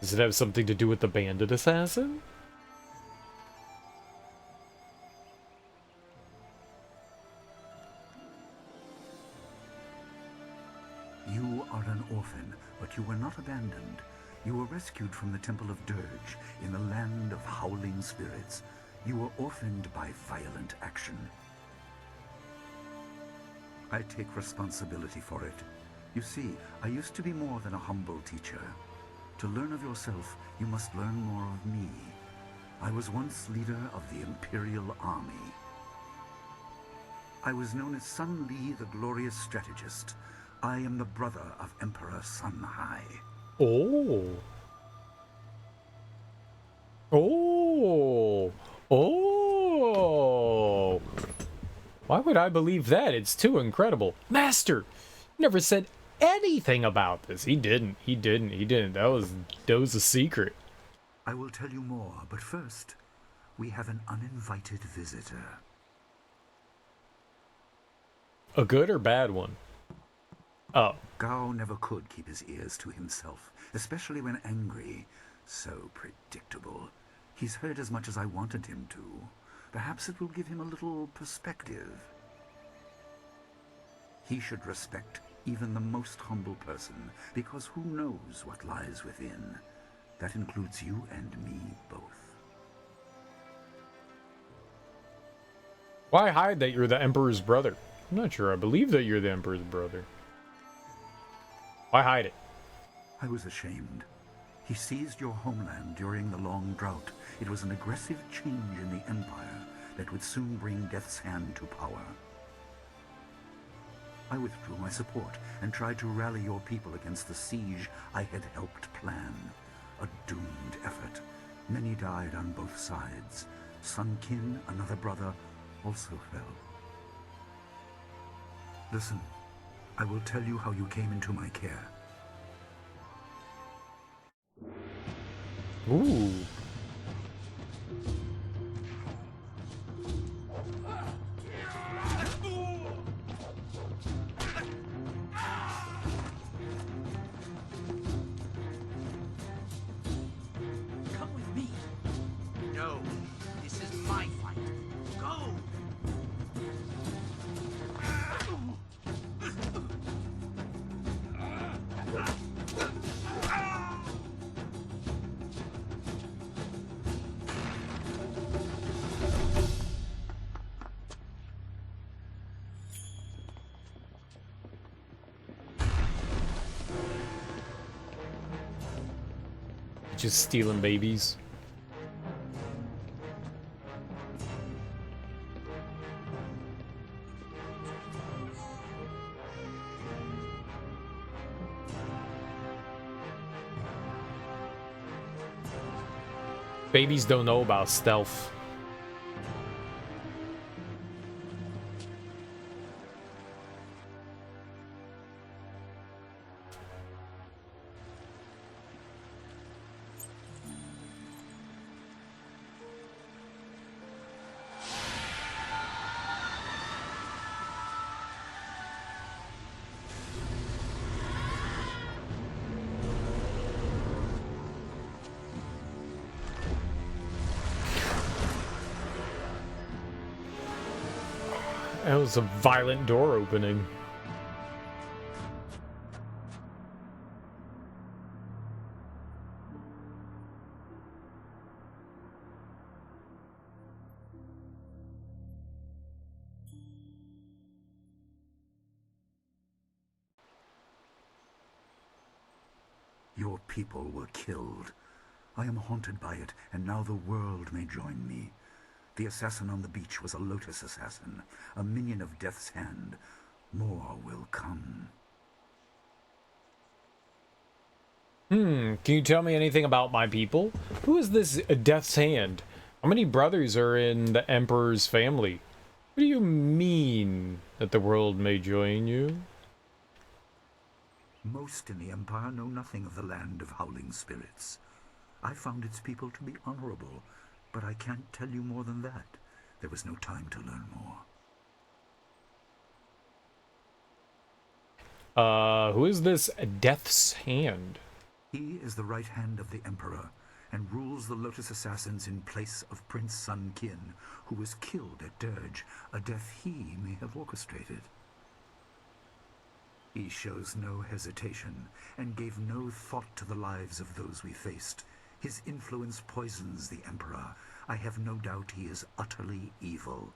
Does it have something to do with the bandit assassin? You are an orphan, but you were not abandoned. You were rescued from the Temple of Dirge in the land of howling spirits. You were orphaned by violent action. I take responsibility for it. You see, I used to be more than a humble teacher. To learn of yourself, you must learn more of me. I was once leader of the Imperial Army. I was known as Sun Li, the Glorious Strategist. I am the brother of Emperor Sun Hai. Oh. Oh. Oh. Why would I believe that? It's too incredible. Master, never said anything about this. He didn't. That was a secret. I will tell you more, but first, we have an uninvited visitor. A good or bad one? Oh. Gao never could keep his ears to himself, especially when angry. So predictable. He's heard as much as I wanted him to. Perhaps it will give him a little perspective. He should respect even the most humble person, because who knows what lies within. That includes you and me both. Why hide that you're the Emperor's brother? I'm not sure. I believe that you're the Emperor's brother. Why hide it? I was ashamed. He seized your homeland during the long drought. It was an aggressive change in the Empire that would soon bring Death's Hand to power. I withdrew my support and tried to rally your people against the siege I had helped plan. A doomed effort. Many died on both sides. Sun Qin, another brother, also fell. Listen, I will tell you how you came into my care. Ooh. Come with me. No, this is my fight. Go! Just stealing babies. Babies don't know about stealth. That was a violent door opening. Your people were killed. I am haunted by it, and now the world may join me. The assassin on the beach was a Lotus assassin, a minion of Death's Hand. More will come. Can you tell me anything about my people? Who is this Death's Hand? How many brothers are in the Emperor's family? What do you mean that the world may join you? Most in the Empire know nothing of the land of howling spirits. I found its people to be honorable, but I can't tell you more than that. There was no time to learn more. Who is this Death's Hand? He is the right hand of the Emperor, and rules the Lotus Assassins in place of Prince Sun Qin, who was killed at Dirge, a death he may have orchestrated. He shows no hesitation, and gave no thought to the lives of those we faced. His influence poisons the Emperor. I have no doubt he is utterly evil.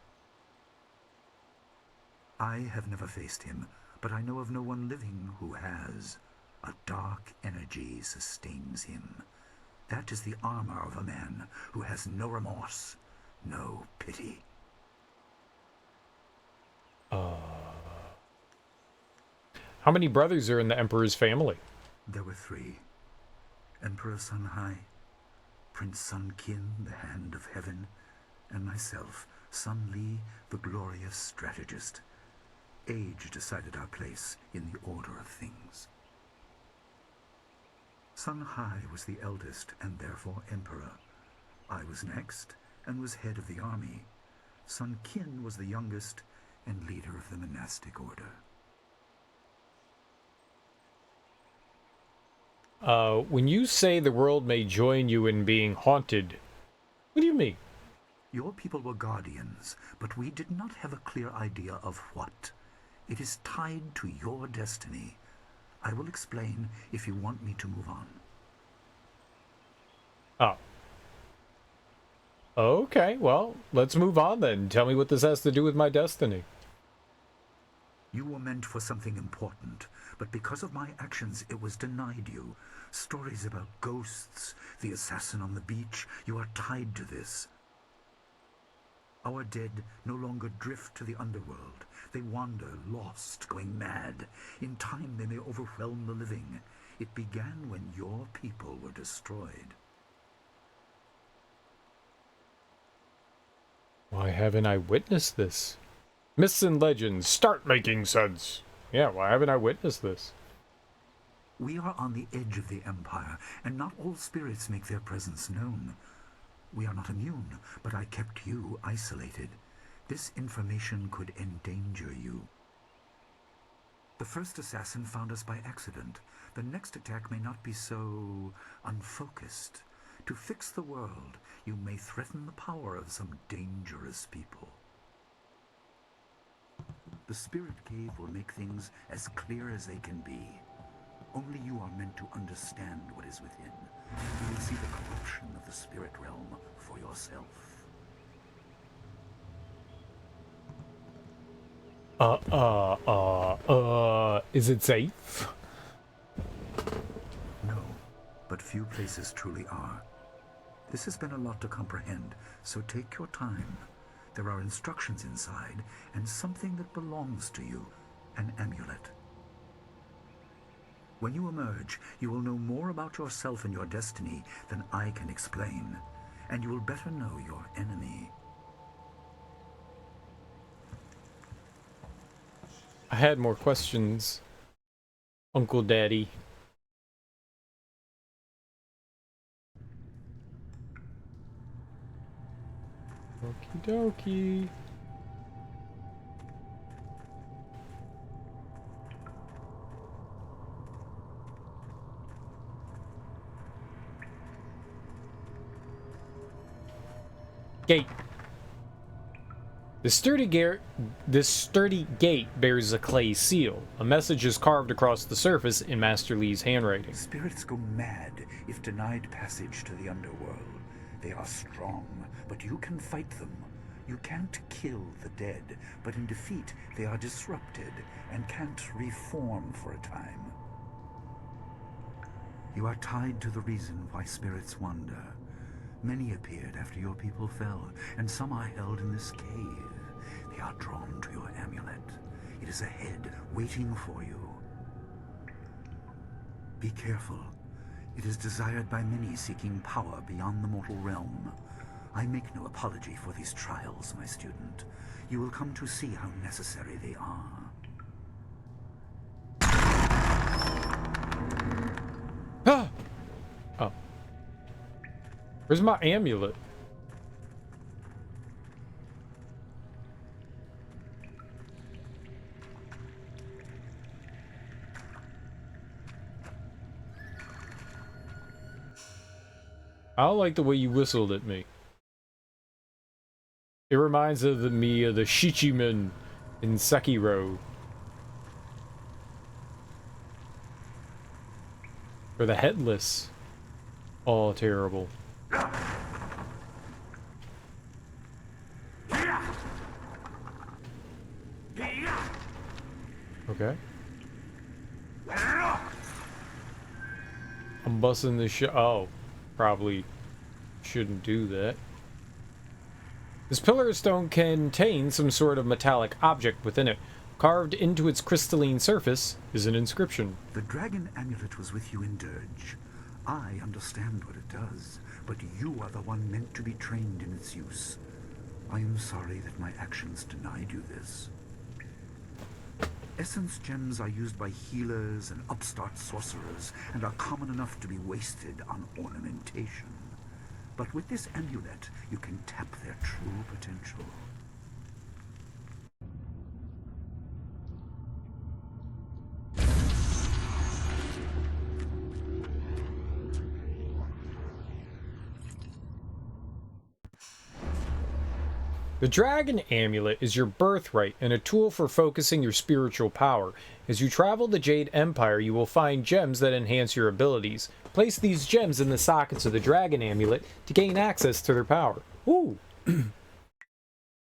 I have never faced him, but I know of no one living who has. A dark energy sustains him. That is the armor of a man who has no remorse, no pity. How many brothers are in the Emperor's family? There were 3. Emperor Sun Hai, Prince Sun Qin, the Hand of Heaven, and myself, Sun Li, the glorious strategist. Age decided our place in the order of things. Sun Hai was the eldest and therefore emperor. I was next and was head of the army. Sun Qin was the youngest and leader of the monastic order. When you say the world may join you in being haunted, what do you mean? Your people were guardians, but we did not have a clear idea of what. It is tied to your destiny. I will explain if you want me to move on. Oh. Okay, well, let's move on then. Tell me what this has to do with my destiny. You were meant for something important, but because of my actions it was denied you. Stories about ghosts, the assassin on the beach, you are tied to this. Our dead no longer drift to the underworld. They wander, lost, going mad. In time they may overwhelm the living. It began when your people were destroyed. Why haven't I witnessed this? Myths and legends, start making sense. Yeah, why haven't I witnessed this? We are on the edge of the Empire, and not all spirits make their presence known. We are not immune, but I kept you isolated. This information could endanger you. The first assassin found us by accident. The next attack may not be so unfocused. To fix the world, you may threaten the power of some dangerous people. The Spirit Cave will make things as clear as they can be. Only you are meant to understand what is within. You will see the corruption of the spirit realm for yourself. Is it safe? No, but few places truly are. This has been a lot to comprehend, so take your time. There are instructions inside, and something that belongs to you, an amulet. When you emerge, you will know more about yourself and your destiny than I can explain, and you will better know your enemy. I had more questions, Uncle Daddy. Okie dokie. Gate. This sturdy gate bears a clay seal. A message is carved across the surface in Master Li's handwriting. Spirits go mad if denied passage to the underworld. They are strong, but you can fight them. You can't kill the dead, but in defeat they are disrupted and can't reform for a time. You are tied to the reason why spirits wander. Many appeared after your people fell, and some are held in this cave. They are drawn to your amulet. It is ahead, waiting for you. Be careful. It is desired by many seeking power beyond the mortal realm. I make no apology for these trials, my student. You will come to see how necessary they are. Ah! Oh. Where's my amulet? I don't like the way you whistled at me. It reminds me of the Shichiman in Sekiro. Or the Headless. All terrible. Okay. I'm busting this shit. Oh, probably shouldn't do that. This pillar of stone contains some sort of metallic object within it. Carved into its crystalline surface is an inscription. The dragon amulet was with you in Dirge. I understand what it does, but you are the one meant to be trained in its use. I am sorry that my actions denied you this. Essence gems are used by healers and upstart sorcerers, and are common enough to be wasted on ornamentation. But with this amulet, you can tap their true potential. The Dragon Amulet is your birthright and a tool for focusing your spiritual power. As you travel the Jade Empire, you will find gems that enhance your abilities. Place these gems in the sockets of the Dragon Amulet to gain access to their power. Ooh.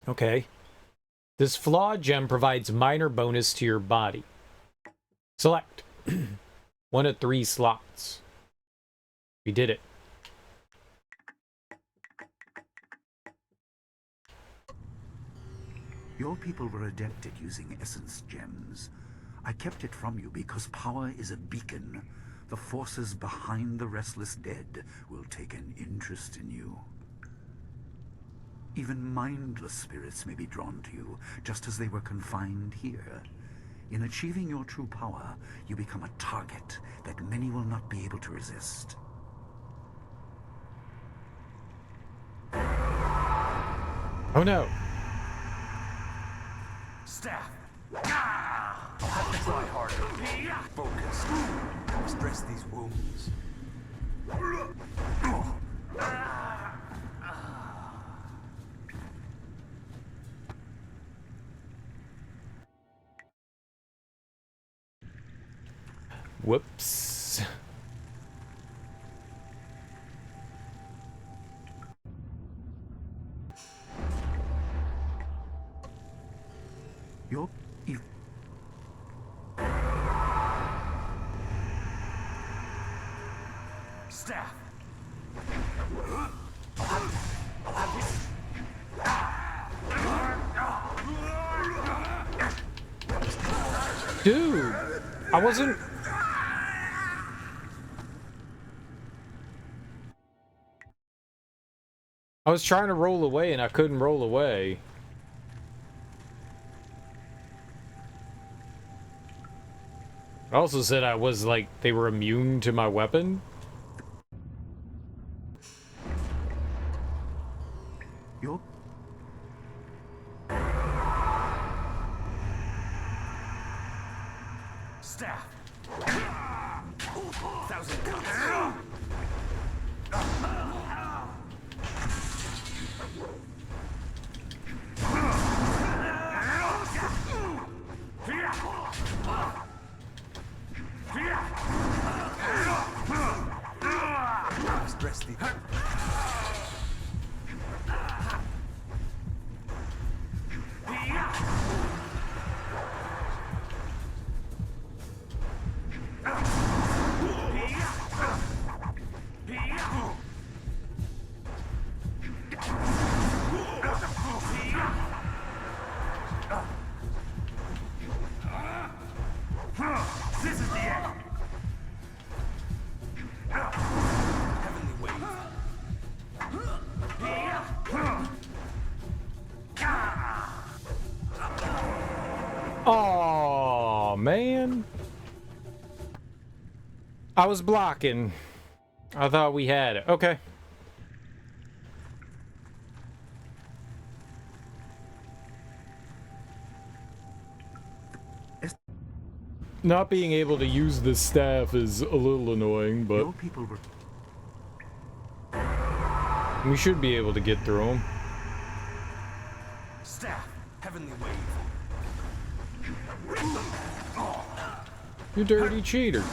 Okay. This flawed gem provides minor bonus to your body. Select 1 of 3 slots. We did it. Your people were adept at using essence gems. I kept it from you because power is a beacon. The forces behind the restless dead will take an interest in you. Even mindless spirits may be drawn to you, just as they were confined here. In achieving your true power, you become a target that many will not be able to resist. Oh no. Staff. I'll have to try harder. Focus. Must dress these wounds. Whoops. Staff. Dude, I wasn't... I was trying to roll away and I couldn't roll away. It also said I was like, they were immune to my weapon. Staff. 1,000 cuts. Stress the This is the end. Heavenly wave. Oh man. I was blocking. I thought we had it. Okay. Not being able to use the staff is a little annoying, but we should be able to get through them. Staff. Heavenly wave. You dirty cheater.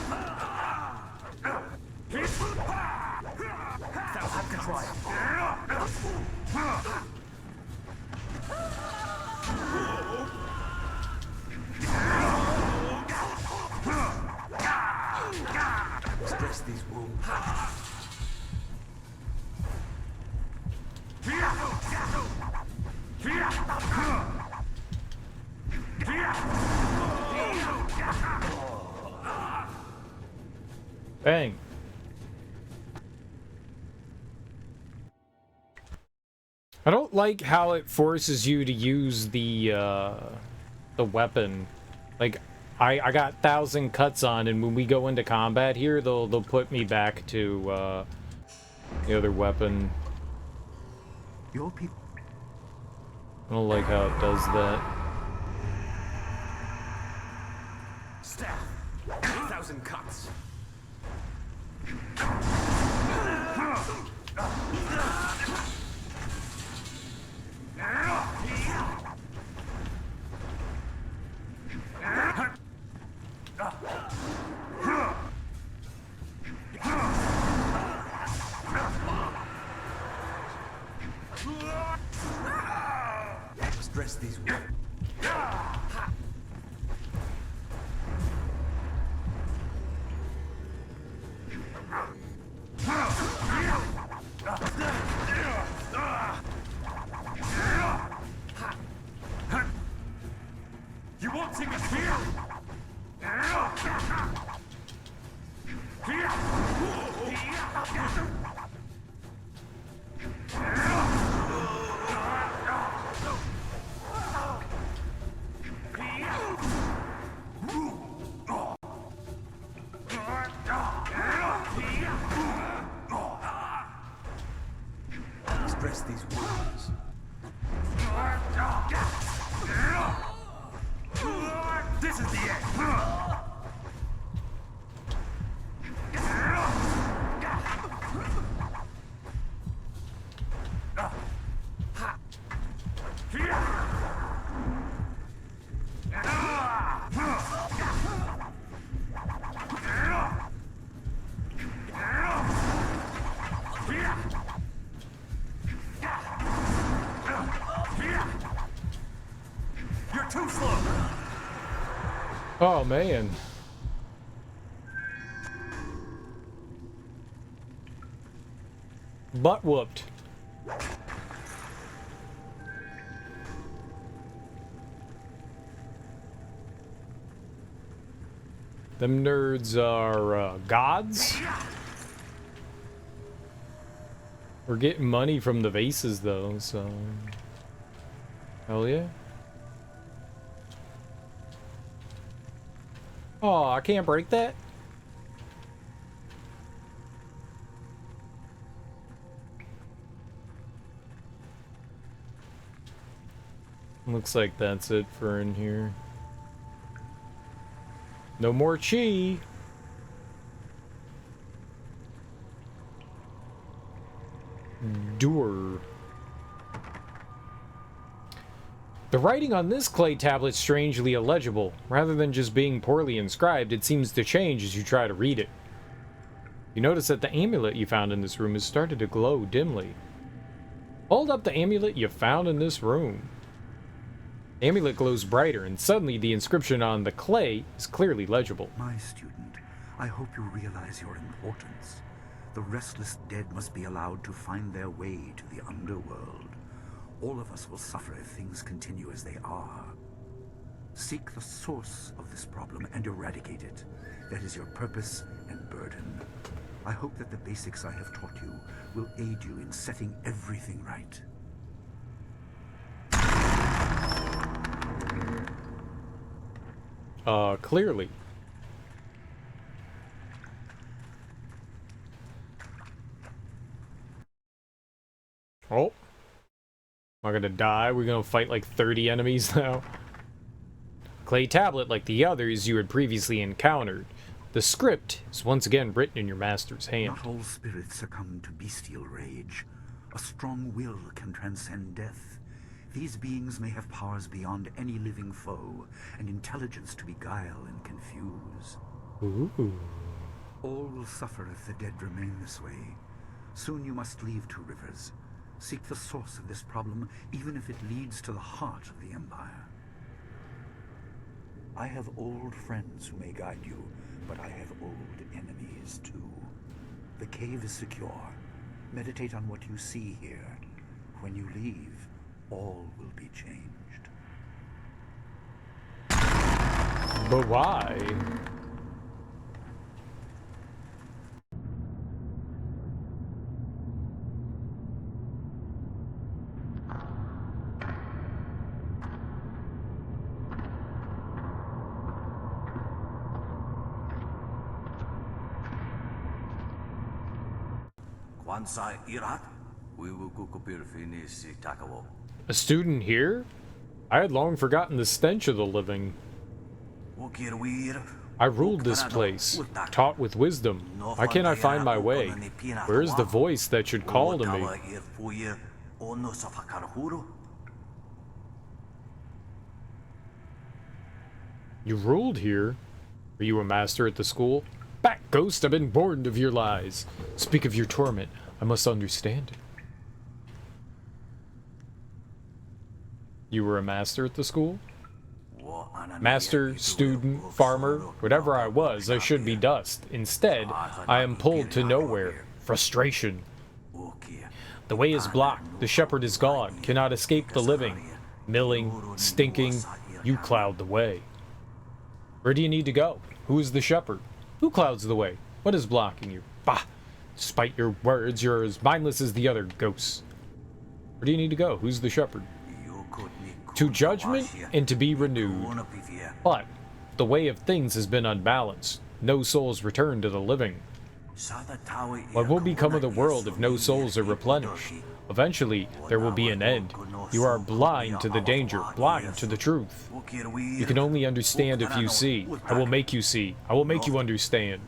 Stress these wounds. Bang. I don't like how it forces you to use the weapon. Like, I got 1,000 cuts on, and when we go into combat here, they'll put me back to the other weapon. Your people. I don't like how it does that. Staff. 1,000 cuts. dress these wounds. You won't see me here! Let's dress these wounds. This is the end! You're too slow! Oh, man. Butt whooped. Them nerds are gods? We're getting money from the vases though, so... Hell yeah. Oh, I can't break that? Looks like that's it for in here. No more chi. Doer. The writing on this clay tablet is strangely illegible. Rather than just being poorly inscribed, it seems to change as you try to read it. You notice that the amulet you found in this room has started to glow dimly. Hold up the amulet you found in this room. The amulet glows brighter, and suddenly the inscription on the clay is clearly legible. My student, I hope you realize your importance. The restless dead must be allowed to find their way to the underworld. All of us will suffer if things continue as they are. Seek the source of this problem and eradicate it. That is your purpose and burden. I hope that the basics I have taught you will aid you in setting everything right. Clearly. Oh. Am I gonna die? We're gonna fight like 30 enemies now. Clay tablet, like the others you had previously encountered. The script is once again written in your master's hand. Not all spirits succumb to bestial rage. A strong will can transcend death. These beings may have powers beyond any living foe, and intelligence to beguile and confuse. Ooh. All will suffer if the dead remain this way. Soon you must leave Two Rivers. Seek the source of this problem, even if it leads to the heart of the Empire. I have old friends who may guide you, but I have old enemies too. The cave is secure. Meditate on what you see here. When you leave, all will be changed. But why? A student here? I had long forgotten the stench of the living. I ruled this place, taught with wisdom. Why can't I find my way? Where is the voice that should call to me? You ruled here? Are you a master at the school? Back, ghost, I've been warned of your lies. Speak of your torment. I must understand it. You were a master at the school? Master, student, farmer, whatever I was, I should be dust. Instead, I am pulled to nowhere. Frustration. The way is blocked. The shepherd is gone. Cannot escape the living. Milling, stinking, you cloud the way. Where do you need to go? Who is the shepherd? Who clouds the way? What is blocking you? Bah! Despite your words, you're as mindless as the other ghosts. Where do you need to go? Who's the shepherd? To judgment and to be renewed. But the way of things has been unbalanced. No souls return to the living. What will become of the world if no souls are replenished? Eventually, there will be an end. You are blind to the danger, blind to the truth. You can only understand if you see. I will make you see. I will make you understand.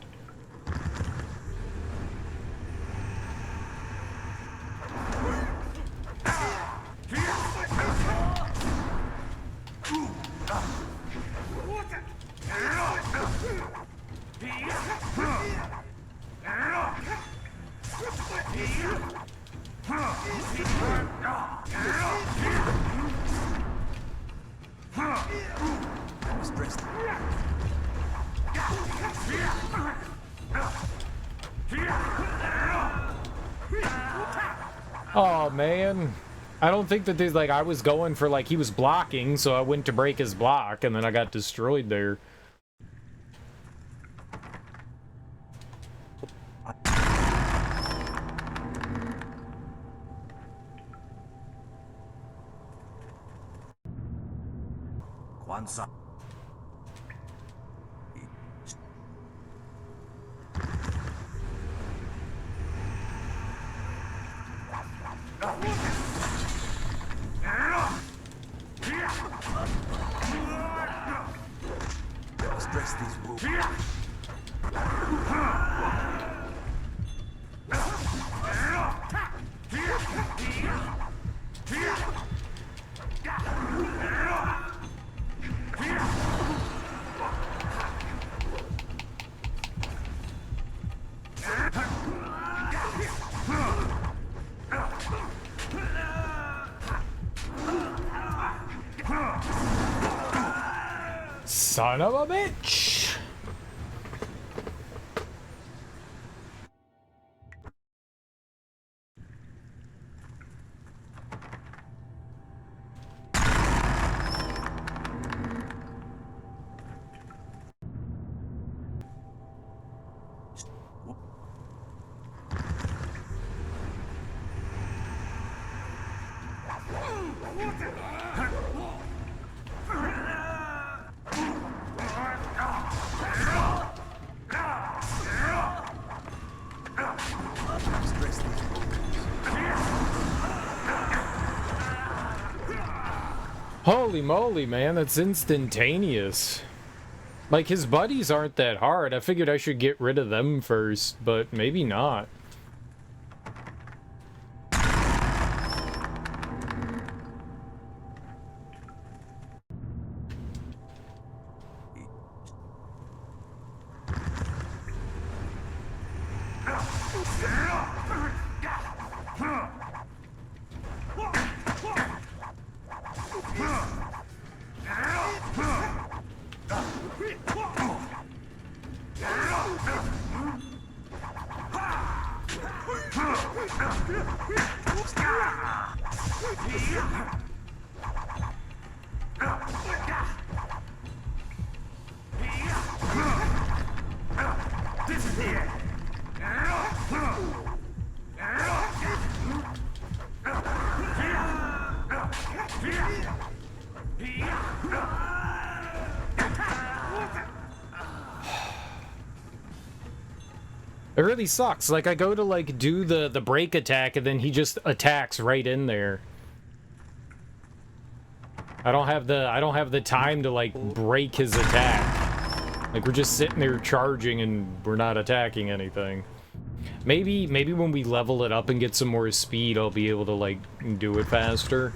Oh man, I don't think that there's like, I was going for like, he was blocking, so I went to break his block and then I got destroyed there. Stress these moves. Son of a bitch! Holy moly, man, that's instantaneous. Like, his buddies aren't that hard. I figured I should get rid of them first, but maybe not. It really sucks. Like, I go to, like, do the break attack, and then he just attacks right in there. I don't have the time to, like, break his attack. Like, we're just sitting there charging, and we're not attacking anything. Maybe when we level it up and get some more speed, I'll be able to, like, do it faster.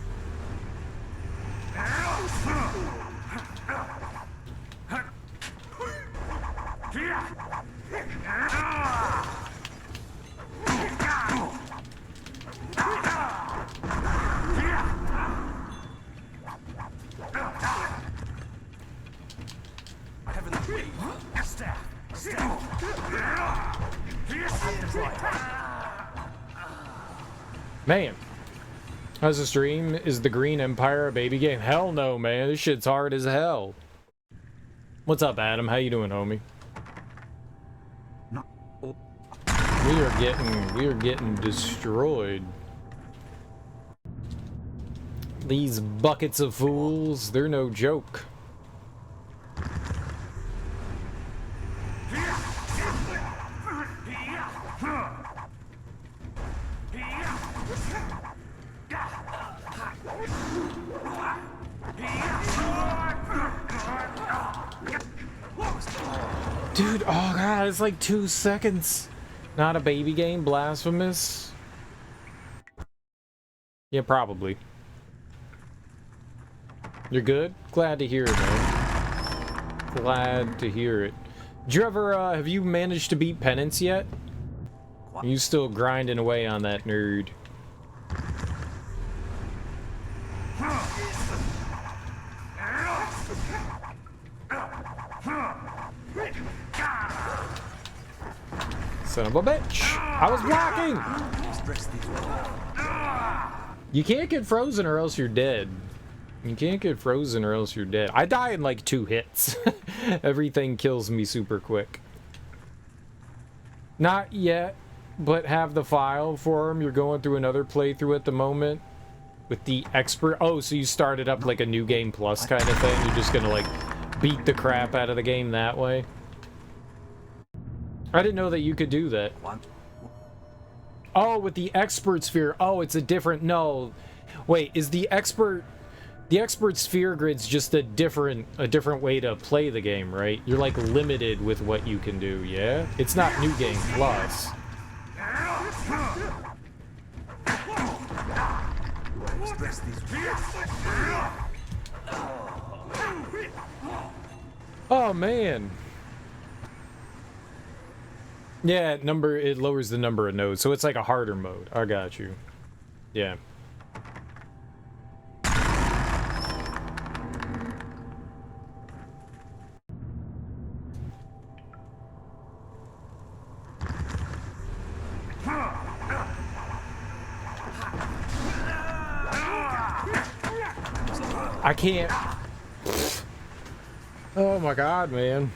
Man. How's the stream? Is the Green Empire a baby game? Hell no, man. This shit's hard as hell. What's up, Adam? How you doing, homie? We are getting destroyed. These buckets of fools, they're no joke. Dude, oh god, it's like 2 seconds. Not a baby game, blasphemous. Yeah, probably. You're good? Glad to hear it, man. Glad to hear it. Did you ever, have you managed to beat Penance yet? Are you still grinding away on that nerd? Son of a bitch! I was blocking! You can't get frozen or else you're dead. You can't get frozen or else you're dead. I die in like 2 hits. Everything kills me super quick. Not yet, but have the file for him. You're going through another playthrough at the moment with the expert. Oh, so you started up like a new game plus kind of thing. You're just gonna like beat the crap out of the game that way. I didn't know that you could do that. Oh, with the expert sphere. Oh, it's a different. No, wait. Is the expert sphere grid's just a different way to play the game, right? You're like limited with what you can do. Yeah, it's not new game plus. Oh man. Yeah, it lowers the number of nodes, so it's like a harder mode. I got you. Yeah. I can't. Oh my god, man.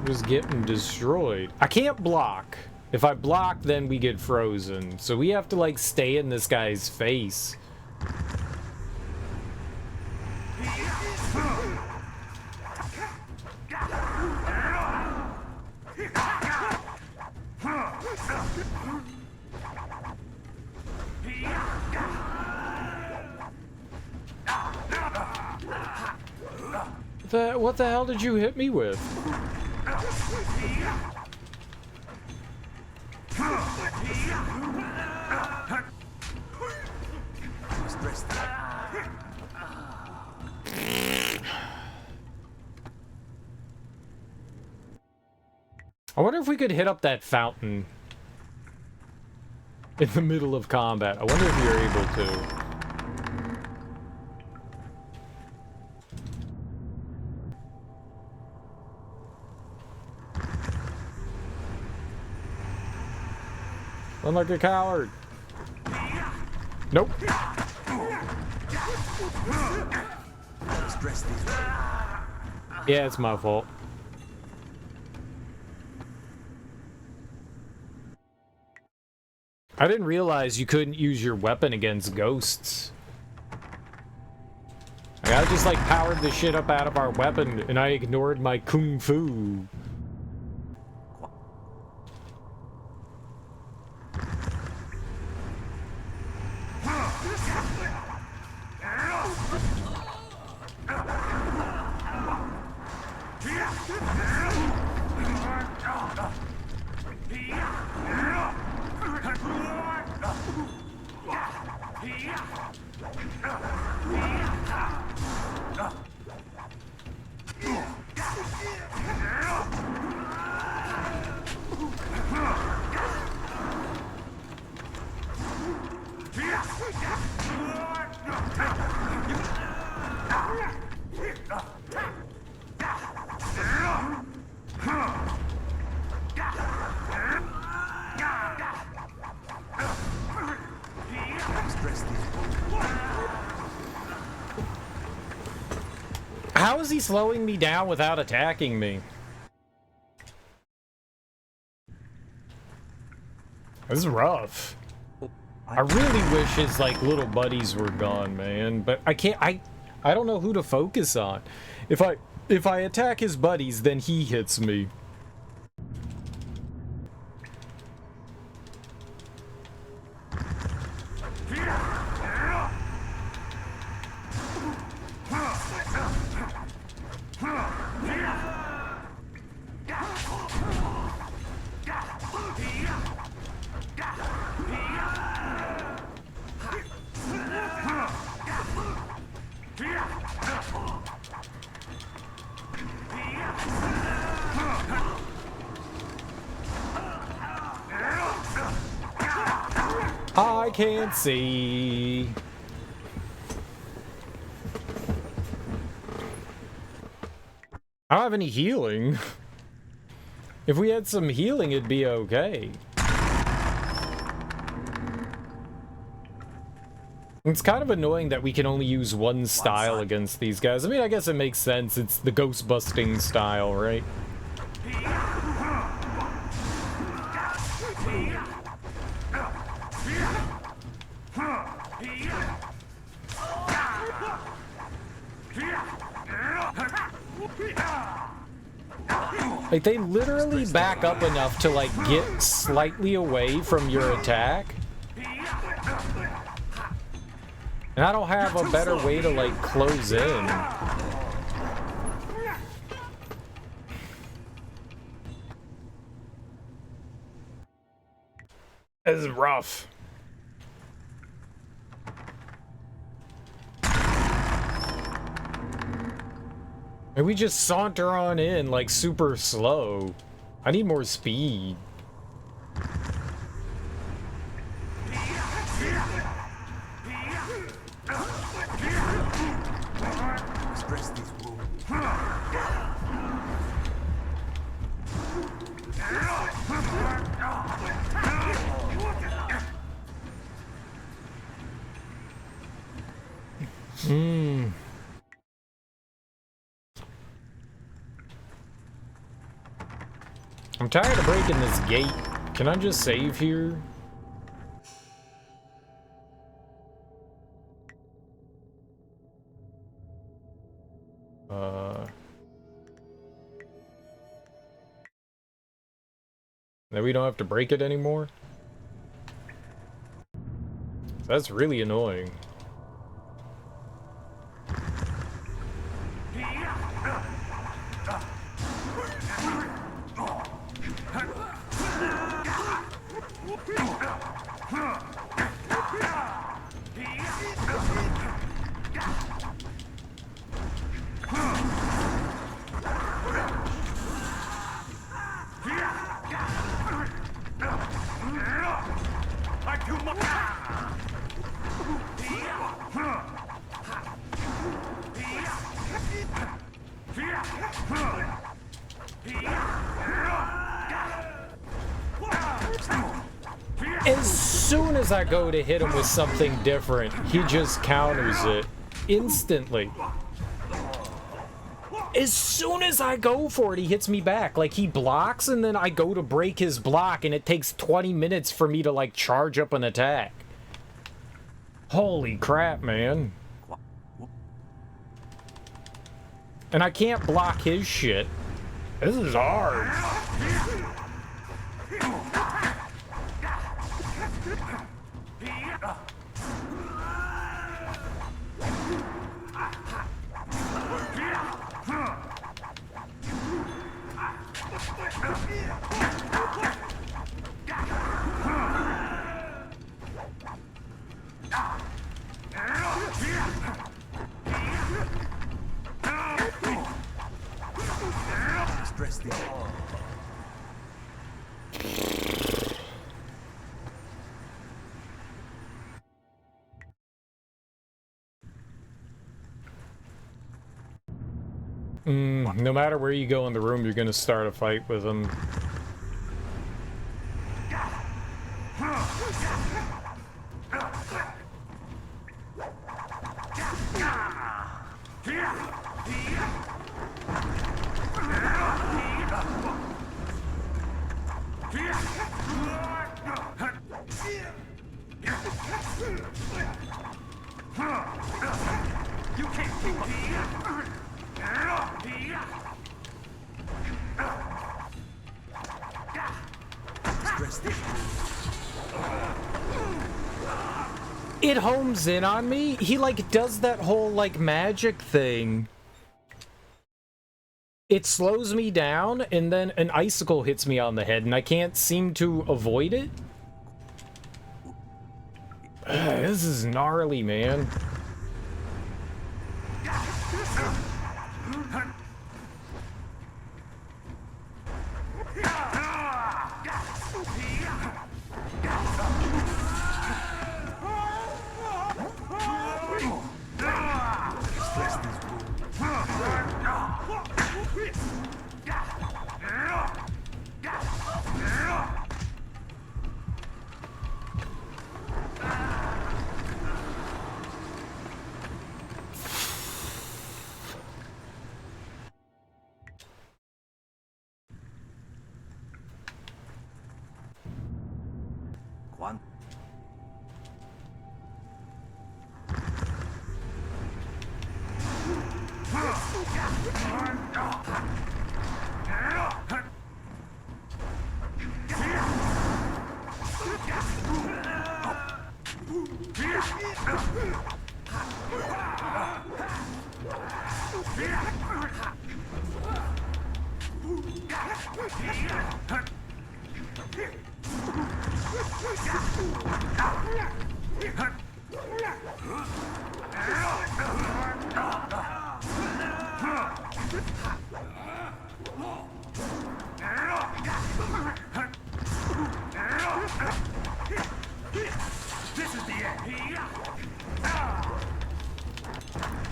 Just getting destroyed. I can't block. If I block, then we get frozen. So we have to like stay in this guy's face. What the hell did you hit me with? I wonder if we could hit up that fountain in the middle of combat. I wonder if you're able to. Run like a coward. Nope. Yeah, it's my fault. I didn't realize you couldn't use your weapon against ghosts. Like, I just like powered the shit up out of our weapon and I ignored my kung fu. is he slowing me down without attacking me? This is rough. I really wish his, like, little buddies were gone, man. But I can't, I don't know who to focus on. If I attack his buddies, then he hits me. I can't see. I don't have any healing. If we had some healing, it'd be okay. It's kind of annoying that we can only use one style against these guys. I mean, I guess it makes sense. It's the ghost busting style, right? Like, they literally back up enough to, like, get slightly away from your attack. And I don't have a better way to, like, close in. This is rough. And we just saunter on in, like, super slow. I need more speed. Stress these wounds. I'm tired of breaking this gate. Can I just save here? Then we don't have to break it anymore? That's really annoying. As soon as I go to hit him with something different, he just counters it instantly. As soon as I go for it, he hits me back. Like, he blocks, and then I go to break his block, and it takes 20 minutes for me to, like, charge up an attack. Holy crap, man. And I can't block his shit. This is hard. Stress the arm. No matter where you go in the room, you're gonna start a fight with him. You can't keep up. Stress this. It homes in on me. He like does that whole like magic thing. It slows me down and then an icicle hits me on the head and I can't seem to avoid it. This is gnarly, man. One.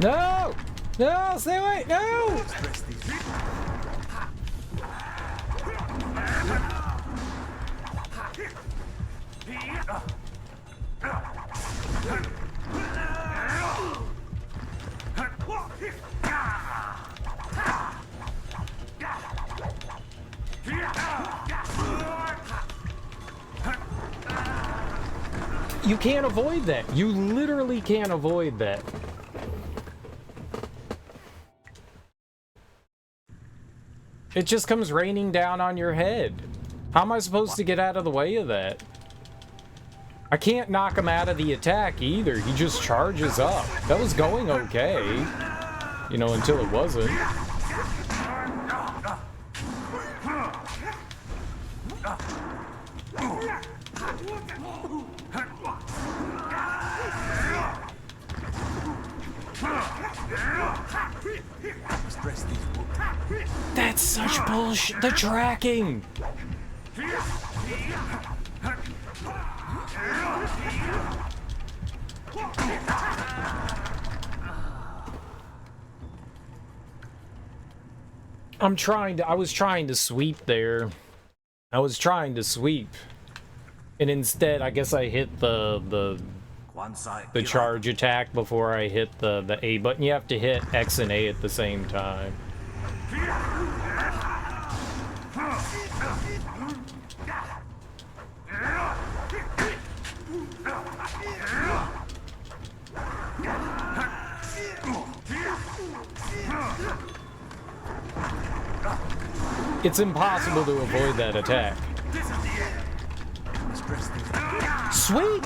No! No, stay away! No! You can't avoid that. You literally can't avoid that. It just comes raining down on your head. How am I supposed to get out of the way of that? I can't knock him out of the attack either. He just charges up. That was going okay. You know, until it wasn't. That's such bullshit. The tracking. I was trying to sweep there. I was trying to sweep. And instead, I guess I hit the charge attack before I hit the A button. You have to hit X and A at the same time. It's impossible to avoid that attack. Sweet!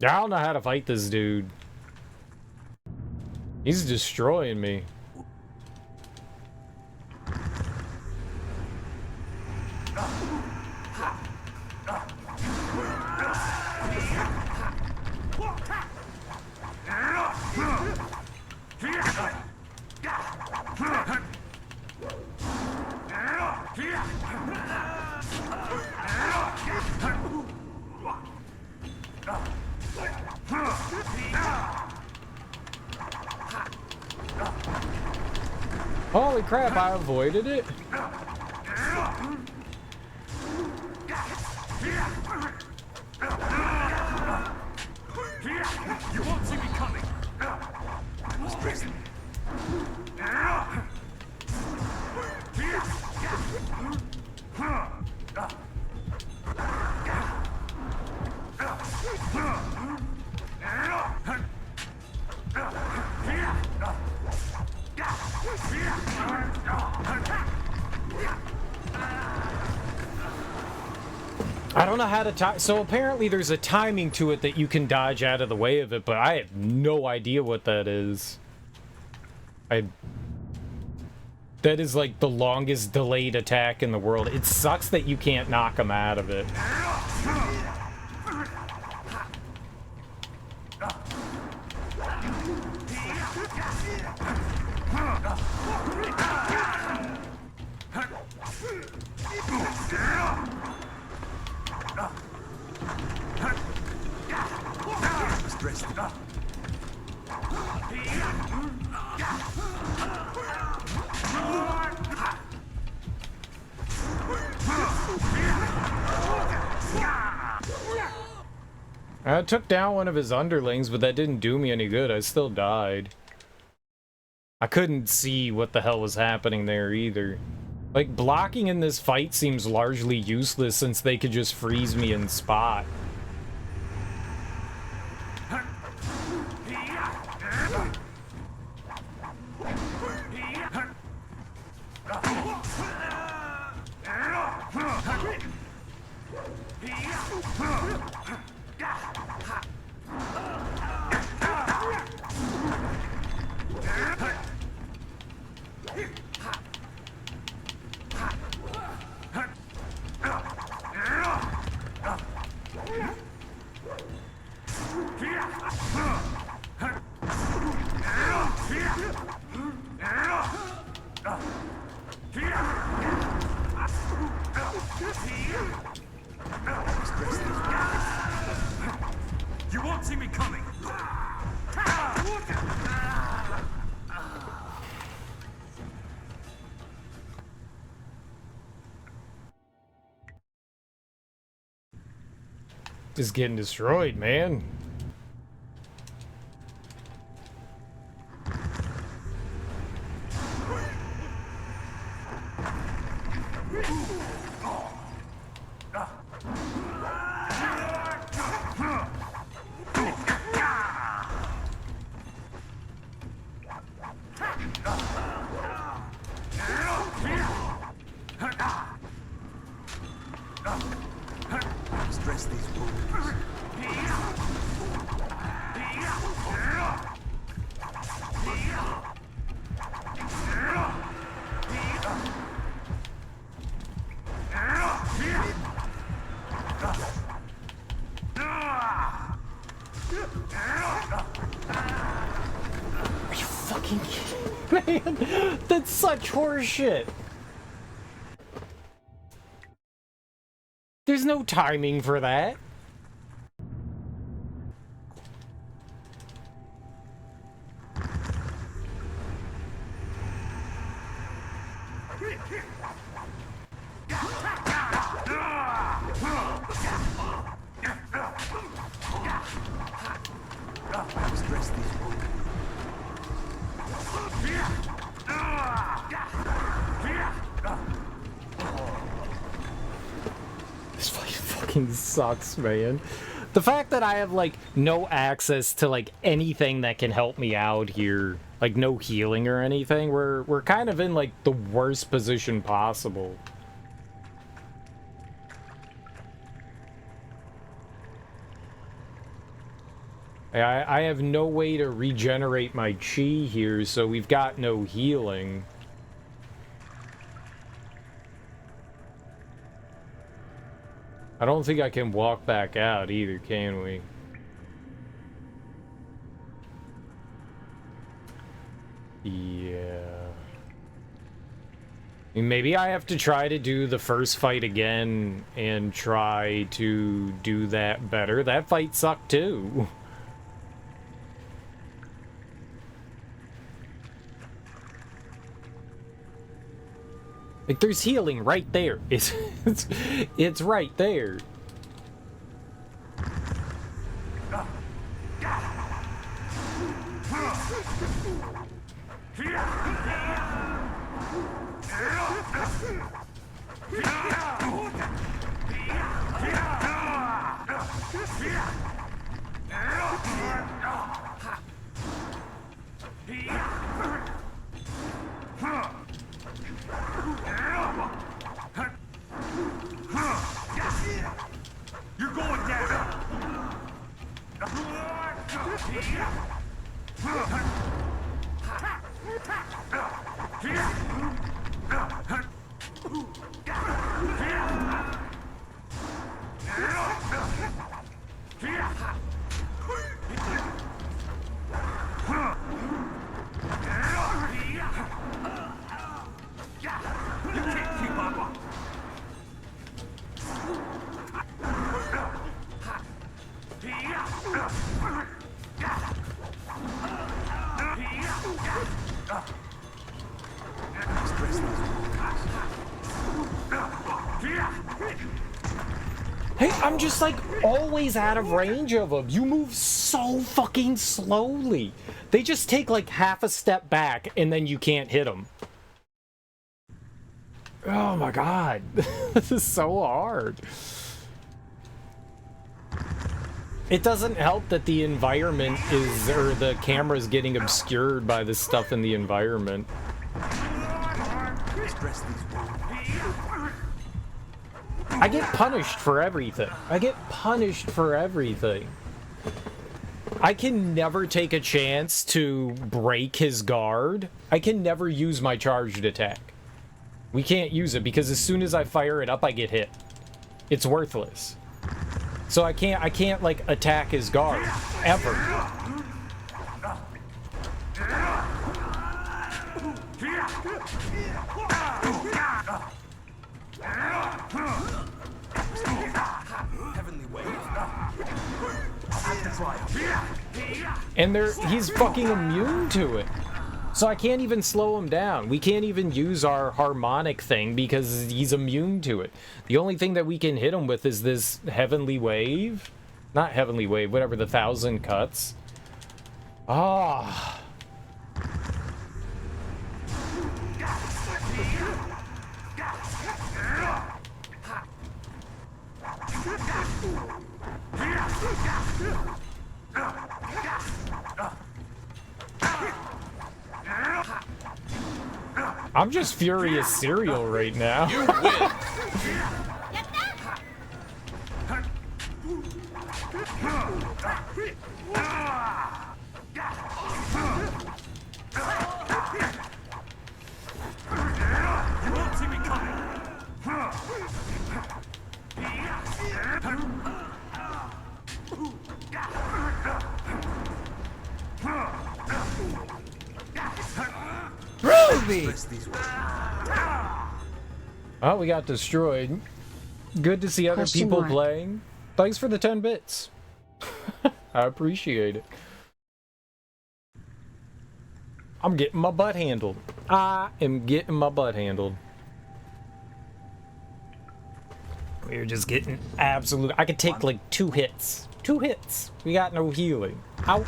I don't know how to fight this dude. He's destroying me. Holy crap, I avoided it. You won't see me coming. I don't know how to time. So apparently there's a timing to it that you can dodge out of the way of it, but I have no idea what that is. That is like the longest delayed attack in the world. It sucks that you can't knock him out of it. I took down one of his underlings, but that didn't do me any good. I still died. I couldn't see what the hell was happening there either. Like, blocking in this fight seems largely useless since they could just freeze me in spot. You won't see me coming. Just getting destroyed, man. Stress these wounds. Are you fucking kidding, man? That's such horseshit. There's no timing for that. Stress these wounds. This fight fucking sucks, man. The fact that I have, like, no access to, like, anything that can help me out here, like, no healing or anything, we're kind of in, like, the worst position possible. I have no way to regenerate my chi here, so we've got no healing. I don't think I can walk back out either, can we? Yeah. I mean, maybe I have to try to do the first fight again and try to do that better. That fight sucked too. Like, there's healing right there. It's right there. You're going down. You can't keep up. Hey, I'm just like always out of range of them. You move so fucking slowly. They just take like half a step back and then you can't hit them. Oh my god. This is so hard. It doesn't help that the environment is, or the camera's getting obscured by the stuff in the environment. I get punished for everything. I get punished for everything. I can never take a chance to break his guard. I can never use my charged attack. We can't use it because as soon as I fire it up, I get hit. It's worthless. So I can't like attack his guard ever. Heavenly wave. And he's fucking immune to it. So I can't even slow him down. We can't even use our harmonic thing because he's immune to it. The only thing that we can hit him with is this heavenly wave. Not heavenly wave, whatever, the 1,000 cuts. Ah. I'm just furious cereal right now. You win. You won't see me coming. Ruby! Oh, we got destroyed. Good to see other people playing. Thanks for the 10 bits. I appreciate it. I'm getting my butt handled. I am getting my butt handled. We're just getting absolute. I could take like 2 hits. 2 hits. We got no healing. Ow.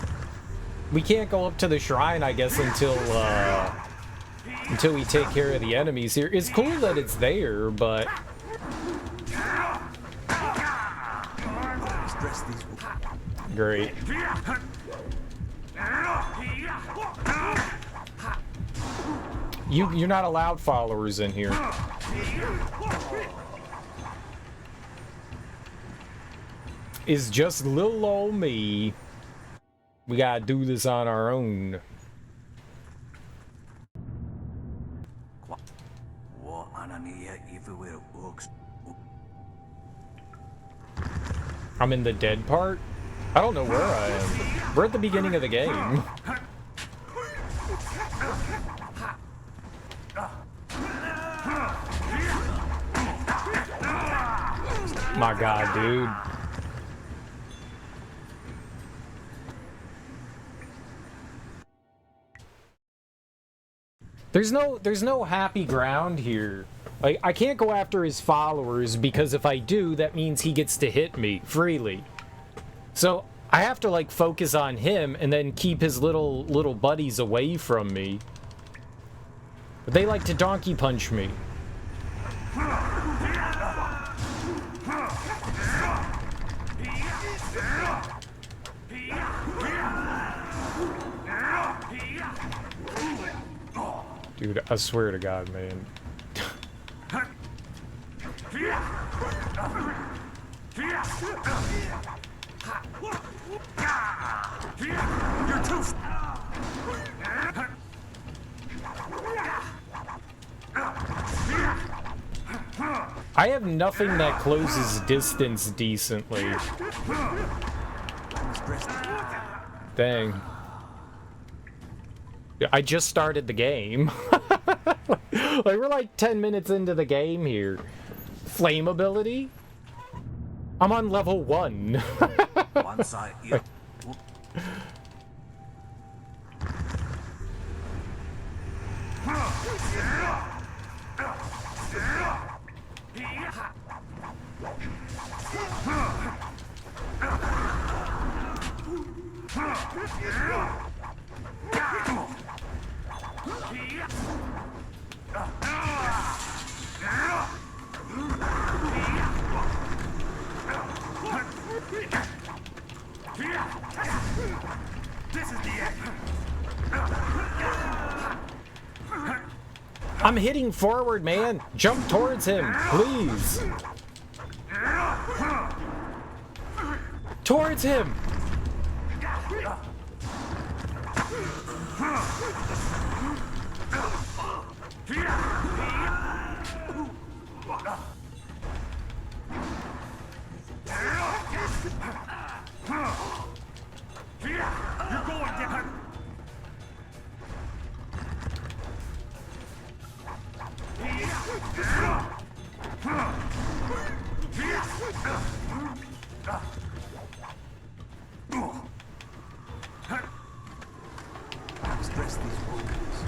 We can't go up to the shrine, I guess, until we take care of the enemies here. It's cool that it's there, but great. You're not allowed followers in here. It's just little old me. We gotta do this on our own. I'm in the dead part? I don't know where I am. We're at the beginning of the game. My god, dude. There's no happy ground here. Like, I can't go after his followers because if I do, that means he gets to hit me freely. So I have to like focus on him and then keep his little buddies away from me. But they like to donkey punch me. Dude, I swear to God, man. You're too... I have nothing that closes distance decently. Dang. I just started the game. Like, we're like 10 minutes into the game here. Flame ability? I'm on level 1. Once I... Yeah. This is the end. I'm hitting forward, man. Jump towards him, please. Towards him. You're going down. Stress these wounds.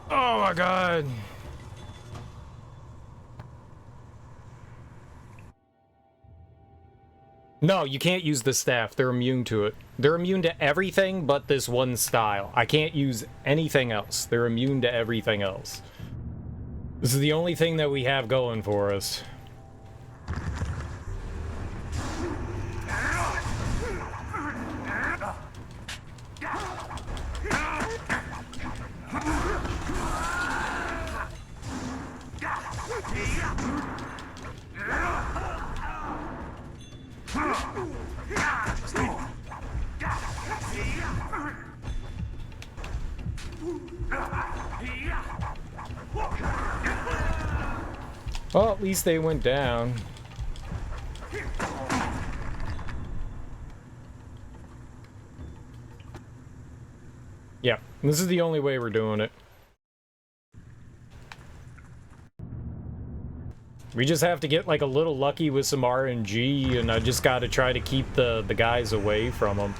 Oh my God. No, you can't use the staff. They're immune to it. They're immune to everything but this one style. I can't use anything else. They're immune to everything else. This is the only thing that we have going for us. Well, at least they went down. Yeah, this is the only way we're doing it. We just have to get like a little lucky with some RNG, and I just gotta try to keep the guys away from them.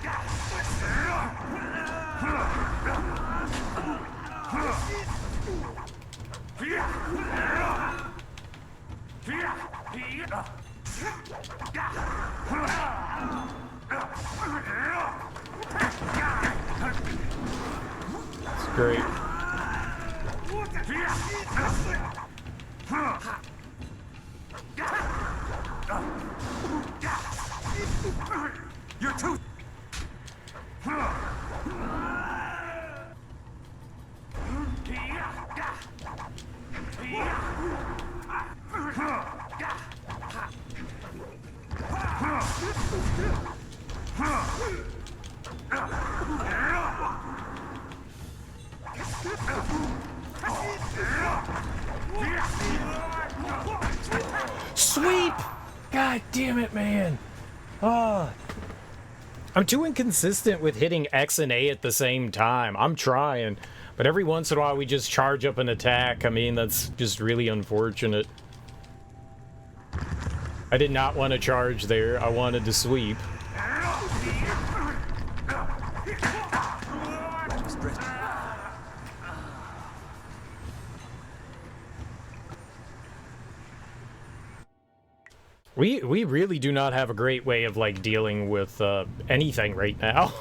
It's great. You're too... Sweep! God damn it, man. Oh. I'm too inconsistent with hitting X and A at the same time. I'm trying. But every once in a while we just charge up an attack. I mean, that's just really unfortunate. I did not want to charge there. I wanted to sweep. We really do not have a great way of, like, dealing with anything right now.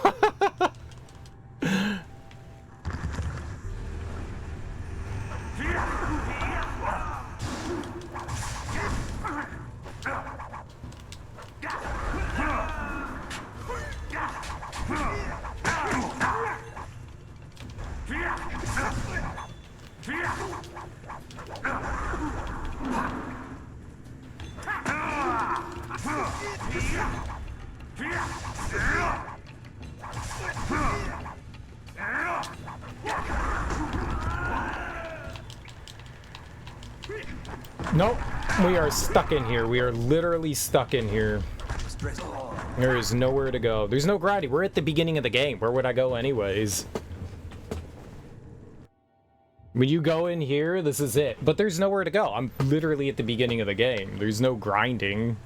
Nope, we are stuck in here. We are literally stuck in here. There is nowhere to go. There's no grinding. We're at the beginning of the game. Where would I go anyways? When you go in here, this is it. But there's nowhere to go. I'm literally at the beginning of the game. There's no grinding.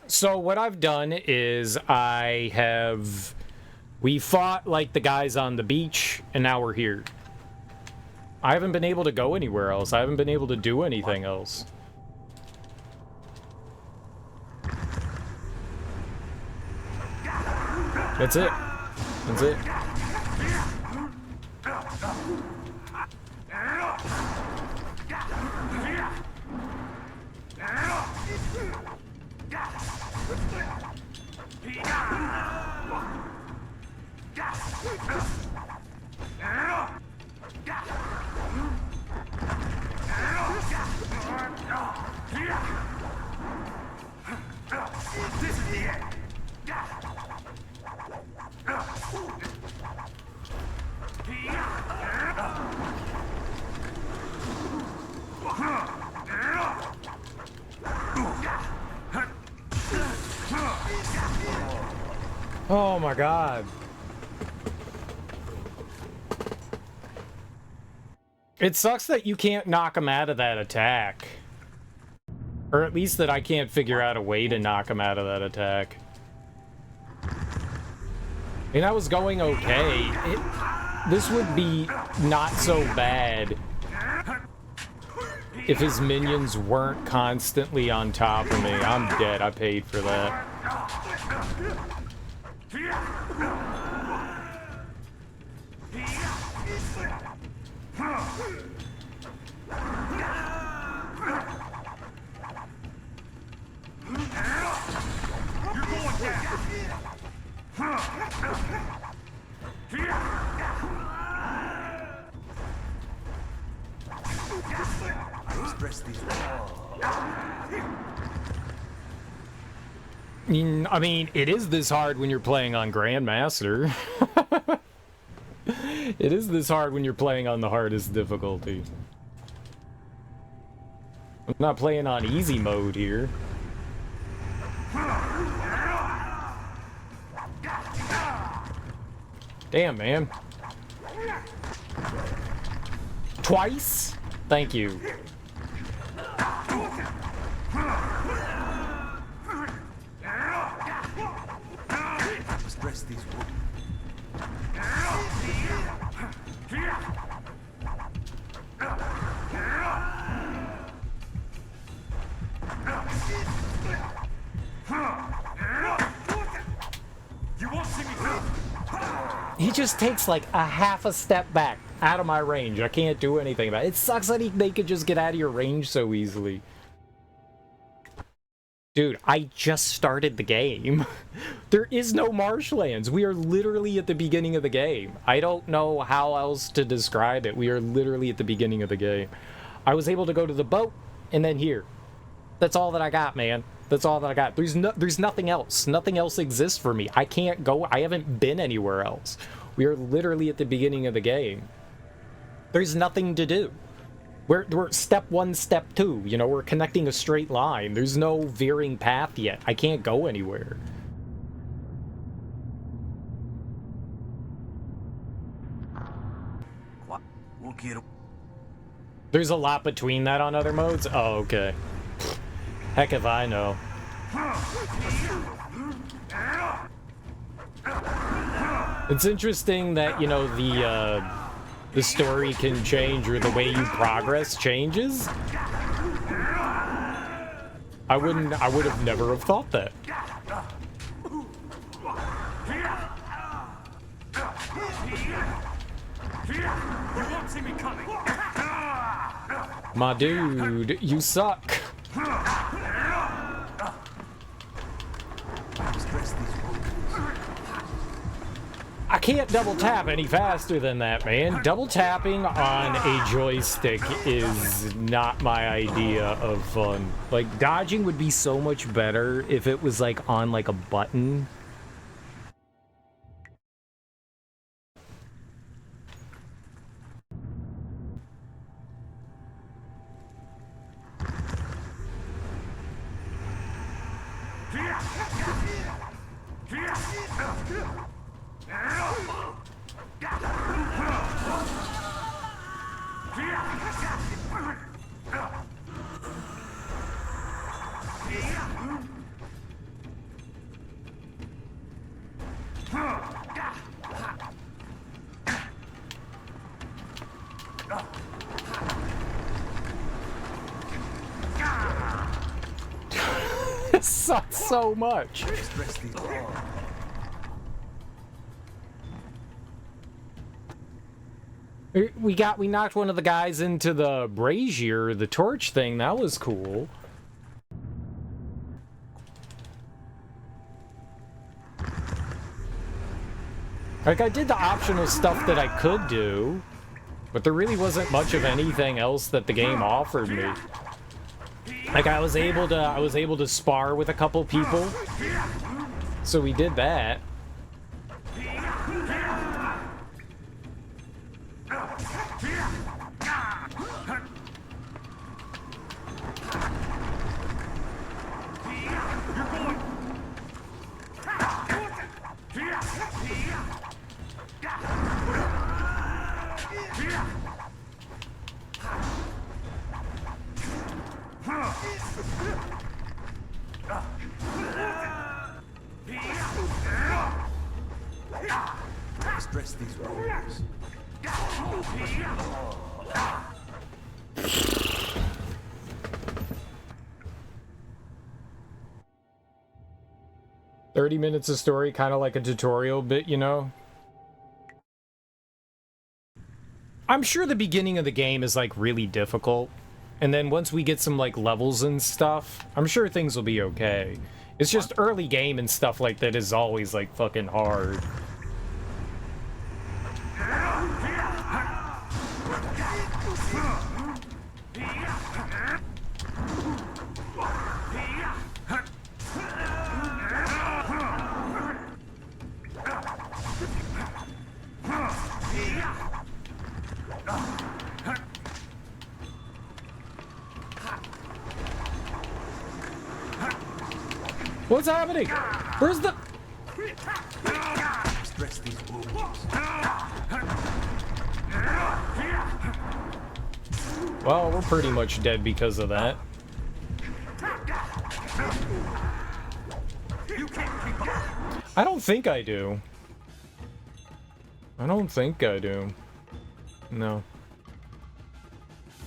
So what I've done is we fought like the guys on the beach, and now we're here. I haven't been able to go anywhere else. I haven't been able to do anything else. That's it. That's it. This is the end. Oh my god. It sucks that you can't knock him out of that attack. Or at least that I can't figure out a way to knock him out of that attack. I mean, I was going okay. This would be not so bad if his minions weren't constantly on top of me. I'm dead. I paid for that. You're going down. I will stress these. I mean, it is this hard when you're playing on Grandmaster. It is this hard when you're playing on the hardest difficulty. I'm not playing on easy mode here. Damn, man. Twice? Thank you. Stress these. You won't see me through. He just takes like a half a step back out of my range. I can't do anything about it. It sucks that they could just get out of your range so easily. Dude, I just started the game. There is no marshlands. We are literally at the beginning of the game. I don't know how else to describe it. We are literally at the beginning of the game. I was able to go to the boat and then here. That's all that I got, man. That's all that I got. There's nothing else. Nothing else exists for me. I can't go. I haven't been anywhere else. We are literally at the beginning of the game. There's nothing to do. We're step 1, step 2. You know, we're connecting a straight line. There's no veering path yet. I can't go anywhere. There's a lot between that on other modes? Oh, okay. Heck if I know. It's interesting that, you know, the story can change, or the way you progress changes. I would have never have thought that. You won't see me coming. My dude, you suck. I can't double tap any faster than that, man. Double tapping on a joystick is not my idea of fun. Like, dodging would be so much better if it was like on like a button. This sucks so much. We knocked one of the guys into the brazier, the torch thing. That was cool. Like, I did the optional stuff that I could do, but there really wasn't much of anything else that the game offered me. Like, I was able to spar with a couple people, so we did that. Stress these warriors. 30 minutes of story, kind of like a tutorial bit, you know? I'm sure the beginning of the game is, like, really difficult. And then once we get some, like, levels and stuff, I'm sure things will be okay. It's just early game and stuff like that is always, like, fucking hard. What's happening? Where's the... Stress these warriors. Well, we're pretty much dead because of that. I don't think I do. I don't think I do. No.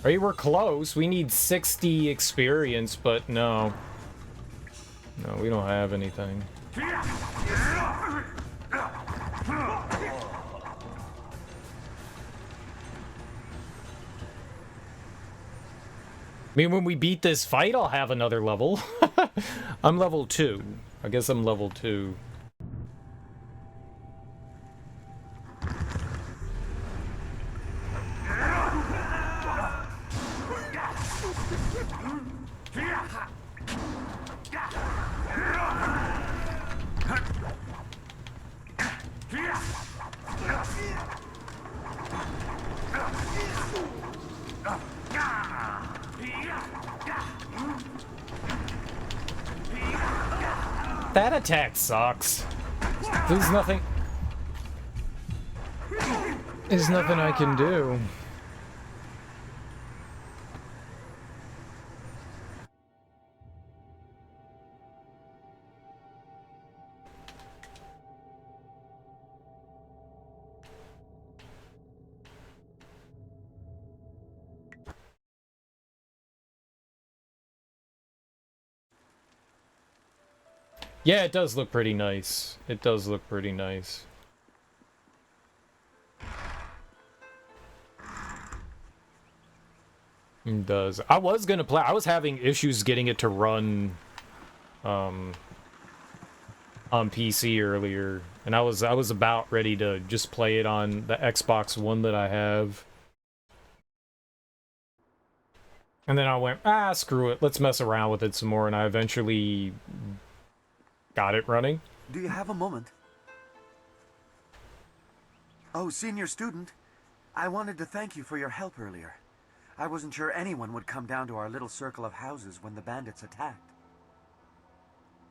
We're close. We need 60 experience, but no. No, we don't have anything. I mean, when we beat this fight, I'll have another level. I'm level 2. I guess I'm level 2. That attack sucks. There's nothing I can do. Yeah, it does look pretty nice. It does look pretty nice. It does. I was gonna play. I was having issues getting it to run on PC earlier, and I was about ready to just play it on the Xbox One that I have. And then I went, screw it. Let's mess around with it some more, and I eventually got it running. Do you have a moment? Oh, senior student. I wanted to thank you for your help earlier. I wasn't sure anyone would come down to our little circle of houses when the bandits attacked.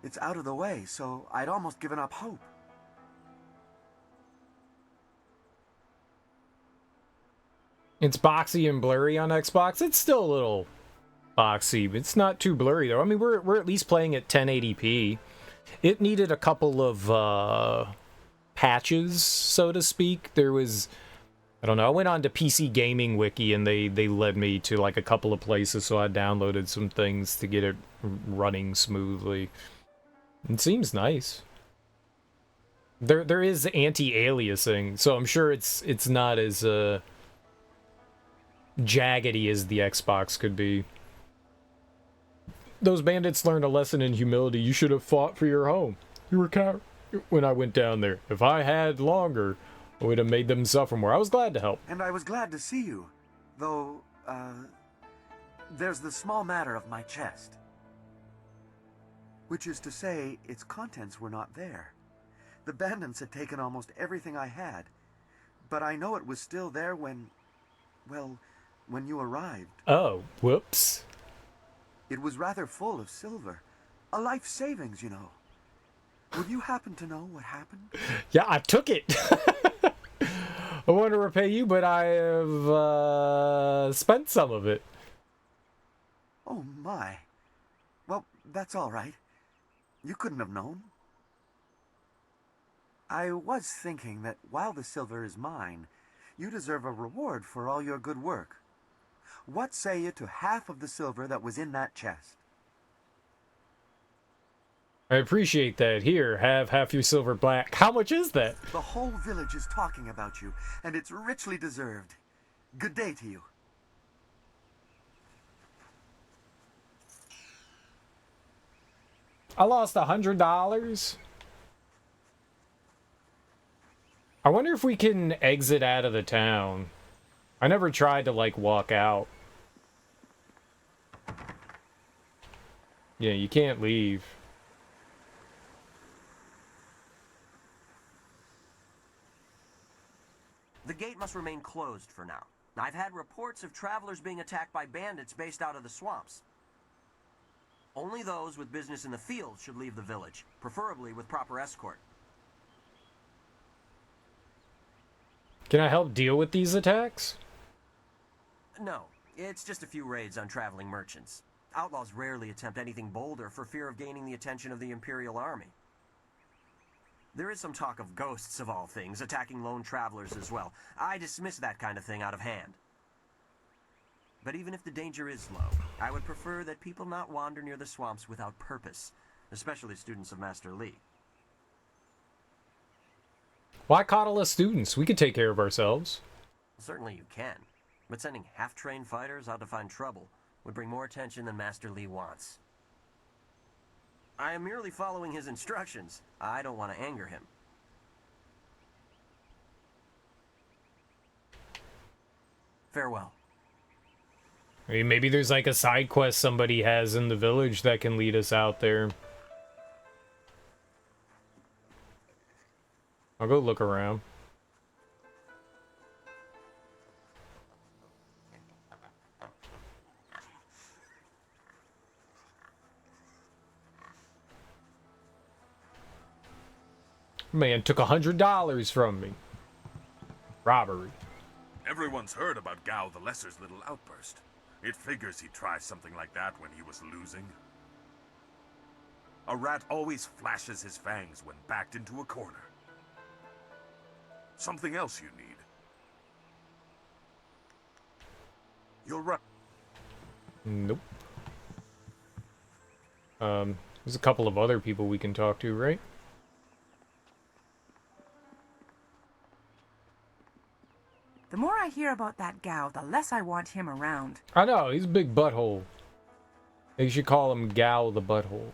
It's out of the way, so I'd almost given up hope. It's boxy and blurry on Xbox. It's still a little boxy, but it's not too blurry though. I mean, we're at least playing at 1080p. It needed a couple of patches, so to speak. There was, I don't know, I went on to PC Gaming Wiki and they led me to like a couple of places, so I downloaded some things to get it running smoothly. It seems nice. There is anti-aliasing, so I'm sure it's not as jaggedy as the Xbox could be. Those bandits learned a lesson in humility. You should have fought for your home. You were coward when I went down there. If I had longer, I would have made them suffer more. I was glad to help. And I was glad to see you. Though, there's the small matter of my chest. Which is to say, its contents were not there. The bandits had taken almost everything I had. But I know it was still there when, well, when you arrived. Oh, whoops. It was rather full of silver. A life savings, you know. Would you happen to know what happened? Yeah, I took it. I want to repay you, but I have spent some of it. Oh, my. Well, that's all right. You couldn't have known. I was thinking that while the silver is mine, you deserve a reward for all your good work. What say you to half of the silver that was in that chest? I appreciate that. Here, have half your silver black. How much is that? The whole village is talking about you, and it's richly deserved. Good day to you. I lost $100. I wonder if we can exit out of the town. I never tried to, like, walk out. Yeah, you can't leave. The gate must remain closed for now. I've had reports of travelers being attacked by bandits based out of the swamps. Only those with business in the field should leave the village, preferably with proper escort. Can I help deal with these attacks? No, it's just a few raids on traveling merchants. Outlaws rarely attempt anything bolder for fear of gaining the attention of the Imperial Army. There is some talk of ghosts, of all things, attacking lone travelers as well. I dismiss that kind of thing out of hand. But even if the danger is low, I would prefer that people not wander near the swamps without purpose, especially students of Master Li. Why coddle us students? We could take care of ourselves. Certainly you can, but sending half-trained fighters out to find trouble would bring more attention than Master Li wants. I am merely following his instructions. I don't want to anger him. Farewell. I mean, maybe there's like a side quest somebody has in the village that can lead us out there. I'll go look around. Man took $100 from me. Robbery. Everyone's heard about Gao the Lesser's little outburst. It figures he'd try something like that when he was losing. A rat always flashes his fangs when backed into a corner. Something else you need. You're right. Nope. There's a couple of other people we can talk to, right? The more I hear about that Gao, the less I want him around. I know, he's a big butthole. You should call him Gao the Butthole.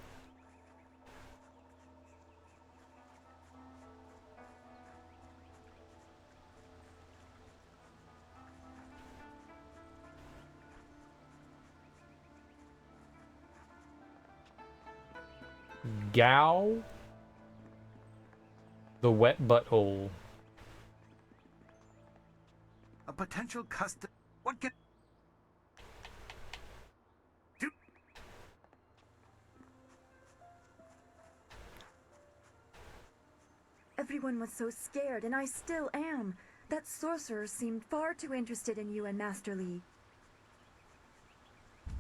Gao the Wet Butthole. A potential custom. What can... Everyone was so scared, and I still am. That sorcerer seemed far too interested in you and Master Li.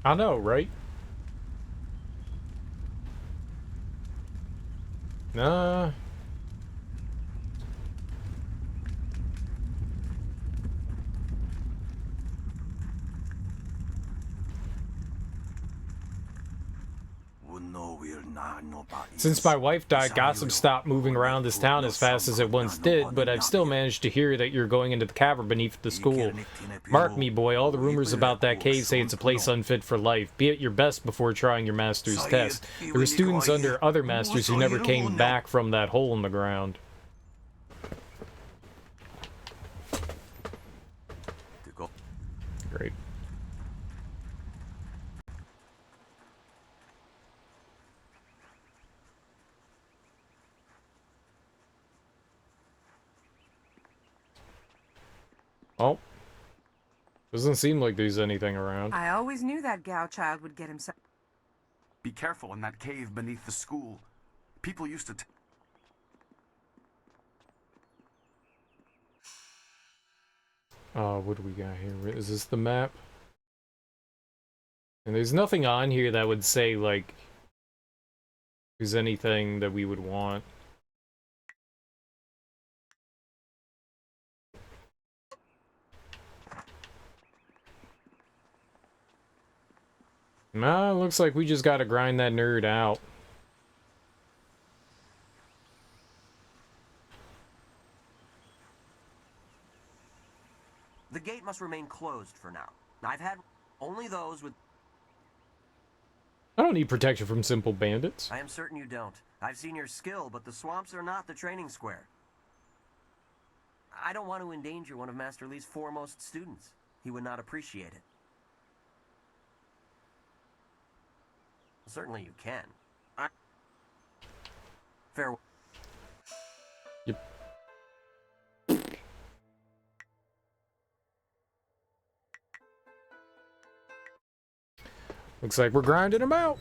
I know, right? Nah. Since my wife died, gossip stopped moving around this town as fast as it once did, but I've still managed to hear that you're going into the cavern beneath the school. Mark me, boy, all the rumors about that cave say it's a place unfit for life. Be at your best before trying your master's test. There were students under other masters who never came back from that hole in the ground. Great. Oh. Doesn't seem like there's anything around. I always knew that Gao child would get himself... Be careful in that cave beneath the school. People used to... What do we got here? Is this the map? And there's nothing on here that would say, like, there's anything that we would want. Nah, looks like we just gotta grind that nerd out. The gate must remain closed for now. I've had only those with... I don't need protection from simple bandits. I am certain you don't. I've seen your skill, but the swamps are not the training square. I don't want to endanger one of Master Li's foremost students. He would not appreciate it. Certainly you can. Farewell. Yep. Looks like we're grinding them out.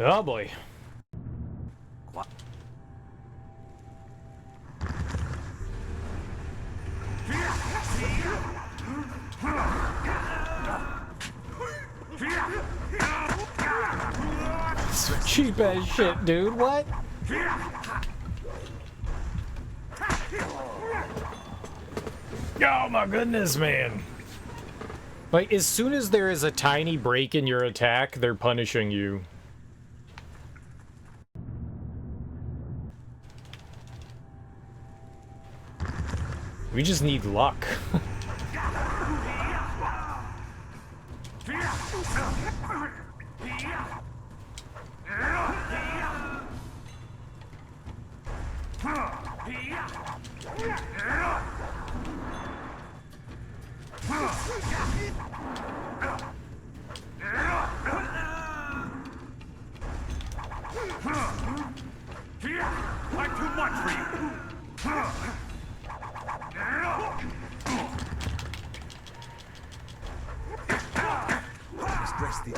Oh boy. cheap ass shit, dude. What? Oh my goodness, man. Like, as soon as there is a tiny break in your attack, they're punishing you. We just need luck. I'm too much for you. Let's dress the.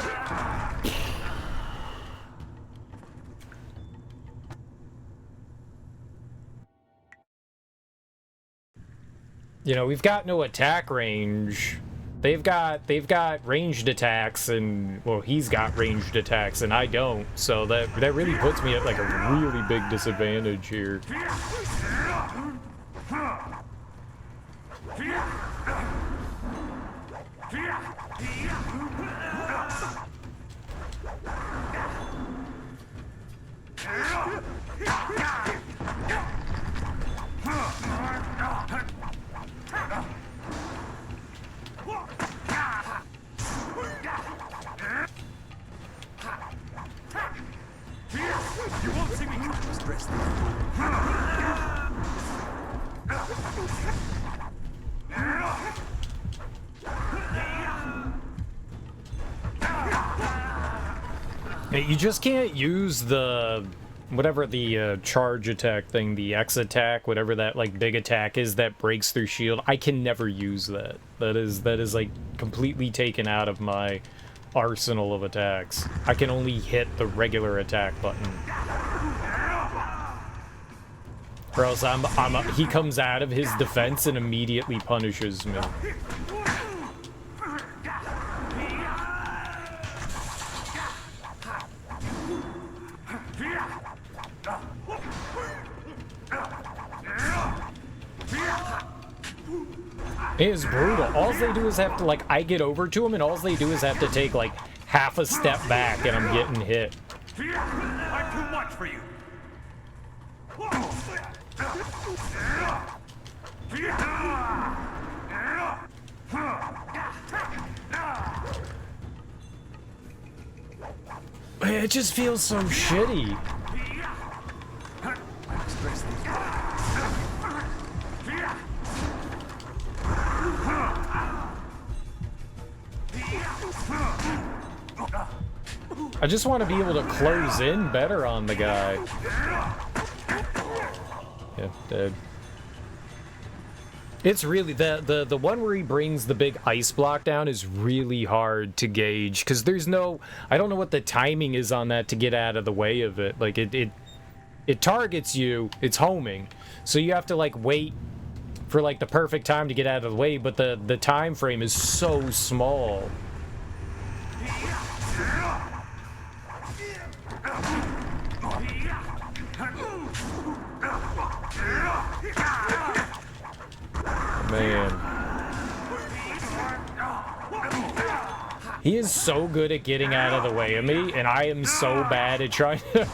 You know, we've got no attack range. They've got ranged attacks, and well, he's got ranged attacks and I don't. So that really puts me at like a really big disadvantage here. You won't see me stress these. You just can't use the whatever the charge attack thing, the X attack, whatever that like big attack is that breaks through shield. I can never use that. That is like completely taken out of my arsenal of attacks. I can only hit the regular attack button. Or else he comes out of his defense and immediately punishes me. It is brutal. All they do is have to, like, I get over to him, and all they do is have to take, like, half a step back, and I'm getting hit. I'm too much for you. It just feels so shitty. I just want to be able to close in better on the guy. Yeah, dead. It's really the one where he brings the big ice block down is really hard to gauge because there's no, I don't know what the timing is on that to get out of the way of it. Like it targets you, it's homing, so you have to like wait for like the perfect time to get out of the way, but the time frame is so small. Man. He is so good at getting out of the way of me, and I am so bad at trying to...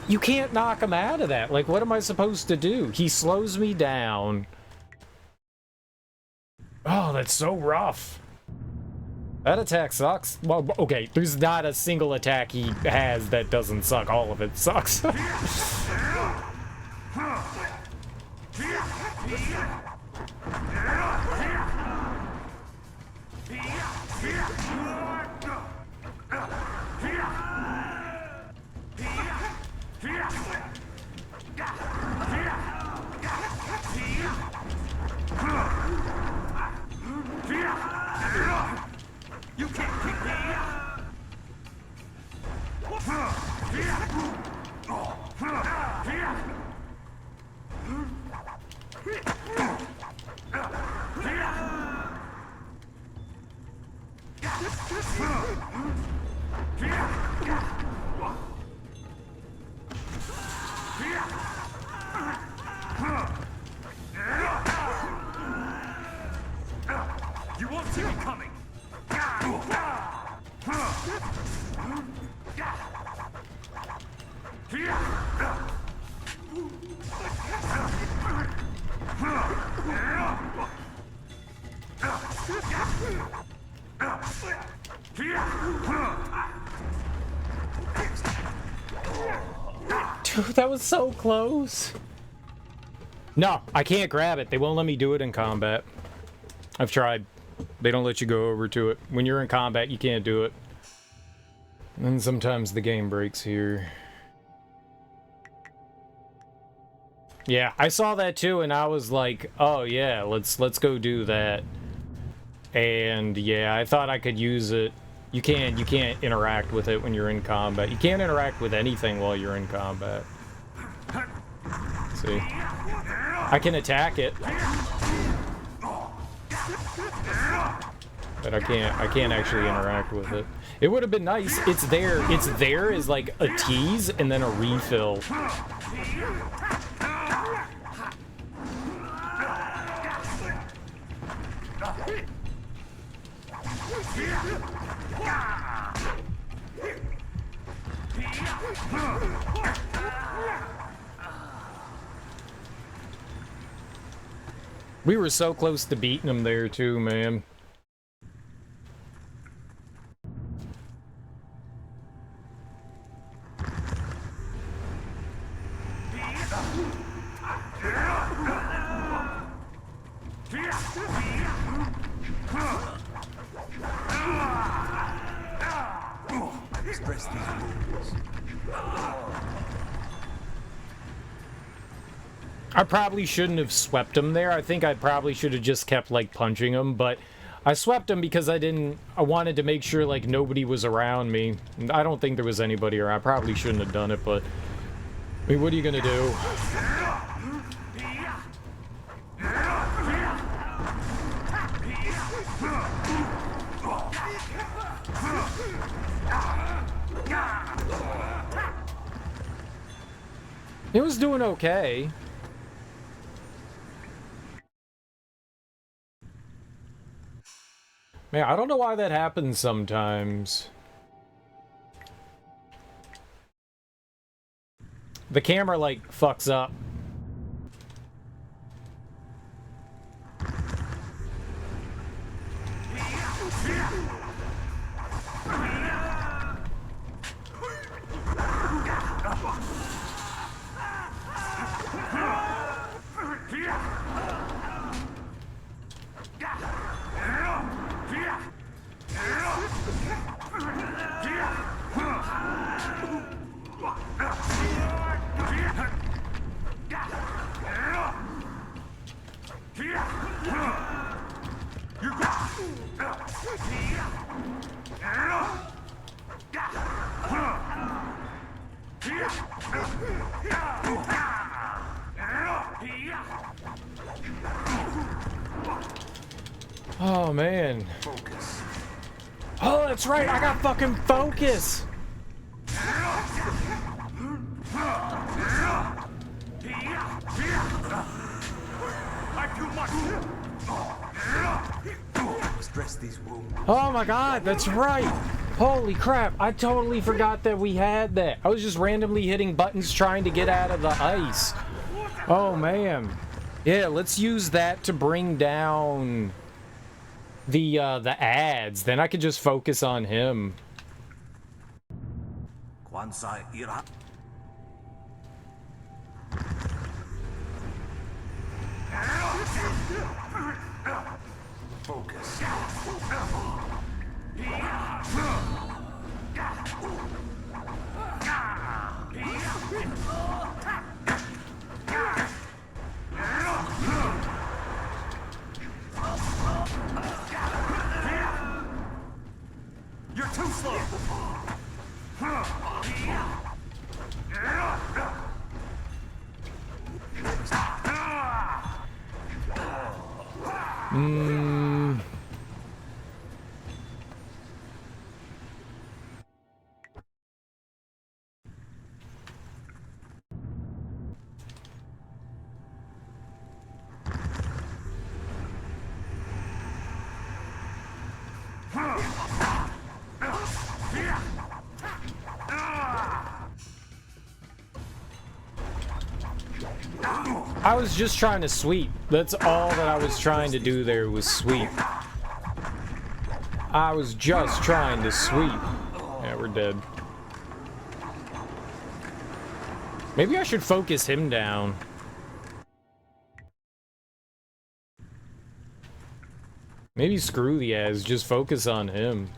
You can't knock him out of that. Like, what am I supposed to do? He slows me down. Oh, that's so rough. That attack sucks. Well, okay, there's not a single attack he has that doesn't suck. All of it sucks. You can't keep me. You won't see me coming. Dude, that was so close. No, I can't grab it. They won't let me do it in combat. I've tried. They don't let you go over to it. When you're in combat, you can't do it. And sometimes the game breaks here. Yeah, I saw that too, and I was like, oh yeah, let's go do that. And yeah, I thought I could use it. You can't interact with it when you're in combat. You can't interact with anything while you're in combat. See? I can attack it. But I can't actually interact with it. It would have been nice. It's there as like a tease and then a refill. We were so close to beating him there too, man. Express these wounds. I probably shouldn't have swept him there. I think I probably should have just kept like punching him, but I swept him because I wanted to make sure like nobody was around me. I don't think there was anybody around. I probably shouldn't have done it, but I mean, what are you gonna do? It was doing okay. Man, I don't know why that happens sometimes. The camera, like, fucks up. Oh, man. Focus. Oh, that's right. I got fucking focus. Express these wounds. Oh my god, that's right. Holy crap. I totally forgot that we had that. I was just randomly hitting buttons trying to get out of the ice. Oh, man. Yeah, let's use that to bring down the ads. Then I could just focus on him. Focus. You're too slow. I was just trying to sweep. That's all that I was trying to do there was sweep. I was just trying to sweep. Yeah, we're dead. Maybe I should focus him down. Maybe screw the ass, just focus on him.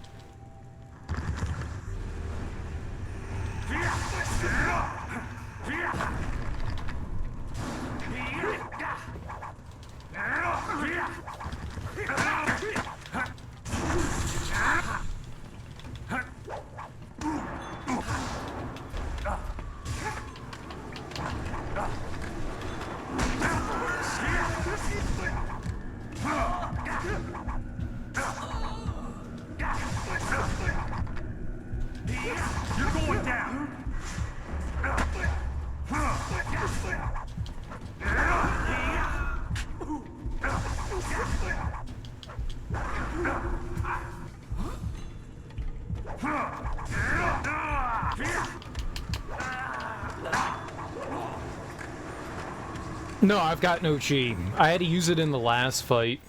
No, I've got no chi. I had to use it in the last fight.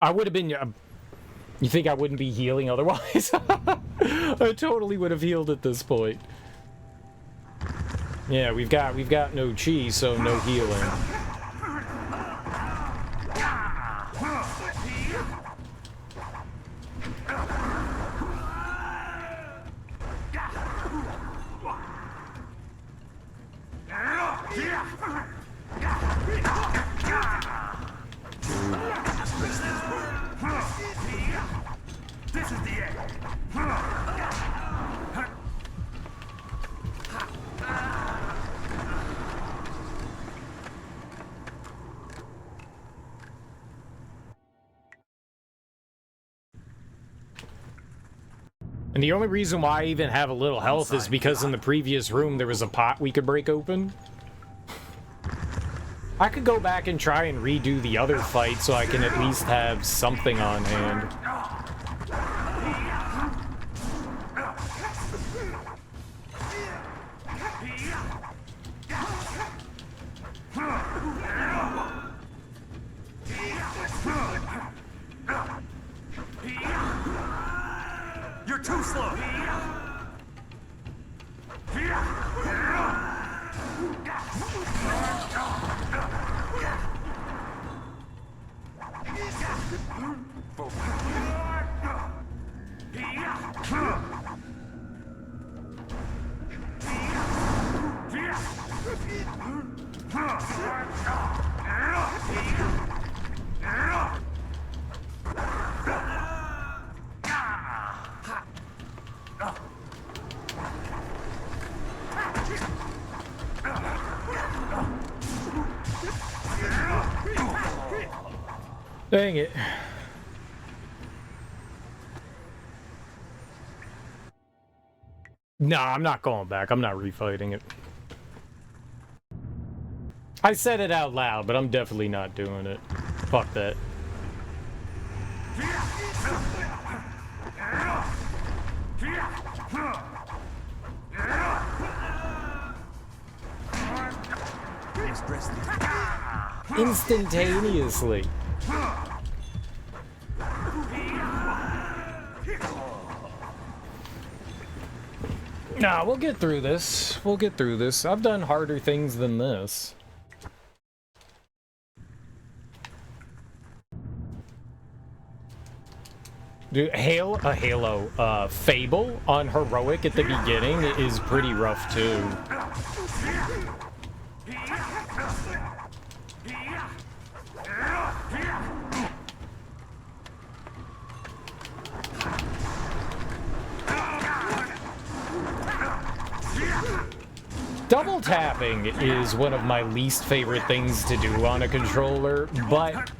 I would have been... you think I wouldn't be healing otherwise? I totally would have healed at this point. Yeah, we've got no chi, so no healing. This is the end. And the only reason why I even have a little health is because in the previous room there was a pot we could break open. I could go back and try and redo the other fight so I can at least have something on hand. You're too slow. Dang it. Nah, I'm not going back. I'm not refighting it. I said it out loud, but I'm definitely not doing it. Fuck that. Instantaneously. Nah, we'll get through this. We'll get through this. I've done harder things than this. Dude, Fable on Heroic at the beginning is pretty rough too. Double tapping is one of my least favorite things to do on a controller, but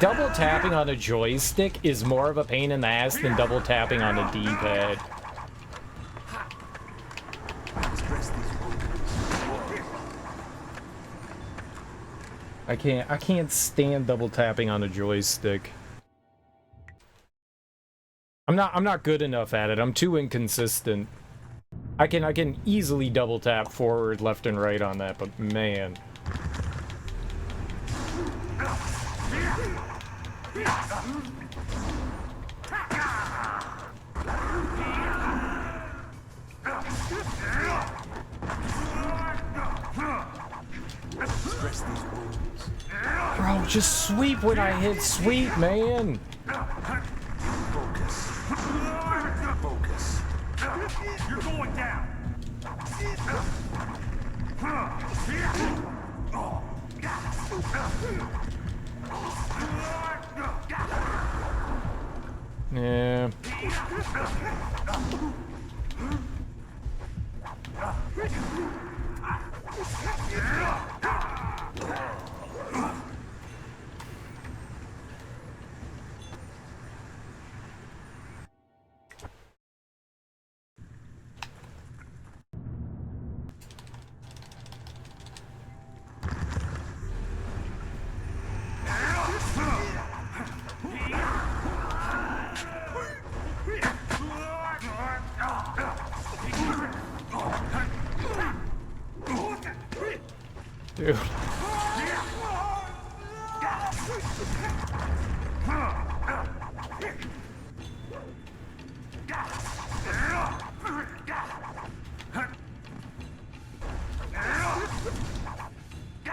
double tapping on a joystick is more of a pain in the ass than double tapping on a D-pad. I can't stand double tapping on a joystick. I'm not good enough at it. I'm too inconsistent. I can easily double tap forward, left, and right on that, but man. Bro, just sweep when I hit sweep, man. Focus. Focus. You're going down. Yeah. Dude.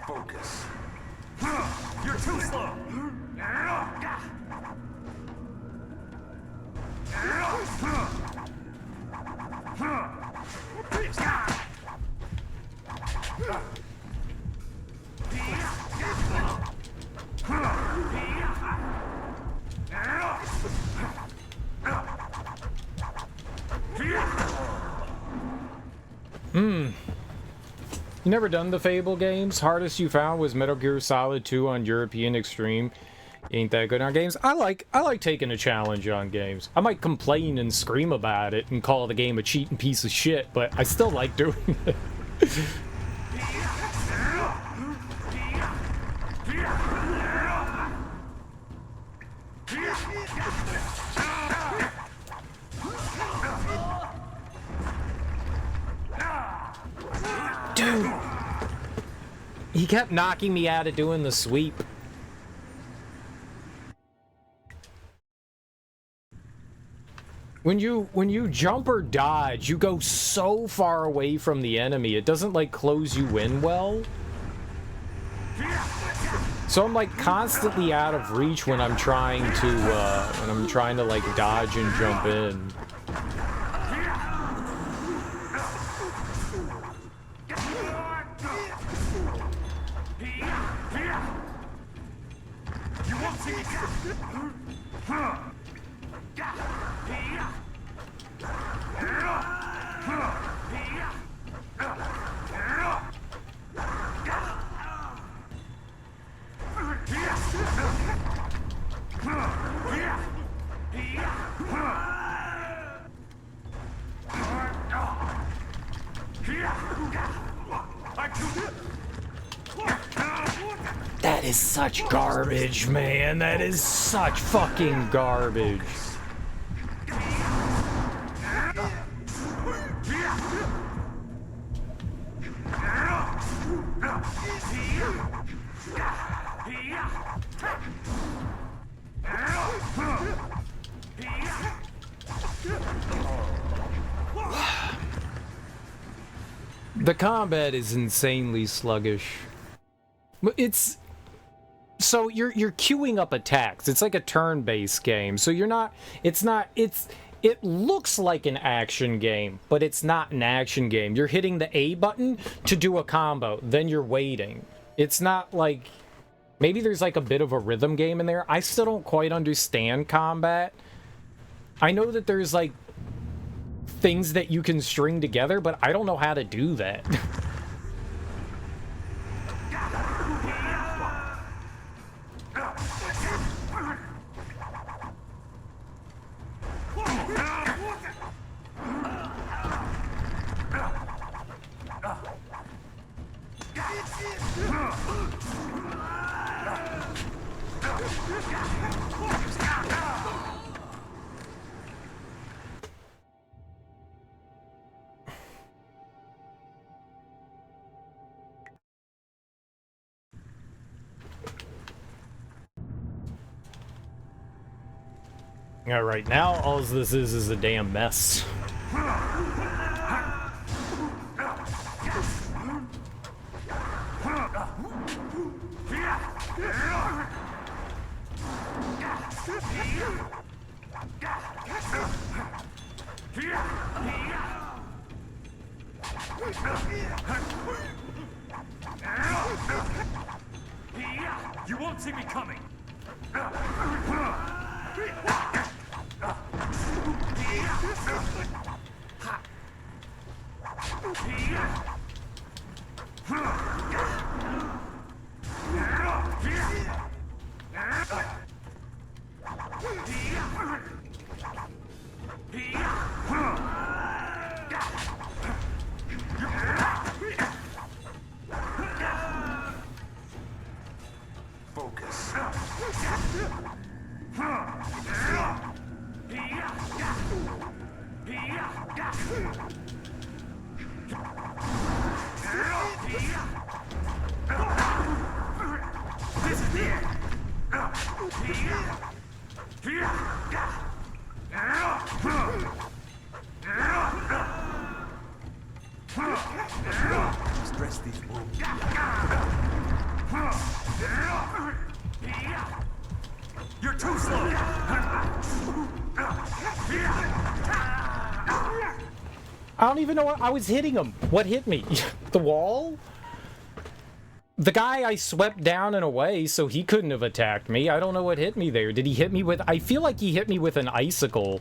Focus. You're too slow. You never done the Fable games? Hardest you found was Metal Gear Solid 2 on European Extreme. Ain't that good on games? I like taking a challenge on games. I might complain and scream about it and call the game a cheating piece of shit, but I still like doing it. Dude! He kept knocking me out of doing the sweep. When you jump or dodge, you go so far away from the enemy, it doesn't like close you in well. So I'm like constantly out of reach when I'm trying to like dodge and jump in. That is such garbage, man. That is such fucking garbage. The combat is insanely sluggish. It's so you're queuing up attacks. It's like a turn-based game. So you're not it looks like an action game, but it's not an action game. You're hitting the A button to do a combo, then you're waiting. It's not like maybe there's like a bit of a rhythm game in there. I still don't quite understand combat. I know that there's like things that you can string together, but I don't know how to do that. Alright, now all this is a damn mess. You won't see me coming. Focus. This is the end. Stress these wounds. You're too slow. I don't even know what I was hitting him. What hit me? The wall? The guy I swept down and away, so he couldn't have attacked me. I don't know what hit me there. Did he hit me with... I feel like he hit me with an icicle.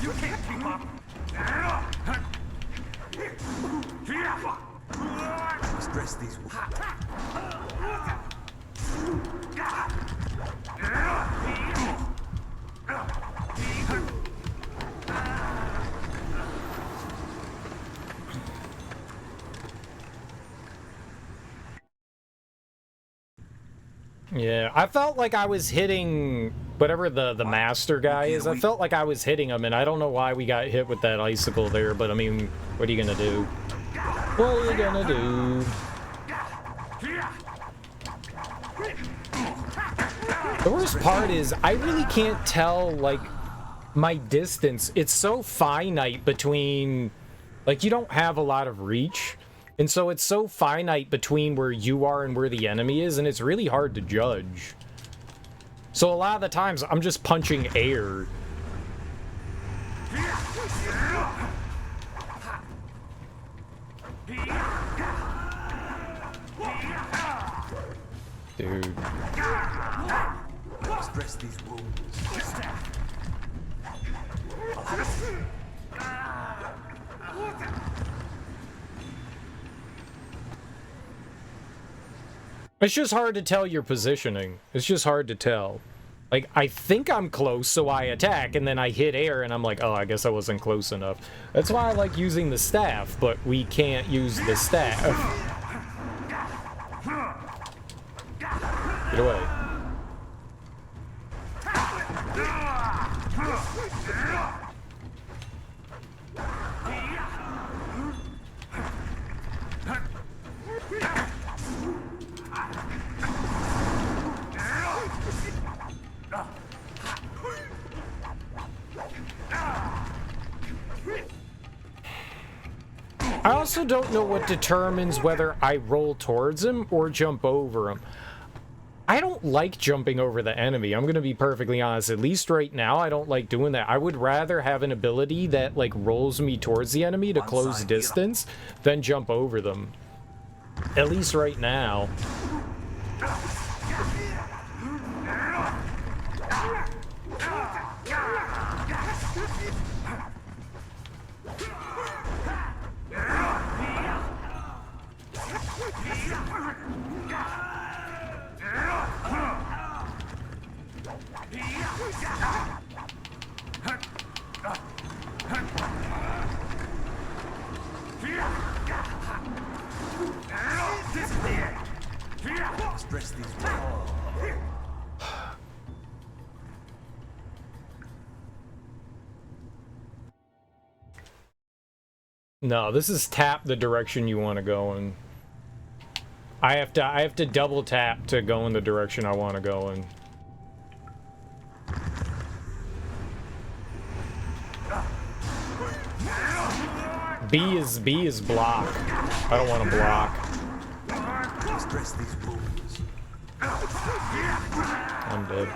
You can't keep up. Stress these wounds. Yeah, I felt like I was hitting whatever the master guy is. I felt like I was hitting him, and I don't know why we got hit with that icicle there, but I mean, what are you gonna do? What are you gonna do? The worst part is, I really can't tell, like, my distance. It's so finite between, like, you don't have a lot of reach. And so it's so finite between where you are and where the enemy is, and it's really hard to judge. So a lot of the times, I'm just punching air. Dude. Stress these wounds. It's just hard to tell your positioning. It's just hard to tell. Like, I think I'm close, so I attack, and then I hit air, and I'm like, oh, I guess I wasn't close enough. That's why I like using the staff, but we can't use the staff. Get away. I also don't know what determines whether I roll towards him or jump over him. I don't like jumping over the enemy. I'm going to be perfectly honest. At least right now, I don't like doing that. I would rather have an ability that, like, rolls me towards the enemy to close distance than jump over them. At least right now. Must dress these No, this is tap the direction you want to go in. I have to double tap to go in the direction I want to go in. B is block. I don't want to block. Must dress these wounds. I'm dead.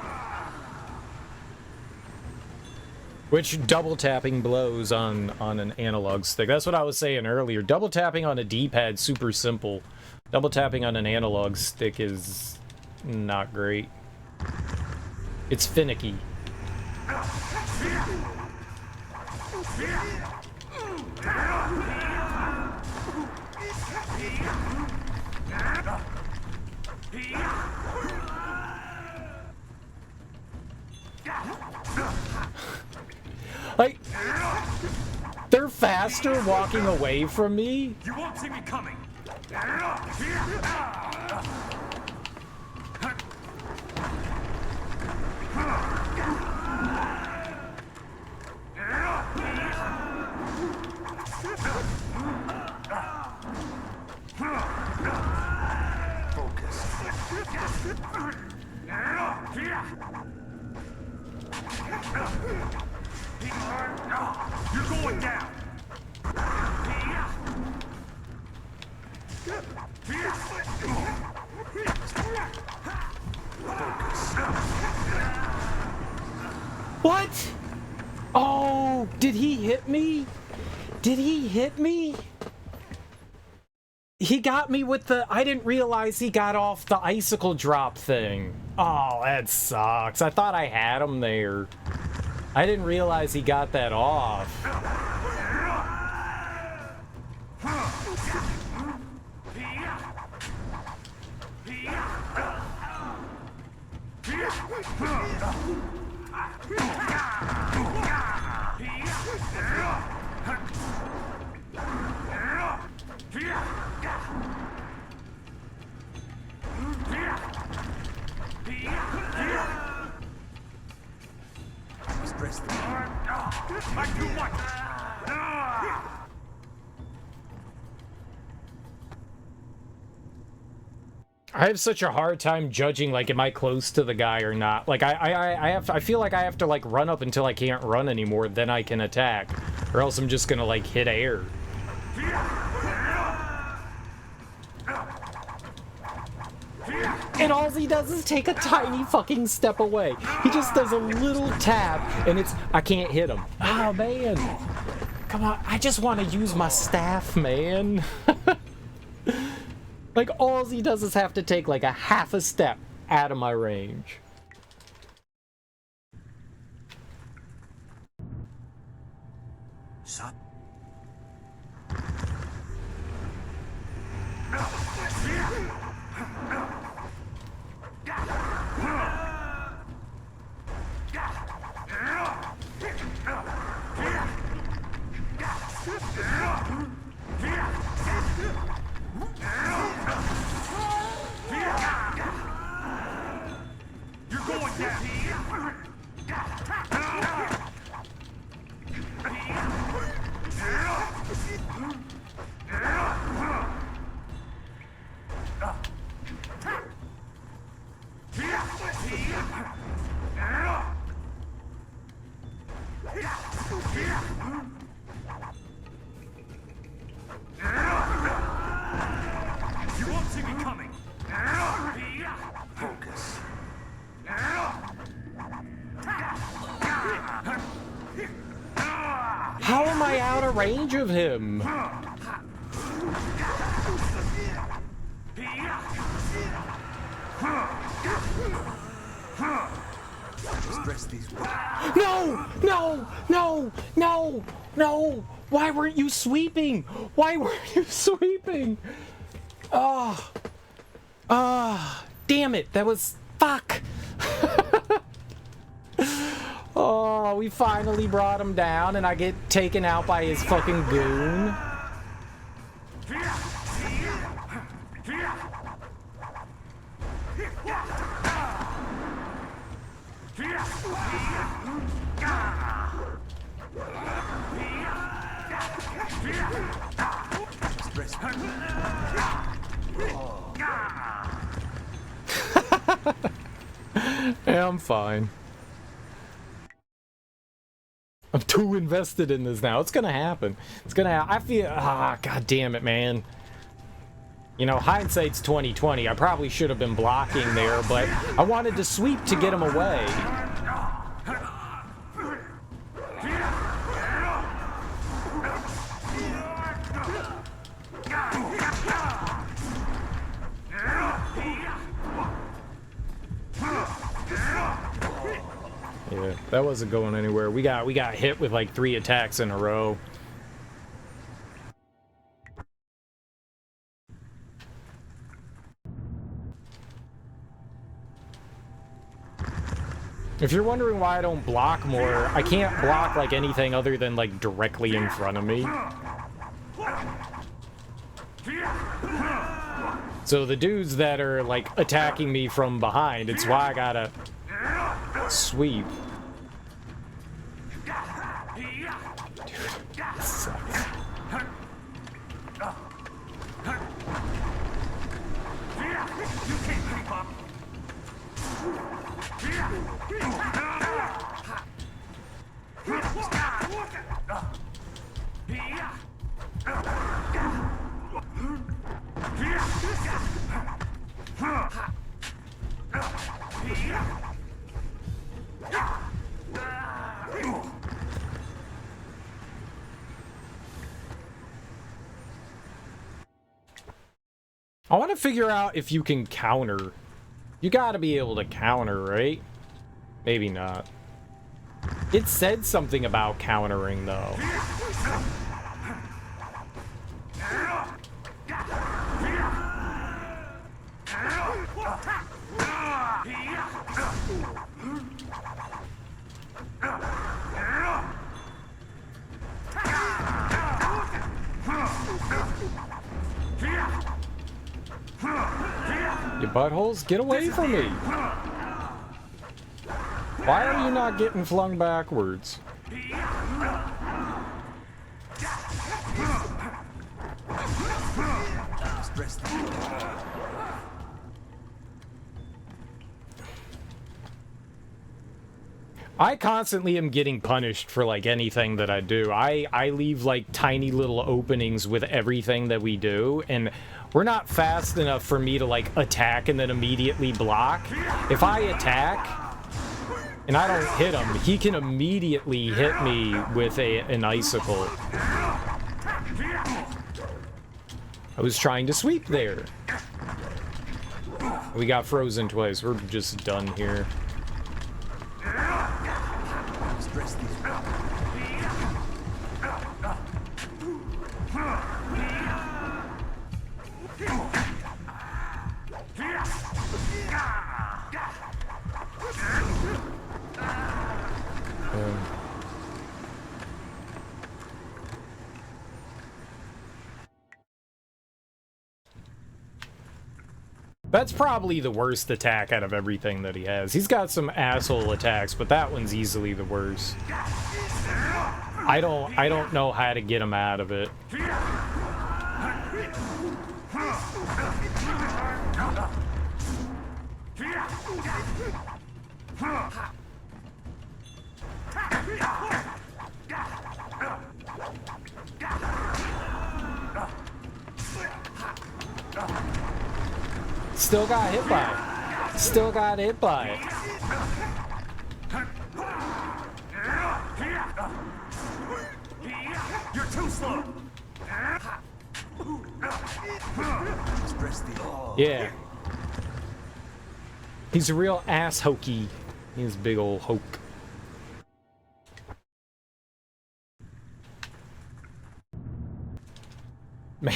Which double tapping blows on an analog stick. That's what I was saying earlier. Double tapping on a D-pad super simple. Double tapping on an analog stick is not great. It's finicky. Like, they're faster walking away from me. You won't see me coming. You're going down. What? Oh, did he hit me? Did he hit me? He got me with the... I didn't realize he got off the icicle drop thing. Oh, that sucks. I thought I had him there. I didn't realize he got that off. Stress them. Like too much. I have such a hard time judging, like, am I close to the guy or not? Like, I feel like I have to, like, run up until I can't run anymore, then I can attack. Or else I'm just gonna, like, hit air. And all he does is take a tiny fucking step away. He just does a little tap, and it's... I can't hit him. Oh, man. Come on, I just want to use my staff, man. Like, all he does is have to take, like, a half a step out of my range. Son. You're going down. You won't see me coming. Focus. How am I out of range of him? Stress these. No! No! No! No! No! Why weren't you sweeping? Why weren't you sweeping? Oh. Ah. Damn it. That was... Fuck. Oh, we finally brought him down and I get taken out by his fucking goon. Yeah, I'm fine. I'm too invested in this now. It's gonna happen. It's gonna. I feel. God damn it, man. You know, hindsight's 20/20. I probably should have been blocking there, but I wanted to sweep to get him away. Yeah, that wasn't going anywhere. We got hit with like 3 attacks in a row. If you're wondering why I don't block more, I can't block like anything other than like directly in front of me. So the dudes that are like attacking me from behind, it's why I gotta sweep. Dude, this sucks. I want to figure out if you can counter. You gotta be able to counter, right? Maybe not. It said something about countering, though. You buttholes, get away from me! Why are you not getting flung backwards? I constantly am getting punished for like anything that I do. I leave like tiny little openings with everything that we do, and we're not fast enough for me to like attack and then immediately block. If I attack and I don't hit him, he can immediately hit me with an icicle. I was trying to sweep there. We got frozen twice. We're just done here. That's probably the worst attack out of everything that he has. He's got some asshole attacks, but that one's easily the worst. I don't know how to get him out of it. Still got hit by it. Still got hit by it. You're too slow. Yeah. He's a real ass hokey. He's a big old hoke. Man,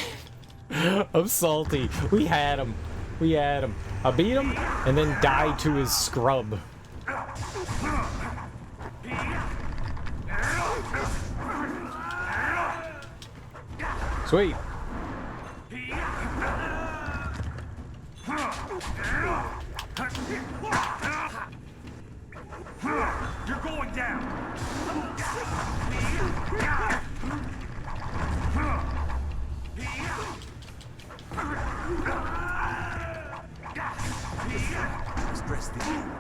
I'm salty. We had him. We had him. I beat him and then died to his scrub. Sweet. You're going down. Stress the aim.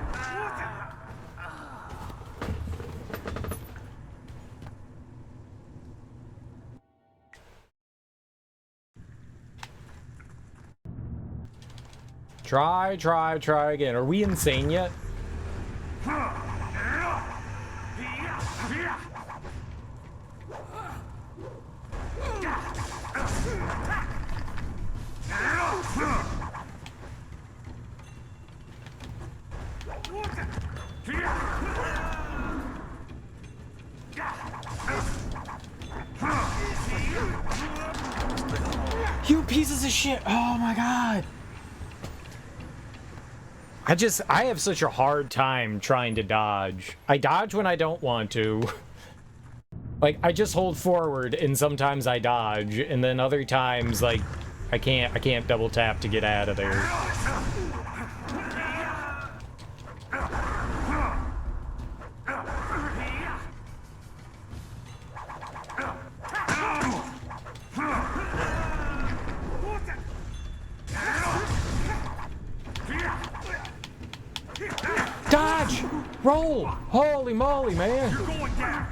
Try again. Are we insane yet? You pieces of shit! Oh my god! I have such a hard time trying to dodge. I dodge when I don't want to. Like, I just hold forward and sometimes I dodge, and then other times, like, I can't double tap to get out of there. Dodge! Roll! Holy moly, man! You're going down.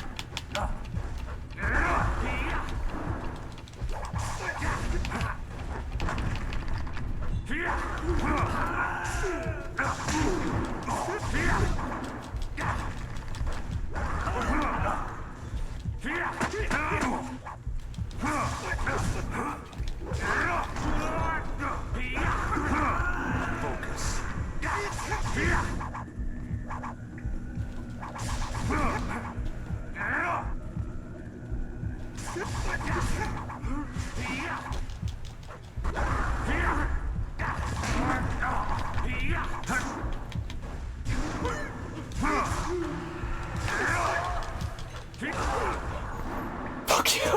Fuck you!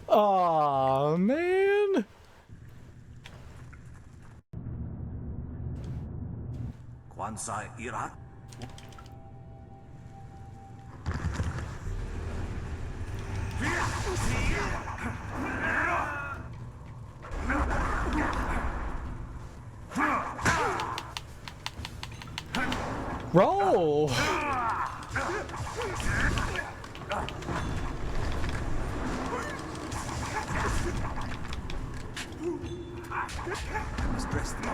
Aw, man. Kwansai Irat. Roll! Stress the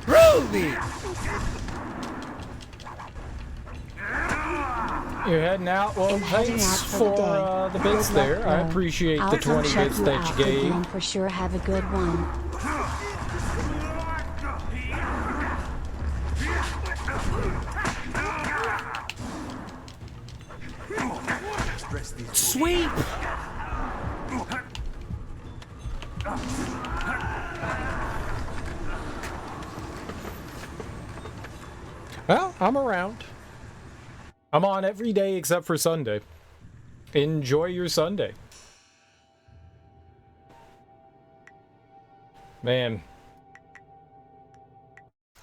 Ruby! You're heading out? Well, thanks for the bits there. I appreciate the 20 bits that you gave. For sure, have a good one. Sweep! Well, I'm around. I'm on every day except for Sunday. Enjoy your Sunday. Man.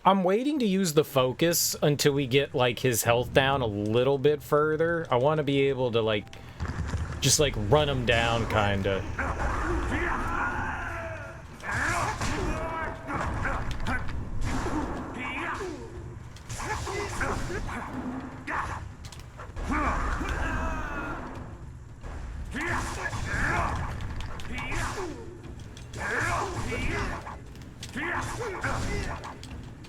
I'm waiting to use the focus until we get, like, his health down a little bit further. I want to be able to, like, just, like, run him down, kinda.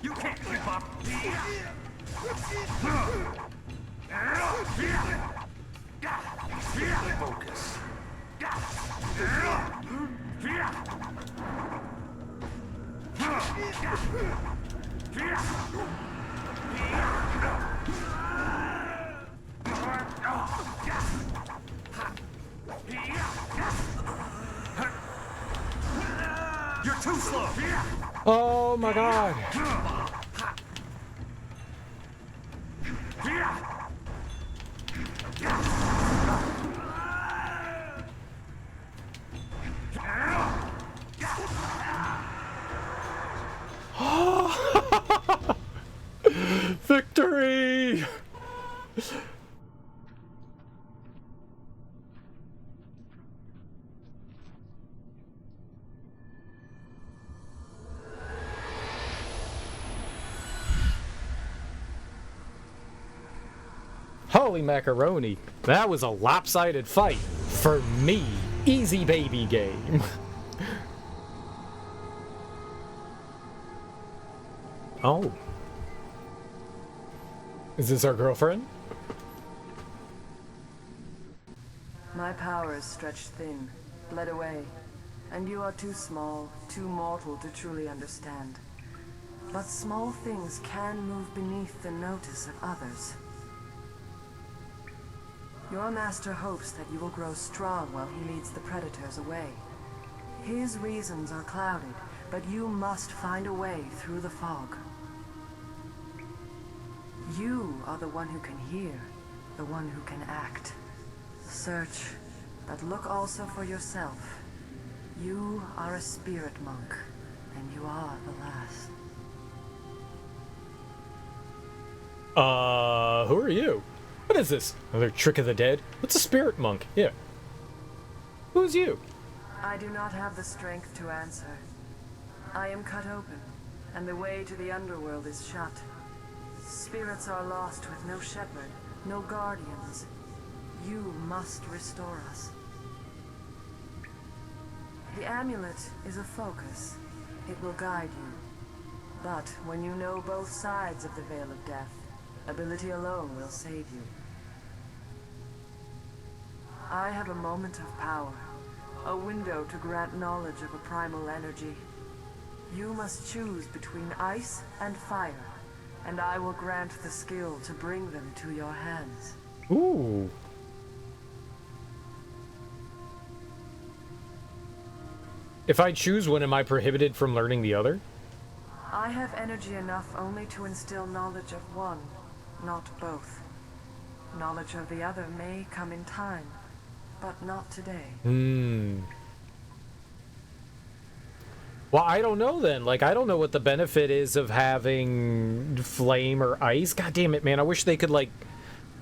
You can't keep up. slow. Oh my god. Victory! Holy macaroni. That was a lopsided fight. For me. Easy baby game. Oh. Is this our girlfriend? My power is stretched thin, bled away, and you are too small, too mortal to truly understand. But small things can move beneath the notice of others. Your master hopes that you will grow strong while he leads the predators away. His reasons are clouded, but you must find a way through the fog. You are the one who can hear, the one who can act. Search, but look also for yourself. You are a spirit monk, and you are the last. Who are you? What is this? Another trick of the dead? What's a spirit monk? Yeah. Who's you? I do not have the strength to answer. I am cut open, and the way to the underworld is shut. Spirits are lost with no shepherd, no guardians. You must restore us. The amulet is a focus. It will guide you. But when you know both sides of the Veil of Death, ability alone will save you. I have a moment of power, a window to grant knowledge of a primal energy. You must choose between ice and fire, and I will grant the skill to bring them to your hands. Ooh. If I choose one, am I prohibited from learning the other? I have energy enough only to instill knowledge of one, not both. Knowledge of the other may come in time, but not today. Well, I don't know then. Like, I don't know what the benefit is of having flame or ice. God damn it, man. I wish they could, like...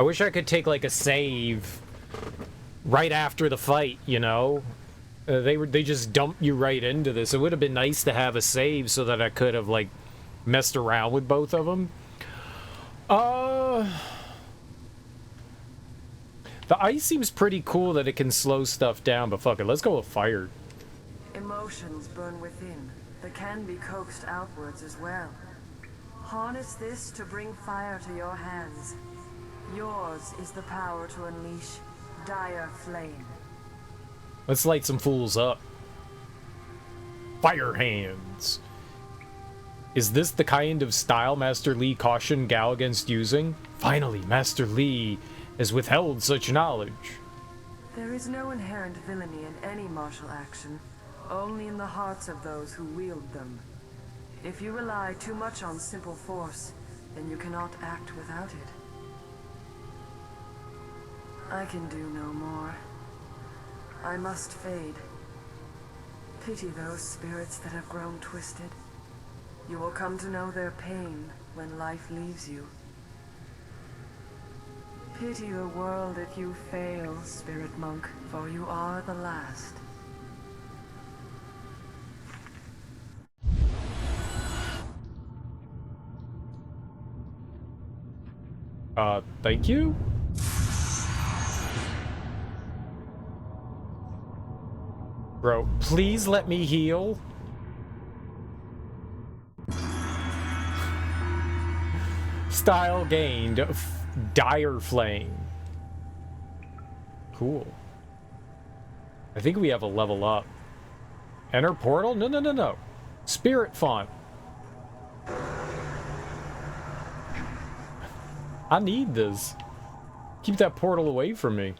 I wish I could take, like, a save right after the fight, you know? They just dump you right into this. It would have been nice to have a save so that I could have, like, messed around with both of them. The ice seems pretty cool that it can slow stuff down, but fuck it, let's go with fire. Emotions burn within, that can be coaxed outwards as well. Harness this to bring fire to your hands. Yours is the power to unleash dire flame. Let's light some fools up. Fire hands. Is this the kind of style Master Li cautioned Gao against using? Finally, Master Li has withheld such knowledge. There is no inherent villainy in any martial action, only in the hearts of those who wield them. If you rely too much on simple force, then you cannot act without it. I can do no more. I must fade. Pity those spirits that have grown twisted. You will come to know their pain when life leaves you. Pity the world if you fail, spirit monk, for you are the last. Thank you? Bro, please let me heal. Style gained. Dire flame. Cool. I think we have a level up. Enter portal? No, no, no, no. Spirit font. I need this. Keep that portal away from me.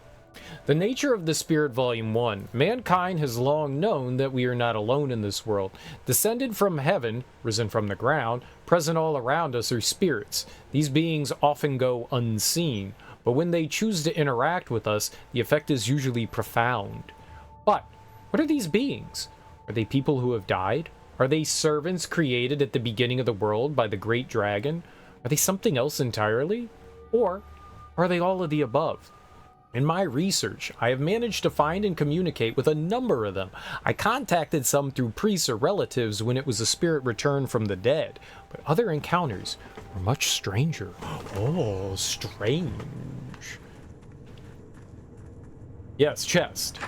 The nature of the Spirit Volume 1. Mankind has long known that we are not alone in this world. Descended from heaven, risen from the ground, present all around us are spirits. These beings often go unseen, but when they choose to interact with us, the effect is usually profound. But what are these beings? Are they people who have died? Are they servants created at the beginning of the world by the great dragon? Are they something else entirely? Or are they all of the above? In my research, I have managed to find and communicate with a number of them. I contacted some through priests or relatives when it was a spirit returned from the dead, but other encounters were much stranger. Oh, strange. Yes, chest.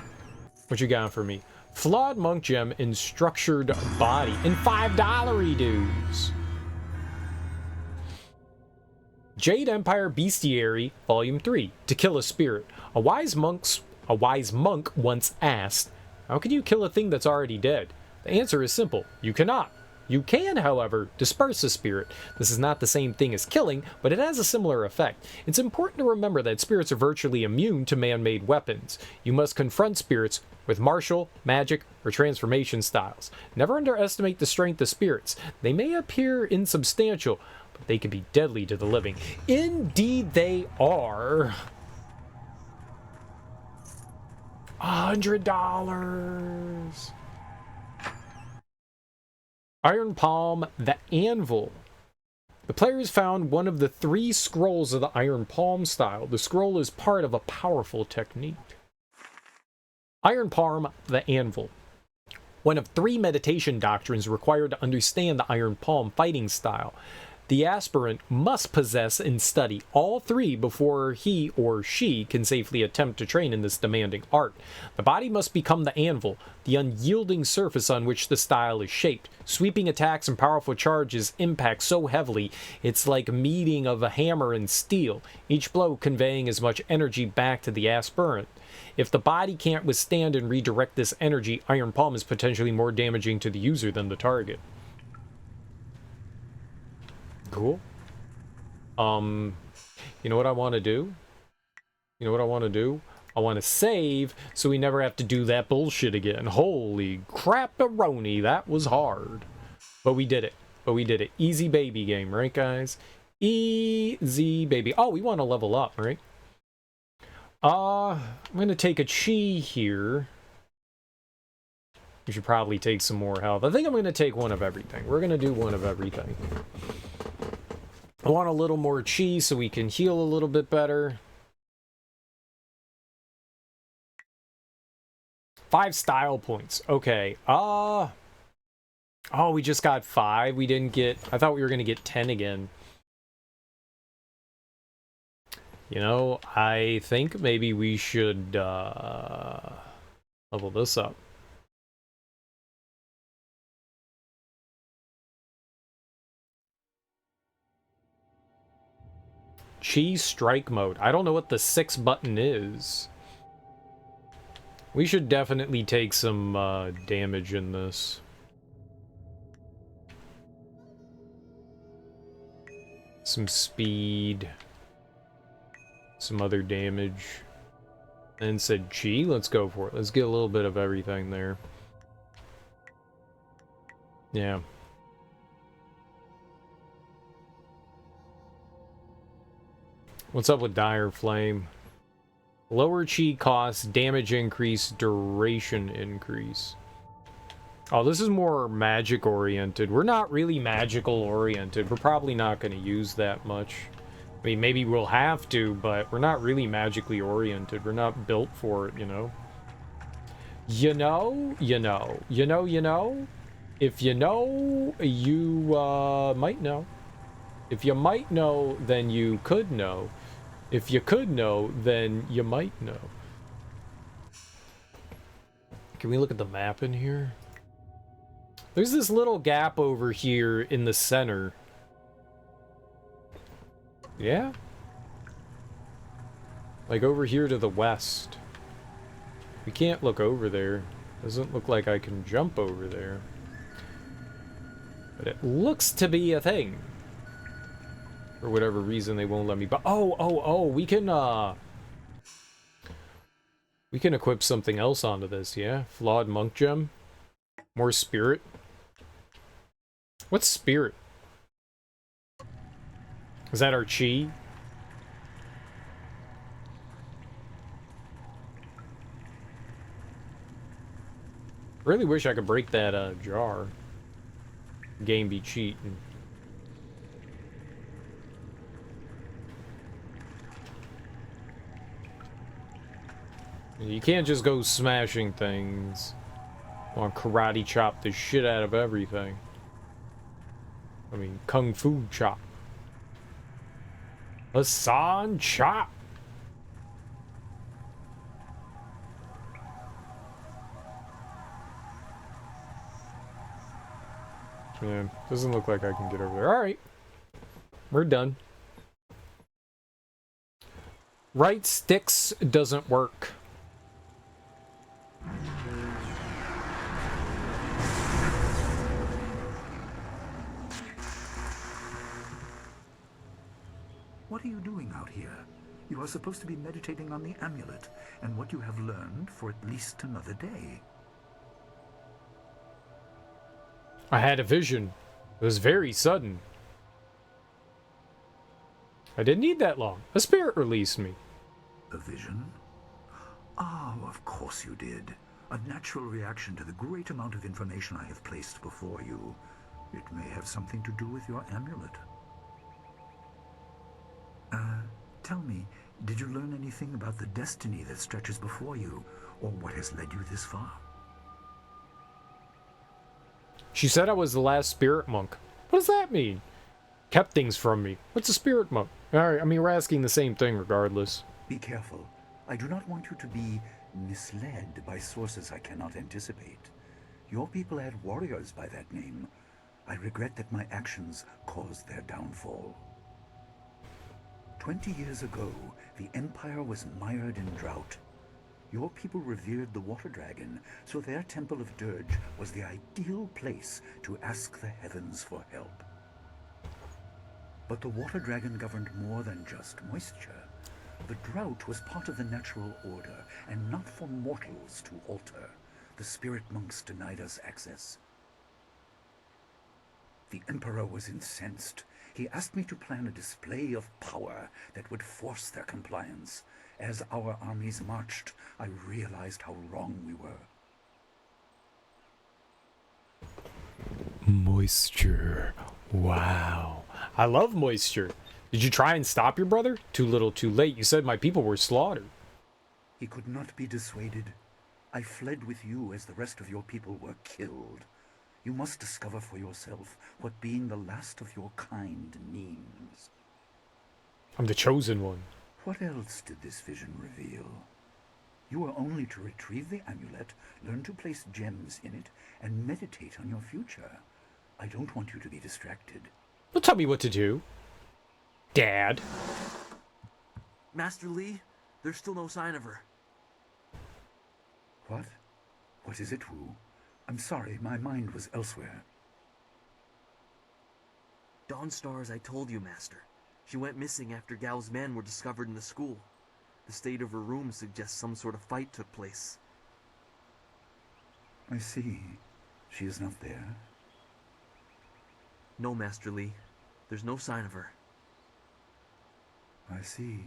What you got for me? Flawed monk gem in structured body and $5 dues. Jade Empire Bestiary, Volume 3. To kill a spirit. A wise monk once asked, how can you kill a thing that's already dead? The answer is simple. You cannot. You can, however, disperse a spirit. This is not the same thing as killing, but it has a similar effect. It's important to remember that spirits are virtually immune to man-made weapons. You must confront spirits with martial, magic, or transformation styles. Never underestimate the strength of spirits. They may appear insubstantial, but they can be deadly to the living. Indeed they are. $100. Iron Palm, the Anvil. The players found one of the 3 scrolls of the Iron Palm style. The scroll is part of a powerful technique. Iron Palm, the Anvil. One of 3 meditation doctrines required to understand the Iron Palm fighting style. The aspirant must possess and study all 3 before he or she can safely attempt to train in this demanding art. The body must become the anvil, the unyielding surface on which the style is shaped. Sweeping attacks and powerful charges impact so heavily, it's like meeting of a hammer and steel, each blow conveying as much energy back to the aspirant. If the body can't withstand and redirect this energy, Iron Palm is potentially more damaging to the user than the target. Cool. You know what I want to do? I want to save so we never have to do that bullshit again. Holy crap-a-roni, that was hard. But we did it. Easy baby game, right, guys? Easy baby. Oh, we want to level up, right? I'm going to take a chi here. We should probably take some more health. I think I'm going to take one of everything. We're going to do one of everything. I want a little more chi so we can heal a little bit better. 5 style points. Okay. Oh, we just got 5. We didn't get... I thought we were going to get 10 again. You know, I think maybe we should level this up. Chi strike mode. I don't know what the 6 button is. We should definitely take some damage in this. Some speed. Some other damage. And said chi. Let's go for it. Let's get a little bit of everything there. Yeah. What's up with Dire Flame? Lower chi cost, damage increase, duration increase. Oh, this is more magic oriented. We're not really magical oriented. We're probably not going to use that much. I mean, maybe we'll have to, but we're not really magically oriented. We're not built for it, you know? You know? If you know, you might know. If you might know, then you could know. If you could know, then you might know. Can we look at the map in here? There's this little gap over here in the center. Yeah? Like over here to the west. We can't look over there. Doesn't look like I can jump over there. But it looks to be a thing. For whatever reason, they won't let me. But oh, we can. We can equip something else onto this, yeah? Flawed monk gem. More spirit. What's spirit? Is that our chi? Really wish I could break that jar. Game be cheating. You can't just go smashing things. Or karate chop the shit out of everything. I mean, kung fu chop. Hassan chop. Yeah, doesn't look like I can get over there. Alright. We're done. Right sticks doesn't work. What are you doing out here? You are supposed to be meditating on the amulet and what you have learned for at least another day. I had a vision. It was very sudden. I didn't need that long. A spirit released me. A vision? Oh, of course you did. A natural reaction to the great amount of information I have placed before you. It may have something to do with your amulet. Tell me, did you learn anything about the destiny that stretches before you, or what has led you this far? She said I was the last spirit monk. What does that mean? Kept things from me. What's a spirit monk? Alright, I mean, we're asking the same thing regardless. Be careful. I do not want you to be misled by sources I cannot anticipate. Your people had warriors by that name. I regret that my actions caused their downfall. 20 years ago, the Empire was mired in drought. Your people revered the water dragon, so their temple of Dirge was the ideal place to ask the heavens for help. But the water dragon governed more than just moisture. The drought was part of the natural order, and not for mortals to alter. The spirit monks denied us access. The Emperor was incensed. He asked me to plan a display of power that would force their compliance. As our armies marched, I realized how wrong we were. Moisture. Wow. I love moisture. Did you try and stop your brother? Too little, too late. You said my people were slaughtered. He could not be dissuaded. I fled with you as the rest of your people were killed. You must discover for yourself what being the last of your kind means. I'm the chosen one. What else did this vision reveal? You are only to retrieve the amulet, learn to place gems in it, and meditate on your future. I don't want you to be distracted. Don't tell me what to do, Dad. Master Li, there's still no sign of her. What? What is it, Wu? I'm sorry, my mind was elsewhere. Dawnstar, as I told you, Master. She went missing after Gao's men were discovered in the school. The state of her room suggests some sort of fight took place. I see. She is not there. No, Master Li. There's no sign of her. I see.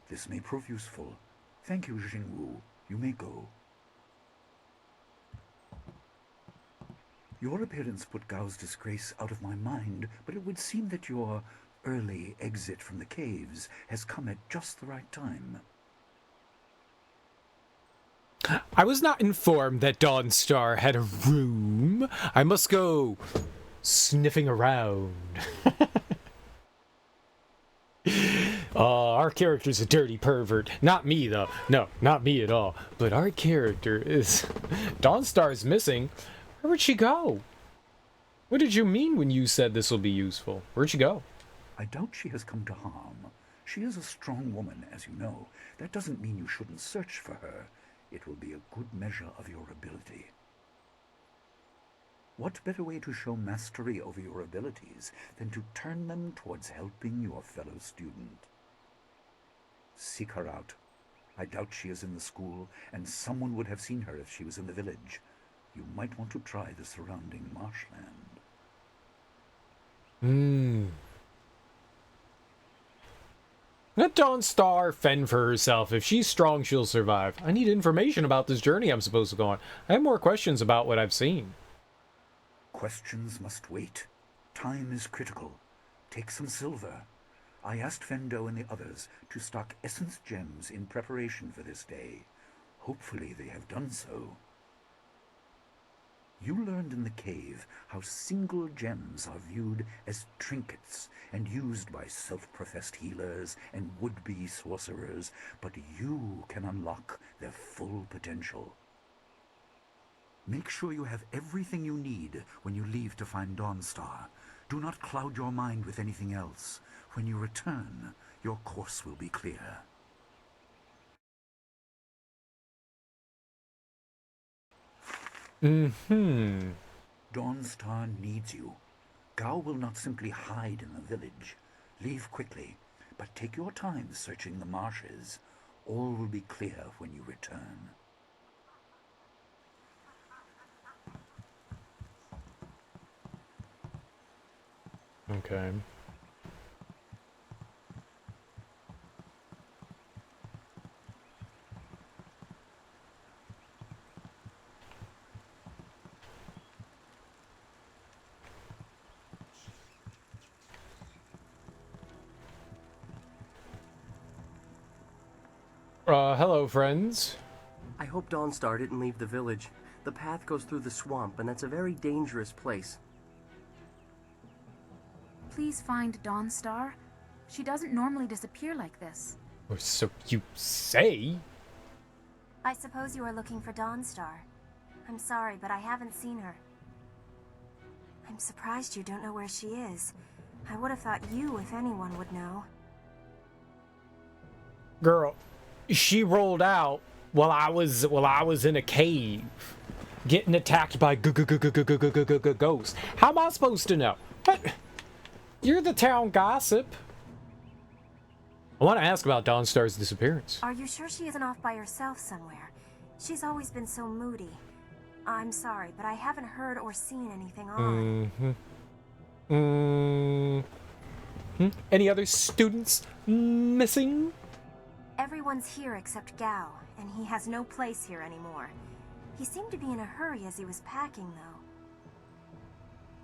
This may prove useful. Thank you, Jingwu. You may go. Your appearance put Gao's disgrace out of my mind, but it would seem that your early exit from the caves has come at just the right time. I was not informed that Dawnstar had a room. I must go sniffing around. Our character's a dirty pervert. Not me, though. No, not me at all. But our character is... Dawnstar's missing. Where would she go? What did you mean when you said this will be useful? Where'd she go? I doubt she has come to harm. She is a strong woman, as you know. That doesn't mean you shouldn't search for her. It will be a good measure of your ability. What better way to show mastery over your abilities than to turn them towards helping your fellow student? Seek her out. I doubt she is in the school, and someone would have seen her if she was in the village. You might want to try the surrounding marshland. Let Dawnstar fend for herself. If she's strong, she'll survive. I need information about this journey I'm supposed to go on. I have more questions about what I've seen. Questions must wait. Time is critical. Take some silver. I asked Fendo and the others to stock essence gems in preparation for this day. Hopefully they have done so. You learned in the cave how single gems are viewed as trinkets and used by self-professed healers and would-be sorcerers, but you can unlock their full potential. Make sure you have everything you need when you leave to find Dawnstar. Do not cloud your mind with anything else. When you return, your course will be clear. Dawnstar needs you. Gao will not simply hide in the village. Leave quickly, but take your time searching the marshes. All will be clear when you return. Okay. Hello, friends. I hope Dawnstar didn't leave the village. The path goes through the swamp, and that's a very dangerous place. Please find Dawnstar. She doesn't normally disappear like this. Or so you say? I suppose you are looking for Dawnstar. I'm sorry, but I haven't seen her. I'm surprised you don't know where she is. I would have thought you, if anyone, would know. Girl, she rolled out while I was in a cave, getting attacked by ghosts. How am I supposed to know? What? You're the town gossip. I want to ask about Dawnstar's disappearance. Are you sure she isn't off by herself somewhere? She's always been so moody. I'm sorry, but I haven't heard or seen anything odd. Any other students missing? Everyone's here except Gao, and he has no place here anymore. He seemed to be in a hurry as he was packing, though.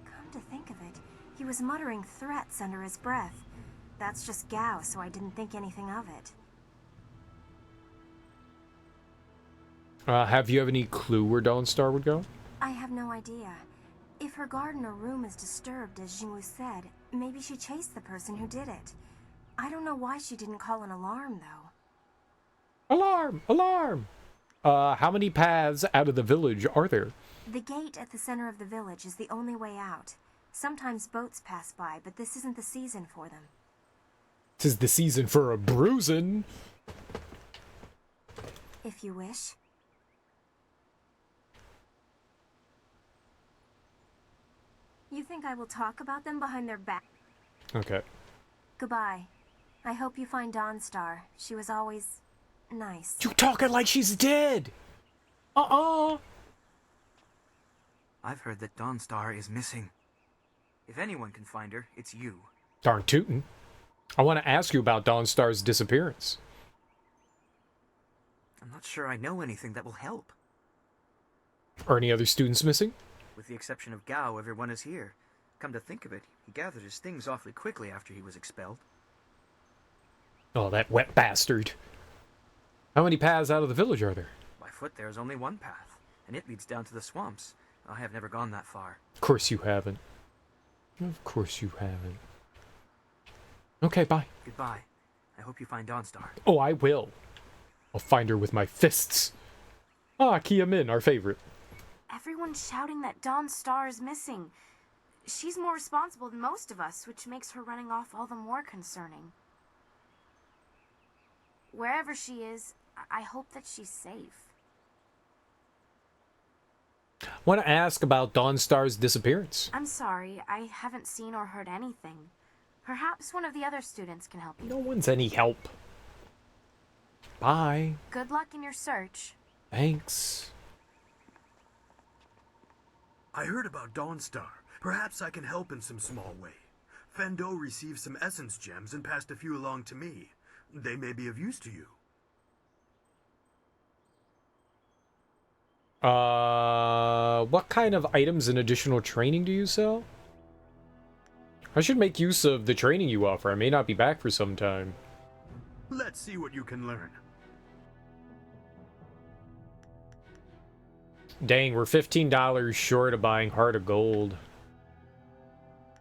Come to think of it, he was muttering threats under his breath. That's just Gao, so I didn't think anything of it. Have you any clue where Dawnstar would go? I have no idea. If her garden or room is disturbed, as Jingwu said, maybe she chased the person who did it. I don't know why she didn't call an alarm, though. Alarm! Alarm! How many paths out of the village are there? The gate at the center of the village is the only way out. Sometimes boats pass by, but this isn't the season for them. 'Tis the season for a bruising. If you wish. You think I will talk about them behind their back? Okay. Goodbye. I hope you find Dawnstar. She was always nice. You talking like she's dead! I've heard that Dawnstar is missing. If anyone can find her, it's you. Darn tootin'. I want to ask you about Dawnstar's disappearance. I'm not sure I know anything that will help. Are any other students missing? With the exception of Gao, everyone is here. Come to think of it, he gathered his things awfully quickly after he was expelled. Oh, that wet bastard. How many paths out of the village are there? By foot there is only one path, and it leads down to the swamps. I have never gone that far. Of course you haven't. Of course you haven't. Okay, bye. Goodbye. I hope you find Dawnstar. Oh, I will. I'll find her with my fists. Ah, Kia Min, our favorite. Everyone's shouting that Dawnstar is missing. She's more responsible than most of us, which makes her running off all the more concerning. Wherever she is, I hope that she's safe. Want to ask about Dawnstar's disappearance. I'm sorry, I haven't seen or heard anything. Perhaps one of the other students can help you. No one's any help. Bye. Good luck in your search. Thanks. I heard about Dawnstar. Perhaps I can help in some small way. Fendo received some essence gems and passed a few along to me. They may be of use to you. What kind of items and additional training do you sell? I should make use of the training you offer. I may not be back for some time. Let's see what you can learn. Dang, we're $15 short of buying Heart of Gold.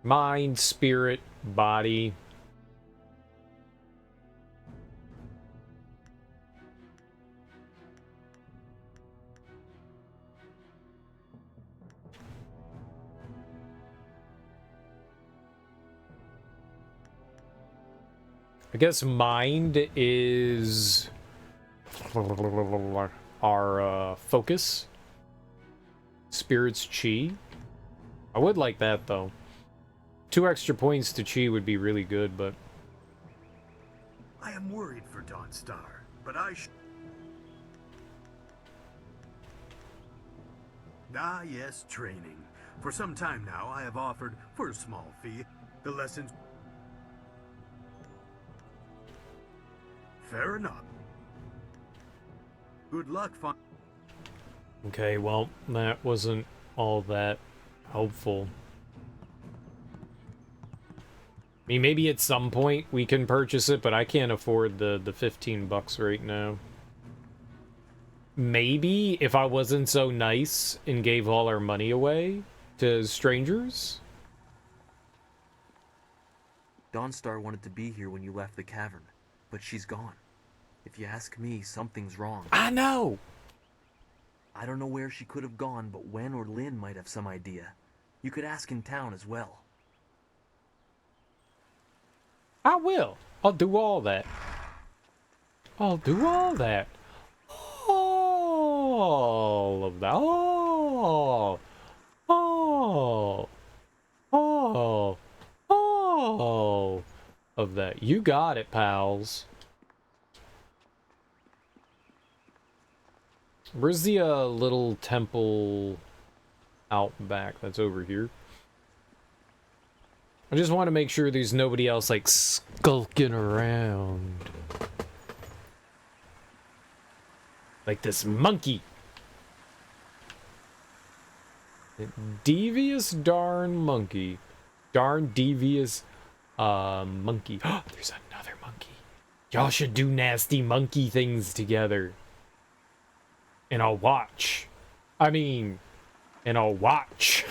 Mind, spirit, body. I guess mind is our focus. Spirit's chi. I would like that though. 2 extra points to chi would be really good, but I am worried for Dawnstar, but Ah yes, training. For some time now I have offered, for a small fee, the lessons. Fair enough. Good luck, okay, well, that wasn't all that helpful. I mean, maybe at some point we can purchase it, but I can't afford the $15 right now. Maybe if I wasn't so nice and gave all our money away to strangers? Dawnstar wanted to be here when you left the cavern, but she's gone. If you ask me, something's wrong. I know! I don't know where she could have gone, but Wen or Lin might have some idea. You could ask in town as well. I will. I'll do all that. I'll do all that. All of that. All of that. You got it, pals. Where's the little temple out back? That's over here. I just want to make sure there's nobody else like skulking around. Like this monkey. Devious darn monkey. Darn devious monkey. There's another monkey. Y'all should do nasty monkey things together. And I'll watch. I mean, and I'll watch.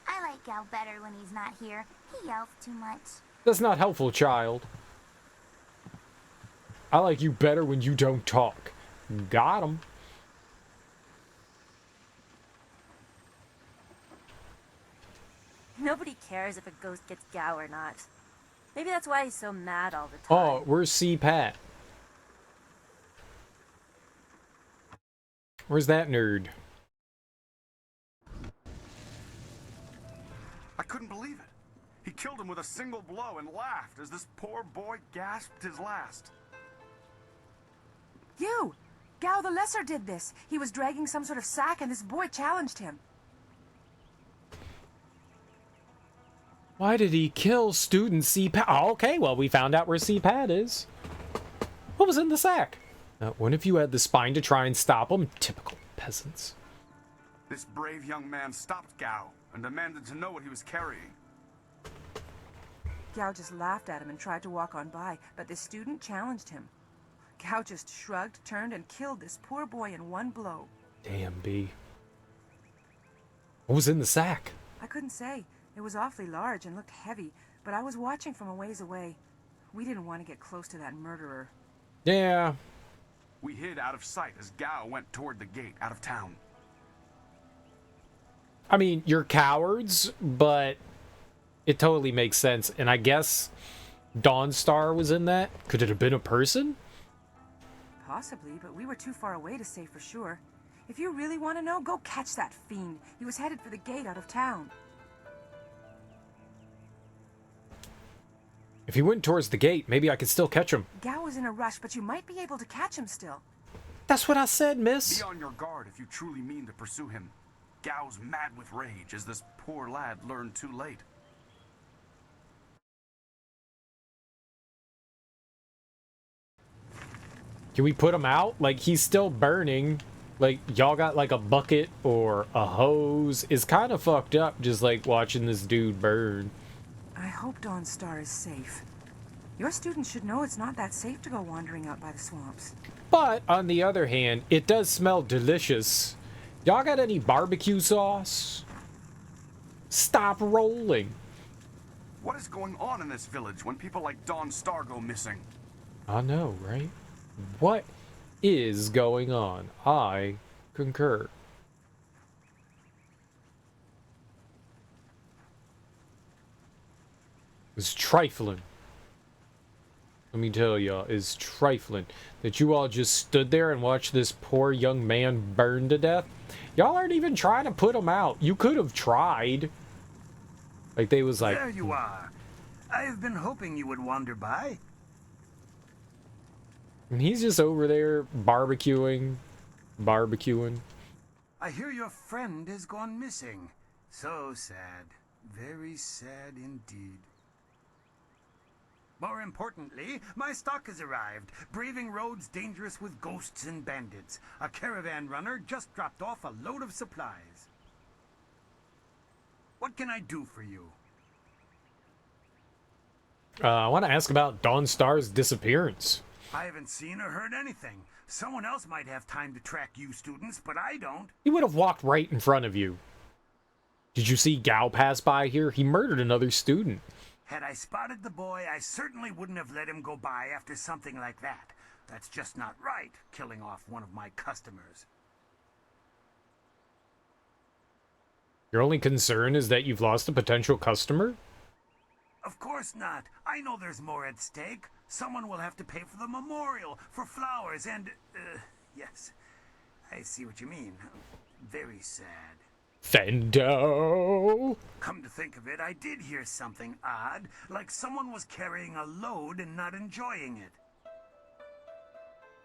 I like Gal better when he's not here. He yells too much. That's not helpful, child. I like you better when you don't talk. Got him. Nobody cares if a ghost gets Gao or not. Maybe that's why he's so mad all the time. Oh, where's C-Pat? Where's that nerd? I couldn't believe it. He killed him with a single blow and laughed as this poor boy gasped his last. You! Gao the Lesser did this. He was dragging some sort of sack and this boy challenged him. Why did he kill student C-Pat? Oh, okay, well, we found out where C-Pat is. What was in the sack? One of you had the spine to try and stop him. Typical peasants. This brave young man stopped Gao and demanded to know what he was carrying. Gao just laughed at him and tried to walk on by, but the student challenged him. Gao just shrugged, turned, and killed this poor boy in one blow. Damn, B. What was in the sack? I couldn't say. It was awfully large and looked heavy, but I was watching from a ways away. We didn't want to get close to that murderer. Yeah. We hid out of sight as Gao went toward the gate out of town. I mean, you're cowards, but it totally makes sense. And I guess Dawnstar was in that? Could it have been a person? Possibly, but we were too far away to say for sure. If you really want to know, go catch that fiend. He was headed for the gate out of town. If he went towards the gate, maybe I could still catch him. Gao was in a rush, but you might be able to catch him still. That's what I said, miss. Be on your guard if you truly mean to pursue him. Gao's mad with rage as this poor lad learned too late. Can we put him out? Like, he's still burning. Like, y'all got like a bucket or a hose. It's kind of fucked up just like watching this dude burn. I hope Dawnstar is safe. Your students should know it's not that safe to go wandering out by the swamps. But, on the other hand, it does smell delicious. Y'all got any barbecue sauce? Stop rolling. What is going on in this village when people like Dawnstar go missing? I know, right? What is going on? I concur. It's trifling. Let me tell y'all, it's trifling that you all just stood there and watched this poor young man burn to death. Y'all aren't even trying to put him out. You could have tried. Like, they was like... There you are. I have been hoping you would wander by. And he's just over there barbecuing. I hear your friend has gone missing. So sad. Very sad indeed. More importantly, my stock has arrived. Braving roads dangerous with ghosts and bandits. A caravan runner just dropped off a load of supplies. What can I do for you? I want to ask about Dawnstar's disappearance. I haven't seen or heard anything. Someone else might have time to track you students, but I don't. He would have walked right in front of you. Did you see Gao pass by here? He murdered another student. Had I spotted the boy, I certainly wouldn't have let him go by after something like that. That's just not right, killing off one of my customers. Your only concern is that you've lost a potential customer? Of course not. I know there's more at stake. Someone will have to pay for the memorial, for flowers, and... yes. I see what you mean. Very sad. Fendo! Come to think of it, I did hear something odd, like someone was carrying a load and not enjoying it.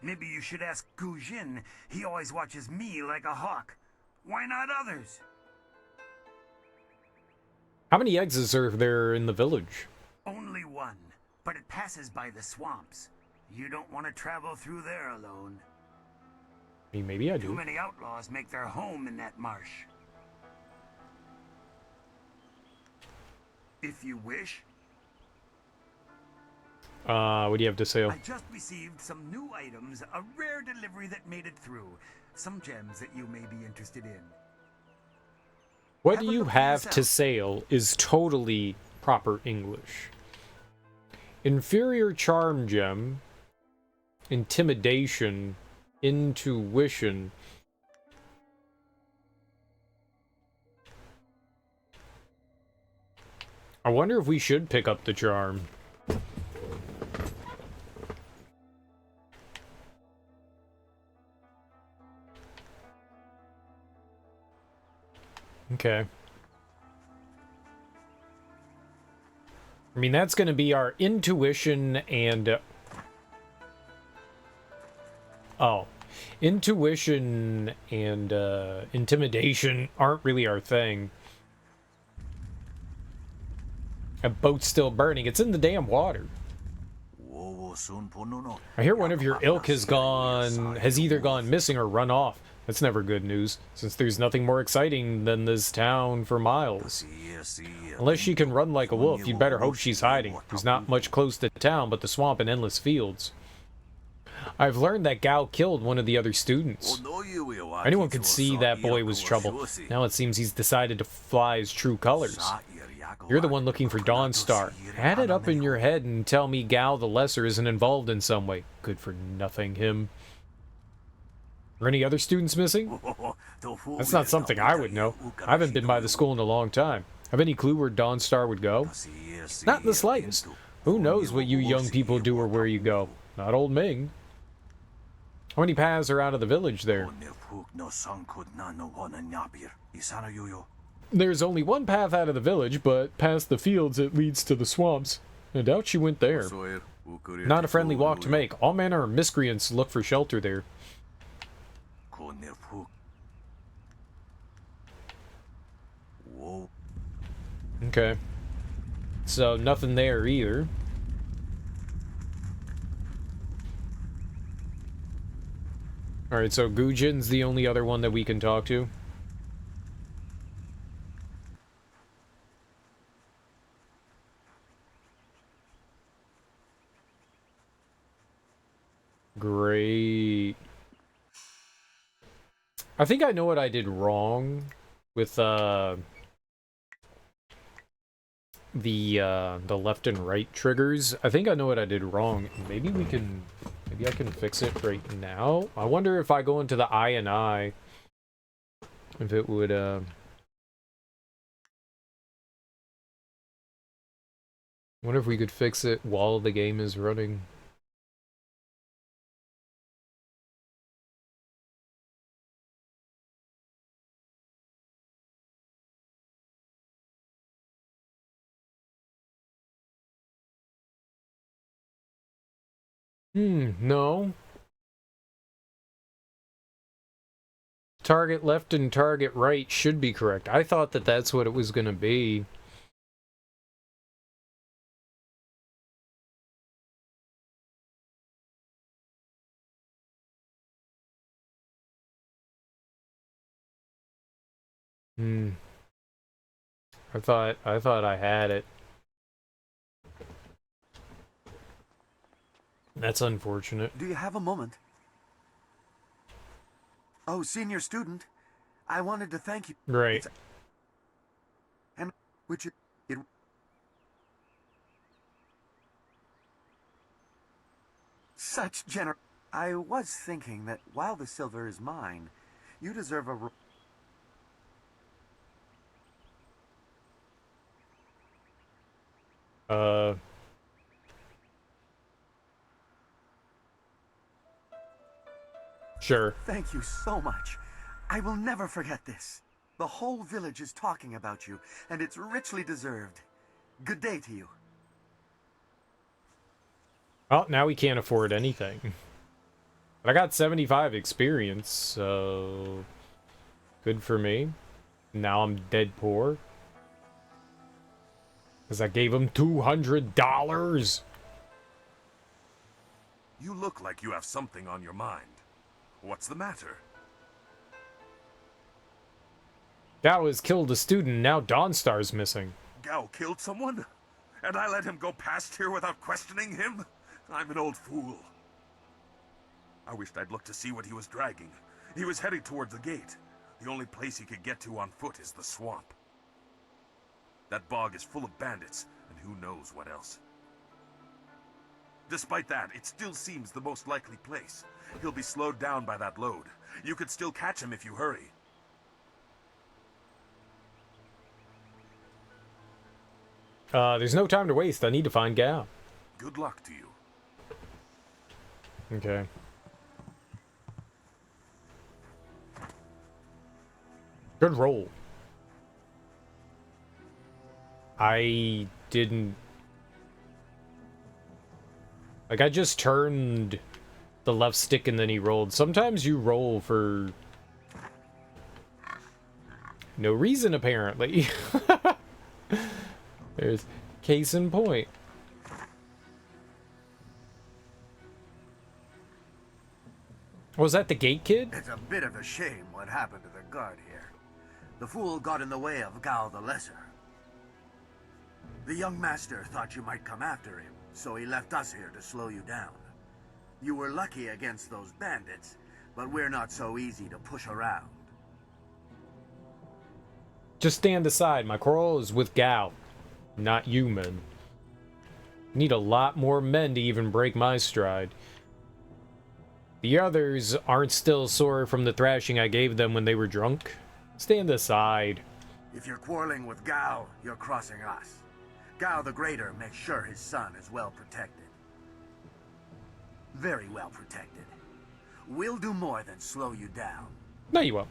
Maybe you should ask Gu Jin. He always watches me like a hawk. Why not others? How many exits are there in the village? Only one, but it passes by the swamps. You don't want to travel through there alone. I mean, maybe I do. Too many outlaws make their home in that marsh. If you wish. What do you have to say? I just received some new items, a rare delivery that made it through. Some gems that you may be interested in. What do you have to sale is totally proper English. Inferior charm gem, intimidation, intuition. I wonder if we should pick up the charm. Okay. I mean, that's going to be our intuition and... oh. Intuition and intimidation aren't really our thing. A boat's still burning. It's in the damn water. I hear one of your ilk has either gone missing or run off. That's never good news, since there's nothing more exciting than this town for miles. Unless she can run like a wolf, you'd better hope she's hiding. There's not much close to town but the swamp and endless fields. I've learned that Gao killed one of the other students. Anyone could see that boy was trouble. Now it seems he's decided to fly his true colors. You're the one looking for Dawnstar. Add it up in your head and tell me Gao the Lesser isn't involved in some way. Good for nothing, him. Are any other students missing? That's not something I would know. I haven't been by the school in a long time. Have any clue where Dawnstar would go? Not in the slightest. Who knows what you young people do or where you go? Not old Ming. How many paths are out of the village there? There's only one path out of the village, but past the fields it leads to the swamps. I doubt she went there. Not a friendly walk to make. All manner of miscreants look for shelter there. Okay. So, nothing there either. Alright, so Gujin's the only other one that we can talk to. Great. I think I know what I did wrong with the left and right triggers. I think I know what I did wrong. Maybe I can fix it right now. I wonder if I go into the I, if it would I wonder if we could fix it while the game is running. No. Target left and target right should be correct. I thought that that's what it was going to be. I thought I had it. That's unfortunate. Do you have a moment? Oh, senior student, I wanted to thank you. Right. And which it such gener. I was thinking that while the silver is mine, you deserve a. Sure. Thank you so much. I will never forget this. The whole village is talking about you, and it's richly deserved. Good day to you. Well, now we can't afford anything. But I got 75 experience, so good for me. Now I'm dead poor. Because I gave him $200. You look like you have something on your mind. What's the matter? Gao has killed a student, now Dawnstar's missing. Gao killed someone? And I let him go past here without questioning him? I'm an old fool. I wished I'd looked to see what he was dragging. He was heading towards the gate. The only place he could get to on foot is the swamp. That bog is full of bandits, and who knows what else. Despite that, it still seems the most likely place. He'll be slowed down by that load. You could still catch him if you hurry. There's no time to waste. I need to find Gao. Good luck to you. Okay. Good roll. I didn't... Like, I just turned the left stick and then he rolled. Sometimes you roll for no reason, apparently. There's case in point. Was that the gate kid? It's a bit of a shame what happened to the guard here. The fool got in the way of Gao the Lesser. The young master thought you might come after him, so he left us here to slow you down. You were lucky against those bandits, but we're not so easy to push around. Just stand aside. My quarrel is with Gao, not you, men. Need a lot more men to even break my stride. The others aren't still sore from the thrashing I gave them when they were drunk. Stand aside. If you're quarreling with Gao, you're crossing us. Gao the Greater makes sure his son is well protected. Very well protected. We'll do more than slow you down. No, you won't.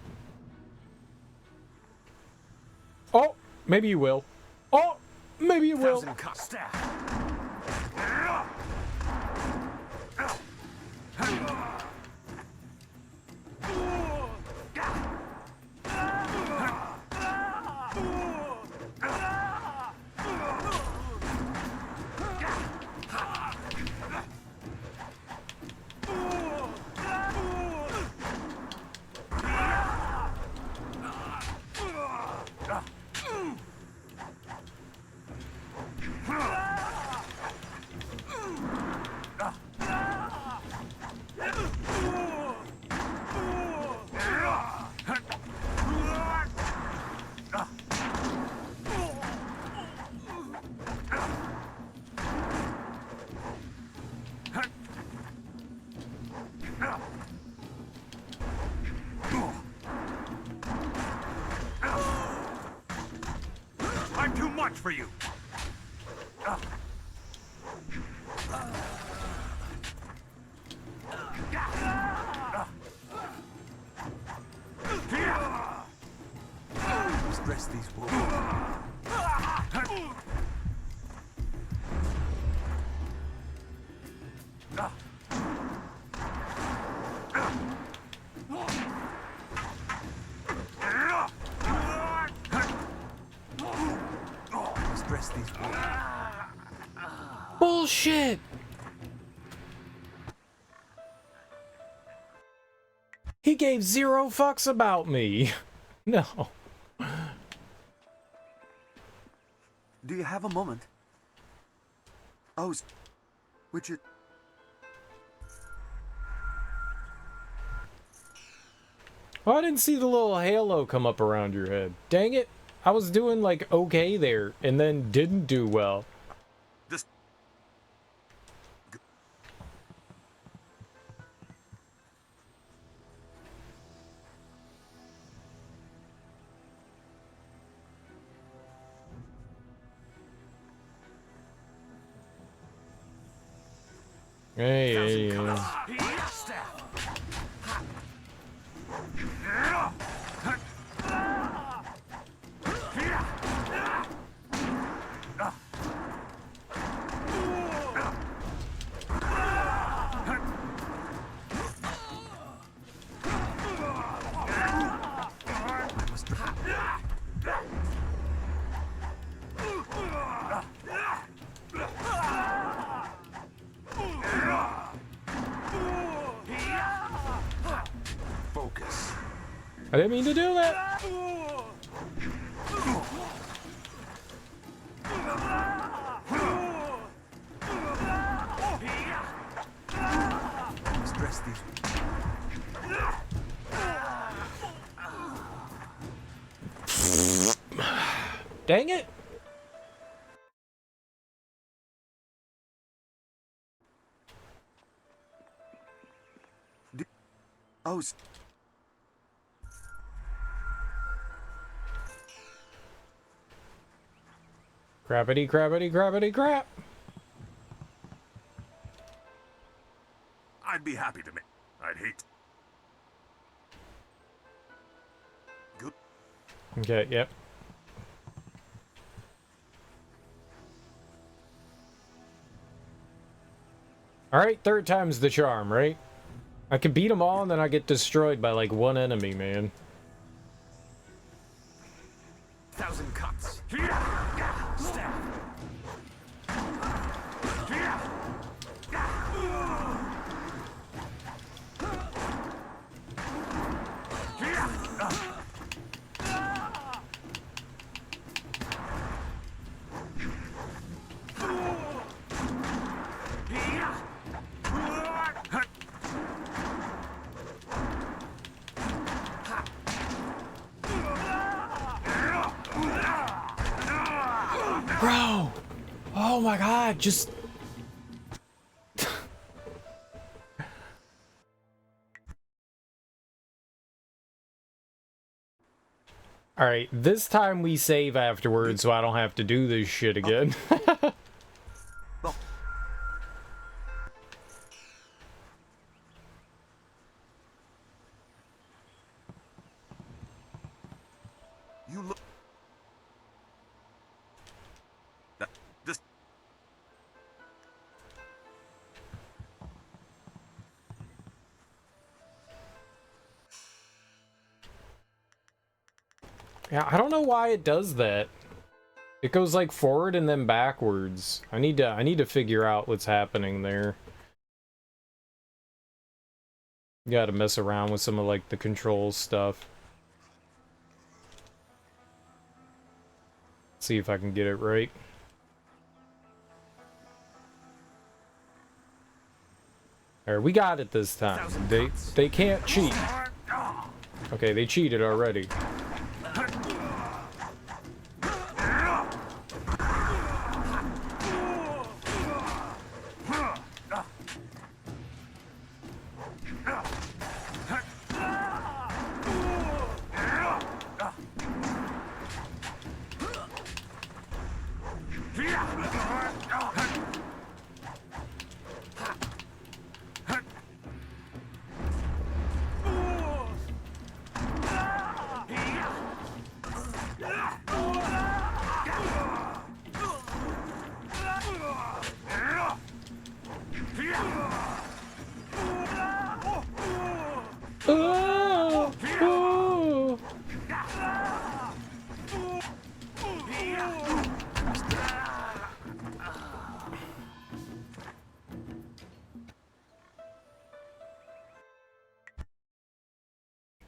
Oh, maybe you will. Oh, maybe you will. for you. Stress these wounds. Stress these wounds. Bullshit! He gave 0 fucks about me. No. Do you have a moment? Oh, would you... Oh, I didn't see the little halo come up around your head. Dang it. I was doing like okay there and then didn't do well. This... Hey. Focus. I didn't mean to do that. Stress these... Dang it. Oh, Crappity, crappity, crappity, crap. I'd be happy to make... I'd hate... Good. Okay, yep. Alright, third time's the charm, right? I can beat them all and then I get destroyed by like one enemy, man. 1,000 cuts. Stab. Bro! Oh my god, just... Alright, this time we save afterwards so I don't have to do this shit again. You look... This... Yeah, I don't know why it does that. It goes like forward and then backwards. I need to figure out what's happening there. Gotta mess around with some of like the control stuff. See if I can get it right. Alright, we got it this time. They can't cheat. Okay, they cheated already.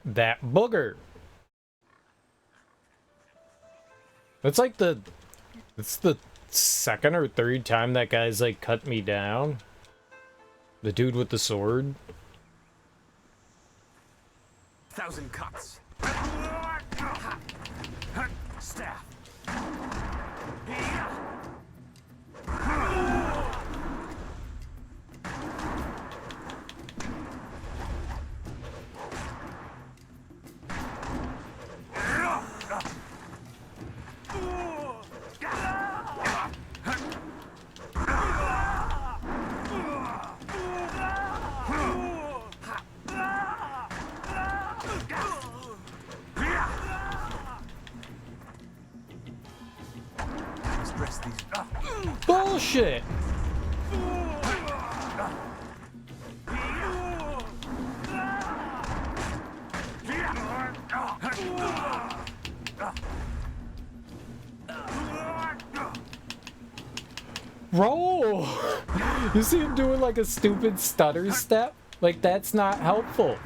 That booger. It's like it's the second or third time that guy's like cut me down. The dude with the sword. 1,000 cuts. Staff. Bullshit! Roll! You see him doing like a stupid stutter step? Like, that's not helpful.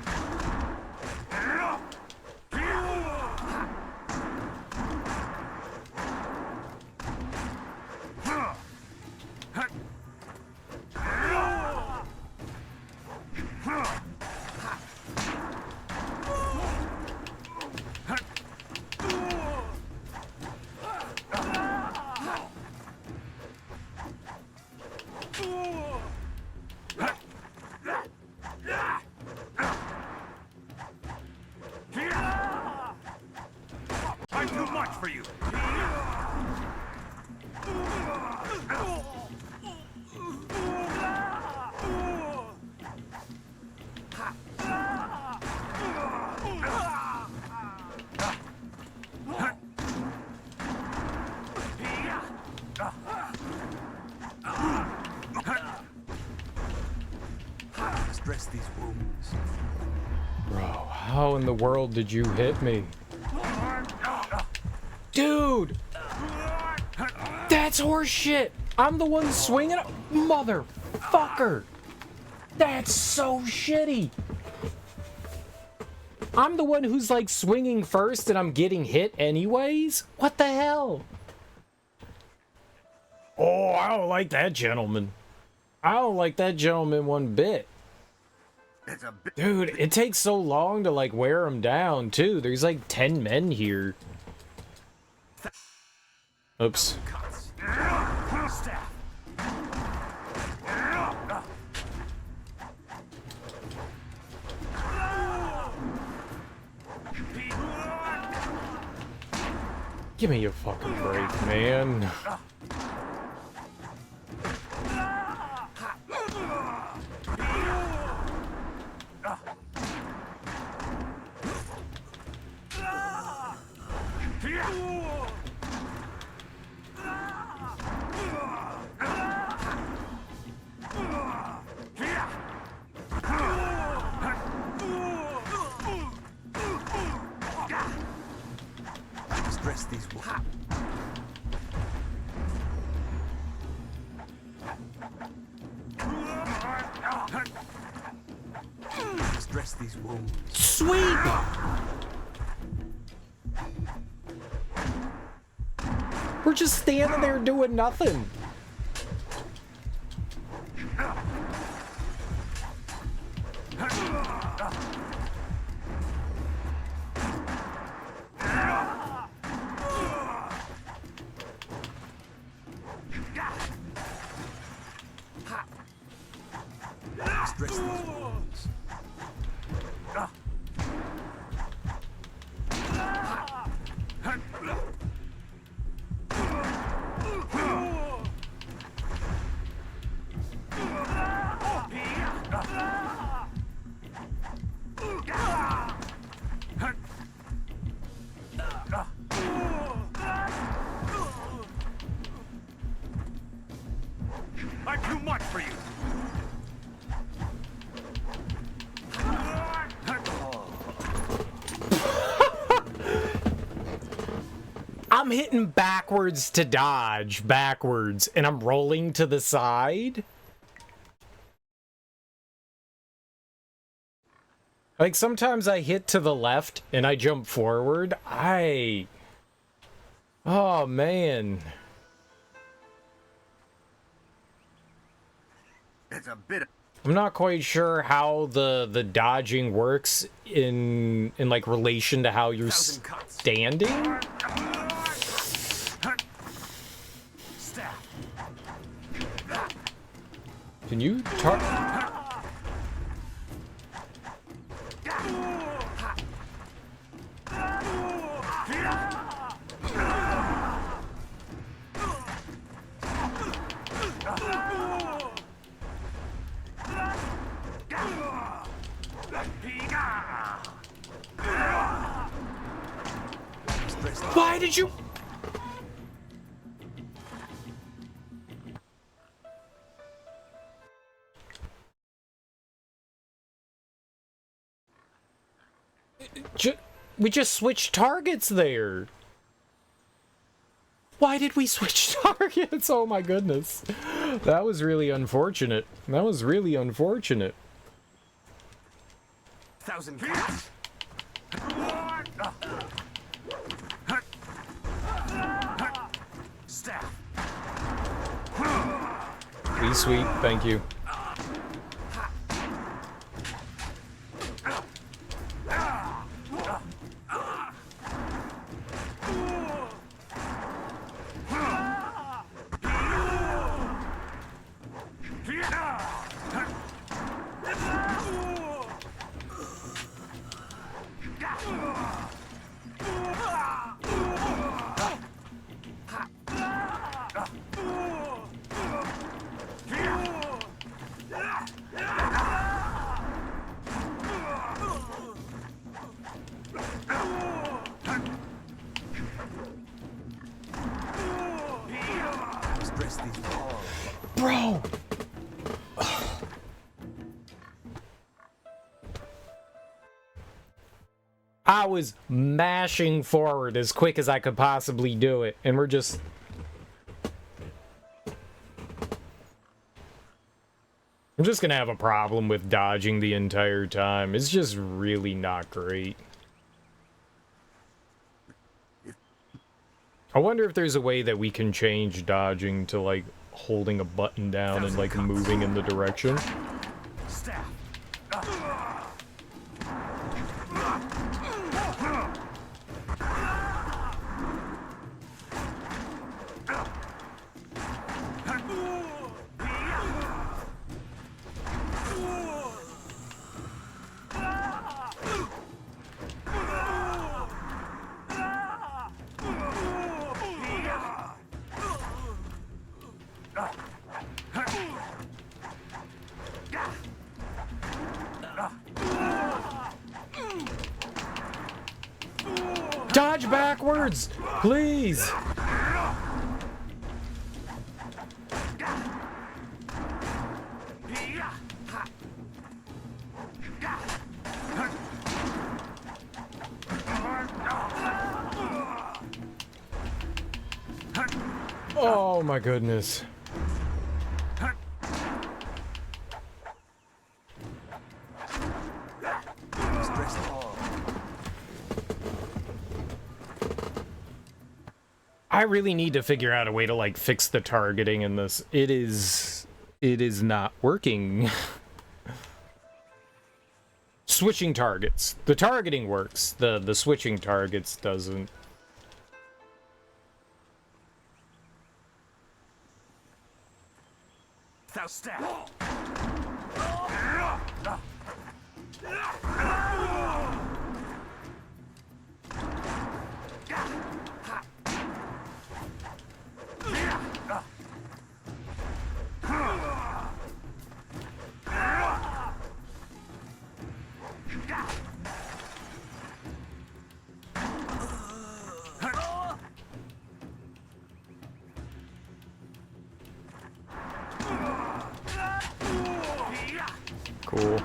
The world did you hit me? Dude! That's horseshit! I'm the one swinging. Motherfucker! That's so shitty! I'm the one who's like swinging first and I'm getting hit anyways? What the hell? Oh, I don't like that gentleman. I don't like that gentleman one bit. Dude, it takes so long to like wear him down too. There's like 10 men here. Oops. Give me a fucking break, man. We're just standing there doing nothing. I'm too much for you. I'm hitting backwards to dodge, backwards, and I'm rolling to the side? Like, sometimes I hit to the left and I jump forward. Oh, man. It's a bit. I'm not quite sure how the dodging works in like relation to how you're standing. Can you Why did you? We just switched targets there. Why did we switch targets? Oh my goodness. That was really unfortunate. That was really unfortunate. 1,000 cats. Staff. Please, sweet. Thank you. Bro! I was mashing forward as quick as I could possibly do it, and we're just... I'm just gonna have a problem with dodging the entire time. It's just really not great. I wonder if there's a way that we can change dodging to, like, holding a button down and, like, moving in the direction. Staff. Dodge backwards, please. Oh my goodness. I really need to figure out a way to, like, fix the targeting in this. It is not working. Switching targets. The targeting works. The switching targets doesn't. Thou staff. Cool.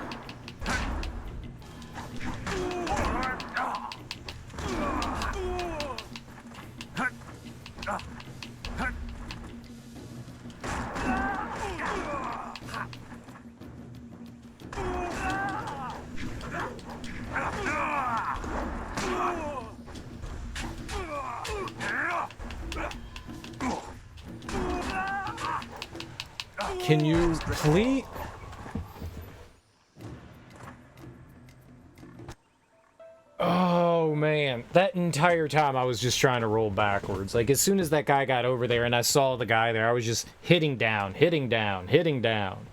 Can you please? Oh man, that entire time I was just trying to roll backwards. Like as soon as that guy got over there and I saw the guy there, I was just hitting down, hitting down, hitting down.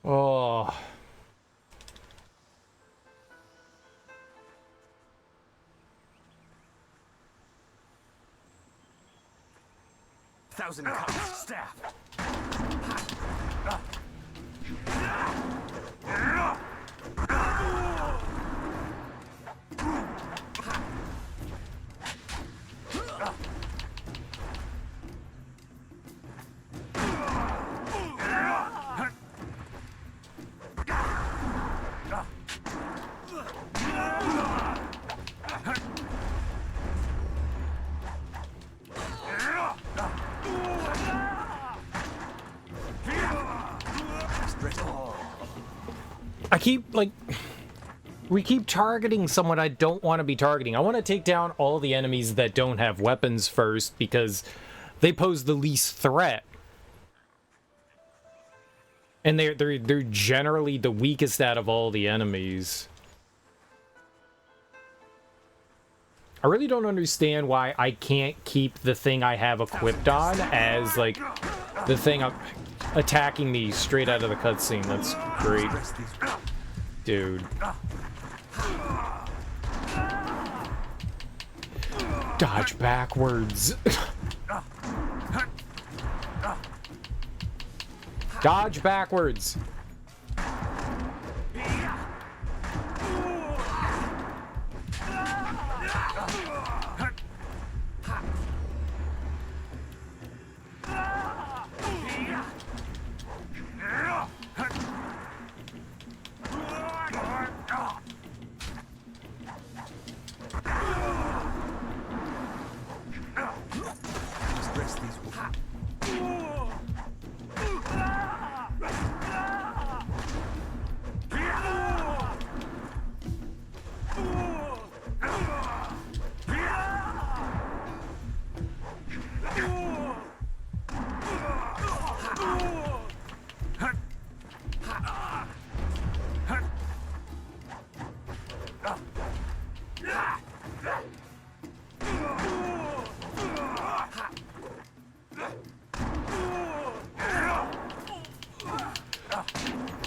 Oh. Thousand cuts, staff. I keep, like, we keep targeting someone I don't want to be targeting. I want to take down all the enemies that don't have weapons first because they pose the least threat. And they're generally the weakest out of all the enemies. I really don't understand why I can't keep the thing I have equipped on as, like, the thing I'm attacking me straight out of the cutscene. That's great. Dude. Dodge backwards. Dodge backwards.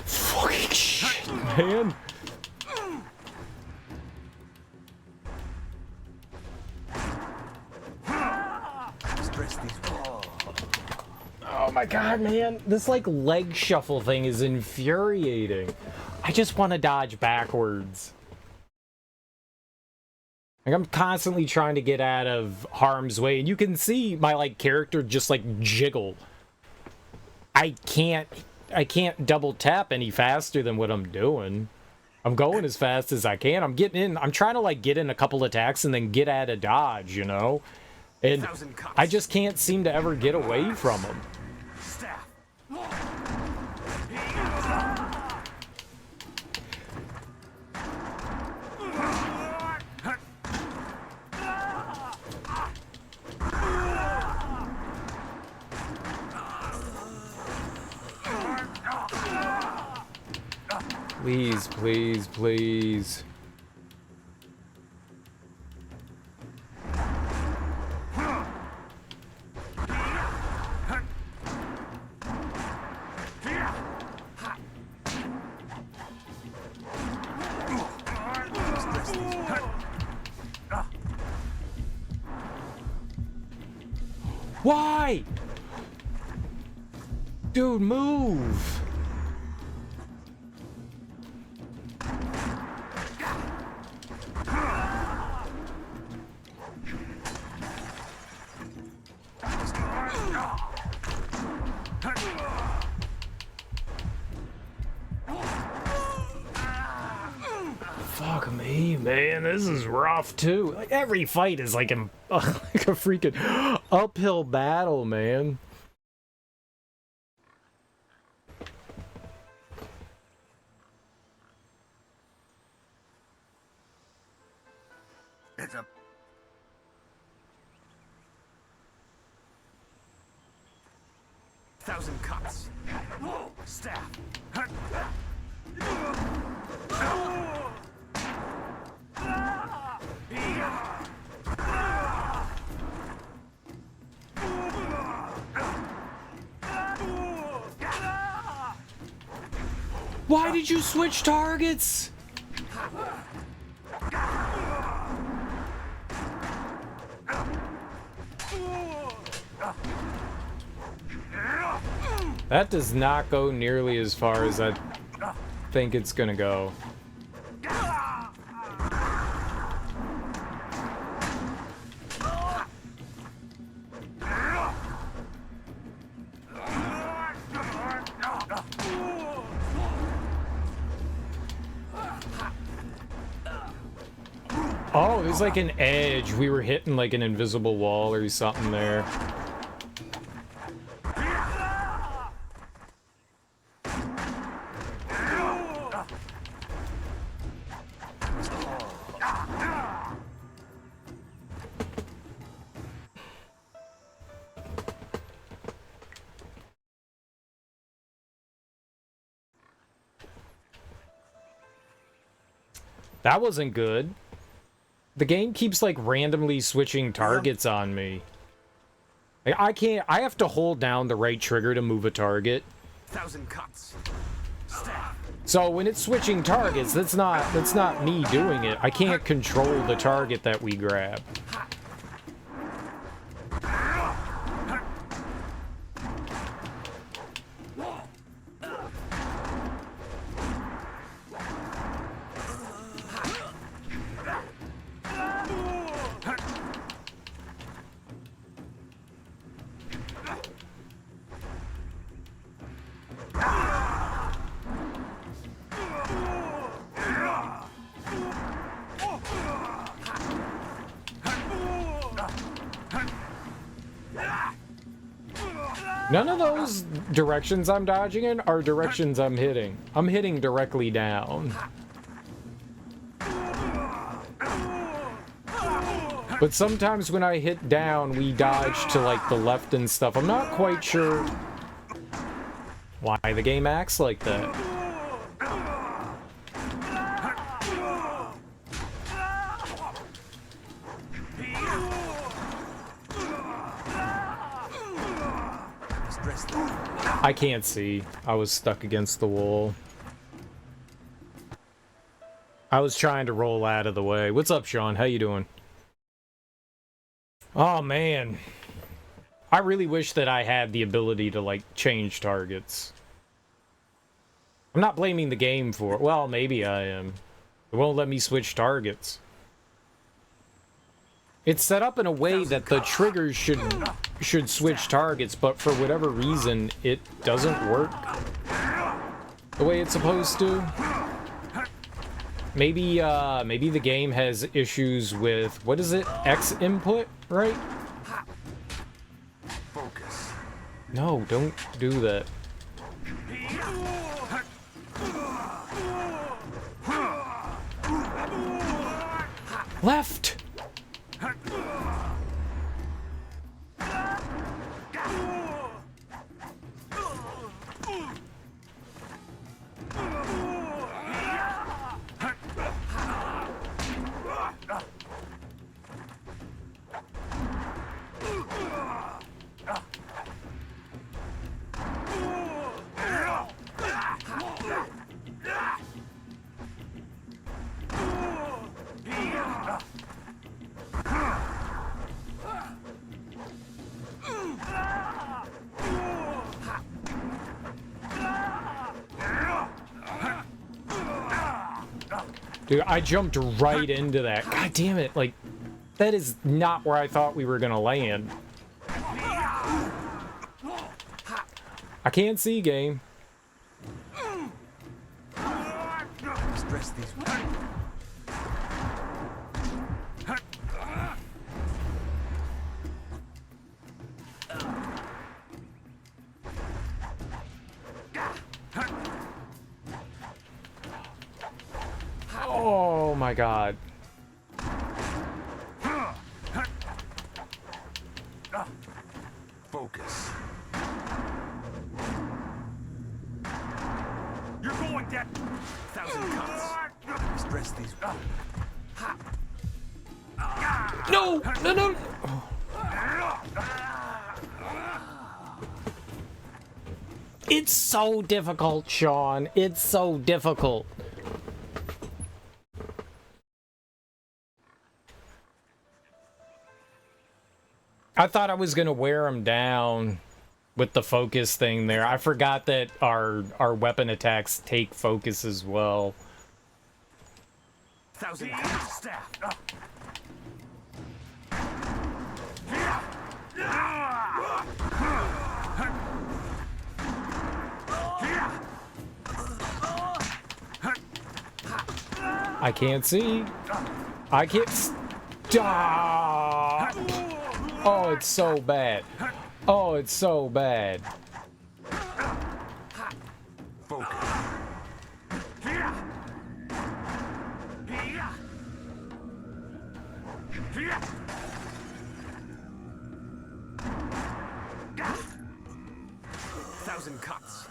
Fucking shit, man. Oh my god, man. This, like, leg shuffle thing is infuriating. I just want to dodge backwards. Like, I'm constantly trying to get out of harm's way, and you can see my, like, character just, like, jiggle. I can't double tap any faster than what I'm doing. I'm going as fast as I can. I'm getting in. I'm trying to, like, get in a couple attacks and then get out of dodge, you know? And I just can't seem to ever get away from them. Please, please, please. Why? Dude, move. Hey man, this is rough too. Like every fight is like a freaking uphill battle, man. It's a... Thousand cuts. Staff. Why did you switch targets? That does not go nearly as far as I think it's gonna go. Oh, it was like an edge. We were hitting like an invisible wall or something there. That wasn't good. The game keeps like randomly switching targets on me. Like I have to hold down the right trigger to move a target. Thousand cuts. Staff. So when it's switching targets, that's not me doing it. I can't control the target that we grab. None of those directions I'm dodging in are directions I'm hitting. I'm hitting directly down. But sometimes when I hit down, we dodge to like the left and stuff. I'm not quite sure why the game acts like that. I can't see. I was stuck against the wall. I was trying to roll out of the way. What's up, Sean? How you doing? Oh, man. I really wish that I had the ability to, like, change targets. I'm not blaming the game for it. Well, maybe I am. It won't let me switch targets. It's set up in a way that the triggers should switch targets, but for whatever reason, it doesn't work the way it's supposed to. Maybe the game has issues with, what is it? X input, right? Focus. No, don't do that. Left! Dude, I jumped right into that. God damn it, like, that is not where I thought we were gonna land. I can't see, game. Stress these. my god. Focus. You're going dead. 1,000 cuts. Stress these. No! No, no! It's so difficult, Sean. It's so difficult. I thought I was gonna wear him down with the focus thing there. I forgot that our weapon attacks take focus as well. 1,000 cuts. Staff. I can't see. I can't stop. Oh, it's so bad. Oh, it's so bad. Focus. Thousand cuts.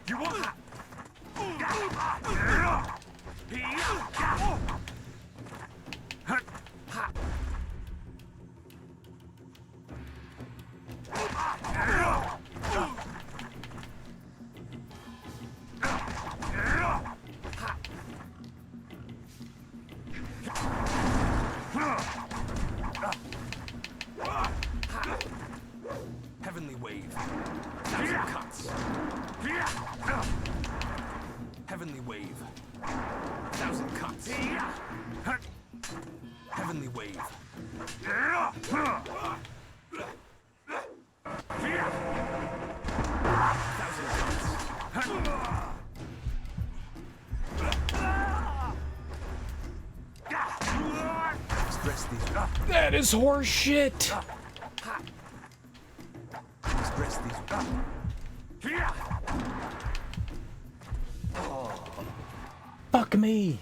You want? Heavenly wave. 1,000 cuts. Heavenly wave. 1,000 cuts. Heavenly wave. 1,000 cuts. Stress these. That is horse shit. Stress these. Fuck me.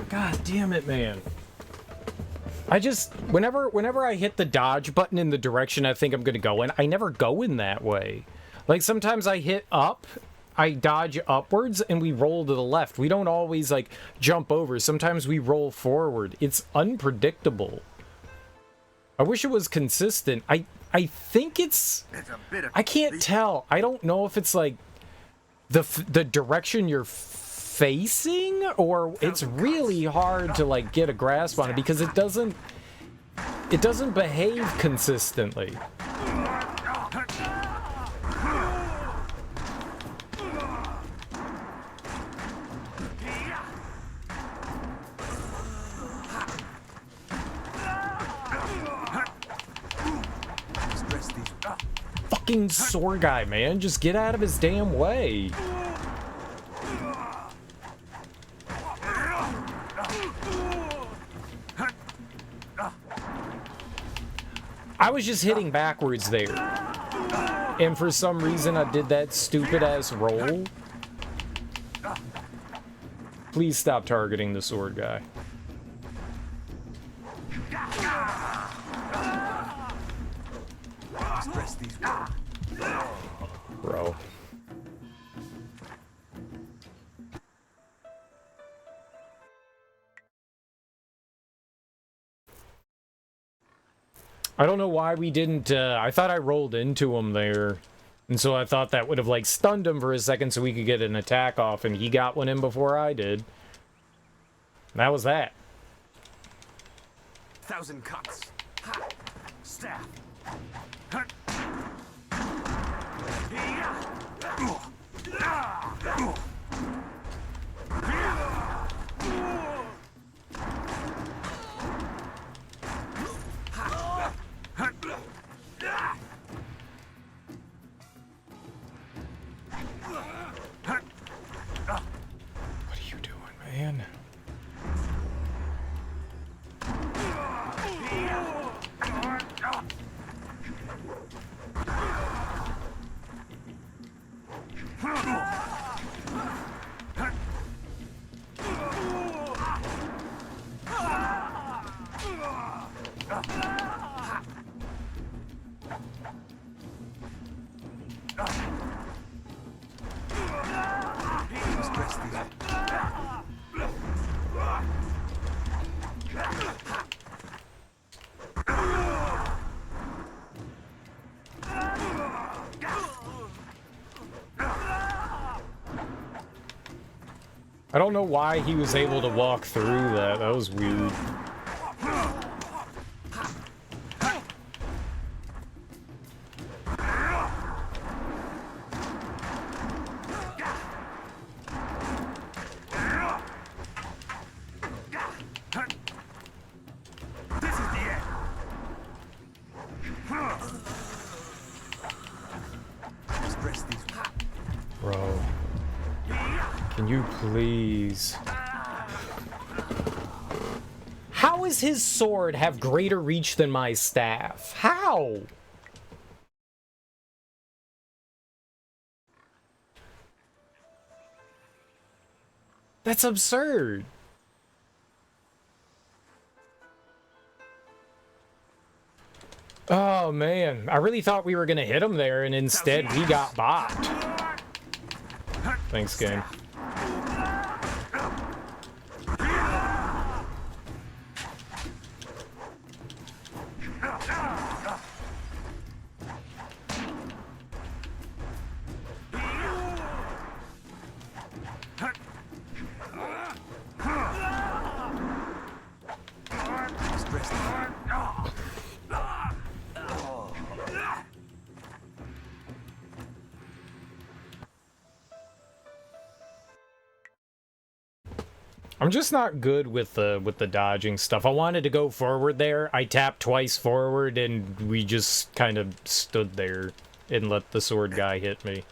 God damn it, man. I just, whenever I hit the dodge button in the direction I think I'm gonna go in, I never go in that way. Like, sometimes I hit up, I dodge upwards, and we roll to the left. We don't always, like, jump over. Sometimes we roll forward. It's unpredictable. I wish it was consistent. I think it's I can't tell. I don't know if it's, like, the direction you're facing, or it's really hard to, like, get a grasp on it because it doesn't behave consistently. Fucking sword guy, man, just get out of his damn way. I was just hitting backwards there, and for some reason I did that stupid ass roll. Please stop targeting the sword guy. Bro. I don't know why we didn't, I thought I rolled into him there. And so I thought that would have, like, stunned him for a second so we could get an attack off, and he got one in before I did. And that was that. 1,000 cuts. Staff. What are you Stress these. I don't know why he was able to walk through that. That was weird. Bro. Can you please? How does his sword have greater reach than my staff? How? That's absurd. Oh man, I really thought we were gonna hit him there, and instead we got bopped. Thanks, game. I'm just not good with the dodging stuff. I wanted to go forward there. I tapped twice forward and we just kind of stood there and let the sword guy hit me.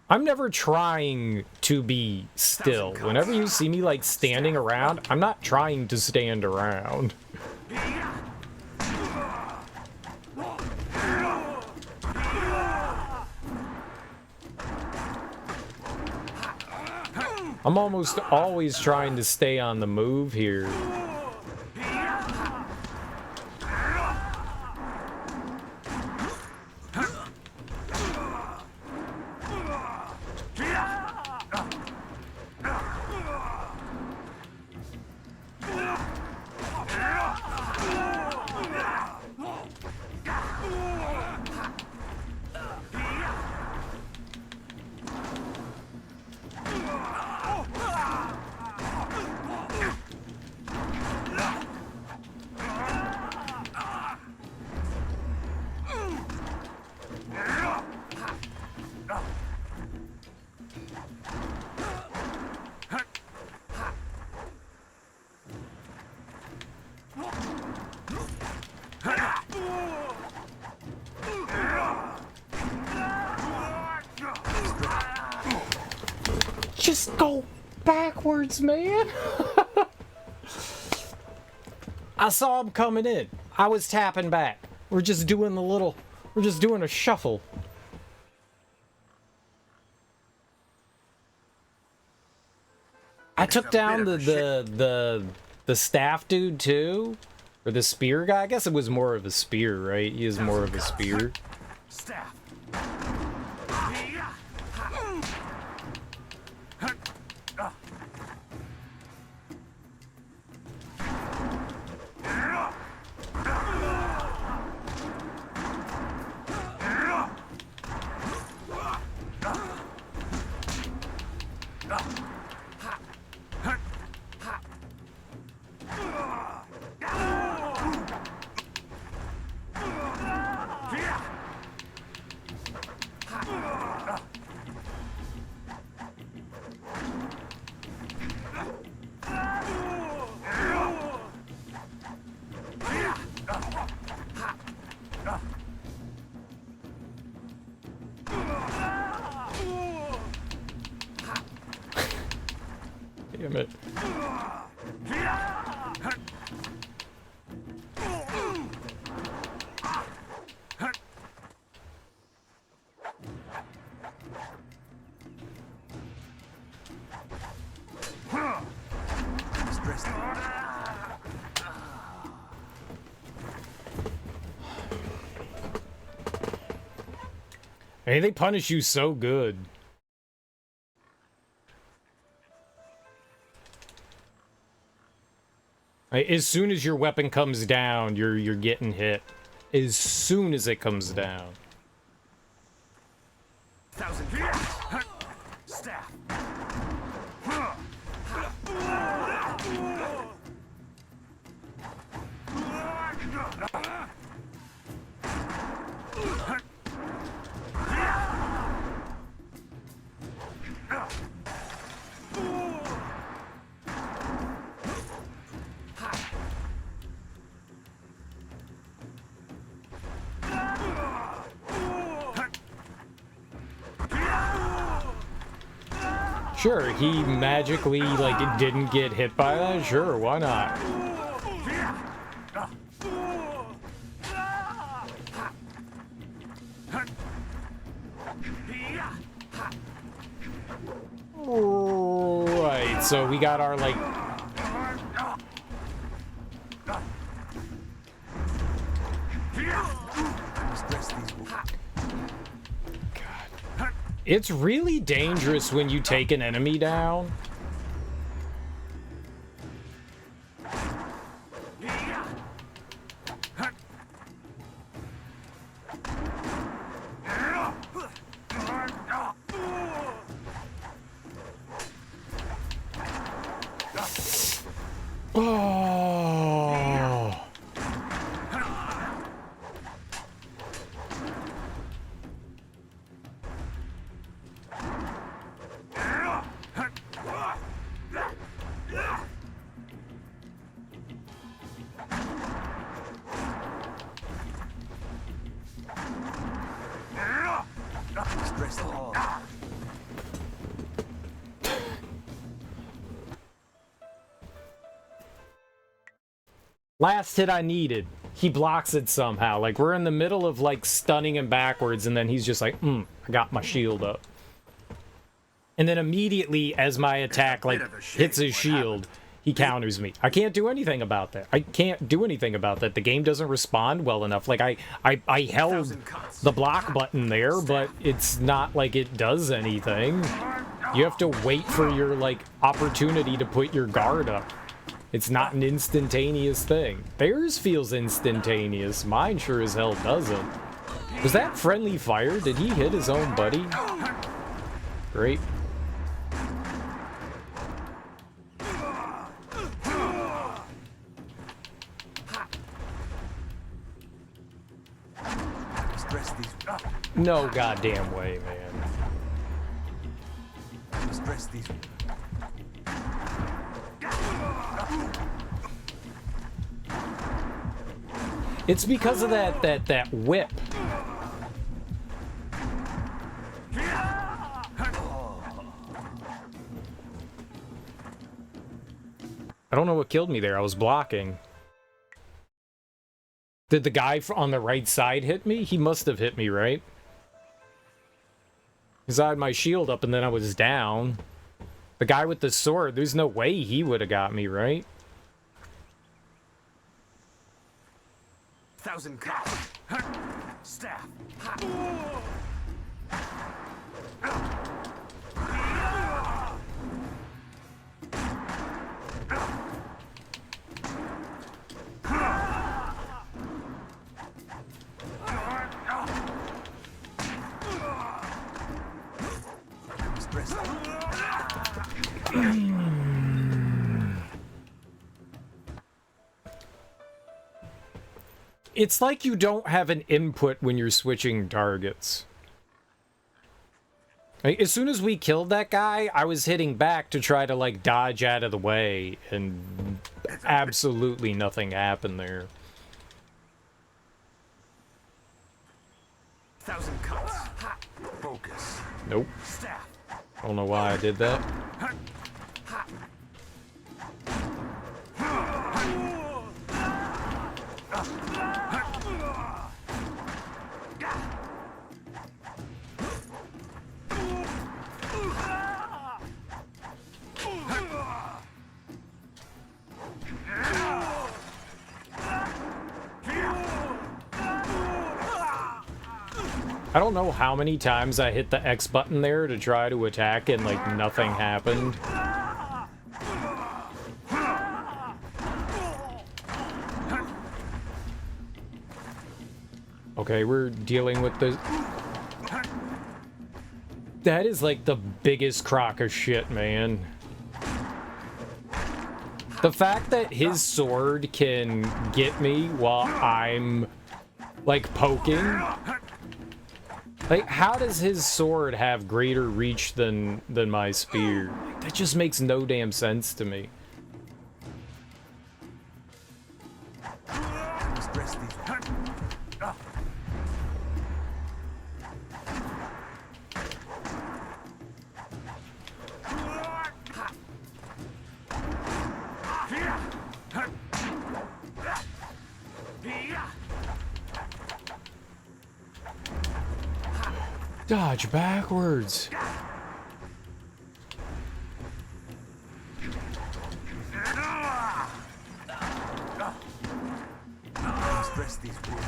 I'm never trying to be still. Whenever you see me like standing around, I'm not trying to stand around. I'm almost always trying to stay on the move here. Just go backwards, man. I saw him coming in. I was tapping back. We're just doing a shuffle. I took down the staff dude too, or the spear guy. I guess it was more of a spear, right? He is more of a spear. Staff. Damn it. Hey, they punish you so good. As soon as your weapon comes down, you're getting hit. As soon as it comes down. 1,000 staff. Sure, he magically, like, didn't get hit by that? Sure, why not? Right, so we got our, like... It's really dangerous when you take an enemy down. Oh. Stress the hall. Last hit I needed. He blocks it somehow. Like, we're in the middle of, like, stunning him backwards, and then he's just like, I got my shield up. And then immediately, as my attack, like, hits his shield, he counters me. I can't do anything about that. I can't do anything about that. The game doesn't respond well enough. Like, I held the block button there, but it's not like it does anything. You have to wait for your, like, opportunity to put your guard up. It's not an instantaneous thing. Theirs feels instantaneous. Mine sure as hell doesn't. Was that friendly fire? Did he hit his own buddy? Great. No goddamn way, man. Stress these. It's because of that whip. I don't know what killed me there. I was blocking. Did the guy on the right side hit me? He must have hit me, right? Because I had my shield up and then I was down. The guy with the sword, there's no way he would have got me, right? 1,000 cops. Staff. It's like you don't have an input when you're switching targets. Like, as soon as we killed that guy, I was hitting back to try to, like, dodge out of the way, and absolutely nothing happened there. 1,000 cuts. Focus. Nope. I don't know why I did that. I don't know how many times I hit the X button there to try to attack and like nothing happened. Okay, we're dealing with the... That is like the biggest crock of shit, man. The fact that his sword can get me while I'm like poking. Like, how does his sword have greater reach than my spear? That just makes no damn sense to me. Dodge backwards. Stress these wounds.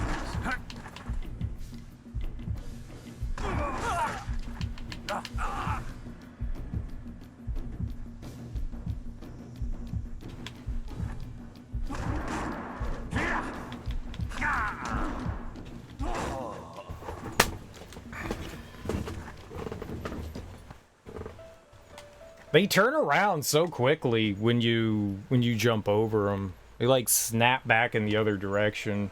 They turn around so quickly when you jump over them. They like snap back in the other direction.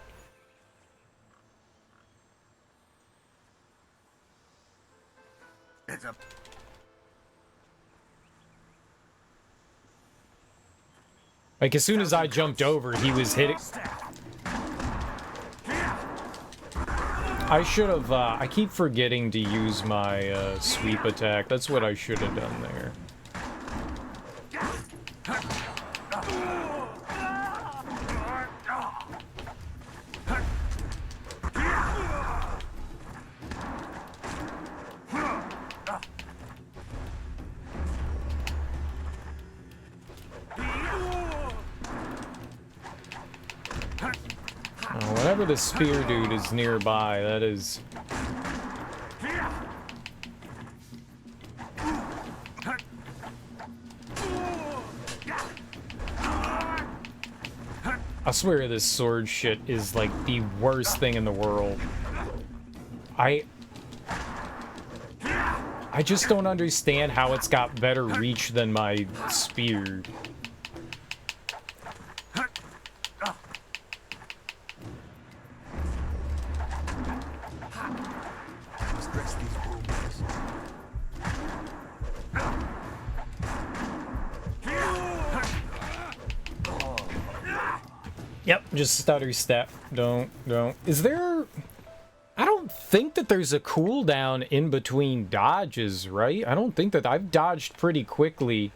It's a... Like as soon as I jumped over, he was hitting. I should have, I keep forgetting to use my sweep attack. That's what I should have done there. Whenever the spear dude is nearby, that is... I swear this sword shit is like the worst thing in the world. I just don't understand how it's got better reach than my spear. Yep, just stutter step. Don't. Is there... I don't think that there's a cooldown in between dodges, right? I don't think that... I've dodged pretty quickly.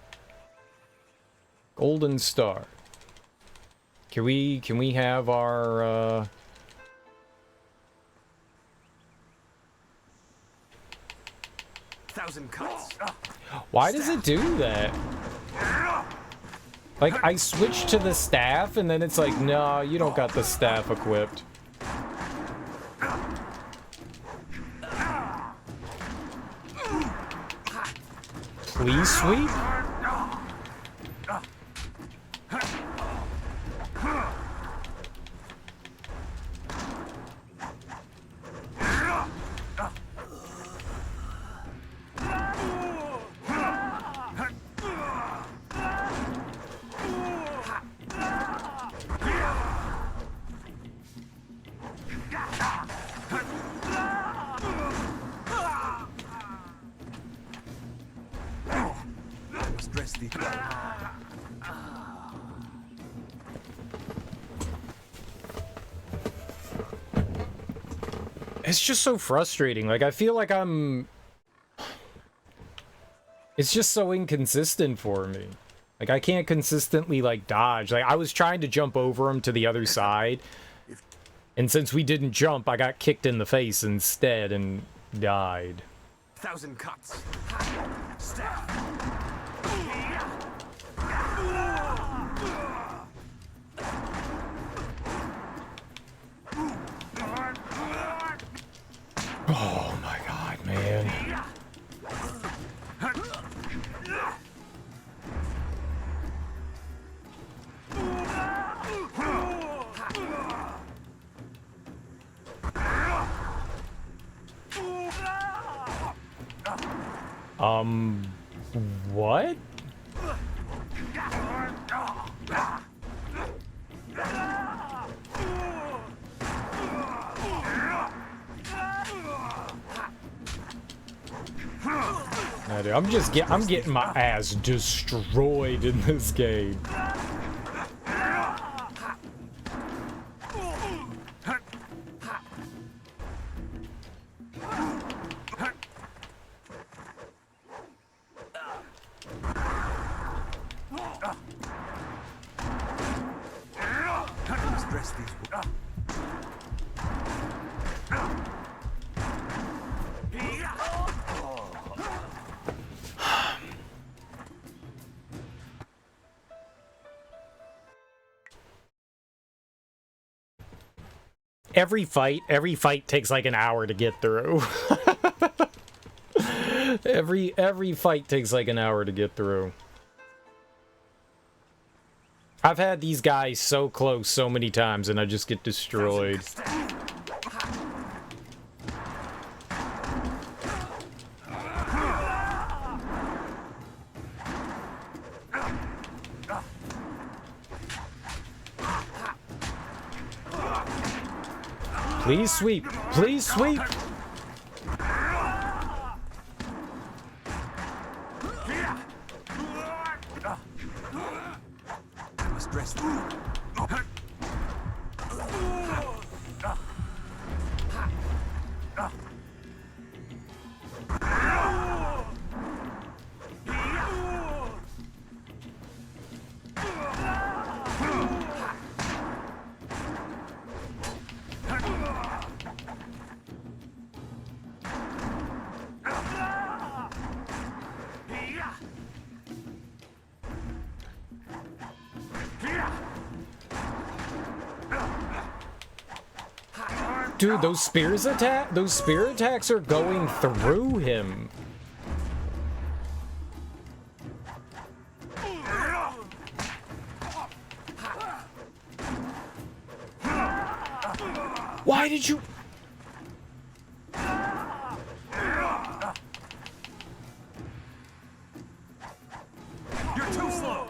Golden star. Can we have our... 1,000 cuts. Why does it do that? Like, I switched to the staff, and then it's like, no, you don't got the staff equipped. Please sweep? It's just so frustrating. Like, I feel like I'm... It's just so inconsistent for me. Like, I can't consistently, like, dodge. Like, I was trying to jump over him to the other side. And since we didn't jump, I got kicked in the face instead and died. 1,000 cuts. Staff. Oh my god, man. What? Nah, dude, I'm getting my ass destroyed in this game. Every fight takes like an hour to get through. every fight takes like an hour to get through. I've had these guys so close so many times and I just get destroyed. Please sweep. Please sweep. Dude, those spear attacks are going through him. Why did you? You're too slow.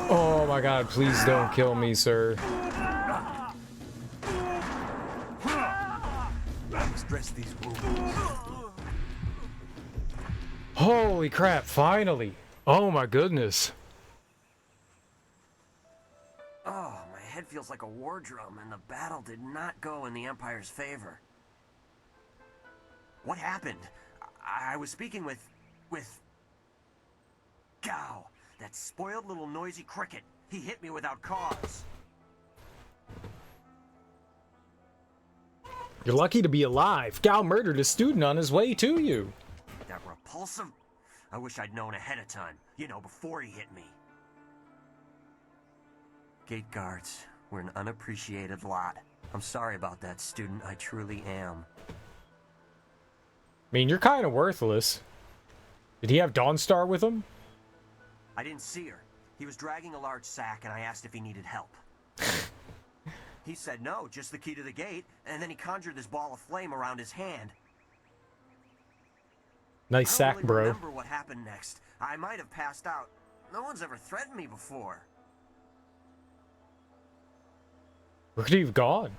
Oh my god, please don't kill me, sir. Dress these wounds. Holy crap, finally. Oh my goodness. Oh, my head feels like a war drum, and the battle did not go in the Empire's favor. What happened? I was speaking with Gao, that spoiled little noisy cricket. He hit me without cause. You're lucky to be alive. Gao murdered a student on his way to you. That repulsive? I wish I'd known ahead of time. You know, before he hit me. Gate guards, we're an unappreciated lot. I'm sorry about that, student. I truly am. I mean, you're kind of worthless. Did he have Dawnstar with him? I didn't see her. He was dragging a large sack, and I asked if he needed help. He said no, just the key to the gate, and then he conjured this ball of flame around his hand. Nice sack, I don't really bro. remember what happened next. I might have passed out. No one's ever threatened me before. Where could he have gone?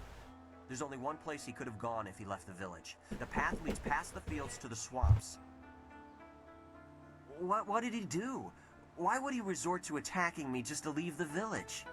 There's only one place he could have gone if he left the village. The path leads past the fields to the swamps. What did he do? Why would he resort to attacking me just to leave the village?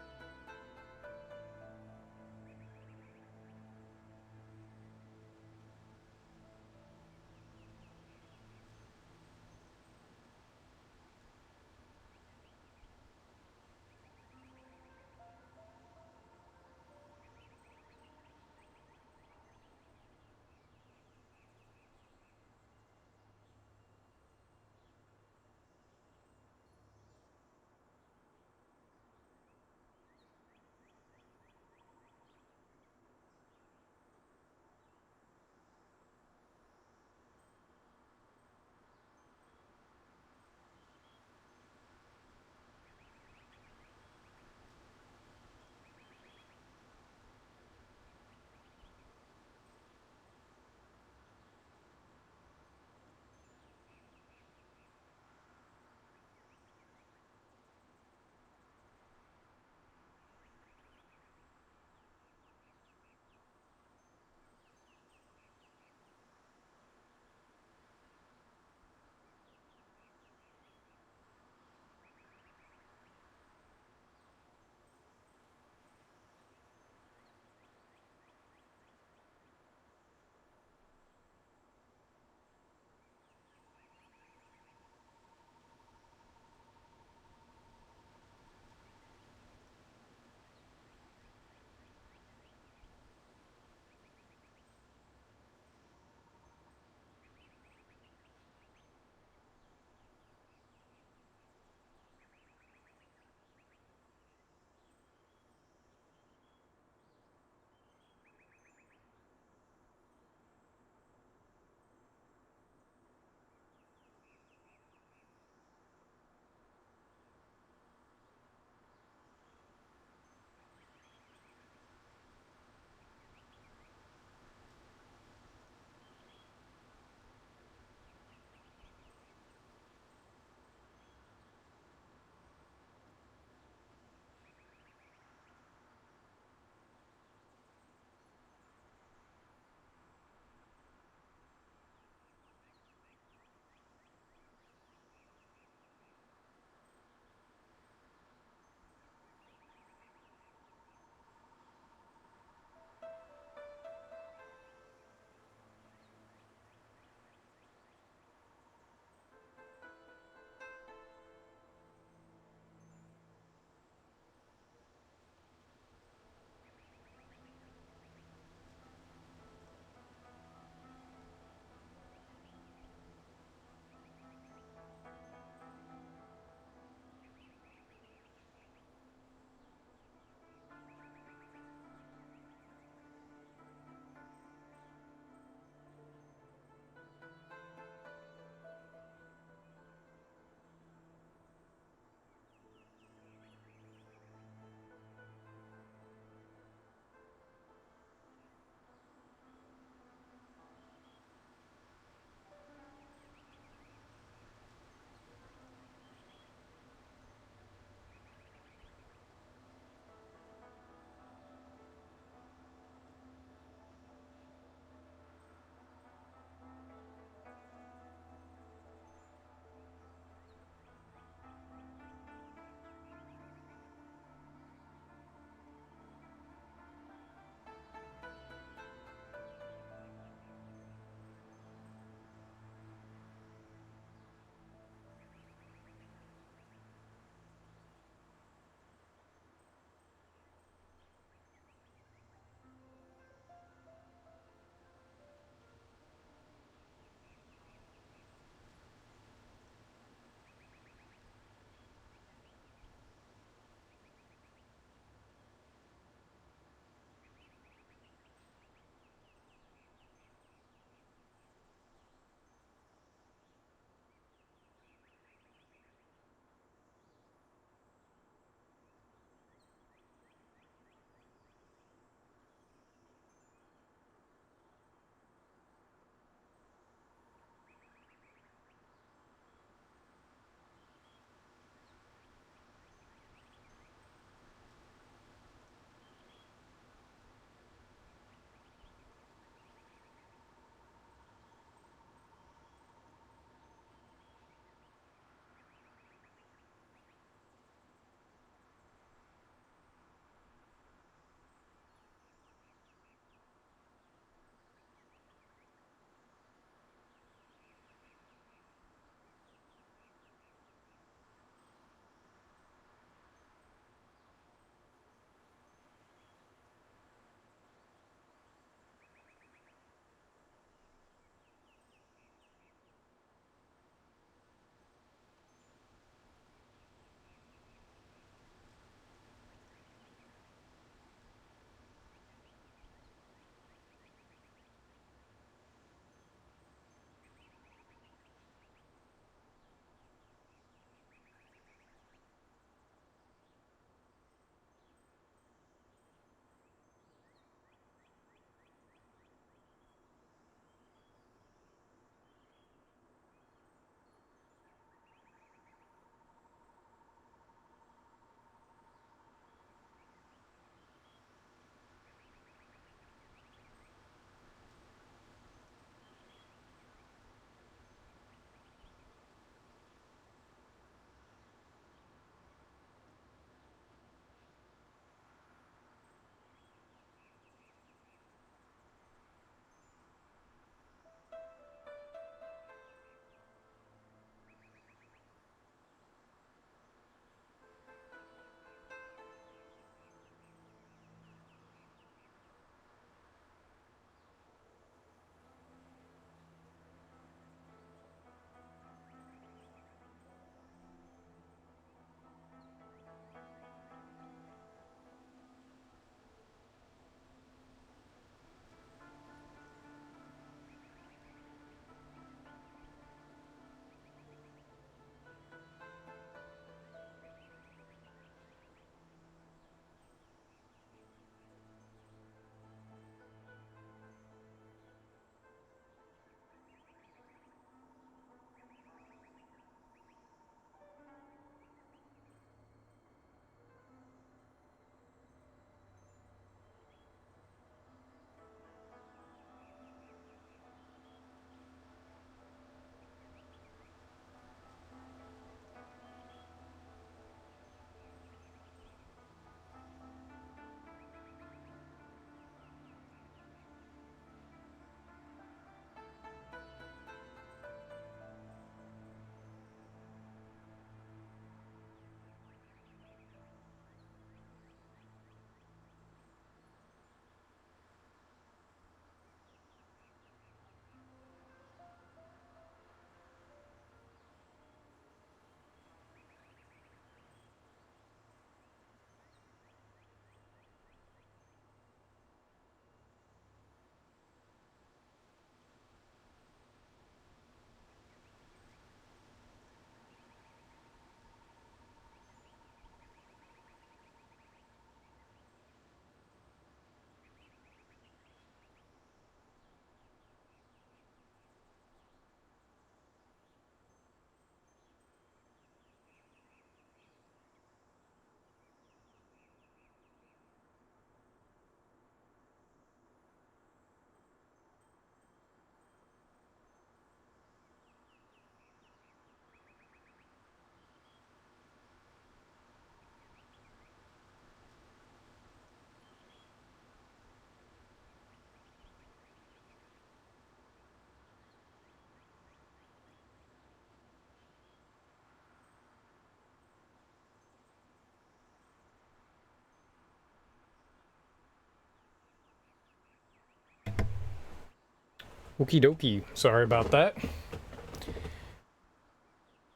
Okie dokie. Sorry about that.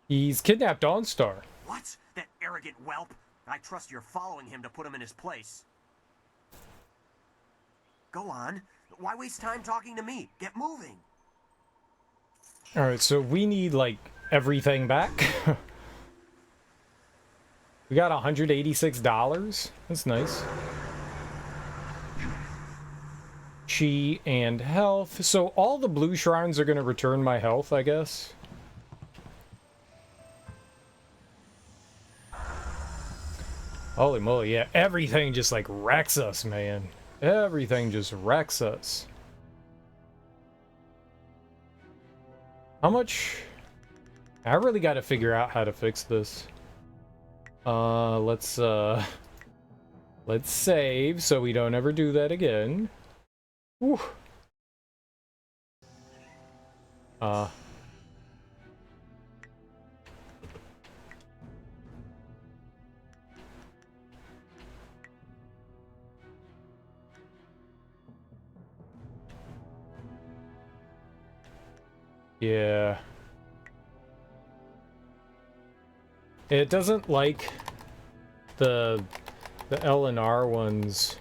He's kidnapped Dawnstar. What? That arrogant whelp? I trust you're following him to put him in his place. Go on. Why waste time talking to me? Get moving. Alright, so we need, like, everything back. We got $186. That's nice. Chi and health. So all the blue shrines are going to return my health, I guess. Holy moly, yeah. Everything just, like, wrecks us, man. Everything just wrecks us. How much... I really got to figure out how to fix this. Let's save so we don't ever do that again. Whew. Yeah. It doesn't like the L and R ones.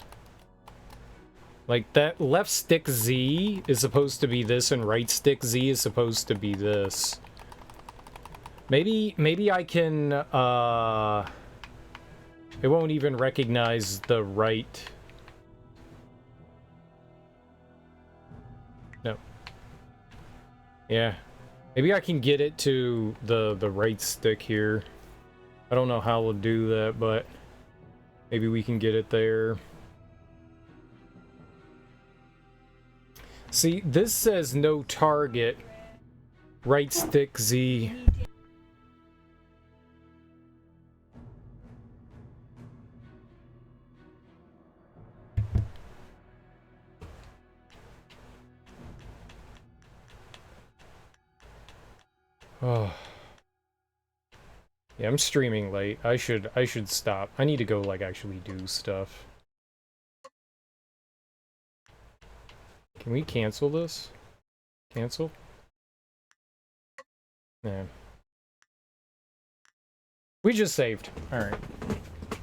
Like, that left stick Z is supposed to be this, and right stick Z is supposed to be this. Maybe I can, it won't even recognize the right... No. Yeah. Maybe I can get it to the right stick here. I don't know how we'll do that, but maybe we can get it there. See, this says no target. Right stick Z. Oh. Yeah, I'm streaming late. I should stop. I need to go, like, actually do stuff. Can we cancel this? Cancel? Yeah. We just saved. Alright.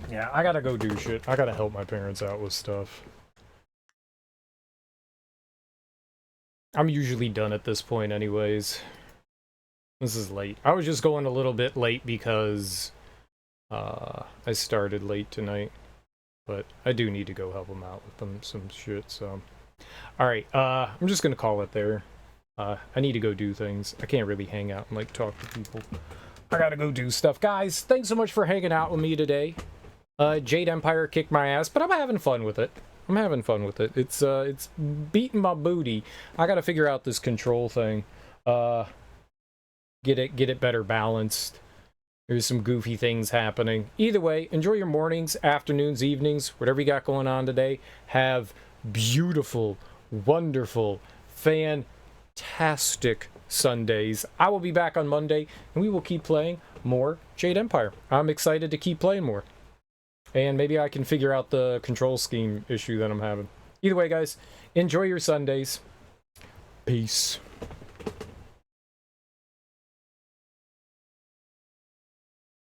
Yeah, I gotta go do shit. I gotta help my parents out with stuff. I'm usually done at this point anyways. This is late. I was just going a little bit late because I started late tonight. But I do need to go help them out with some shit, so... Alright, I'm just gonna call it there. I need to go do things. I can't really hang out and, like, talk to people. I gotta go do stuff. Guys, thanks so much for hanging out with me today. Jade Empire kicked my ass, but I'm having fun with it. I'm having fun with it. It's beating my booty. I gotta figure out this control thing. Get it better balanced. There's some goofy things happening. Either way, enjoy your mornings, afternoons, evenings, whatever you got going on today. Have beautiful, wonderful, fantastic Sundays. I will be back on Monday, and we will keep playing more Jade Empire. I'm excited to keep playing more. And maybe I can figure out the control scheme issue that I'm having. Either way, guys, enjoy your Sundays. Peace.